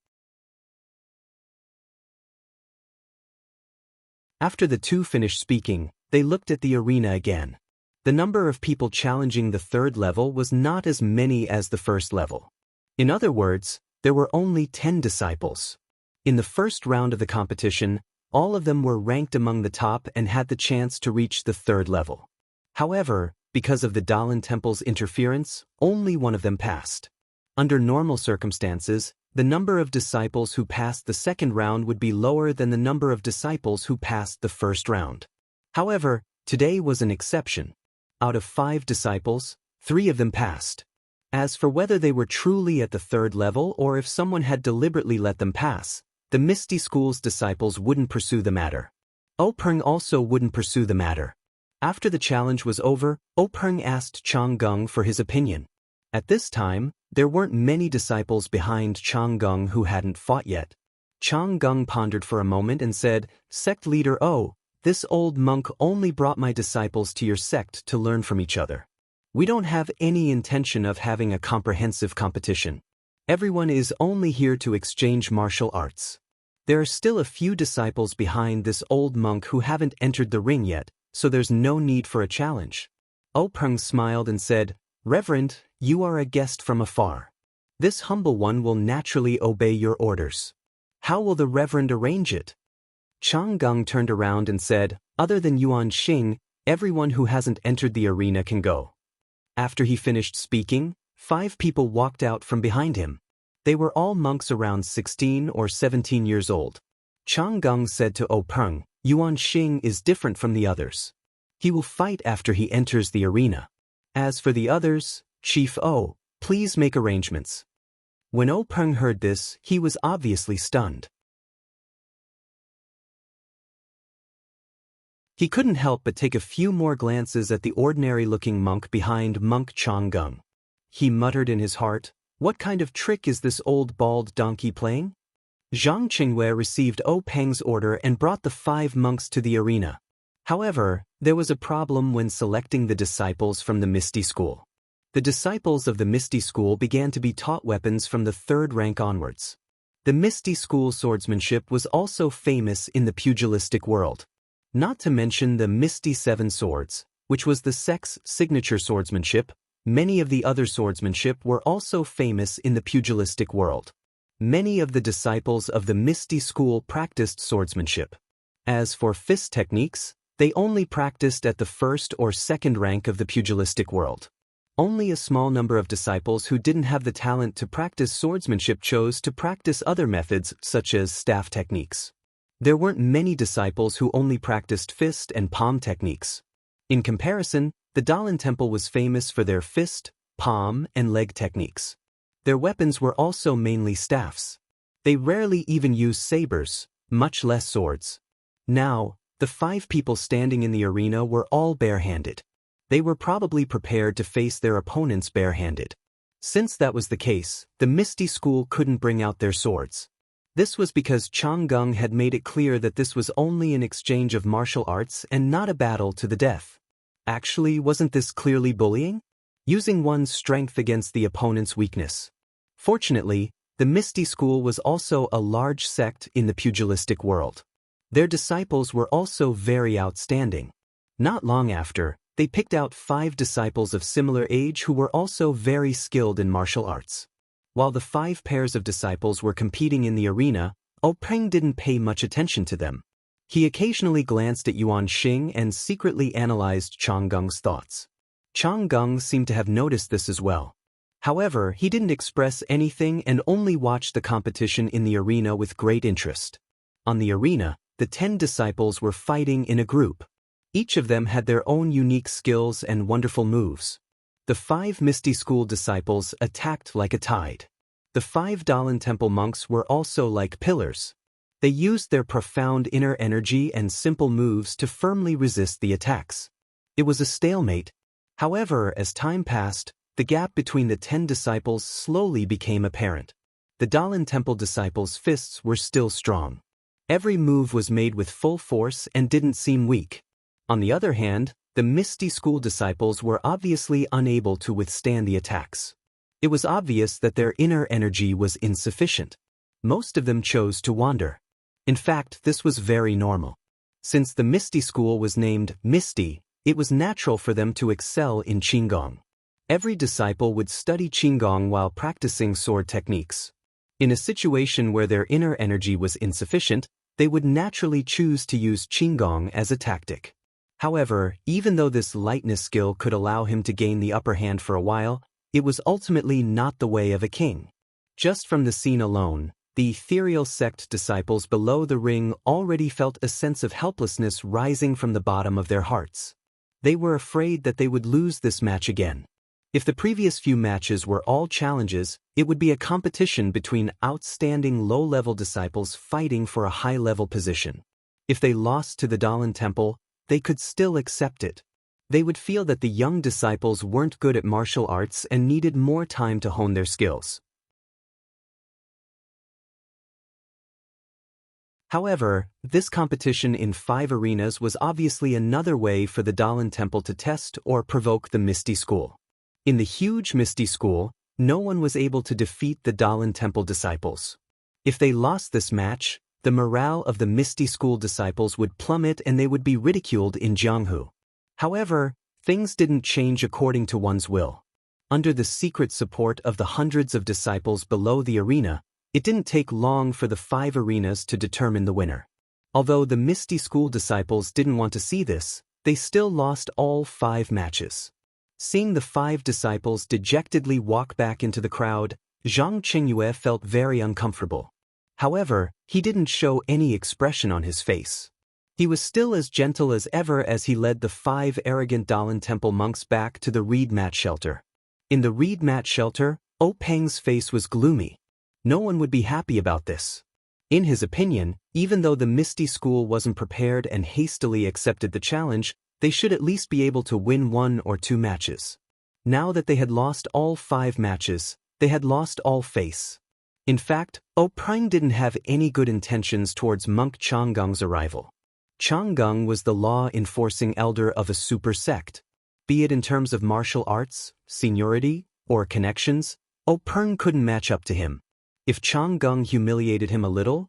After the 2 finished speaking, they looked at the arena again. The number of people challenging the 3rd level was not as many as the 1st level. In other words, there were only 10 disciples. In the first round of the competition, all of them were ranked among the top and had the chance to reach the 3rd level. However, because of the Daoist Temple's interference, only one of them passed. Under normal circumstances, the number of disciples who passed the 2nd round would be lower than the number of disciples who passed the 1st round. However, today was an exception. Out of 5 disciples, 3 of them passed. As for whether they were truly at the 3rd level or if someone had deliberately let them pass, the Misty School's disciples wouldn't pursue the matter. Openg also wouldn't pursue the matter. After the challenge was over, Openg asked Chang Gung for his opinion. At this time, there weren't many disciples behind Chang Gung who hadn't fought yet. Chang Gung pondered for a moment and said, "Sect leader Oh, this old monk only brought my disciples to your sect to learn from each other. We don't have any intention of having a comprehensive competition. Everyone is only here to exchange martial arts. There are still a few disciples behind this old monk who haven't entered the ring yet, so there's no need for a challenge." Openg smiled and said, "Reverend, you are a guest from afar. This humble one will naturally obey your orders. How will the Reverend arrange it?" Chang Gung turned around and said, "Other than Yuan Xing, everyone who hasn't entered the arena can go." After he finished speaking, 5 people walked out from behind him. They were all monks around 16 or 17 years old. Chang Gung said to Openg, "Yuan Xing is different from the others. He will fight after he enters the arena. As for the others, Chief O, please make arrangements." When Openg heard this, he was obviously stunned. He couldn't help but take a few more glances at the ordinary-looking monk behind Monk Chang Gung. He muttered in his heart, "What kind of trick is this old bald donkey playing?" Zhang Qingwei received Openg's order and brought the 5 monks to the arena. However, there was a problem when selecting the disciples from the Misty School. The disciples of the Misty School began to be taught weapons from the 3rd rank onwards. The Misty School swordsmanship was also famous in the pugilistic world. Not to mention the Misty 7 Swords, which was the sect's signature swordsmanship. Many of the other swordsmanship were also famous in the pugilistic world. Many of the disciples of the Misty School practiced swordsmanship. As for fist techniques, they only practiced at the 1st or 2nd rank of the pugilistic world. Only a small number of disciples who didn't have the talent to practice swordsmanship chose to practice other methods such as staff techniques. There weren't many disciples who only practiced fist and palm techniques. In comparison, the Daoist Temple was famous for their fist, palm, and leg techniques. Their weapons were also mainly staffs. They rarely even used sabers, much less swords. Now, the 5 people standing in the arena were all barehanded. They were probably prepared to face their opponents barehanded. Since that was the case, the Misty School couldn't bring out their swords. This was because Chang Gung had made it clear that this was only an exchange of martial arts and not a battle to the death. Actually, wasn't this clearly bullying? Using one's strength against the opponent's weakness. Fortunately, the Misty School was also a large sect in the pugilistic world. Their disciples were also very outstanding. Not long after, they picked out 5 disciples of similar age who were also very skilled in martial arts. While the 5 pairs of disciples were competing in the arena, Openg didn't pay much attention to them. He occasionally glanced at Yuan Xing and secretly analyzed Chang Gung's thoughts. Chang Gung seemed to have noticed this as well. However, he didn't express anything and only watched the competition in the arena with great interest. On the arena, the 10 disciples were fighting in a group. Each of them had their own unique skills and wonderful moves. The 5 Misty School disciples attacked like a tide. The 5 Daoist Temple monks were also like pillars. They used their profound inner energy and simple moves to firmly resist the attacks. It was a stalemate. However, as time passed, the gap between the 10 disciples slowly became apparent. The Daoist Temple disciples' fists were still strong. Every move was made with full force and didn't seem weak. On the other hand, the Misty School disciples were obviously unable to withstand the attacks. It was obvious that their inner energy was insufficient. Most of them chose to wander. In fact, this was very normal. Since the Misty School was named Misty, it was natural for them to excel in Qinggong. Every disciple would study Qinggong while practicing sword techniques. In a situation where their inner energy was insufficient, they would naturally choose to use Qinggong as a tactic. However, even though this lightness skill could allow him to gain the upper hand for a while, it was ultimately not the way of a king. Just from the scene alone, the ethereal sect disciples below the ring already felt a sense of helplessness rising from the bottom of their hearts. They were afraid that they would lose this match again. If the previous few matches were all challenges, it would be a competition between outstanding low-level disciples fighting for a high-level position. If they lost to the Daoist Temple, they could still accept it. They would feel that the young disciples weren't good at martial arts and needed more time to hone their skills. However, this competition in 5 arenas was obviously another way for the Daoist Temple to test or provoke the Misty School. In the huge Misty School, no one was able to defeat the Daoist Temple disciples. If they lost this match, the morale of the Misty School disciples would plummet and they would be ridiculed in Jianghu. However, things didn't change according to one's will. Under the secret support of the hundreds of disciples below the arena, it didn't take long for the 5 arenas to determine the winner. Although the Misty School disciples didn't want to see this, they still lost all 5 matches. Seeing the 5 disciples dejectedly walk back into the crowd, Zhang Qingyue felt very uncomfortable. However, he didn't show any expression on his face. He was still as gentle as ever as he led the 5 arrogant Daoist Temple monks back to the reed mat shelter. In the reed mat shelter, Peng's face was gloomy. No one would be happy about this. In his opinion, even though the Misty School wasn't prepared and hastily accepted the challenge, they should at least be able to win 1 or 2 matches. Now that they had lost all 5 matches, they had lost all face. In fact, Peng didn't have any good intentions towards monk Changgeng's arrival. Changgeng was the law-enforcing elder of a super sect. Be it in terms of martial arts, seniority, or connections, Peng couldn't match up to him. If Changgeng humiliated him a little,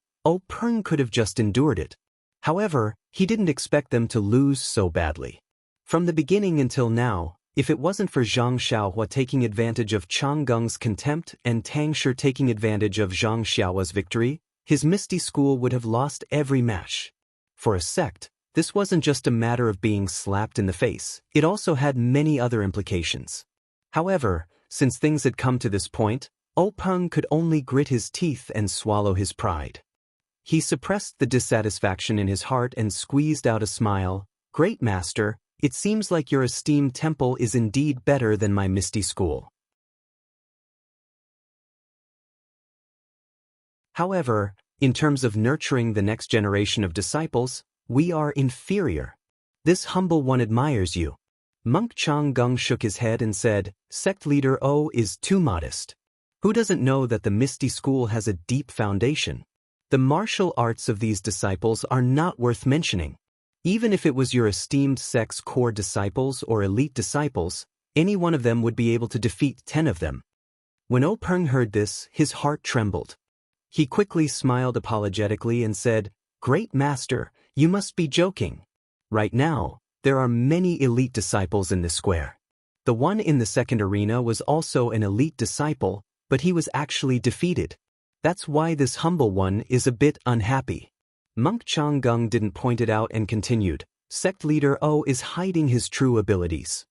Peng could have just endured it. However, he didn't expect them to lose so badly. From the beginning until now, if it wasn't for Zhang Xiaohua taking advantage of Changgeng's contempt and Tang Shi taking advantage of Zhang Xiaohua's victory, his Misty School would have lost every match. For a sect, this wasn't just a matter of being slapped in the face, it also had many other implications. However, since things had come to this point, Peng could only grit his teeth and swallow his pride. He suppressed the dissatisfaction in his heart and squeezed out a smile. "Great master, it seems like your esteemed temple is indeed better than my Misty School." However, in terms of nurturing the next generation of disciples, we are inferior. This humble one admires you. Monk Changgeng shook his head and said, "Sect leader O is too modest. Who doesn't know that the Misty School has a deep foundation? The martial arts of these disciples are not worth mentioning. Even if it was your esteemed sect's core disciples or elite disciples, any one of them would be able to defeat 10 of them." When Peng heard this, his heart trembled. He quickly smiled apologetically and said, "Great master, you must be joking. Right now, there are many elite disciples in this square. The one in the second arena was also an elite disciple, but he was actually defeated. That's why this humble one is a bit unhappy." Monk Changgeng didn't point it out and continued, "Sect leader O is hiding his true abilities.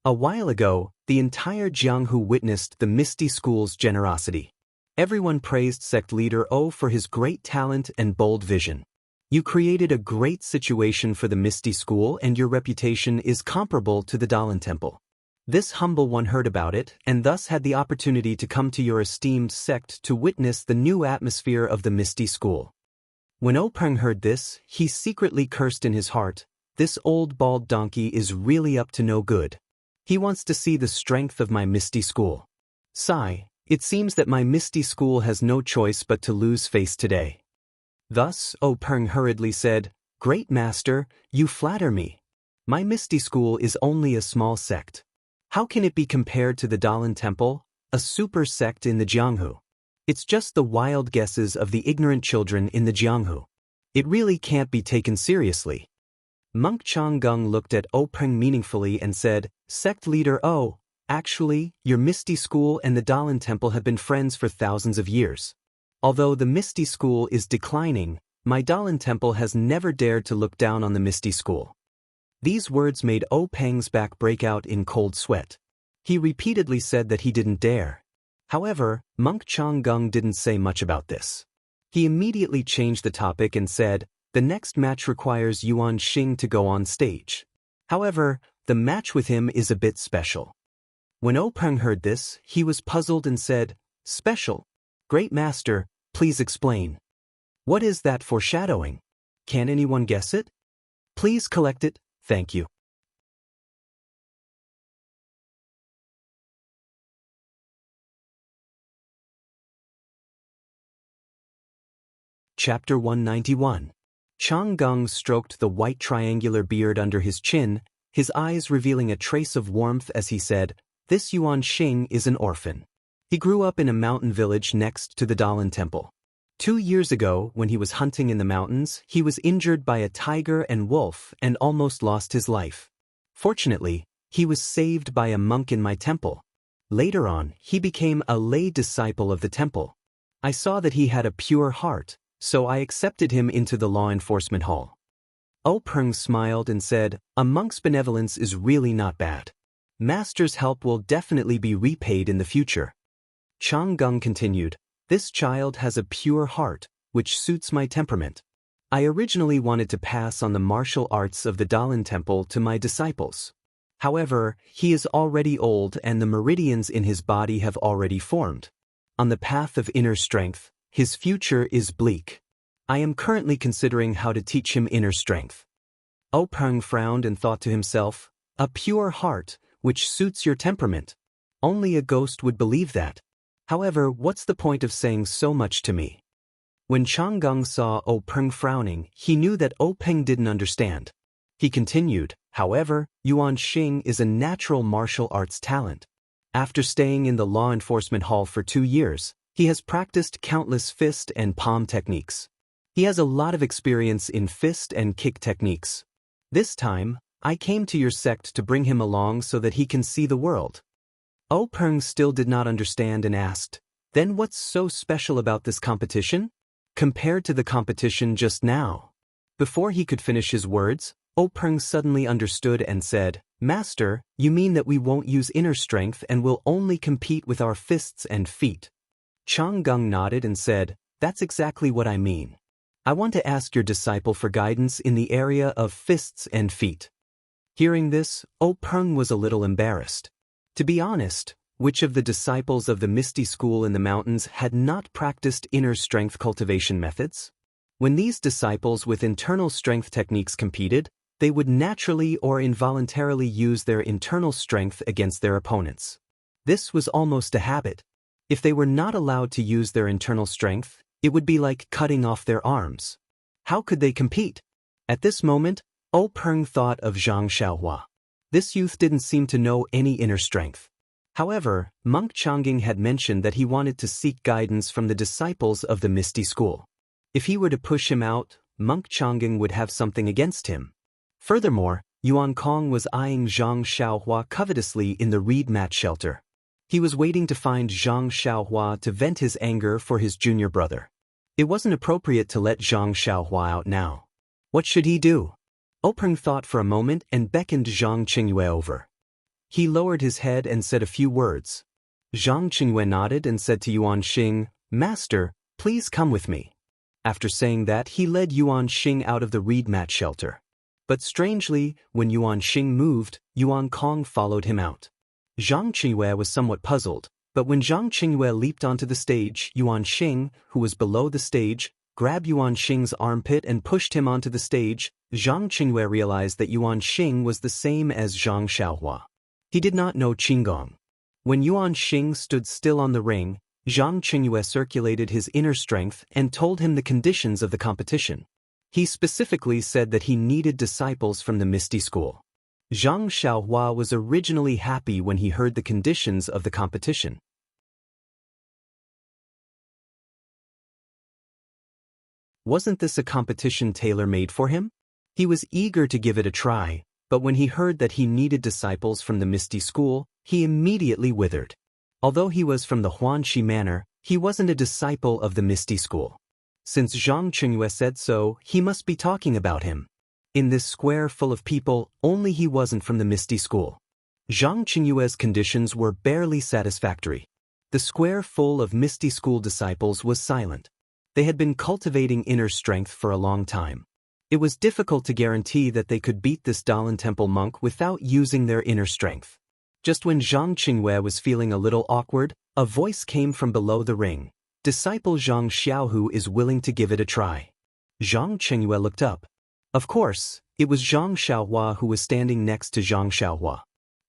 A while ago, the entire Jianghu witnessed the Misty School's generosity. Everyone praised Sect leader O for his great talent and bold vision. You created a great situation for the Misty School and your reputation is comparable to the Daoist Temple. This humble one heard about it and thus had the opportunity to come to your esteemed sect to witness the new atmosphere of the Misty School." When Peng heard this, he secretly cursed in his heart, "This old bald donkey is really up to no good. He wants to see the strength of my Misty School. Sigh, it seems that my Misty School has no choice but to lose face today." Thus, Peng hurriedly said, "Great master, you flatter me. My Misty School is only a small sect. How can it be compared to the Daoist Temple, a super sect in the Jianghu? It's just the wild guesses of the ignorant children in the Jianghu. It really can't be taken seriously." Monk Changgeng looked at Peng meaningfully and said, "Sect leader O, actually, your Misty School and the Daoist Temple have been friends for thousands of years. Although the Misty School is declining, my Daoist Temple has never dared to look down on the Misty School." These words made Peng's back break out in cold sweat. He repeatedly said that he didn't dare. However, Monk Changgeng didn't say much about this. He immediately changed the topic and said, "The next match requires Yuan Xing to go on stage. However, the match with him is a bit special." When Peng heard this, he was puzzled and said, "Special? Great Master, please explain. What is that foreshadowing? Can anyone guess it? Please collect it, thank you." Chapter 191. Chang Geng stroked the white triangular beard under his chin, his eyes revealing a trace of warmth as he said, "This Yuan Xing is an orphan. He grew up in a mountain village next to the Daoist temple. 2 years ago, when he was hunting in the mountains, he was injured by a tiger and wolf and almost lost his life. Fortunately, he was saved by a monk in my temple. Later on, he became a lay disciple of the temple. I saw that he had a pure heart, so I accepted him into the law enforcement hall." Peng smiled and said, "A monk's benevolence is really not bad. Master's help will definitely be repaid in the future." Chang Geng continued, "This child has a pure heart, which suits my temperament. I originally wanted to pass on the martial arts of the Daoist temple to my disciples. However, he is already old and the meridians in his body have already formed. On the path of inner strength, his future is bleak. I am currently considering how to teach him inner strength." Peng frowned and thought to himself, "A pure heart, which suits your temperament. Only a ghost would believe that. However, what's the point of saying so much to me?" When Chang Geng saw Peng frowning, he knew that Peng didn't understand. He continued, "However, Yuan Xing is a natural martial arts talent. After staying in the law enforcement hall for 2 years, he has practiced countless fist and palm techniques. He has a lot of experience in fist and kick techniques. This time, I came to your sect to bring him along so that he can see the world." Peng still did not understand and asked, "Then what's so special about this competition? Compared to the competition just now?" Before he could finish his words, Peng suddenly understood and said, "Master, you mean that we won't use inner strength and will only compete with our fists and feet?" Chang Geng nodded and said, "That's exactly what I mean. I want to ask your disciple for guidance in the area of fists and feet." Hearing this, Peng was a little embarrassed. To be honest, which of the disciples of the Misty School in the mountains had not practiced inner strength cultivation methods? When these disciples with internal strength techniques competed, they would naturally or involuntarily use their internal strength against their opponents. This was almost a habit. If they were not allowed to use their internal strength, it would be like cutting off their arms. How could they compete? At this moment, Peng thought of Zhang Xiaohua. This youth didn't seem to know any inner strength. However, Monk Changging had mentioned that he wanted to seek guidance from the disciples of the Misty School. If he were to push him out, Monk Changging would have something against him. Furthermore, Yuan Kong was eyeing Zhang Xiaohua covetously in the reed mat shelter. He was waiting to find Zhang Xiaohua to vent his anger for his junior brother. It wasn't appropriate to let Zhang Xiaohua out now. What should he do? Peng thought for a moment and beckoned Zhang Qingyue over. He lowered his head and said a few words. Zhang Qingyue nodded and said to Yuan Xing, "Master, please come with me." After saying that, he led Yuan Xing out of the reed mat shelter. But strangely, when Yuan Xing moved, Yuan Kong followed him out. Zhang Qingyue was somewhat puzzled, but when Zhang Qingyue leaped onto the stage, Yuan Xing, who was below the stage, grabbed Yuan Xing's armpit and pushed him onto the stage. Zhang Qingyue realized that Yuan Xing was the same as Zhang Xiaohua. He did not know Qinggong. When Yuan Xing stood still on the ring, Zhang Qingyue circulated his inner strength and told him the conditions of the competition. He specifically said that he needed disciples from the Misty School. Zhang Xiaohua was originally happy when he heard the conditions of the competition. Wasn't this a competition tailor-made for him? He was eager to give it a try, but when he heard that he needed disciples from the Misty School, he immediately withered. Although he was from the Huanxi Manor, he wasn't a disciple of the Misty School. Since Zhang Qingyue said so, he must be talking about him. In this square full of people, only he wasn't from the Misty School. Zhang Qingyue's conditions were barely satisfactory. The square full of Misty School disciples was silent. They had been cultivating inner strength for a long time. It was difficult to guarantee that they could beat this Daoist temple monk without using their inner strength. Just when Zhang Qingyue was feeling a little awkward, a voice came from below the ring. Disciple Zhang Xiaohu is willing to give it a try. Zhang Qingyue looked up. Of course, it was Zhang Xiaohua who was standing next to Zhang Xiaohua.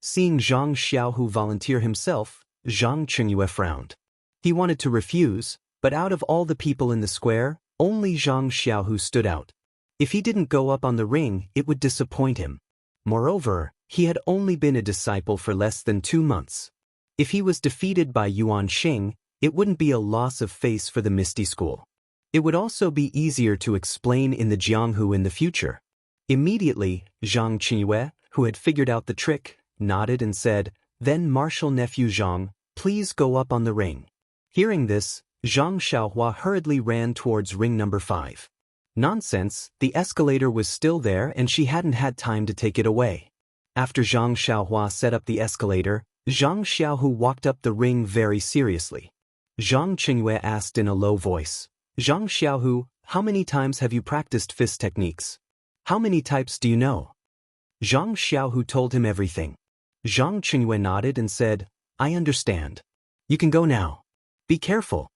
Seeing Zhang Xiaohu volunteer himself, Zhang Qingyue frowned. He wanted to refuse, but out of all the people in the square, only Zhang Xiaohu stood out. If he didn't go up on the ring, it would disappoint him. Moreover, he had only been a disciple for less than 2 months. If he was defeated by Yuan Xing, it wouldn't be a loss of face for the Misty School. It would also be easier to explain in the Jianghu in the future. Immediately, Zhang Qingyue, who had figured out the trick, nodded and said, "Then martial nephew Zhang, please go up on the ring." Hearing this, Zhang Xiaohua hurriedly ran towards ring number 5. Nonsense, the escalator was still there and she hadn't had time to take it away. After Zhang Xiaohua set up the escalator, Zhang Xiaohu walked up the ring very seriously. Zhang Qingyue asked in a low voice, "Zhang Xiaohu, how many times have you practiced fist techniques? How many types do you know?" Zhang Xiaohu told him everything. Zhang Qingyue nodded and said, "I understand. You can go now. Be careful."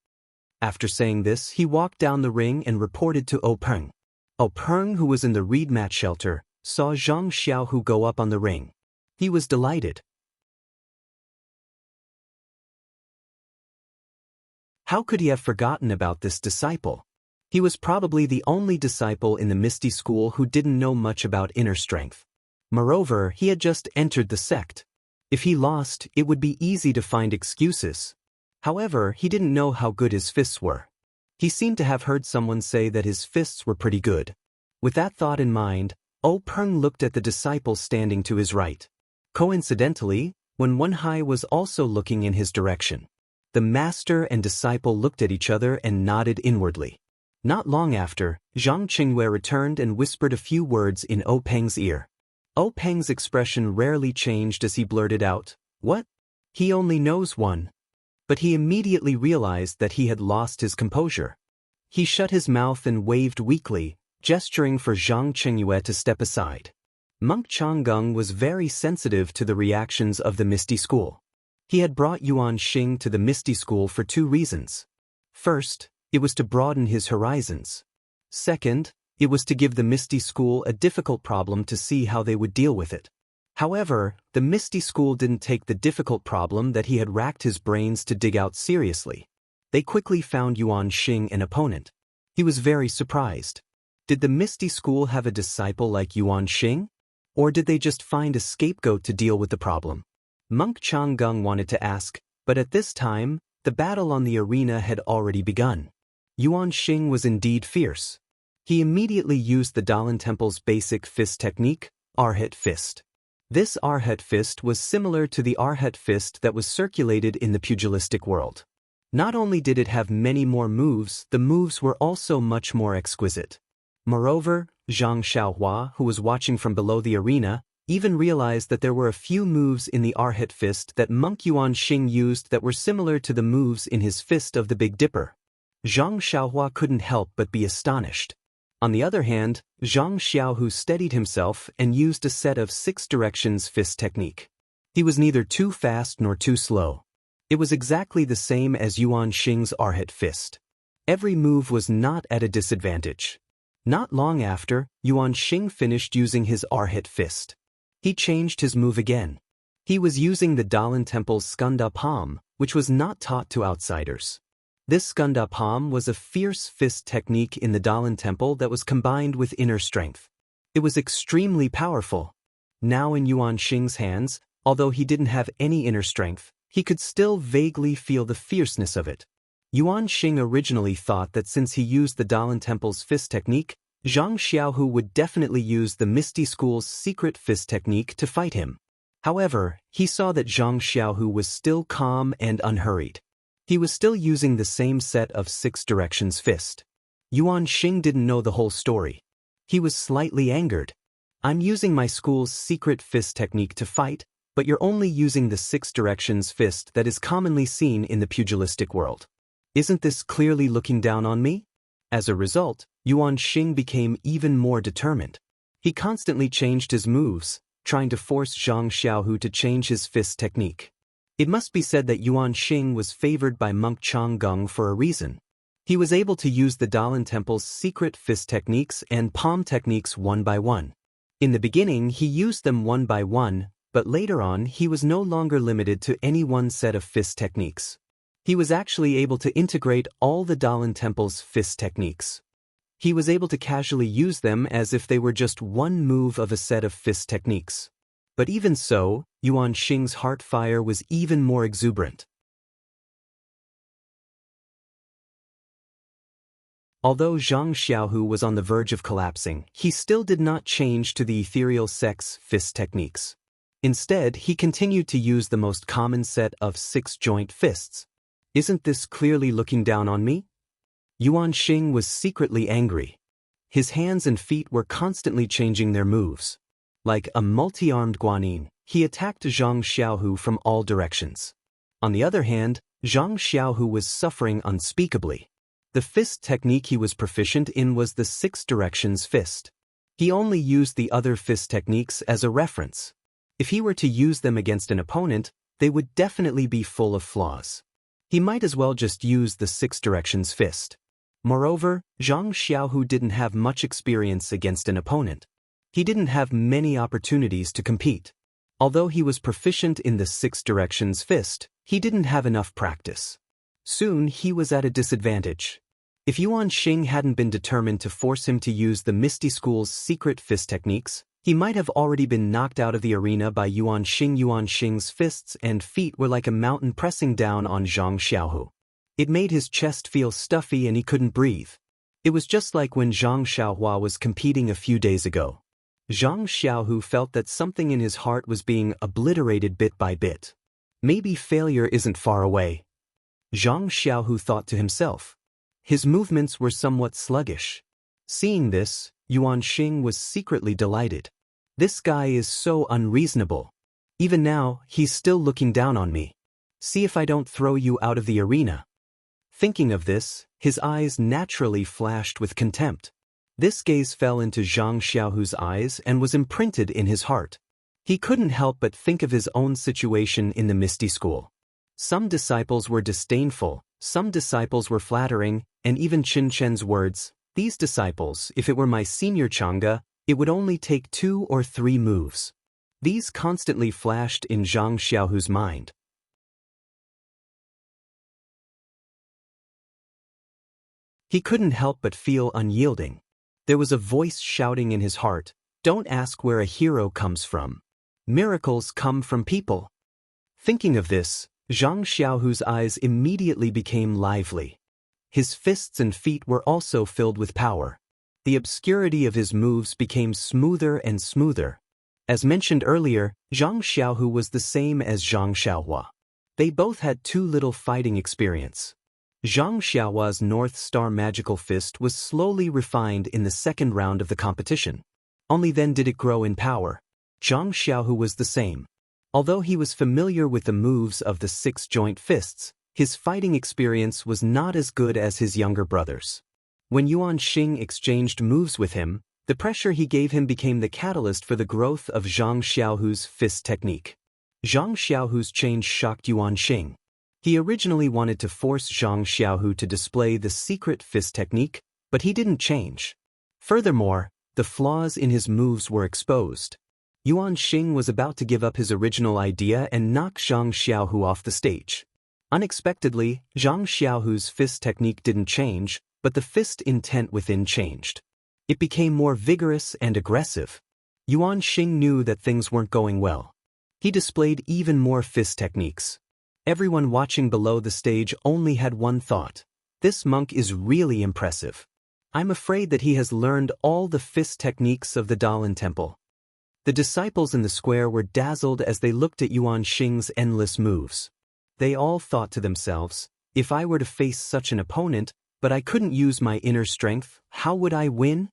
After saying this, he walked down the ring and reported to Peng. Peng, who was in the reed mat shelter, saw Zhang Xiaohu go up on the ring. He was delighted. How could he have forgotten about this disciple? He was probably the only disciple in the Misty School who didn't know much about inner strength. Moreover, he had just entered the sect. If he lost, it would be easy to find excuses. However, he didn't know how good his fists were. He seemed to have heard someone say that his fists were pretty good. With that thought in mind, Peng looked at the disciple standing to his right. Coincidentally, Wen Wenhai was also looking in his direction. The master and disciple looked at each other and nodded inwardly. Not long after, Zhang Qingyue returned and whispered a few words in Peng's ear. Peng's expression rarely changed as he blurted out, "What? He only knows one." But he immediately realized that he had lost his composure. He shut his mouth and waved weakly, gesturing for Zhang Qingyue to step aside. Monk Changgung was very sensitive to the reactions of the Misty School. He had brought Yuan Xing to the Misty School for 2 reasons. First, it was to broaden his horizons. Second, it was to give the Misty School a difficult problem to see how they would deal with it. However, the Misty School didn't take the difficult problem that he had racked his brains to dig out seriously. They quickly found Yuan Xing an opponent. He was very surprised. Did the Misty School have a disciple like Yuan Xing? Or did they just find a scapegoat to deal with the problem? Monk Changgung wanted to ask, but at this time, the battle on the arena had already begun. Yuan Xing was indeed fierce. He immediately used the Daoist Temple's basic fist technique, Arhat Fist. This Arhat Fist was similar to the Arhat Fist that was circulated in the pugilistic world. Not only did it have many more moves, the moves were also much more exquisite. Moreover, Zhang Xiaohua, who was watching from below the arena, even realized that there were a few moves in the Arhat Fist that Monk Yuan Xing used that were similar to the moves in his Fist of the Big Dipper. Zhang Xiaohua couldn't help but be astonished. On the other hand, Zhang Xiaohu steadied himself and used a set of 6 directions fist technique. He was neither too fast nor too slow. It was exactly the same as Yuan Xing's Arhat Fist. Every move was not at a disadvantage. Not long after, Yuan Xing finished using his Arhat Fist. He changed his move again. He was using the Daoist Temple's Skunda Palm, which was not taught to outsiders. This Skunda Palm was a fierce fist technique in the Daoist Temple that was combined with inner strength. It was extremely powerful. Now in Yuan Xing's hands, although he didn't have any inner strength, he could still vaguely feel the fierceness of it. Yuan Xing originally thought that since he used the Daoist Temple's fist technique, Zhang Xiaohu would definitely use the Misty School's secret fist technique to fight him. However, he saw that Zhang Xiaohu was still calm and unhurried. He was still using the same set of 6 directions fist. Yuan Xing didn't know the whole story. He was slightly angered. "I'm using my school's secret fist technique to fight, but you're only using the 6 directions fist that is commonly seen in the pugilistic world. Isn't this clearly looking down on me?" As a result, Yuan Xing became even more determined. He constantly changed his moves, trying to force Zhang Xiaohu to change his fist technique. It must be said that Yuan Xing was favored by monk Chang Gung for a reason. He was able to use the Daoist Temple's secret fist techniques and palm techniques one by one. In the beginning, he used them one by one, but later on he was no longer limited to any one set of fist techniques. He was actually able to integrate all the Daoist Temple's fist techniques. He was able to casually use them as if they were just one move of a set of fist techniques. But even so, Yuan Xing's heart fire was even more exuberant. Although Zhang Xiaohu was on the verge of collapsing, he still did not change to the ethereal sex fist techniques. Instead, he continued to use the most common set of 6-joint fists. Isn't this clearly looking down on me? Yuan Xing was secretly angry. His hands and feet were constantly changing their moves. Like a multi-armed guanyin, he attacked Zhang Xiaohu from all directions. On the other hand, Zhang Xiaohu was suffering unspeakably. The fist technique he was proficient in was the 6 directions fist. He only used the other fist techniques as a reference. If he were to use them against an opponent, they would definitely be full of flaws. He might as well just use the 6 directions fist. Moreover, Zhang Xiaohu didn't have much experience against an opponent. He didn't have many opportunities to compete. Although he was proficient in the 6 directions fist, he didn't have enough practice. Soon he was at a disadvantage. If Yuan Xing hadn't been determined to force him to use the Misty School's secret fist techniques, he might have already been knocked out of the arena by Yuan Xing. Yuan Xing's fists and feet were like a mountain pressing down on Zhang Xiaohu. It made his chest feel stuffy and he couldn't breathe. It was just like when Zhang Xiaohua was competing a few days ago. Zhang Xiaohu felt that something in his heart was being obliterated bit by bit. Maybe failure isn't far away. Zhang Xiaohu thought to himself. His movements were somewhat sluggish. Seeing this, Yuan Xing was secretly delighted. This guy is so unreasonable. Even now, he's still looking down on me. See if I don't throw you out of the arena. Thinking of this, his eyes naturally flashed with contempt. This gaze fell into Zhang Xiaohu's eyes and was imprinted in his heart. He couldn't help but think of his own situation in the Misty School. Some disciples were disdainful, some disciples were flattering, and even Qin Chen's words, "These disciples, if it were my senior Chang'e, it would only take 2 or 3 moves." These constantly flashed in Zhang Xiaohu's mind. He couldn't help but feel unyielding. There was a voice shouting in his heart, "Don't ask where a hero comes from. Miracles come from people." Thinking of this, Zhang Xiaohu's eyes immediately became lively. His fists and feet were also filled with power. The obscurity of his moves became smoother and smoother. As mentioned earlier, Zhang Xiaohu was the same as Zhang Xiaohua. They both had too little fighting experience. Zhang Xiaohua's North Star Magical Fist was slowly refined in the second round of the competition. Only then did it grow in power. Zhang Xiaohu was the same. Although he was familiar with the moves of the 6-joint fists, his fighting experience was not as good as his younger brothers. When Yuan Xing exchanged moves with him, the pressure he gave him became the catalyst for the growth of Zhang Xiaohu's fist technique. Zhang Xiaohu's change shocked Yuan Xing. He originally wanted to force Zhang Xiaohu to display the secret fist technique, but he didn't change. Furthermore, the flaws in his moves were exposed. Yuan Xing was about to give up his original idea and knock Zhang Xiaohu off the stage. Unexpectedly, Zhang Xiaohu's fist technique didn't change, but the fist intent within changed. It became more vigorous and aggressive. Yuan Xing knew that things weren't going well. He displayed even more fist techniques. Everyone watching below the stage only had one thought. This monk is really impressive. I'm afraid that he has learned all the fist techniques of the Daoist Temple. The disciples in the square were dazzled as they looked at Yuan Xing's endless moves. They all thought to themselves, if I were to face such an opponent, but I couldn't use my inner strength, how would I win?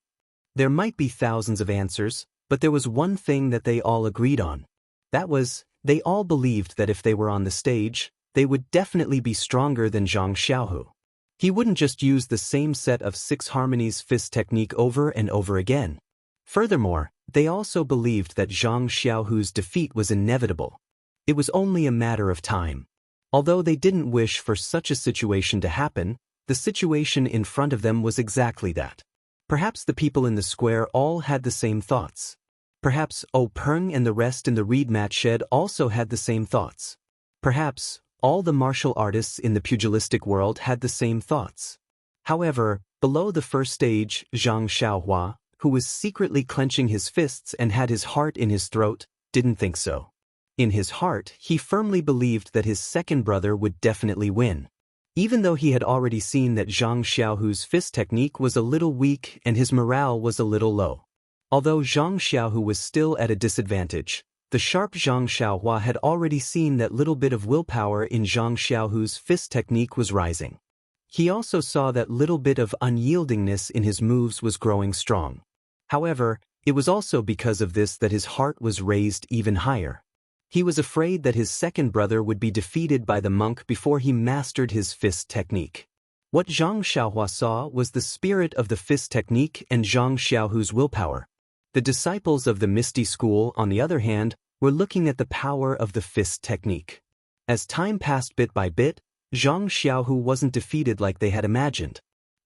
There might be thousands of answers, but there was one thing that they all agreed on. That was, they all believed that if they were on the stage, they would definitely be stronger than Zhang Xiaohu. He wouldn't just use the same set of 6 harmonies fist technique over and over again. Furthermore, They also believed that Zhang Xiaohu's defeat was inevitable. It was only a matter of time. Although they didn't wish for such a situation to happen, the situation in front of them was exactly that. Perhaps the people in the square all had the same thoughts. Perhaps Peng and the rest in the reed mat shed also had the same thoughts. Perhaps all the martial artists in the pugilistic world had the same thoughts. However, below the first stage, Zhang Xiaohua, who was secretly clenching his fists and had his heart in his throat, didn't think so. In his heart, he firmly believed that his second brother would definitely win. Even though he had already seen that Zhang Xiaohu's fist technique was a little weak and his morale was a little low. Although Zhang Xiaohu was still at a disadvantage, the sharp Zhang Xiaohua had already seen that little bit of willpower in Zhang Xiaohu's fist technique was rising. He also saw that little bit of unyieldingness in his moves was growing strong. However, it was also because of this that his heart was raised even higher. He was afraid that his second brother would be defeated by the monk before he mastered his fist technique. What Zhang Xiaohua saw was the spirit of the fist technique and Zhang Xiaohu's willpower. The disciples of the Misty School, on the other hand, were looking at the power of the fist technique. As time passed bit by bit, Zhang Xiaohu wasn't defeated like they had imagined.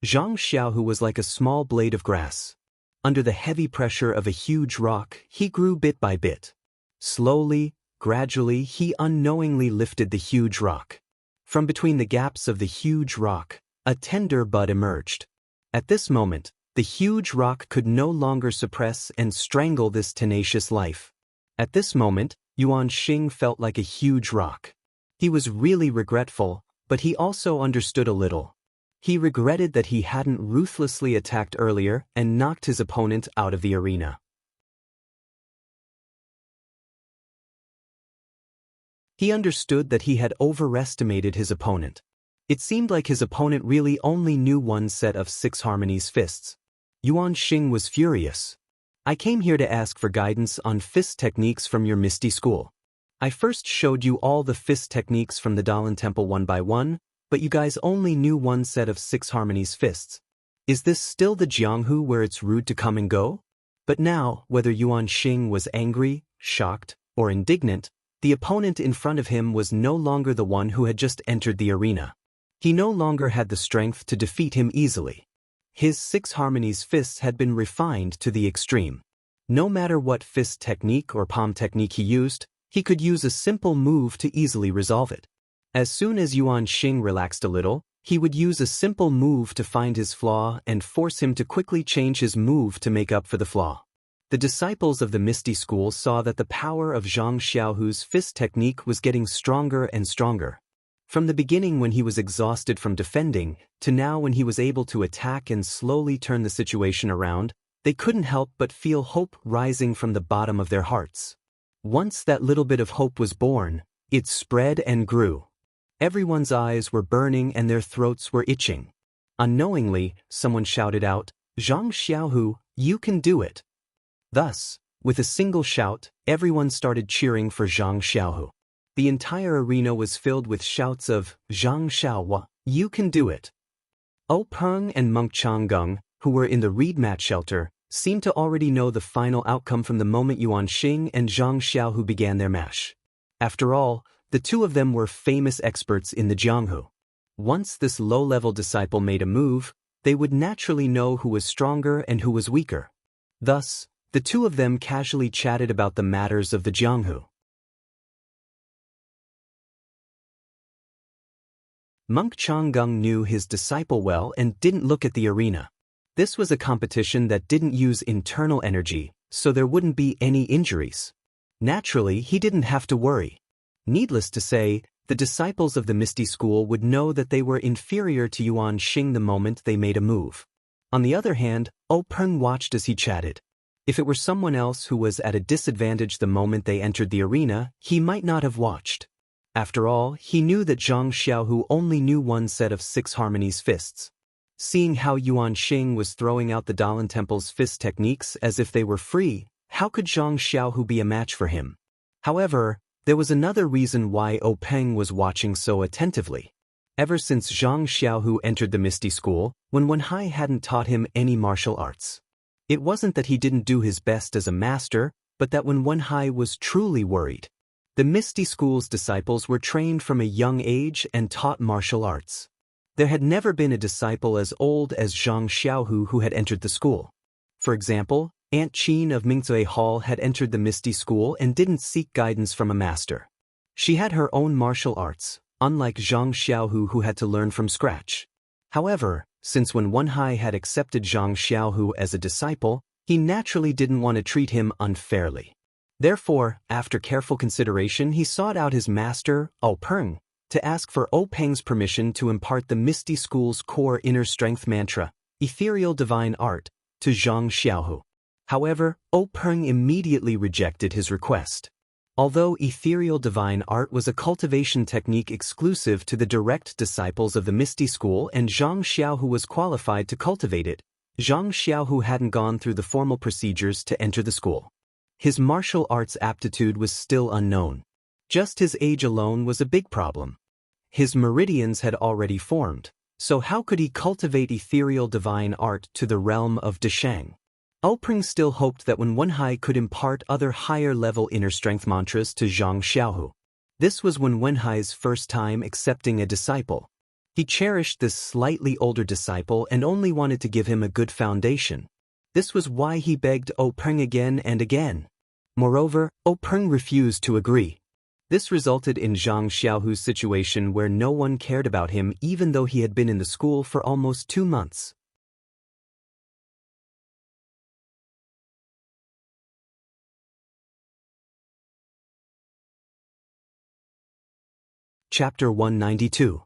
Zhang Xiaohu was like a small blade of grass. Under the heavy pressure of a huge rock, he grew bit by bit. Slowly, gradually, he unknowingly lifted the huge rock. From between the gaps of the huge rock, a tender bud emerged. At this moment, the huge rock could no longer suppress and strangle this tenacious life. At this moment, Yuan Xing felt like a huge rock. He was really regretful, but he also understood a little. He regretted that he hadn't ruthlessly attacked earlier and knocked his opponent out of the arena. He understood that he had overestimated his opponent. It seemed like his opponent really only knew one set of 6 harmonies fists. Yuan Xing was furious. I came here to ask for guidance on fist techniques from your Misty School. I first showed you all the fist techniques from the Daoist Temple one by one, but you guys only knew one set of 6 harmonies fists. Is this still the Jianghu where it's rude to come and go? But now, whether Yuan Xing was angry, shocked, or indignant, the opponent in front of him was no longer the one who had just entered the arena. He no longer had the strength to defeat him easily. His 6 harmonies fists had been refined to the extreme. No matter what fist technique or palm technique he used, he could use a simple move to easily resolve it. As soon as Yuan Xing relaxed a little, he would use a simple move to find his flaw and force him to quickly change his move to make up for the flaw. The disciples of the Misty School saw that the power of Zhang Xiaohu's fist technique was getting stronger and stronger. From the beginning when he was exhausted from defending, to now when he was able to attack and slowly turn the situation around, they couldn't help but feel hope rising from the bottom of their hearts. Once that little bit of hope was born, it spread and grew. Everyone's eyes were burning and their throats were itching. Unknowingly, someone shouted out, "Zhang Xiaohu, you can do it." Thus, with a single shout, everyone started cheering for Zhang Xiaohu. The entire arena was filled with shouts of, "Zhang Xiaohua, you can do it." Peng and Monk Changgung, who were in the reed mat shelter, seemed to already know the final outcome from the moment Yuan Xing and Zhang Xiaohu began their match. After all, the two of them were famous experts in the Jianghu. Once this low-level disciple made a move, they would naturally know who was stronger and who was weaker. Thus, the two of them casually chatted about the matters of the Jianghu. Monk Changgung knew his disciple well and didn't look at the arena. This was a competition that didn't use internal energy, so there wouldn't be any injuries. Naturally, he didn't have to worry. Needless to say, the disciples of the Misty School would know that they were inferior to Yuan Xing the moment they made a move. On the other hand, Peng watched as he chatted. If it were someone else who was at a disadvantage the moment they entered the arena, he might not have watched. After all, he knew that Zhang Xiaohu only knew one set of 6 harmonies fists. Seeing how Yuan Xing was throwing out the Daoist Temple's fist techniques as if they were free, how could Zhang Xiaohu be a match for him? However, there was another reason why Peng was watching so attentively. Ever since Zhang Xiaohu entered the Misty School, Wen Wenhai hadn't taught him any martial arts. It wasn't that he didn't do his best as a master, but that when Wenhai was truly worried. The Misty School's disciples were trained from a young age and taught martial arts. There had never been a disciple as old as Zhang Xiaohu who had entered the school. For example, Aunt Qin of Mingzui Hall had entered the Misty School and didn't seek guidance from a master. She had her own martial arts, unlike Zhang Xiaohu who had to learn from scratch. However, since when Wenhai had accepted Zhang Xiaohu as a disciple, he naturally didn't want to treat him unfairly. Therefore, after careful consideration, he sought out his master, O Peng, to ask for O Peng's permission to impart the Misty School's core inner strength mantra, ethereal divine art, to Zhang Xiaohu. However, O Peng immediately rejected his request. Although ethereal divine art was a cultivation technique exclusive to the direct disciples of the Misty School and Zhang Xiaohu was qualified to cultivate it, Zhang Xiaohu hadn't gone through the formal procedures to enter the school. His martial arts aptitude was still unknown. Just his age alone was a big problem. His meridians had already formed, so how could he cultivate ethereal divine art to the realm of Deshang? O Peng still hoped that when Wenhai could impart other higher-level inner strength mantras to Zhang Xiaohu. This was when Wenhai's first time accepting a disciple. He cherished this slightly older disciple and only wanted to give him a good foundation. This was why he begged O Peng again and again. Moreover, O Peng refused to agree. This resulted in Zhang Xiaohu's situation where no one cared about him even though he had been in the school for almost 2 months. Chapter 192.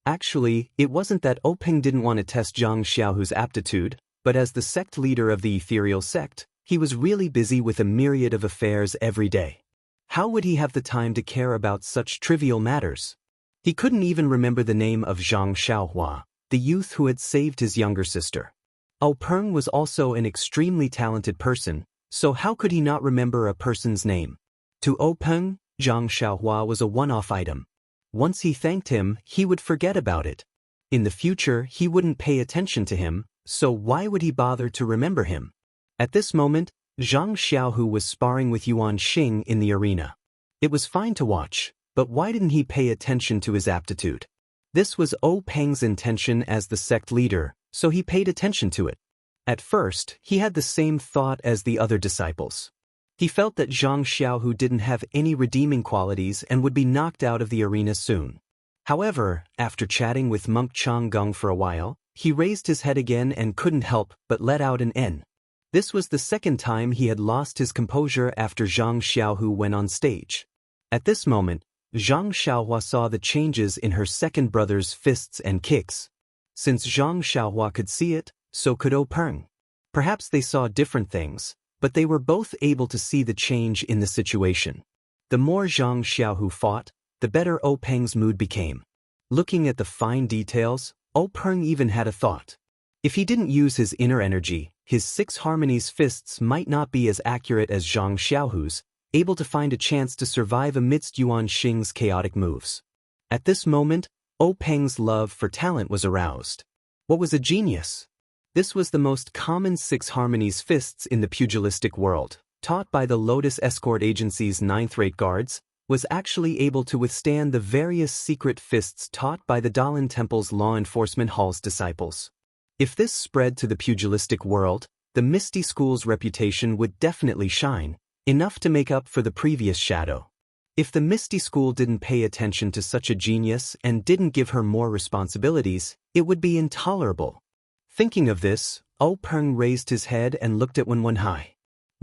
Actually, it wasn't that O Peng didn't want to test Zhang Xiaohu's aptitude, but as the sect leader of the ethereal sect, he was really busy with a myriad of affairs every day. How would he have the time to care about such trivial matters? He couldn't even remember the name of Zhang Xiaohua, the youth who had saved his younger sister. O Peng was also an extremely talented person, so how could he not remember a person's name? To O Peng, Zhang Xiaohua was a one-off item. Once he thanked him, he would forget about it. In the future, he wouldn't pay attention to him, so why would he bother to remember him? At this moment, Zhang Xiaohu was sparring with Yuan Xing in the arena. It was fine to watch, but why didn't he pay attention to his aptitude? This was O Peng's intention as the sect leader, so he paid attention to it. At first, he had the same thought as the other disciples. He felt that Zhang Xiaohu didn't have any redeeming qualities and would be knocked out of the arena soon. However, after chatting with Monk Changgung for a while, he raised his head again and couldn't help but let out an N. This was the second time he had lost his composure after Zhang Xiaohu went on stage. At this moment, Zhang Xiaohua saw the changes in her second brother's fists and kicks. Since Zhang Xiaohua could see it, so could O Peng. Perhaps they saw different things, but they were both able to see the change in the situation. The more Zhang Xiaohu fought, the better O Peng's mood became. Looking at the fine details, O Peng even had a thought. If he didn't use his inner energy, his 6 harmonies fists might not be as accurate as Zhang Xiaohu's, able to find a chance to survive amidst Yuan Xing's chaotic moves. At this moment, O Peng's love for talent was aroused. What was a genius? This was the most common 6 harmonies fists in the pugilistic world, taught by the Lotus Escort Agency's 9th-rate guards, was actually able to withstand the various secret fists taught by the Daoist Temple's Law Enforcement Hall's disciples. If this spread to the pugilistic world, the Misty School's reputation would definitely shine, enough to make up for the previous shadow. If the Misty School didn't pay attention to such a genius and didn't give her more responsibilities, it would be intolerable. Thinking of this, O Peng raised his head and looked at Wenhai.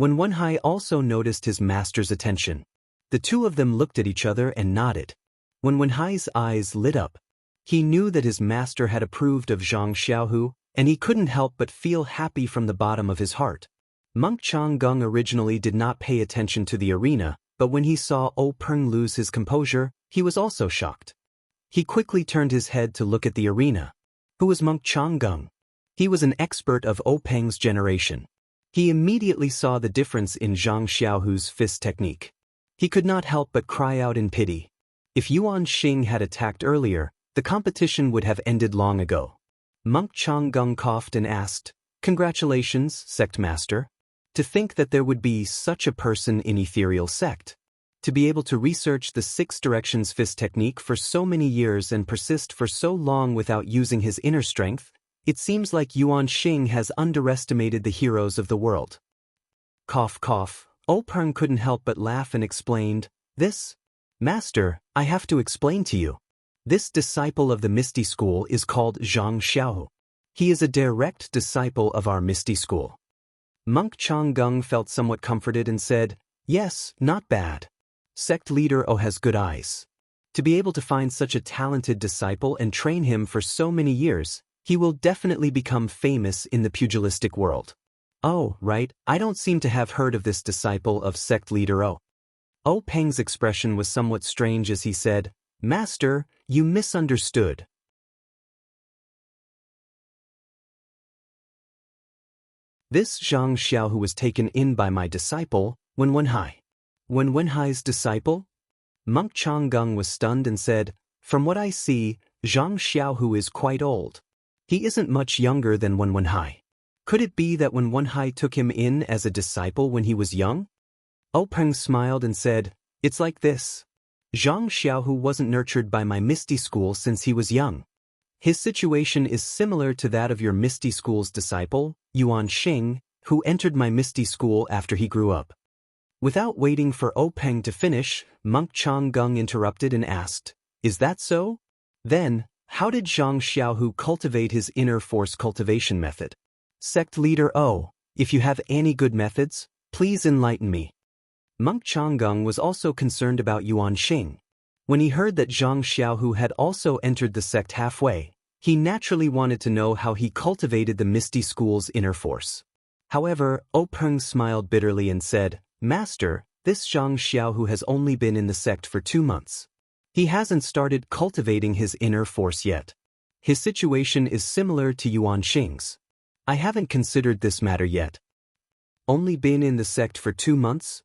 Wenhai also noticed his master's attention. The two of them looked at each other and nodded. Wenhai's eyes lit up. He knew that his master had approved of Zhang Xiaohu, and he couldn't help but feel happy from the bottom of his heart. Monk Changgung originally did not pay attention to the arena, but when he saw O Peng lose his composure, he was also shocked. He quickly turned his head to look at the arena. Who was Monk Changgung? He was an expert of O Peng's generation. He immediately saw the difference in Zhang Xiaohu's fist technique. He could not help but cry out in pity. If Yuan Xing had attacked earlier, the competition would have ended long ago. Monk Changgung coughed and asked, Congratulations, sect master. To think that there would be such a person in ethereal sect. To be able to research the 6 directions fist technique for so many years and persist for so long without using his inner strength, it seems like Yuan Xing has underestimated the heroes of the world. Cough cough, Peng couldn't help but laugh and explained, "This? Master, I have to explain to you. This disciple of the Misty School is called Zhang Xiaohu. He is a direct disciple of our Misty School." Monk Changgung felt somewhat comforted and said, "Yes, not bad. Sect leader O has good eyes. To be able to find such a talented disciple and train him for so many years, he will definitely become famous in the pugilistic world." "Oh, right, I don't seem to have heard of this disciple of sect leader O." Peng's expression was somewhat strange as he said, "Master, you misunderstood. This Zhang Xiaohu was taken in by my disciple, Wen Wenhai." Wen Wenhai's disciple? Monk Changgung was stunned and said, "From what I see, Zhang Xiaohu is quite old. He isn't much younger than Wen Wenhai. Could it be that Wen Wenhai took him in as a disciple when he was young?" Peng smiled and said, "It's like this. Zhang Xiaohu wasn't nurtured by my Misty School since he was young. His situation is similar to that of your Misty School's disciple, Yuan Xing, who entered my Misty School after he grew up." Without waiting for Peng to finish, Monk Changgung interrupted and asked, "Is that so? Then, how did Zhang Xiaohu cultivate his inner force cultivation method? Sect leader O, if you have any good methods, please enlighten me." Monk Changgung was also concerned about Yuan Xing. When he heard that Zhang Xiaohu had also entered the sect halfway, he naturally wanted to know how he cultivated the Misty School's inner force. However, Peng smiled bitterly and said, "Master, this Zhang Xiaohu has only been in the sect for 2 months. He hasn't started cultivating his inner force yet. His situation is similar to Yuan Xing's. I haven't considered this matter yet." "Only been in the sect for 2 months?"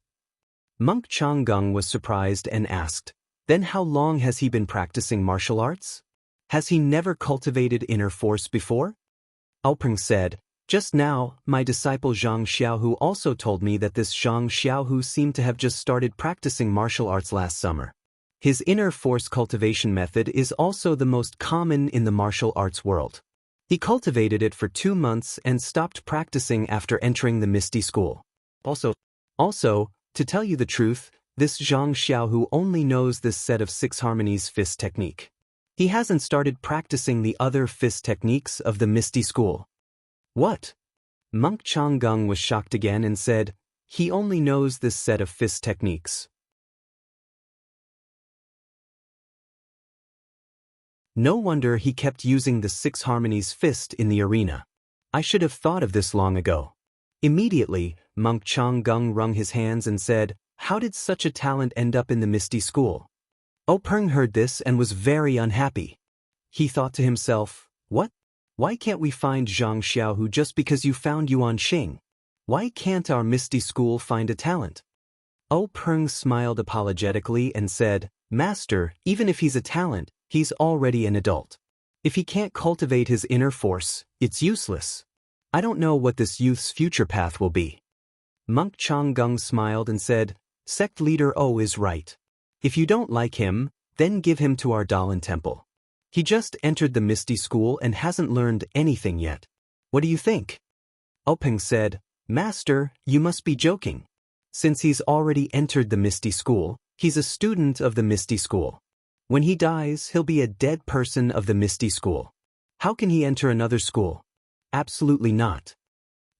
Monk Changgung was surprised and asked, "Then how long has he been practicing martial arts? Has he never cultivated inner force before?" Peng said, "Just now, my disciple Zhang Xiaohu also told me that this Zhang Xiaohu seemed to have just started practicing martial arts last summer. His inner force cultivation method is also the most common in the martial arts world. He cultivated it for 2 months and stopped practicing after entering the Misty School. Also, to tell you the truth, this Zhang Xiaohu only knows this set of 6 harmonies fist technique. He hasn't started practicing the other fist techniques of the Misty School." "What?" Monk Changgung was shocked again and said, "He only knows this set of fist techniques. No wonder he kept using the 6 harmonies fist in the arena. I should have thought of this long ago." Immediately, Monk Changgung wrung his hands and said, "How did such a talent end up in the Misty School?" Peng heard this and was very unhappy. He thought to himself, "What? Why can't we find Zhang Xiaohu just because you found Yuan Xing? Why can't our Misty School find a talent?" Peng smiled apologetically and said, "Master, even if he's a talent, he's already an adult. If he can't cultivate his inner force, it's useless. I don't know what this youth's future path will be." Monk Changgung smiled and said, "Sect leader O is right. If you don't like him, then give him to our Daoist temple. He just entered the Misty School and hasn't learned anything yet. What do you think?" Peng said, "Master, you must be joking. Since he's already entered the Misty School, he's a student of the Misty School. When he dies, he'll be a dead person of the Misty School. How can he enter another school? Absolutely not."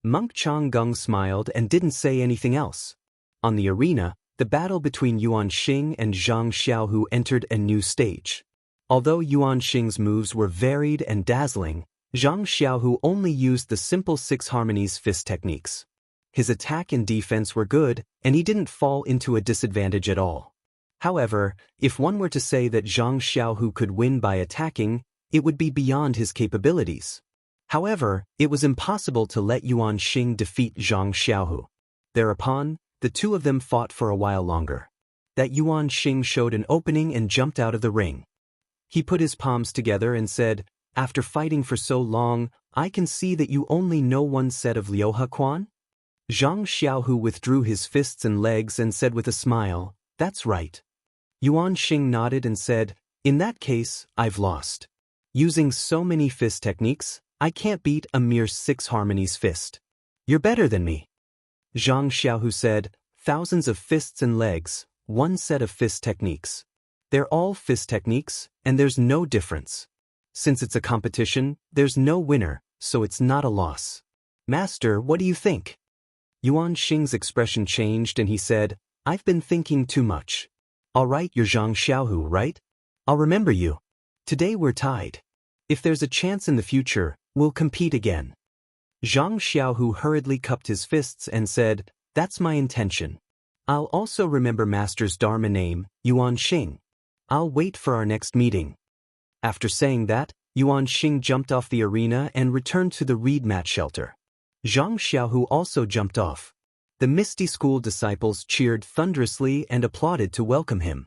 Monk Changgung smiled and didn't say anything else. On the arena, the battle between Yuan Xing and Zhang Xiaohu entered a new stage. Although Yuan Xing's moves were varied and dazzling, Zhang Xiaohu only used the simple 6 harmonies fist techniques. His attack and defense were good, and he didn't fall into a disadvantage at all. However, if one were to say that Zhang Xiaohu could win by attacking, it would be beyond his capabilities. However, it was impossible to let Yuan Xing defeat Zhang Xiaohu. Thereafter, the two of them fought for a while longer. That Yuan Xing showed an opening and jumped out of the ring. He put his palms together and said, after fighting for so long, I can see that you only know one set of Liuhe Quan? Zhang Xiaohu withdrew his fists and legs and said with a smile, "That's right." Yuan Xing nodded and said, "In that case, I've lost. Using so many fist techniques, I can't beat a mere 6 harmonies fist. You're better than me." Zhang Xiaohu said, "Thousands of fists and legs, one set of fist techniques. They're all fist techniques, and there's no difference. Since it's a competition, there's no winner, so it's not a loss. Master, what do you think?" Yuan Xing's expression changed and he said, "I've been thinking too much. All right, you're Zhang Xiaohu, right? I'll remember you. Today we're tied. If there's a chance in the future, we'll compete again." Zhang Xiaohu hurriedly cupped his fists and said, "That's my intention. I'll also remember Master's Dharma name, Yuan Xing. I'll wait for our next meeting." After saying that, Yuan Xing jumped off the arena and returned to the reed mat shelter. Zhang Xiaohu also jumped off. The Misty School disciples cheered thunderously and applauded to welcome him.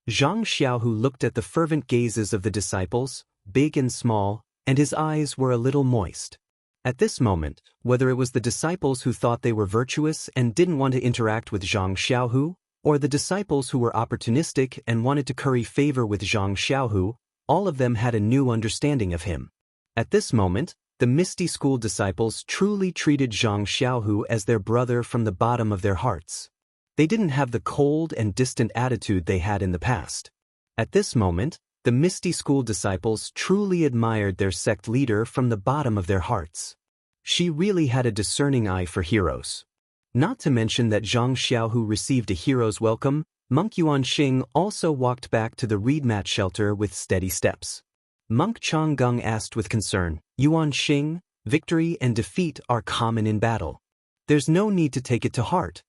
Zhang Xiaohu looked at the fervent gazes of the disciples, big and small, and his eyes were a little moist. At this moment, whether it was the disciples who thought they were virtuous and didn't want to interact with Zhang Xiaohu, or the disciples who were opportunistic and wanted to curry favor with Zhang Xiaohu, all of them had a new understanding of him. At this moment, the Misty School disciples truly treated Zhang Xiaohu as their brother from the bottom of their hearts. They didn't have the cold and distant attitude they had in the past. At this moment, the Misty School disciples truly admired their sect leader from the bottom of their hearts. She really had a discerning eye for heroes. Not to mention that Zhang Xiaohu received a hero's welcome, Monk Yuan Xing also walked back to the reed mat shelter with steady steps. Monk Changgung asked with concern, "Yuan Xing, victory and defeat are common in battle. There's no need to take it to heart."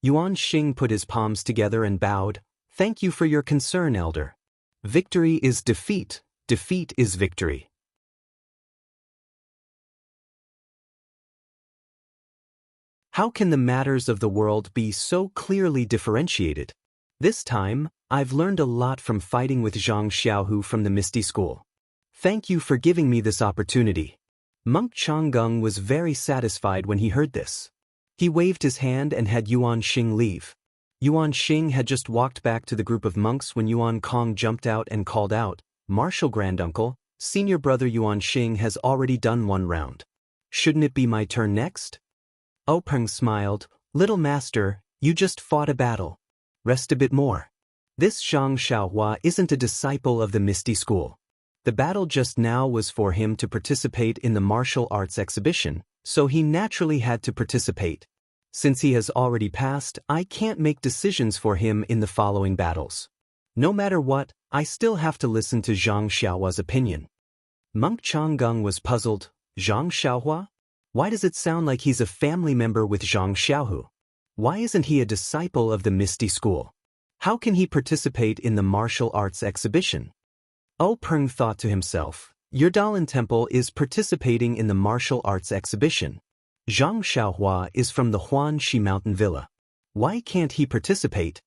Yuan Xing put his palms together and bowed, "Thank you for your concern, elder. Victory is defeat, defeat is victory." How can the matters of the world be so clearly differentiated? This time, I've learned a lot from fighting with Zhang Xiaohu from the Misty School. Thank you for giving me this opportunity. Monk Changgung was very satisfied when he heard this. He waved his hand and had Yuan Xing leave. Yuan Xing had just walked back to the group of monks when Yuan Kong jumped out and called out, "Martial Granduncle, senior brother Yuan Xing has already done one round. Shouldn't it be my turn next?" Peng smiled, "Little master, you just fought a battle. Rest a bit more. This Zhang Xiaohua isn't a disciple of the Misty School. The battle just now was for him to participate in the martial arts exhibition, so he naturally had to participate. Since he has already passed, I can't make decisions for him in the following battles. No matter what, I still have to listen to Zhang Xiaohua's opinion." Monk Changgung was puzzled. Zhang Xiaohua? Why does it sound like he's a family member with Zhang Xiaohu? Why isn't he a disciple of the Misty School? How can he participate in the martial arts exhibition? Peng thought to himself, "Your Daoist temple is participating in the martial arts exhibition. Zhang Xiaohua is from the Huanxi Mountain Villa. Why can't he participate?"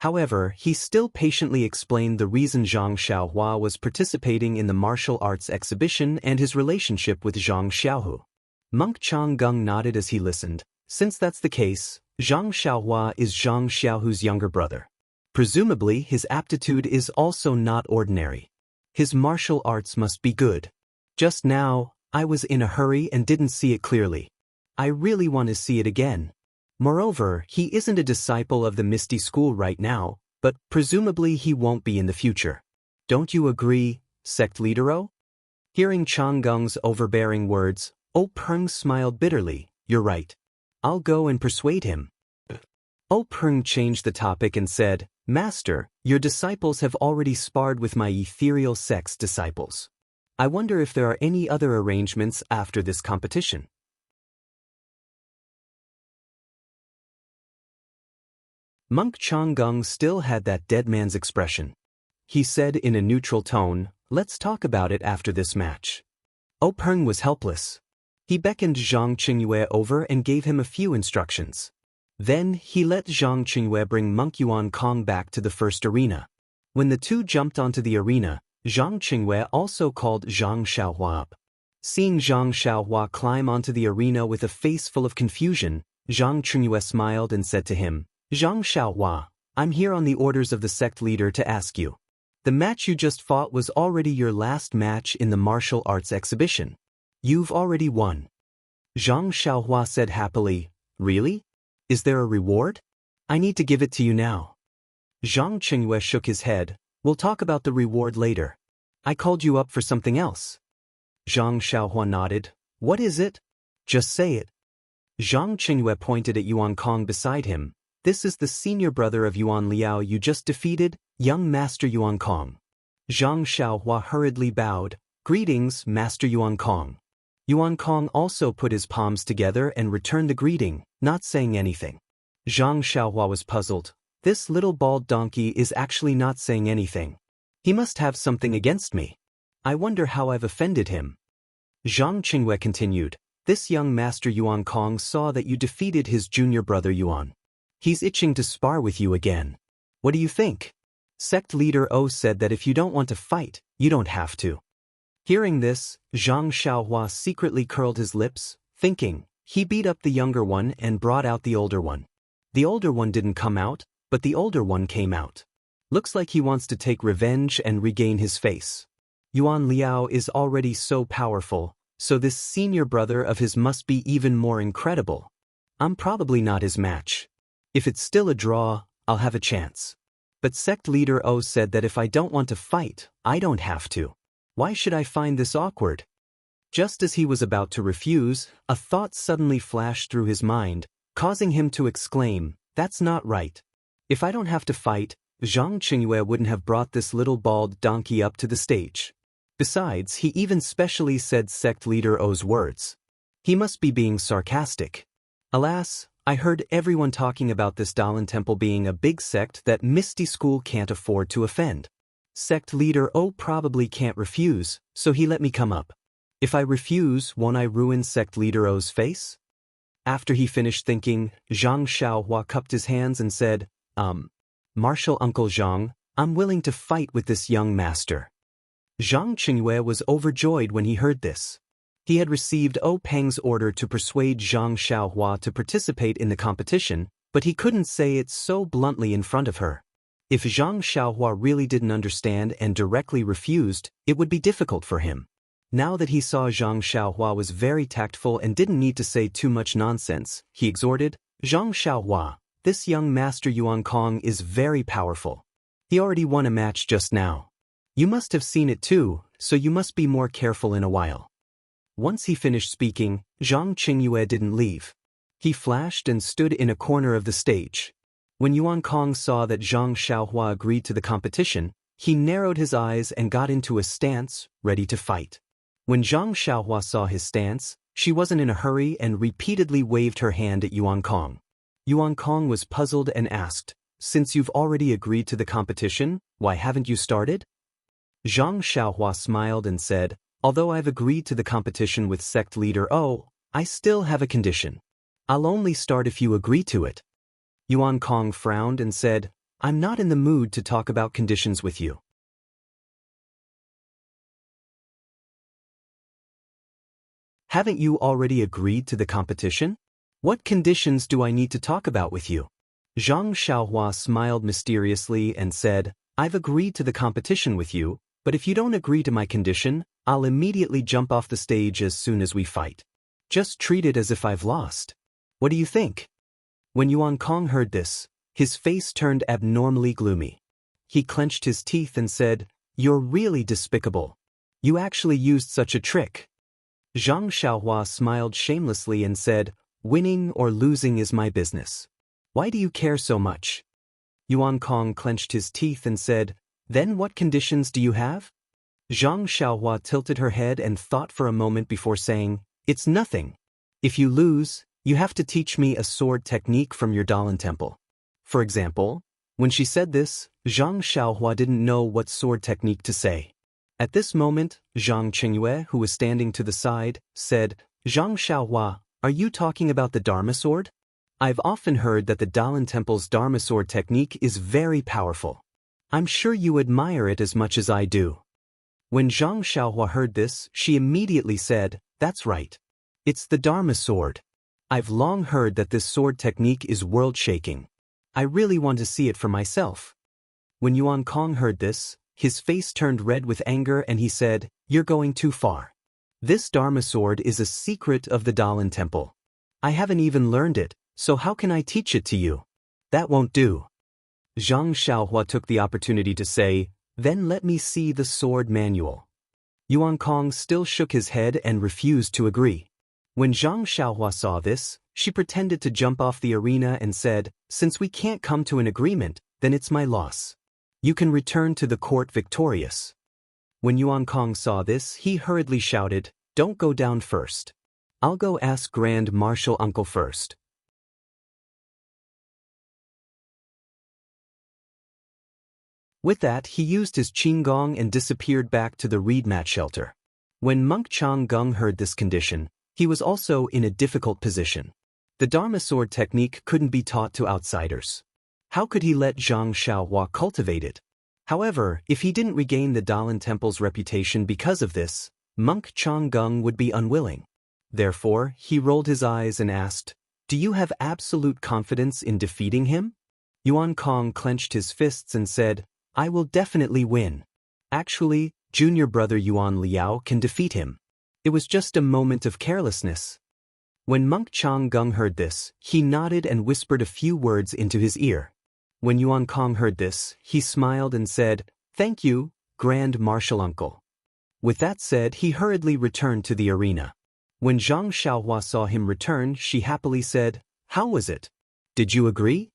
However, he still patiently explained the reason Zhang Xiaohua was participating in the martial arts exhibition and his relationship with Zhang Xiaohu. Monk Changgung nodded as he listened. Since that's the case, Zhang Xiaohua is Zhang Xiaohu's younger brother. Presumably, his aptitude is also not ordinary. His martial arts must be good. Just now, I was in a hurry and didn't see it clearly. I really want to see it again. Moreover, he isn't a disciple of the Misty School right now, but presumably he won't be in the future. Don't you agree, sect leader? Hearing Changgung's overbearing words, Peng smiled bitterly. "You're right. I'll go and persuade him." Peng changed the topic and said, "Master, your disciples have already sparred with my ethereal sect's disciples. I wonder if there are any other arrangements after this competition." Monk Changgung still had that dead man's expression. He said in a neutral tone, "Let's talk about it after this match." Peng was helpless. He beckoned Zhang Qingyue over and gave him a few instructions. Then he let Zhang Qingyue bring Monk Yuan Kong back to the first arena. When the two jumped onto the arena, Zhang Qingyue also called Zhang Xiaohua up. Seeing Zhang Xiaohua climb onto the arena with a face full of confusion, Zhang Qingyue smiled and said to him, "Zhang Xiaohua, I'm here on the orders of the sect leader to ask you. The match you just fought was already your last match in the martial arts exhibition. You've already won." Zhang Xiaohua said happily, "Really? Is there a reward? I need to give it to you now." Zhang Qingyue shook his head. "We'll talk about the reward later. I called you up for something else." Zhang Xiaohua nodded. "What is it? Just say it." Zhang Qingyue pointed at Yuan Kong beside him. "This is the senior brother of Yuan Liao you just defeated, young Master Yuan Kong." Zhang Xiaohua hurriedly bowed. "Greetings, Master Yuan Kong." Yuan Kong also put his palms together and returned the greeting, not saying anything. Zhang Xiaohua was puzzled. This little bald donkey is actually not saying anything. He must have something against me. I wonder how I've offended him. Zhang Qingyue continued. "This young Master Yuan Kong saw that you defeated his junior brother Yuan. He's itching to spar with you again. What do you think?" Sect leader O said that if you don't want to fight, you don't have to. Hearing this, Zhang Xiaohua secretly curled his lips, thinking. He beat up the younger one and brought out the older one. The older one didn't come out, but the older one came out. Looks like he wants to take revenge and regain his face. Yuan Liao is already so powerful, so this senior brother of his must be even more incredible. I'm probably not his match. If it's still a draw, I'll have a chance. But sect leader O said that if I don't want to fight, I don't have to. Why should I find this awkward? Just as he was about to refuse, a thought suddenly flashed through his mind, causing him to exclaim, "That's not right. If I don't have to fight, Zhang Qingyue wouldn't have brought this little bald donkey up to the stage." Besides, he even specially said sect leader O's words. He must be being sarcastic. Alas, I heard everyone talking about this Daoist temple being a big sect that Misty School can't afford to offend. Sect leader O probably can't refuse, so he let me come up. If I refuse, won't I ruin sect leader O's face? After he finished thinking, Zhang Xiaohua cupped his hands and said, Martial Uncle Zhang, I'm willing to fight with this young master." Zhang Qingyue was overjoyed when he heard this. He had received O Peng's order to persuade Zhang Xiaohua to participate in the competition, but he couldn't say it so bluntly in front of her. If Zhang Xiaohua really didn't understand and directly refused, it would be difficult for him. Now that he saw Zhang Xiaohua was very tactful and didn't need to say too much nonsense, he exhorted, "Zhang Xiaohua, this young Master Yuan Kong is very powerful. He already won a match just now. You must have seen it too, so you must be more careful in a while." Once he finished speaking, Zhang Qingyue didn't leave. He flashed and stood in a corner of the stage. When Yuan Kong saw that Zhang Xiaohua agreed to the competition, he narrowed his eyes and got into a stance, ready to fight. When Zhang Xiaohua saw his stance, she wasn't in a hurry and repeatedly waved her hand at Yuan Kong. Yuan Kong was puzzled and asked, "Since you've already agreed to the competition, why haven't you started?" Zhang Xiaohua smiled and said, "Although I've agreed to the competition with sect leader O, I still have a condition. I'll only start if you agree to it." Yuan Kong frowned and said, "I'm not in the mood to talk about conditions with you." "Haven't you already agreed to the competition? What conditions do I need to talk about with you?" Zhang Xiaohua smiled mysteriously and said, "I've agreed to the competition with you, but if you don't agree to my condition, I'll immediately jump off the stage as soon as we fight. Just treat it as if I've lost. What do you think?" When Yuan Kong heard this, his face turned abnormally gloomy. He clenched his teeth and said, "You're really despicable. You actually used such a trick." Zhang Xiaohua smiled shamelessly and said, "Winning or losing is my business. Why do you care so much?" Yuan Kong clenched his teeth and said, "Then what conditions do you have?" Zhang Xiaohua tilted her head and thought for a moment before saying, "It's nothing. If you lose, you have to teach me a sword technique from your Daoist temple." For example, when she said this, Zhang Xiaohua didn't know what sword technique to say. At this moment, Zhang Qingyue, who was standing to the side, said, "Zhang Xiaohua, are you talking about the Dharma sword? I've often heard that the Daoist temple's Dharma sword technique is very powerful. I'm sure you admire it as much as I do." When Zhang Xiaohua heard this, she immediately said, "That's right. It's the Dharma sword. I've long heard that this sword technique is world-shaking. I really want to see it for myself." When Yuan Kong heard this, his face turned red with anger and he said, "You're going too far. This Dharma sword is a secret of the Daoist temple. I haven't even learned it, so how can I teach it to you? That won't do." Zhang Xiaohua took the opportunity to say, "Then let me see the sword manual." Yuan Kong still shook his head and refused to agree. When Zhang Xiaohua saw this, she pretended to jump off the arena and said, "Since we can't come to an agreement, then it's my loss. You can return to the court victorious." When Yuan Kong saw this, he hurriedly shouted, "Don't go down first. I'll go ask Grand Marshal Uncle first." With that, he used his qinggong and disappeared back to the reed mat shelter. When Monk Chang Gung heard this condition, he was also in a difficult position. The Dharma sword technique couldn't be taught to outsiders. How could he let Zhang Xiaohua cultivate it? However, if he didn't regain the Daoist temple's reputation because of this, Monk Chang Gung would be unwilling. Therefore, he rolled his eyes and asked, "Do you have absolute confidence in defeating him?" Yuan Kong clenched his fists and said, "I will definitely win. Actually, junior brother Yuan Liao can defeat him. It was just a moment of carelessness." When Monk Chang Gung heard this, he nodded and whispered a few words into his ear. When Yuan Kong heard this, he smiled and said, "Thank you, Grand Marshal Uncle." With that said, he hurriedly returned to the arena. When Zhang Xiaohua saw him return, she happily said, "How was it? Did you agree?"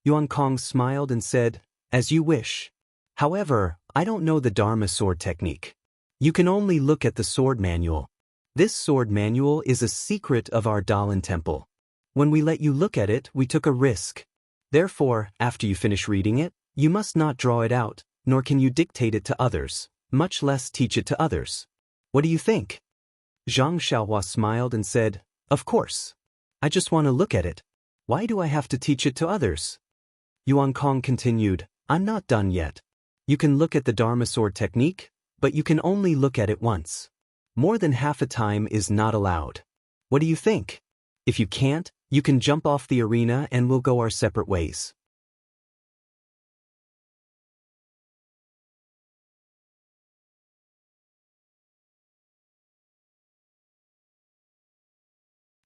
Yuan Kong smiled and said, "As you wish. However, I don't know the Dharma sword technique. You can only look at the sword manual. This sword manual is a secret of our Daoist temple. When we let you look at it, we took a risk. Therefore, after you finish reading it, you must not draw it out, nor can you dictate it to others, much less teach it to others. What do you think?" Zhang Xiaohua smiled and said, "Of course. I just want to look at it. Why do I have to teach it to others?" Yuan Kong continued, "I'm not done yet. You can look at the Dharma sword technique, but you can only look at it once. More than half a time is not allowed. What do you think? If you can't, you can jump off the arena and we'll go our separate ways."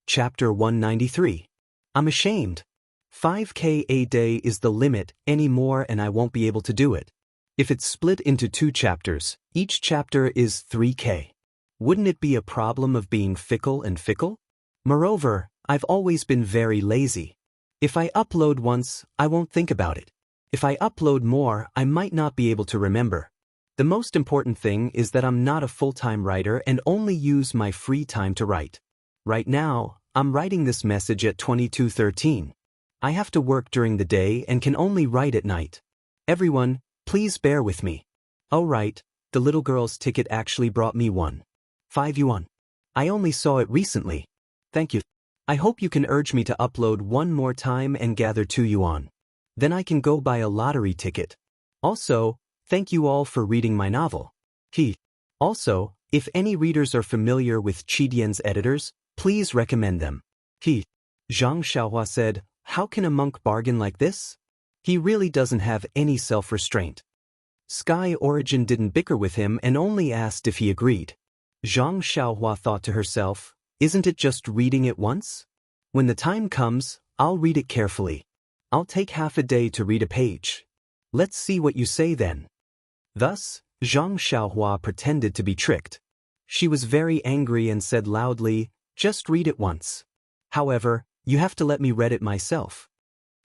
Chapter 193. I'm ashamed. 5K a day is the limit anymore and I won't be able to do it. If it's split into 2 chapters, each chapter is 3K. Wouldn't it be a problem of being fickle and fickle? Moreover, I've always been very lazy. If I upload once, I won't think about it. If I upload more, I might not be able to remember. The most important thing is that I'm not a full-time writer and only use my free time to write. Right now, I'm writing this message at 22:13. I have to work during the day and can only write at night. Everyone, please bear with me. Oh right, the little girl's ticket actually brought me 5 yuan. I only saw it recently. Thank you. I hope you can urge me to upload one more time and gather 2 yuan. Then I can go buy a lottery ticket. Also, thank you all for reading my novel. Also, if any readers are familiar with Chidian's editors, please recommend them. Zhang Xiaohua said, "How can a monk bargain like this? He really doesn't have any self-restraint." Sky Origin didn't bicker with him and only asked if he agreed. Zhang Xiaohua thought to herself, "Isn't it just reading it once? When the time comes, I'll read it carefully. I'll take half a day to read a page. Let's see what you say then." Thus, Zhang Xiaohua pretended to be tricked. She was very angry and said loudly, "Just read it once. However, you have to let me read it myself."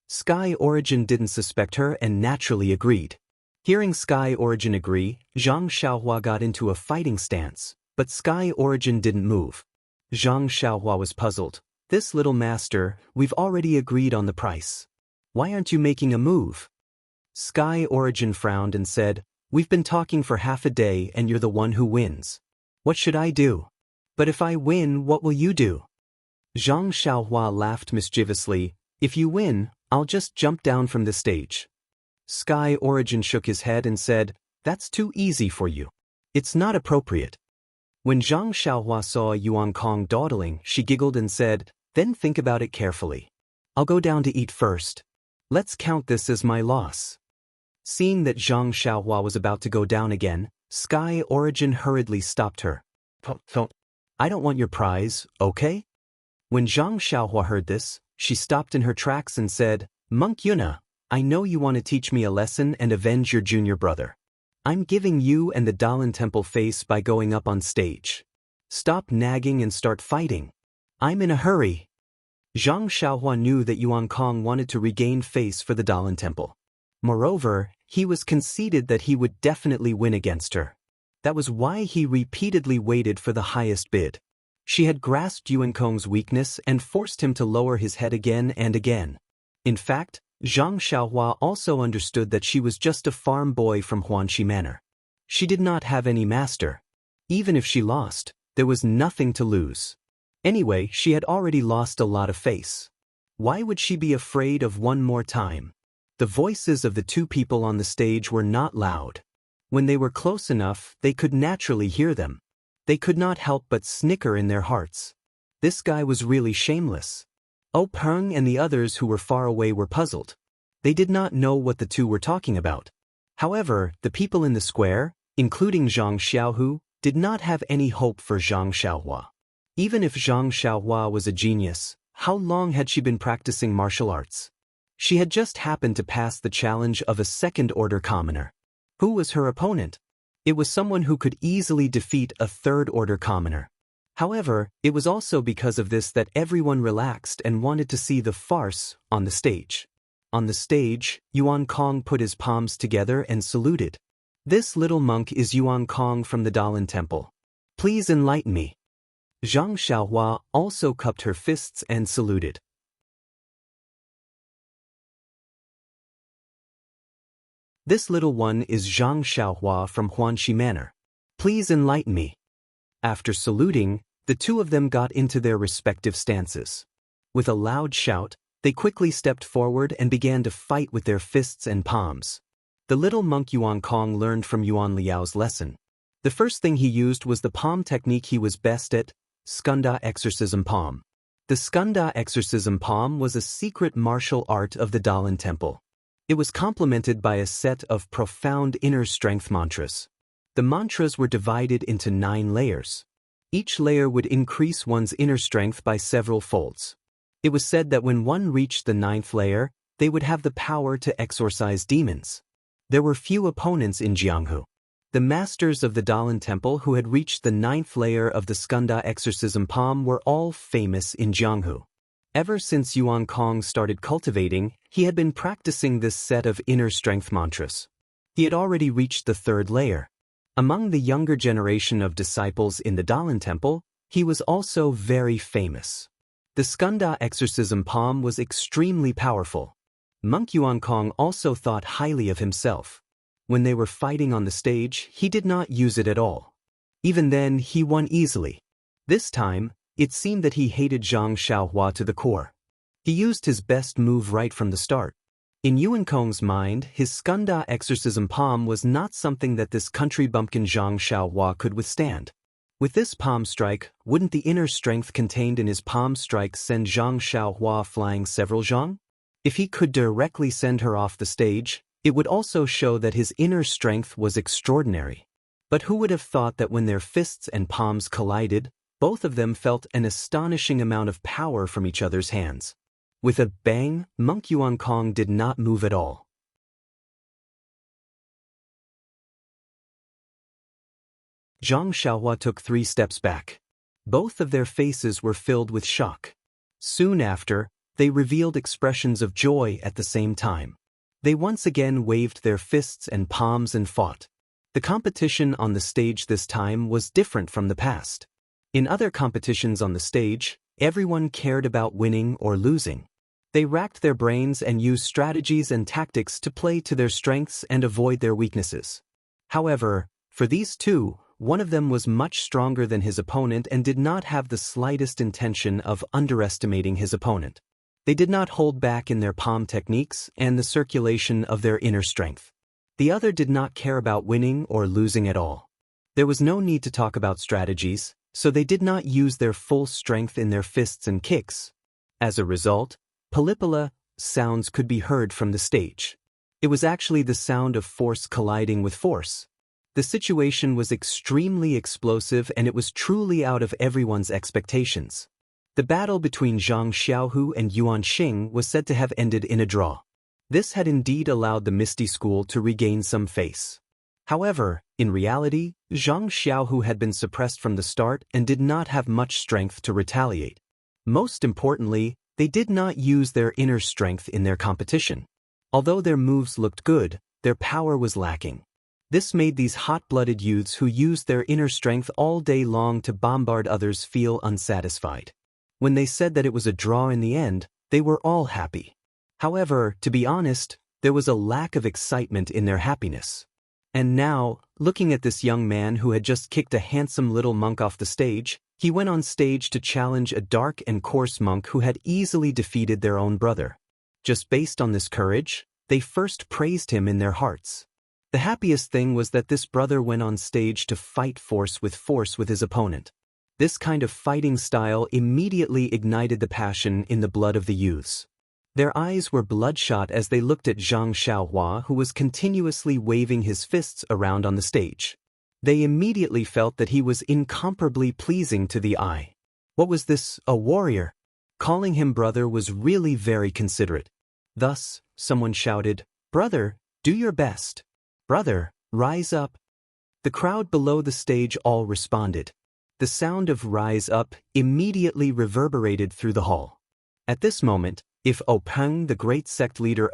Sky Origin didn't suspect her and naturally agreed. Hearing Sky Origin agree, Zhang Xiaohua got into a fighting stance, but Sky Origin didn't move. Zhang Xiaohua was puzzled. "This little master, we've already agreed on the price. Why aren't you making a move?" Sky Origin frowned and said, "We've been talking for half a day and you're the one who wins. What should I do? But if I win, what will you do?" Zhang Xiaohua laughed mischievously, "If you win, I'll just jump down from the stage." Sky Origin shook his head and said, "That's too easy for you. It's not appropriate. When Zhang Xiaohua saw Yuan Kong dawdling, she giggled and said, "Then think about it carefully. I'll go down to eat first. Let's count this as my loss." Seeing that Zhang Xiaohua was about to go down again, Sky Origin hurriedly stopped her. "I don't want your prize, okay?" When Zhang Xiaohua heard this, she stopped in her tracks and said, "Monk Yuna, I know you want to teach me a lesson and avenge your junior brother. I'm giving you and the Dalan Temple face by going up on stage. Stop nagging and start fighting. I'm in a hurry." Zhang Xiaohua knew that Yuan Kong wanted to regain face for the Dalan Temple. Moreover, he was conceited that he would definitely win against her. That was why he repeatedly waited for the highest bid. She had grasped Yuan Kong's weakness and forced him to lower his head again and again. In fact, Zhang Xiaohua also understood that she was just a farm boy from Huanxi Manor. She did not have any master. Even if she lost, there was nothing to lose. Anyway, she had already lost a lot of face. Why would she be afraid of one more time? The voices of the two people on the stage were not loud. When they were close enough, they could naturally hear them. They could not help but snicker in their hearts. This guy was really shameless. Oh Peng and the others who were far away were puzzled. They did not know what the two were talking about. However, the people in the square, including Zhang Xiaohu, did not have any hope for Zhang Xiaohua. Even if Zhang Xiaohua was a genius, how long had she been practicing martial arts? She had just happened to pass the challenge of a second-order commoner. Who was her opponent? It was someone who could easily defeat a third-order commoner. However, it was also because of this that everyone relaxed and wanted to see the farce on the stage. On the stage, Yuan Kong put his palms together and saluted. "This little monk is Yuan Kong from the Dalan Temple. Please enlighten me." Zhang Xiaohua also cupped her fists and saluted. "This little one is Zhang Xiaohua from Huanxi Manor. Please enlighten me." After saluting, the two of them got into their respective stances. With a loud shout, they quickly stepped forward and began to fight with their fists and palms. The little monk Yuan Kong learned from Yuan Liao's lesson. The first thing he used was the palm technique he was best at, Skanda Exorcism Palm. The Skanda Exorcism Palm was a secret martial art of the Dalan Temple. It was complemented by a set of profound inner strength mantras. The mantras were divided into 9 layers. Each layer would increase one's inner strength by several folds. It was said that when one reached the 9th layer, they would have the power to exorcise demons. There were few opponents in Jianghu. The masters of the Dalan Temple who had reached the 9th layer of the Skanda Exorcism Palm were all famous in Jianghu. Ever since Yuan Kong started cultivating, he had been practicing this set of inner strength mantras. He had already reached the 3rd layer. Among the younger generation of disciples in the Dalan Temple, he was also very famous. The Skanda Exorcism Palm was extremely powerful. Monk Yuan Kong also thought highly of himself. When they were fighting on the stage, he did not use it at all. Even then, he won easily. This time, it seemed that he hated Zhang Xiaohua to the core. He used his best move right from the start. In Yuan Kong's mind, his Skanda Exorcism Palm was not something that this country bumpkin Zhang Xiaohua could withstand. With this palm strike, wouldn't the inner strength contained in his palm strike send Zhang Xiaohua flying several zhang? If he could directly send her off the stage, it would also show that his inner strength was extraordinary. But who would have thought that when their fists and palms collided, both of them felt an astonishing amount of power from each other's hands. With a bang, Monk Yuan Kong did not move at all. Zhang Xiaohua took 3 steps back. Both of their faces were filled with shock. Soon after, they revealed expressions of joy at the same time. They once again waved their fists and palms and fought. The competition on the stage this time was different from the past. In other competitions on the stage, everyone cared about winning or losing. They racked their brains and used strategies and tactics to play to their strengths and avoid their weaknesses. However, for these two, one of them was much stronger than his opponent and did not have the slightest intention of underestimating his opponent. They did not hold back in their palm techniques and the circulation of their inner strength. The other did not care about winning or losing at all. There was no need to talk about strategies, so they did not use their full strength in their fists and kicks. As a result, Palipala sounds could be heard from the stage. It was actually the sound of force colliding with force. The situation was extremely explosive and it was truly out of everyone's expectations. The battle between Zhang Xiaohu and Yuan Xing was said to have ended in a draw. This had indeed allowed the Misty School to regain some face. However, in reality, Zhang Xiaohu had been suppressed from the start and did not have much strength to retaliate. Most importantly, they did not use their inner strength in their competition. Although their moves looked good, their power was lacking. This made these hot-blooded youths who used their inner strength all day long to bombard others feel unsatisfied. When they said that it was a draw in the end, they were all happy. However, to be honest, there was a lack of excitement in their happiness. And now, looking at this young man who had just kicked a handsome little monk off the stage, he went on stage to challenge a dark and coarse monk who had easily defeated their own brother. Just based on this courage, they first praised him in their hearts. The happiest thing was that this brother went on stage to fight force with his opponent. This kind of fighting style immediately ignited the passion in the blood of the youths. Their eyes were bloodshot as they looked at Zhang Xiaohua, who was continuously waving his fists around on the stage. They immediately felt that he was incomparably pleasing to the eye. What was this, a warrior? Calling him brother was really very considerate. Thus, someone shouted, "Brother, do your best. Brother, rise up." The crowd below the stage all responded. The sound of "rise up" immediately reverberated through the hall. At this moment, if Peng, the great sect leader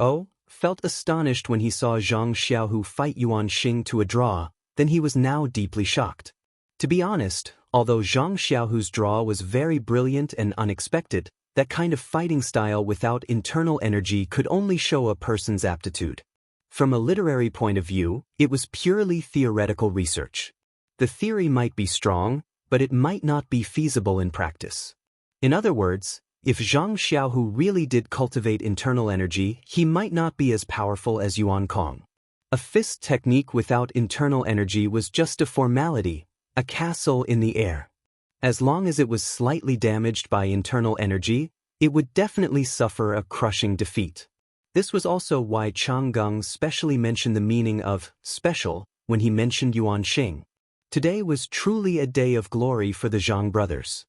felt astonished when he saw Zhang Xiaohu fight Yuan Xing to a draw, then he was now deeply shocked. To be honest, although Zhang Xiaohu's draw was very brilliant and unexpected, that kind of fighting style without internal energy could only show a person's aptitude. From a literary point of view, it was purely theoretical research. The theory might be strong, but it might not be feasible in practice. In other words, if Zhang Xiaohu really did cultivate internal energy, he might not be as powerful as Yuan Kong. A fist technique without internal energy was just a formality, a castle in the air. As long as it was slightly damaged by internal energy, it would definitely suffer a crushing defeat. This was also why Chang Gung specially mentioned the meaning of special when he mentioned Yuan Xing. Today was truly a day of glory for the Zhang brothers.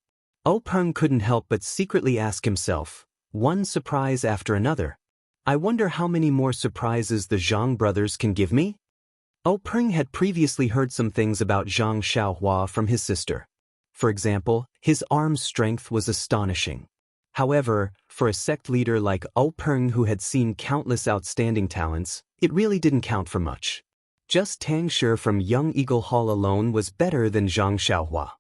Peng couldn't help but secretly ask himself, one surprise after another. I wonder how many more surprises the Zhang brothers can give me? Peng had previously heard some things about Zhang Xiaohua from his sister. For example, his arm strength was astonishing. However, for a sect leader like Peng who had seen countless outstanding talents, it really didn't count for much. Just Tang Shi from Young Eagle Hall alone was better than Zhang Xiaohua.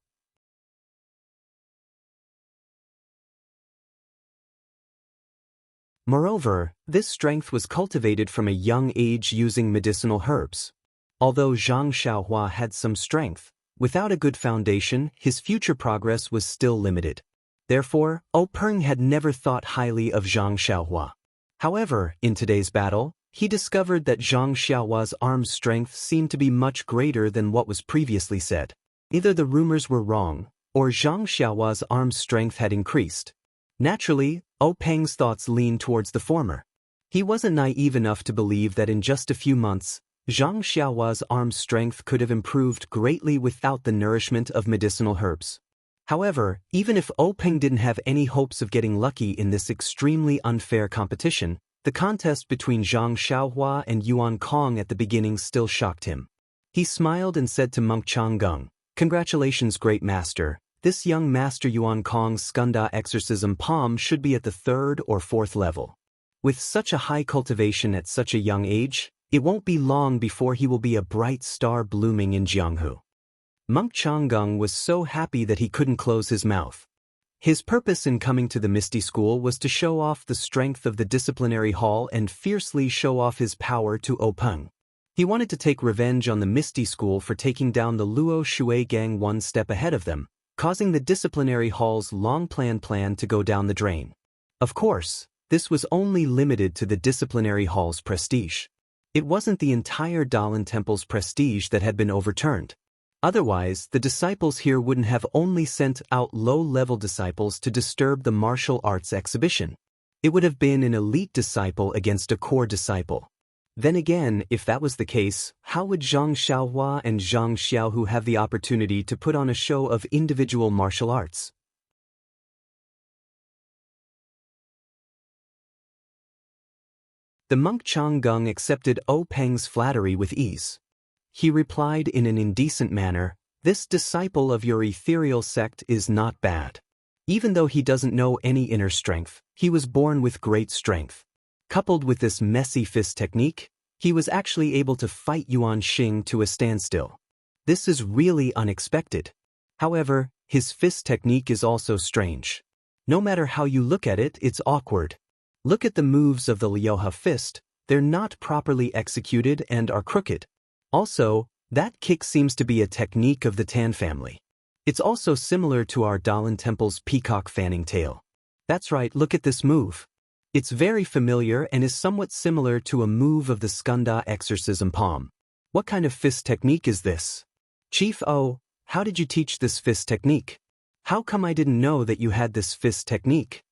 Moreover, this strength was cultivated from a young age using medicinal herbs. Although Zhang Xiaohua had some strength, without a good foundation, his future progress was still limited. Therefore, Peng had never thought highly of Zhang Xiaohua. However, in today's battle, he discovered that Zhang Xiaohua's arm strength seemed to be much greater than what was previously said. Either the rumors were wrong, or Zhang Xiaohua's arm strength had increased. Naturally, Peng's thoughts leaned towards the former. He wasn't naive enough to believe that in just a few months, Zhang Xiaohua's arm strength could have improved greatly without the nourishment of medicinal herbs. However, even if Peng didn't have any hopes of getting lucky in this extremely unfair competition, the contest between Zhang Xiaohua and Yuan Kong at the beginning still shocked him. He smiled and said to monk Chang Gung, "Congratulations, great master. This young master Yuan Kong's Skanda exorcism palm should be at the 3rd or 4th level. With such a high cultivation at such a young age, it won't be long before he will be a bright star blooming in Jianghu." Monk Chang Gung was so happy that he couldn't close his mouth. His purpose in coming to the Misty School was to show off the strength of the disciplinary hall and fiercely show off his power to Peng. He wanted to take revenge on the Misty School for taking down the Luo Shui gang one step ahead of them, causing the disciplinary hall's long-planned plan to go down the drain. Of course, this was only limited to the disciplinary hall's prestige. It wasn't the entire Daoist temple's prestige that had been overturned. Otherwise, the disciples here wouldn't have only sent out low-level disciples to disturb the martial arts exhibition. It would have been an elite disciple against a core disciple. Then again, if that was the case, how would Zhang Xiaohua and Zhang Xiaohu have the opportunity to put on a show of individual martial arts? The monk Changgung accepted Peng's flattery with ease. He replied in an indecent manner, "This disciple of your ethereal sect is not bad. Even though he doesn't know any inner strength, he was born with great strength. Coupled with this messy fist technique, he was actually able to fight Yuan Xing to a standstill. This is really unexpected. However, his fist technique is also strange. No matter how you look at it, it's awkward. Look at the moves of the Liuha fist, they're not properly executed and are crooked. Also, that kick seems to be a technique of the Tan family. It's also similar to our Daoist temple's peacock fanning tail. That's right, look at this move. It's very familiar and is somewhat similar to a move of the Skanda exorcism palm. What kind of fist technique is this? Chief O, how did you teach this fist technique? How come I didn't know that you had this fist technique?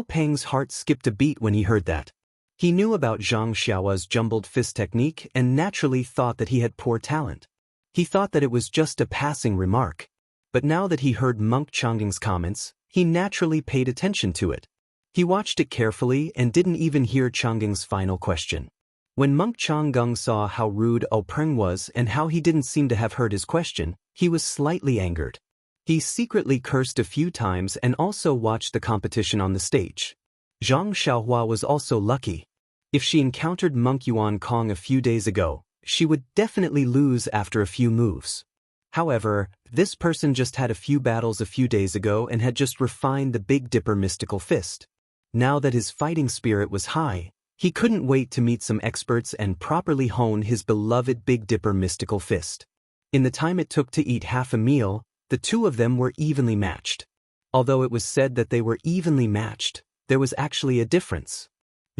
Peng's heart skipped a beat when he heard that. He knew about Zhang Xiaohua's jumbled fist technique and naturally thought that he had poor talent. He thought that it was just a passing remark. But now that he heard Monk Changgung's comments, he naturally paid attention to it. He watched it carefully and didn't even hear Changgung's final question. When Monk Changgung saw how rude Peng was and how he didn't seem to have heard his question, he was slightly angered. He secretly cursed a few times and also watched the competition on the stage. Zhang Xiaohua was also lucky. If she encountered Monk Yuan Kong a few days ago, she would definitely lose after a few moves. However, this person just had a few battles a few days ago and had just refined the Big Dipper mystical fist. Now that his fighting spirit was high, he couldn't wait to meet some experts and properly hone his beloved Big Dipper mystical fist. In the time it took to eat half a meal, the two of them were evenly matched. Although it was said that they were evenly matched, there was actually a difference.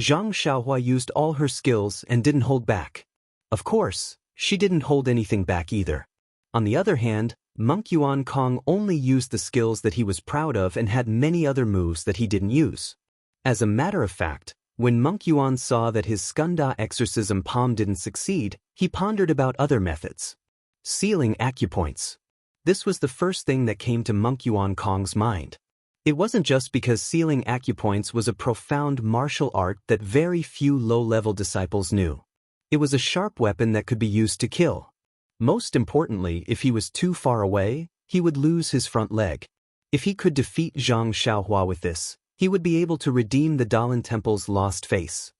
Zhang Xiaohua used all her skills and didn't hold back. Of course, she didn't hold anything back either. On the other hand, Monk Yuan Kong only used the skills that he was proud of and had many other moves that he didn't use. As a matter of fact, when Monk Yuan saw that his Skanda exorcism palm didn't succeed, he pondered about other methods. Sealing acupoints. This was the first thing that came to Monk Yuan Kong's mind. It wasn't just because sealing acupoints was a profound martial art that very few low-level disciples knew. It was a sharp weapon that could be used to kill. Most importantly, if he was too far away, he would lose his front leg. If he could defeat Zhang Xiaohua with this, he would be able to redeem the Daoist temple's lost face.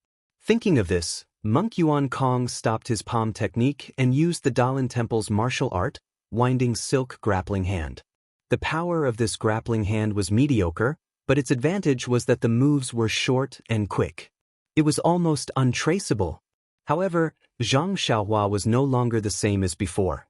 Thinking of this, Monk Yuan Kong stopped his palm technique and used the Daoist temple's martial art, winding silk grappling hand. The power of this grappling hand was mediocre, but its advantage was that the moves were short and quick. It was almost untraceable. However, Zhang Xiaohua was no longer the same as before.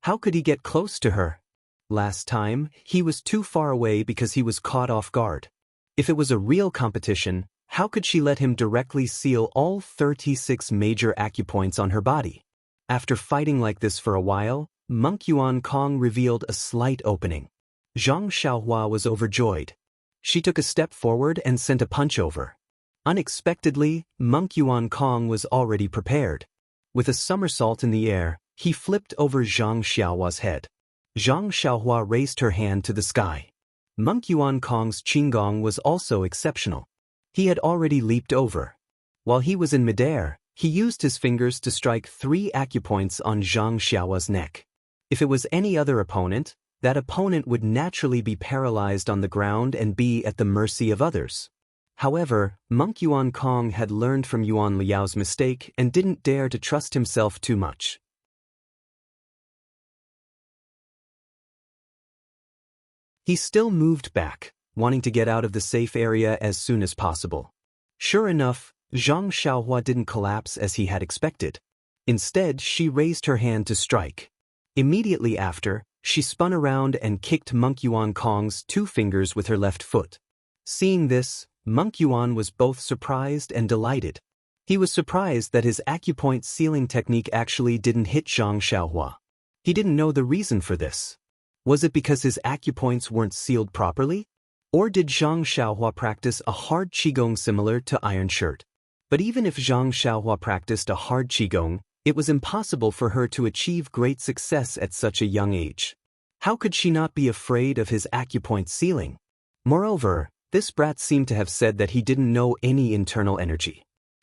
How could he get close to her? Last time, he was too far away because he was caught off guard. If it was a real competition, how could she let him directly seal all 36 major acupoints on her body? After fighting like this for a while, Monk Yuan Kong revealed a slight opening. Zhang Xiaohua was overjoyed. She took a step forward and sent a punch over. Unexpectedly, Monk Yuan Kong was already prepared. With a somersault in the air, he flipped over Zhang Xiaohua's head. Zhang Xiaohua raised her hand to the sky. Monk Yuan Kong's qigong was also exceptional. He had already leaped over. While he was in midair, he used his fingers to strike 3 acupoints on Zhang Xiaohua's neck. If it was any other opponent, that opponent would naturally be paralyzed on the ground and be at the mercy of others. However, Monk Yuan Kong had learned from Yuan Liao's mistake and didn't dare to trust himself too much. He still moved back, wanting to get out of the safe area as soon as possible. Sure enough, Zhang Xiaohua didn't collapse as he had expected. Instead, she raised her hand to strike. Immediately after, she spun around and kicked Monk Yuan Kong's 2 fingers with her left foot. Seeing this, Monk Yuan was both surprised and delighted. He was surprised that his acupoint sealing technique actually didn't hit Zhang Xiaohua. He didn't know the reason for this. Was it because his acupoints weren't sealed properly? Or did Zhang Xiaohua practice a hard qigong similar to Iron Shirt? But even if Zhang Xiaohua practiced a hard qigong, it was impossible for her to achieve great success at such a young age. How could she not be afraid of his acupoint sealing? Moreover, this brat seemed to have said that he didn't know any internal energy.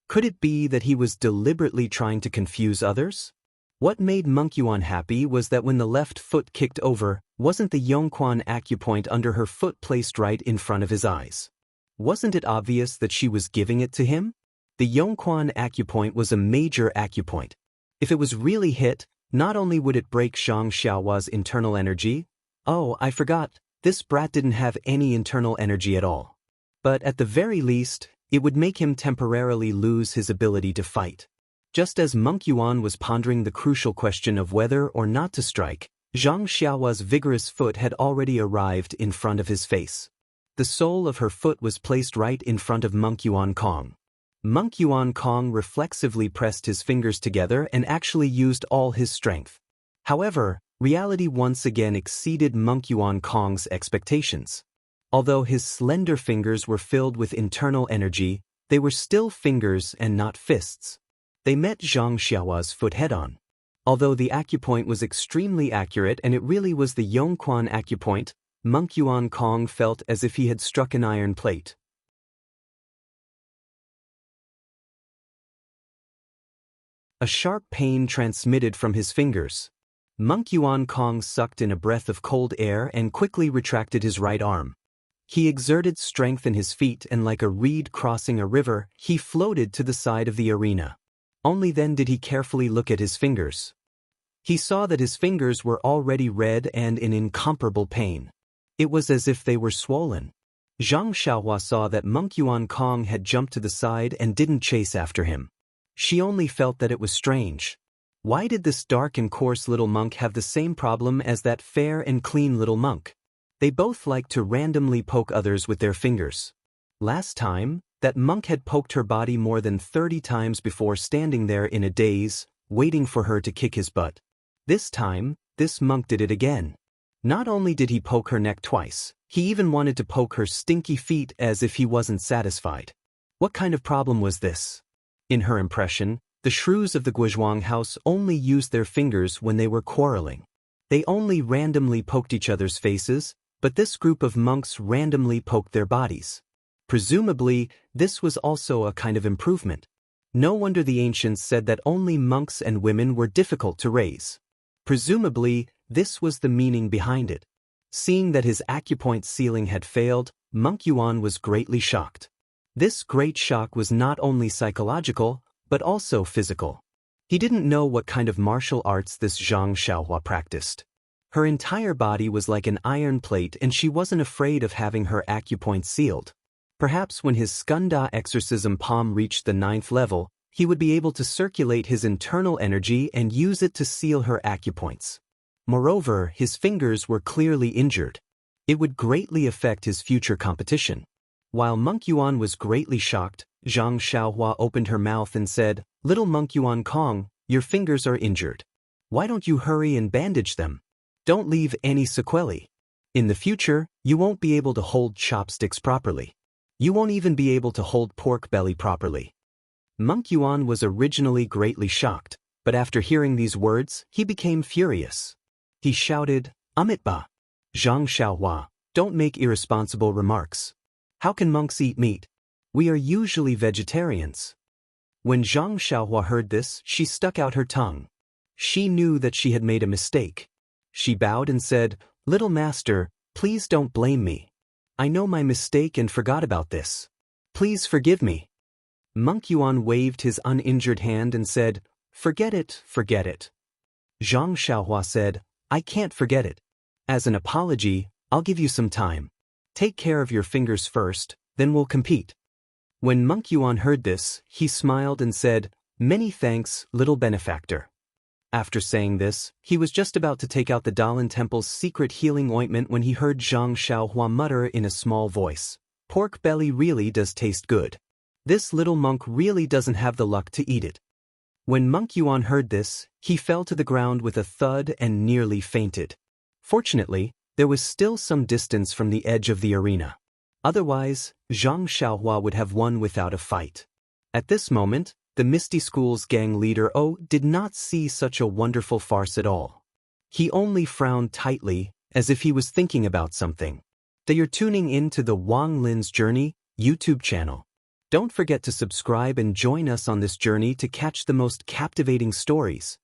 Could it be that he was deliberately trying to confuse others? What made Monk Yuan happy was that when the left foot kicked over, wasn't the Yongquan acupoint under her foot placed right in front of his eyes? Wasn't it obvious that she was giving it to him? The Yongquan acupoint was a major acupoint. If it was really hit, not only would it break Zhang Xiaohua's internal energy, oh, I forgot, this brat didn't have any internal energy at all. But at the very least, it would make him temporarily lose his ability to fight. Just as Monk Yuan was pondering the crucial question of whether or not to strike, Zhang Xiaohua's vigorous foot had already arrived in front of his face. The sole of her foot was placed right in front of Monk Yuan Kong. Monk Yuan Kong reflexively pressed his fingers together and actually used all his strength. However, reality once again exceeded Monk Yuan Kong's expectations. Although his slender fingers were filled with internal energy, they were still fingers and not fists. They met Zhang Xiaohua's foot head-on. Although the acupoint was extremely accurate and it really was the Yongquan acupoint, Monk Yuan Kong felt as if he had struck an iron plate. A sharp pain transmitted from his fingers. Monk Yuan Kong sucked in a breath of cold air and quickly retracted his right arm. He exerted strength in his feet and like a reed crossing a river, he floated to the side of the arena. Only then did he carefully look at his fingers. He saw that his fingers were already red and in incomparable pain. It was as if they were swollen. Zhang Xiaohua saw that Monk Yuan Kong had jumped to the side and didn't chase after him. She only felt that it was strange. Why did this dark and coarse little monk have the same problem as that fair and clean little monk? They both liked to randomly poke others with their fingers. Last time, that monk had poked her body more than 30 times before standing there in a daze, waiting for her to kick his butt. This time, this monk did it again. Not only did he poke her neck twice, he even wanted to poke her stinky feet as if he wasn't satisfied. What kind of problem was this? In her impression, the shrews of the Guizhuang house only used their fingers when they were quarreling. They only randomly poked each other's faces, but this group of monks randomly poked their bodies. Presumably, this was also a kind of improvement. No wonder the ancients said that only monks and women were difficult to raise. Presumably, this was the meaning behind it. Seeing that his acupoint sealing had failed, Monk Yuan was greatly shocked. This great shock was not only psychological, but also physical. He didn't know what kind of martial arts this Zhang Xiaohua practiced. Her entire body was like an iron plate and she wasn't afraid of having her acupoint sealed. Perhaps when his Skanda exorcism palm reached the 9th level, he would be able to circulate his internal energy and use it to seal her acupoints. Moreover, his fingers were clearly injured. It would greatly affect his future competition. While Monk Yuan was greatly shocked, Zhang Xiaohua opened her mouth and said, "Little Monk Yuan Kong, your fingers are injured. Why don't you hurry and bandage them? Don't leave any sequelae. In the future, you won't be able to hold chopsticks properly. You won't even be able to hold pork belly properly." Monk Yuan was originally greatly shocked, but after hearing these words, he became furious. He shouted, "Amitba! Zhang Xiaohua, don't make irresponsible remarks. How can monks eat meat? We are usually vegetarians." When Zhang Xiaohua heard this, she stuck out her tongue. She knew that she had made a mistake. She bowed and said, "Little master, please don't blame me. I know my mistake and forgot about this. Please forgive me." Monk Yuan waved his uninjured hand and said, "Forget it, forget it." Zhang Xiaohua said, "I can't forget it. As an apology, I'll give you some time. Take care of your fingers first, then we'll compete." When Monk Yuan heard this, he smiled and said, "Many thanks, little benefactor." After saying this, he was just about to take out the Daoist Temple's secret healing ointment when he heard Zhang Xiaohua mutter in a small voice, "Pork belly really does taste good. This little monk really doesn't have the luck to eat it." When Monk Yuan heard this, he fell to the ground with a thud and nearly fainted. Fortunately, there was still some distance from the edge of the arena. Otherwise, Zhang Xiaohua would have won without a fight. At this moment, the Misty School's gang leader did not see such a wonderful farce at all. He only frowned tightly, as if he was thinking about something. You're tuning in to the Wang Lin's Journey YouTube channel. Don't forget to subscribe and join us on this journey to catch the most captivating stories.